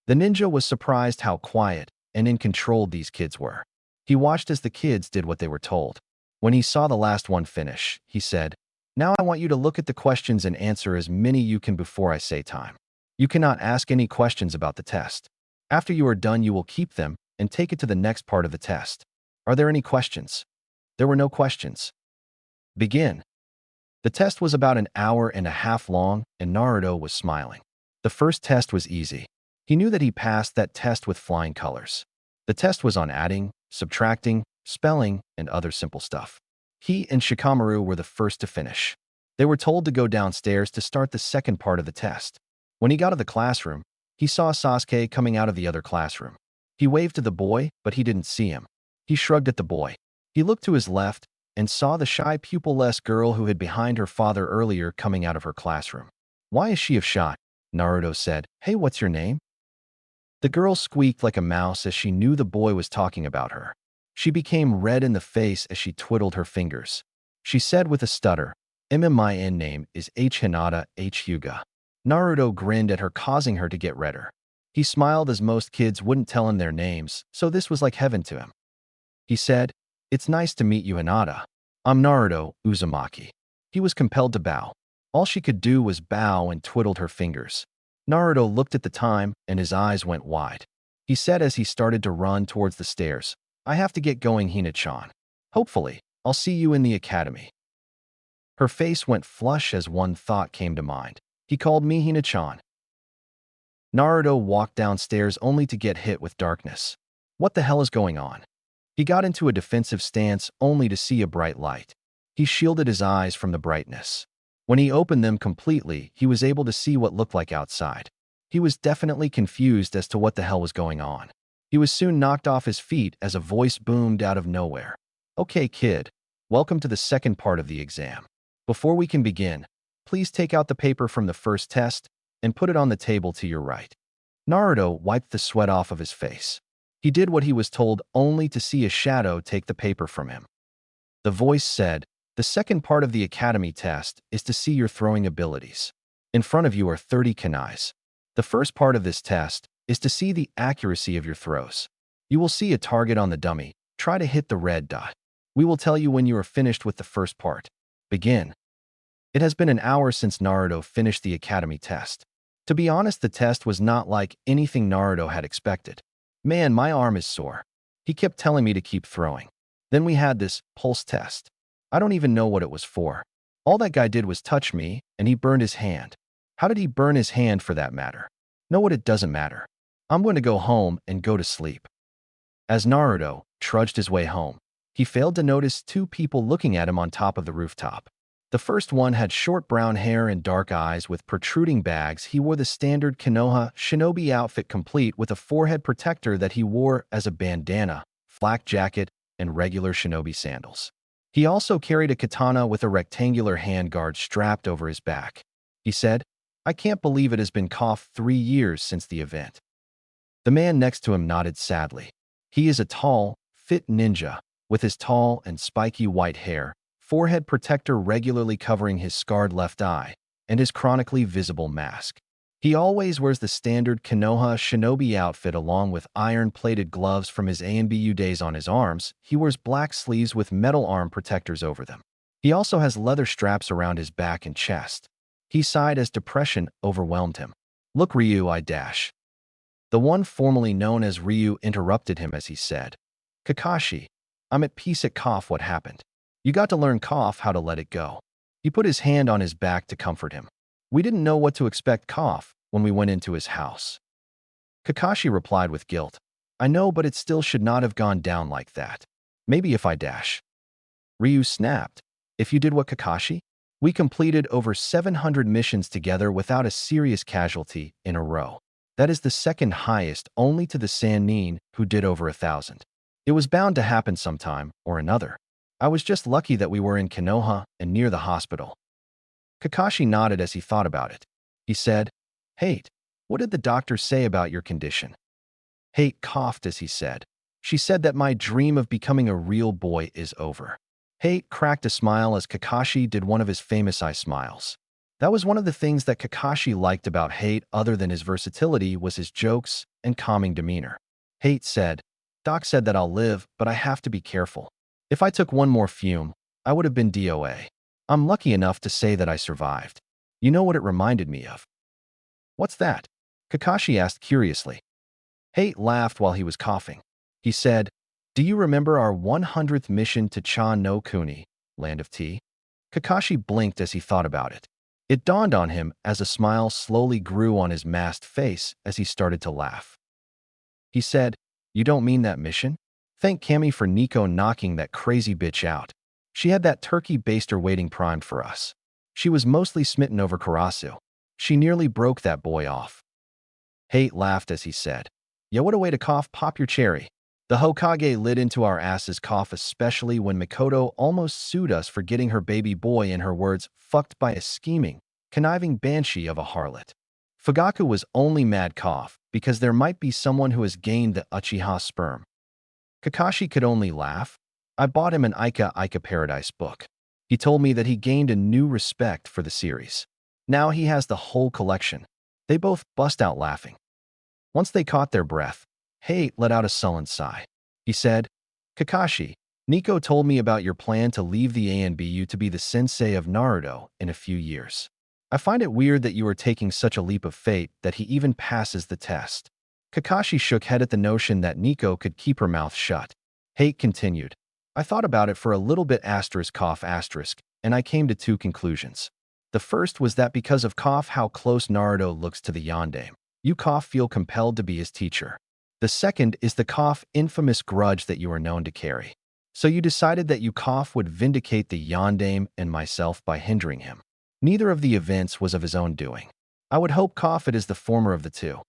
The ninja was surprised how quiet and in control these kids were. He watched as the kids did what they were told. When he saw the last one finish, he said, "Now I want you to look at the questions and answer as many you can before I say time. You cannot ask any questions about the test. After you are done, you will keep them and take it to the next part of the test. Are there any questions?" There were no questions. Begin. The test was about an hour and a half long, and Naruto was smiling. The first test was easy. He knew that he passed that test with flying colors. The test was on adding, subtracting, spelling, and other simple stuff. He and Shikamaru were the first to finish. They were told to go downstairs to start the second part of the test. When he got to the classroom, he saw Sasuke coming out of the other classroom. He waved to the boy, but he didn't see him. He shrugged at the boy. He looked to his left and saw the shy pupil-less girl who hid behind her father earlier coming out of her classroom. "Why is she shy?" Naruto said. "Hey, what's your name?" The girl squeaked like a mouse as she knew the boy was talking about her. She became red in the face as she twiddled her fingers. She said with a stutter, "MMIN name is H Hinata H Hyuga." Naruto grinned at her, causing her to get redder. He smiled as most kids wouldn't tell him their names, so this was like heaven to him. He said, "It's nice to meet you, Hinata. I'm Naruto Uzumaki." He was compelled to bow. All she could do was bow and twiddled her fingers. Naruto looked at the time and his eyes went wide. He said as he started to run towards the stairs, "I have to get going, Hina-chan. Hopefully, I'll see you in the academy." Her face went flush as one thought came to mind. He called me Hina-chan. Naruto walked downstairs only to get hit with darkness. What the hell is going on? He got into a defensive stance only to see a bright light. He shielded his eyes from the brightness. When he opened them completely, he was able to see what looked like outside. He was definitely confused as to what the hell was going on. He was soon knocked off his feet as a voice boomed out of nowhere. "Okay, kid. Welcome to the second part of the exam. Before we can begin, please take out the paper from the first test and put it on the table to your right." Naruto wiped the sweat off of his face. He did what he was told only to see a shadow take the paper from him. The voice said, "The second part of the academy test is to see your throwing abilities. In front of you are 30 kunais. The first part of this test is to see the accuracy of your throws. You will see a target on the dummy. Try to hit the red dot. We will tell you when you are finished with the first part. Begin." It has been an hour since Naruto finished the academy test. To be honest, the test was not like anything Naruto had expected. "Man, my arm is sore." He kept telling me to keep throwing. Then we had this pulse test. I don't even know what it was for. All that guy did was touch me, and he burned his hand. How did he burn his hand for that matter? No, what, it doesn't matter. I'm going to go home and go to sleep. As Naruto trudged his way home, he failed to notice two people looking at him on top of the rooftop. The first one had short brown hair and dark eyes with protruding bags. He wore the standard Konoha shinobi outfit complete with a forehead protector that he wore as a bandana, flak jacket, and regular shinobi sandals. He also carried a katana with a rectangular handguard strapped over his back. He said, "I can't believe it has been 3 years since the event." The man next to him nodded sadly. He is a tall, fit ninja, with his tall and spiky white hair, forehead protector regularly covering his scarred left eye, and his chronically visible mask. He always wears the standard Konoha shinobi outfit along with iron-plated gloves from his ANBU days on his arms. He wears black sleeves with metal arm protectors over them. He also has leather straps around his back and chest. He sighed as depression overwhelmed him. "Look, Ryu, I dash." The one formerly known as Ryu interrupted him as he said, "Kakashi, I'm at peace at what happened? You got to learn how to let it go." He put his hand on his back to comfort him. "We didn't know what to expect when we went into his house." Kakashi replied with guilt, "I know, but it still should not have gone down like that. Maybe if I dash." Ryu snapped, "If you did what, Kakashi? We completed over 700 missions together without a serious casualty in a row. That is the second highest only to the Sannin, who did over 1,000. It was bound to happen sometime or another. I was just lucky that we were in Konoha and near the hospital." Kakashi nodded as he thought about it. He said, "Hate, what did the doctor say about your condition?" Hate coughed as he said, "She said that my dream of becoming a real boy is over." Hate cracked a smile as Kakashi did one of his famous eye smiles. That was one of the things that Kakashi liked about Hate other than his versatility was his jokes and calming demeanor. Hate said, "Doc said that I'll live, but I have to be careful. If I took one more fume, I would have been DOA. I'm lucky enough to say that I survived." You know what it reminded me of? "What's that?" Kakashi asked curiously. Hate laughed while he was coughing. He said, "Do you remember our 100th mission to Cha no Kuni, Land of Tea?" Kakashi blinked as he thought about it. It dawned on him as a smile slowly grew on his masked face as he started to laugh. He said, "You don't mean that mission? Thank Cammy for Nico knocking that crazy bitch out. She had that turkey baster waiting primed for us. She was mostly smitten over Karasu. She nearly broke that boy off." Hate laughed as he said, "Yeah, what a way to pop your cherry. The Hokage lit into our asses especially when Mikoto almost sued us for getting her baby boy, in her words, fucked by a scheming, conniving banshee of a harlot. Fugaku was only mad because there might be someone who has gained the Uchiha sperm." Kakashi could only laugh. "I bought him an Ika Paradise book. He told me that he gained a new respect for the series. Now he has the whole collection." They both bust out laughing. Once they caught their breath, Hate let out a sullen sigh. He said, "Kakashi, Nico told me about your plan to leave the ANBU to be the sensei of Naruto in a few years. I find it weird that you are taking such a leap of fate that he even passes the test." Kakashi shook head at the notion that Nico could keep her mouth shut. Hate continued, "I thought about it for a little bit and I came to two conclusions. The first was that because of how close Naruto looks to the Yondaime, you feel compelled to be his teacher. The second is the infamous grudge that you are known to carry. So you decided that Yukov would vindicate the Yondaime and myself by hindering him. Neither of the events was of his own doing. I would hope it is the former of the two.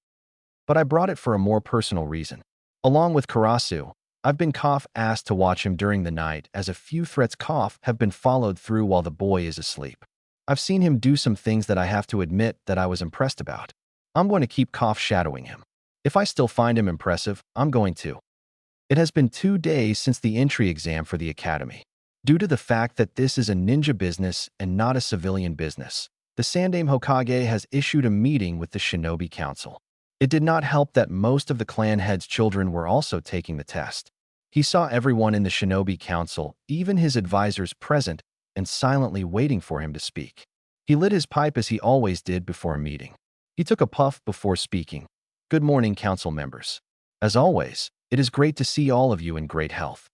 But I brought it for a more personal reason. Along with Karasu, I've been asked to watch him during the night as a few threats have been followed through while the boy is asleep. I've seen him do some things that I have to admit that I was impressed about. I'm going to keep shadowing him. If I still find him impressive, I'm going to. It has been 2 days since the entry exam for the academy. Due to the fact that this is a ninja business and not a civilian business, the Sandaime Hokage has issued a meeting with the Shinobi Council. It did not help that most of the clan head's children were also taking the test. He saw everyone in the Shinobi Council, even his advisors, present and silently waiting for him to speak. He lit his pipe as he always did before a meeting. He took a puff before speaking. Good morning, council members. As always, it is great to see all of you in great health.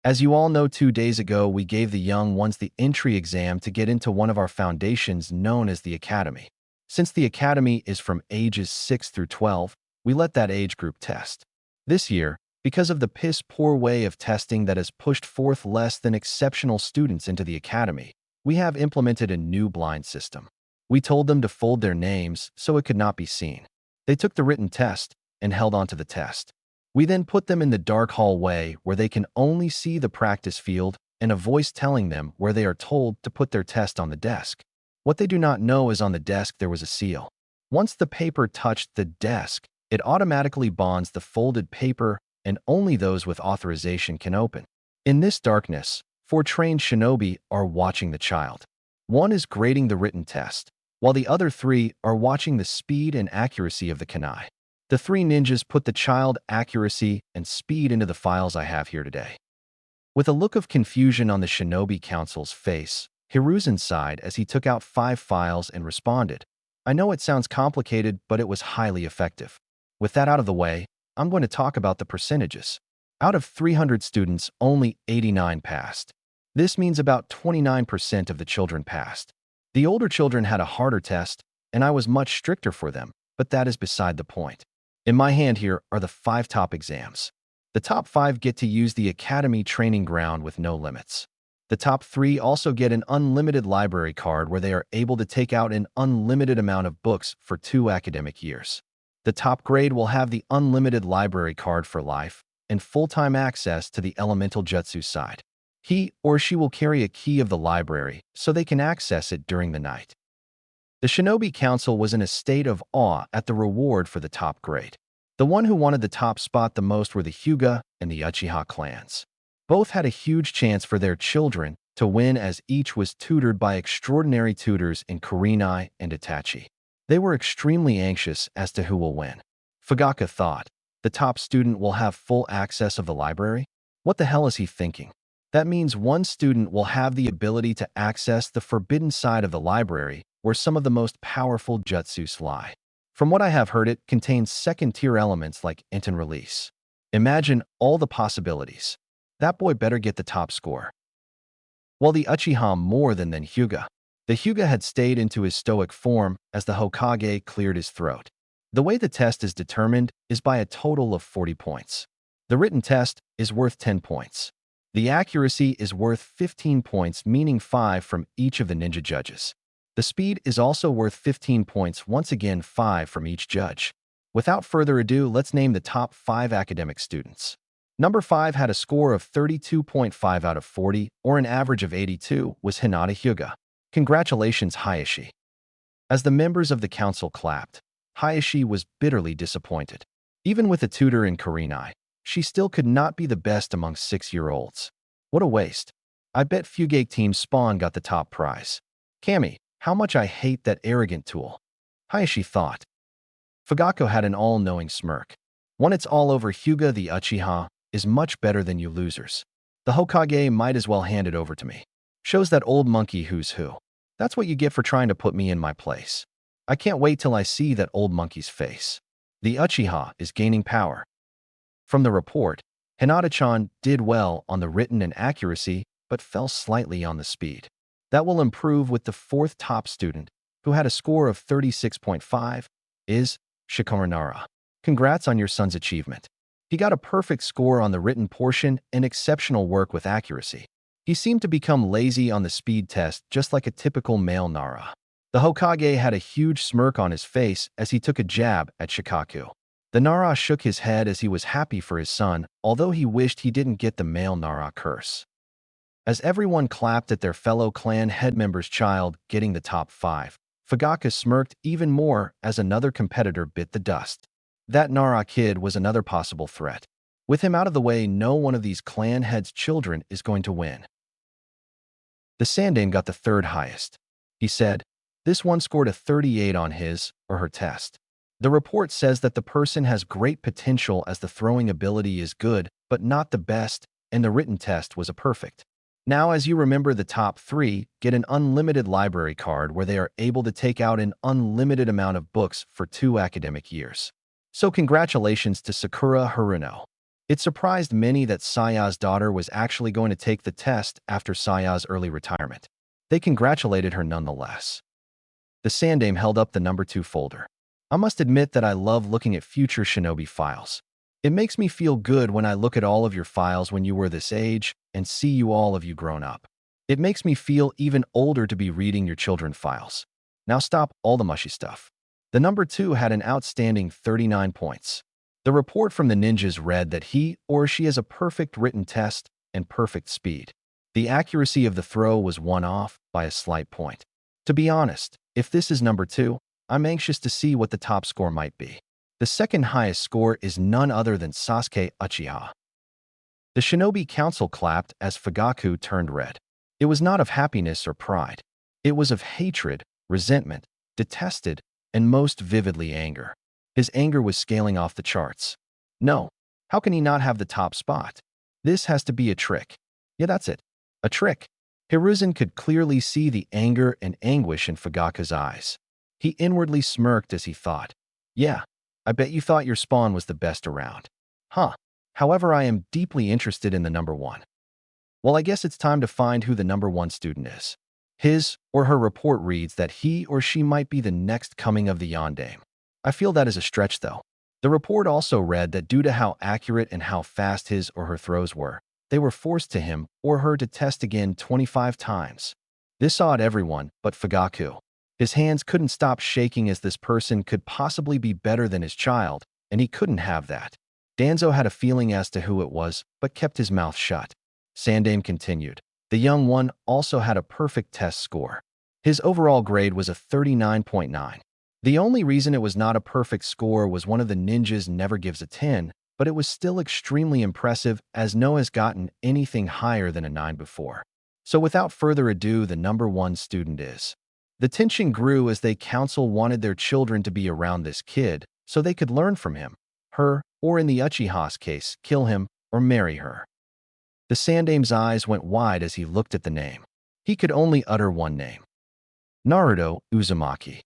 As you all know, 2 days ago, we gave the young ones the entry exam to get into one of our foundations known as the Academy. Since the Academy is from ages 6 through 12, we let that age group test. This year, because of the piss-poor way of testing that has pushed forth less than exceptional students into the Academy, we have implemented a new blind system. We told them to fold their names so it could not be seen. They took the written test and held on to the test. We then put them in the dark hallway where they can only see the practice field and a voice telling them where they are told to put their test on the desk. What they do not know is on the desk there was a seal. Once the paper touched the desk, it automatically bonds the folded paper and only those with authorization can open. In this darkness, 4 trained shinobi are watching the child. One is grading the written test, while the other 3 are watching the speed and accuracy of the kanai. The 3 ninjas put the child accuracy and speed into the files I have here today. With a look of confusion on the Shinobi Council's face, Hiruzen sighed as he took out 5 files and responded, I know it sounds complicated, but it was highly effective. With that out of the way, I'm going to talk about the percentages. Out of 300 students, only 89 passed. This means about 29% of the children passed. The older children had a harder test, and I was much stricter for them, but that is beside the point. In my hand here are the 5 top exams. The top 5 get to use the Academy training ground with no limits. The top 3 also get an unlimited library card where they are able to take out an unlimited amount of books for 2 academic years. The top grade will have the unlimited library card for life and full-time access to the elemental jutsu side. He or she will carry a key of the library so they can access it during the night. The Shinobi Council was in a state of awe at the reward for the top grade. The one who wanted the top spot the most were the Hyuga and the Uchiha clans. Both had a huge chance for their children to win as each was tutored by extraordinary tutors in Kurenai and Itachi. They were extremely anxious as to who will win. Fugaka thought, the top student will have full access of the library? What the hell is he thinking? That means one student will have the ability to access the forbidden side of the library where some of the most powerful jutsus lie. From what I have heard, it contains second-tier elements like int and release. Imagine all the possibilities. That boy better get the top score. While the Uchiha more than Hyuga, the Hyuga had stayed into his stoic form as the Hokage cleared his throat. The way the test is determined is by a total of 40 points. The written test is worth 10 points. The accuracy is worth 15 points, meaning 5 from each of the ninja judges. The speed is also worth 15 points, once again 5 from each judge. Without further ado, let's name the top 5 academic students. Number 5 had a score of 32.5 out of 40, or an average of 82, was Hinata Hyuga. Congratulations, Hayashi. As the members of the council clapped, Hayashi was bitterly disappointed. Even with a tutor in Kurenai, she still could not be the best among 6-year-olds. What a waste. I bet Fugate Team Spawn got the top prize. Kami, how much I hate that arrogant tool. Hayashi thought. Fugako had an all-knowing smirk. When it's all over, Hyuga the Uchiha is much better than you losers. The Hokage might as well hand it over to me. Shows that old monkey who's who. That's what you get for trying to put me in my place. I can't wait till I see that old monkey's face. The Uchiha is gaining power. From the report, Hinata-chan did well on the written and accuracy, but fell slightly on the speed. That will improve with the 4th top student, who had a score of 36.5, is Shikorinara. Congrats on your son's achievement. He got a perfect score on the written portion and exceptional work with accuracy. He seemed to become lazy on the speed test, just like a typical male Nara. The Hokage had a huge smirk on his face as he took a jab at Shikaku. The Nara shook his head as he was happy for his son, although he wished he didn't get the male Nara curse. As everyone clapped at their fellow clan head member's child getting the top 5, Fugaka smirked even more as another competitor bit the dust. That Nara kid was another possible threat. With him out of the way, no one of these clan heads' children is going to win. The Sandaime got the third highest. He said, this one scored a 38 on his or her test. The report says that the person has great potential as the throwing ability is good, but not the best, and the written test was a perfect. Now, as you remember, the top 3 get an unlimited library card where they are able to take out an unlimited amount of books for 2 academic years. So congratulations to Sakura Haruno. It surprised many that Saya's daughter was actually going to take the test after Saya's early retirement. They congratulated her nonetheless. The Sandaime held up the number 2 folder. I must admit that I love looking at future shinobi files. It makes me feel good when I look at all of your files when you were this age and see you all of you grown up. It makes me feel even older to be reading your children's files. Now stop all the mushy stuff. The number 2 had an outstanding 39 points. The report from the ninjas read that he or she has a perfect written test and perfect speed. The accuracy of the throw was one off by a slight point. To be honest, if this is number 2, I'm anxious to see what the top score might be. The second highest score is none other than Sasuke Uchiha. The Shinobi Council clapped as Fugaku turned red. It was not of happiness or pride. It was of hatred, resentment, detested, and most vividly anger. His anger was scaling off the charts. No, how can he not have the top spot? This has to be a trick. Yeah, that's it. A trick. Hiruzen could clearly see the anger and anguish in Fugaku's eyes. He inwardly smirked as he thought, yeah, I bet you thought your spawn was the best around. Huh. However, I am deeply interested in the number 1. Well, I guess it's time to find who the number 1 student is. His or her report reads that he or she might be the next coming of the Yondaime. I feel that is a stretch, though. The report also read that due to how accurate and how fast his or her throws were, they were forced to him or her to test again 25 times. This awed everyone but Fugaku. His hands couldn't stop shaking as this person could possibly be better than his child, and he couldn't have that. Danzo had a feeling as to who it was, but kept his mouth shut. Sandaime continued. The young one also had a perfect test score. His overall grade was a 39.9. The only reason it was not a perfect score was one of the ninjas never gives a 10, but it was still extremely impressive as no has gotten anything higher than a 9 before. So without further ado, the number 1 student is. The tension grew as they council wanted their children to be around this kid so they could learn from him, her, or in the Uchiha's case, kill him or marry her. The Sandaime's eyes went wide as he looked at the name. He could only utter one name. Naruto Uzumaki.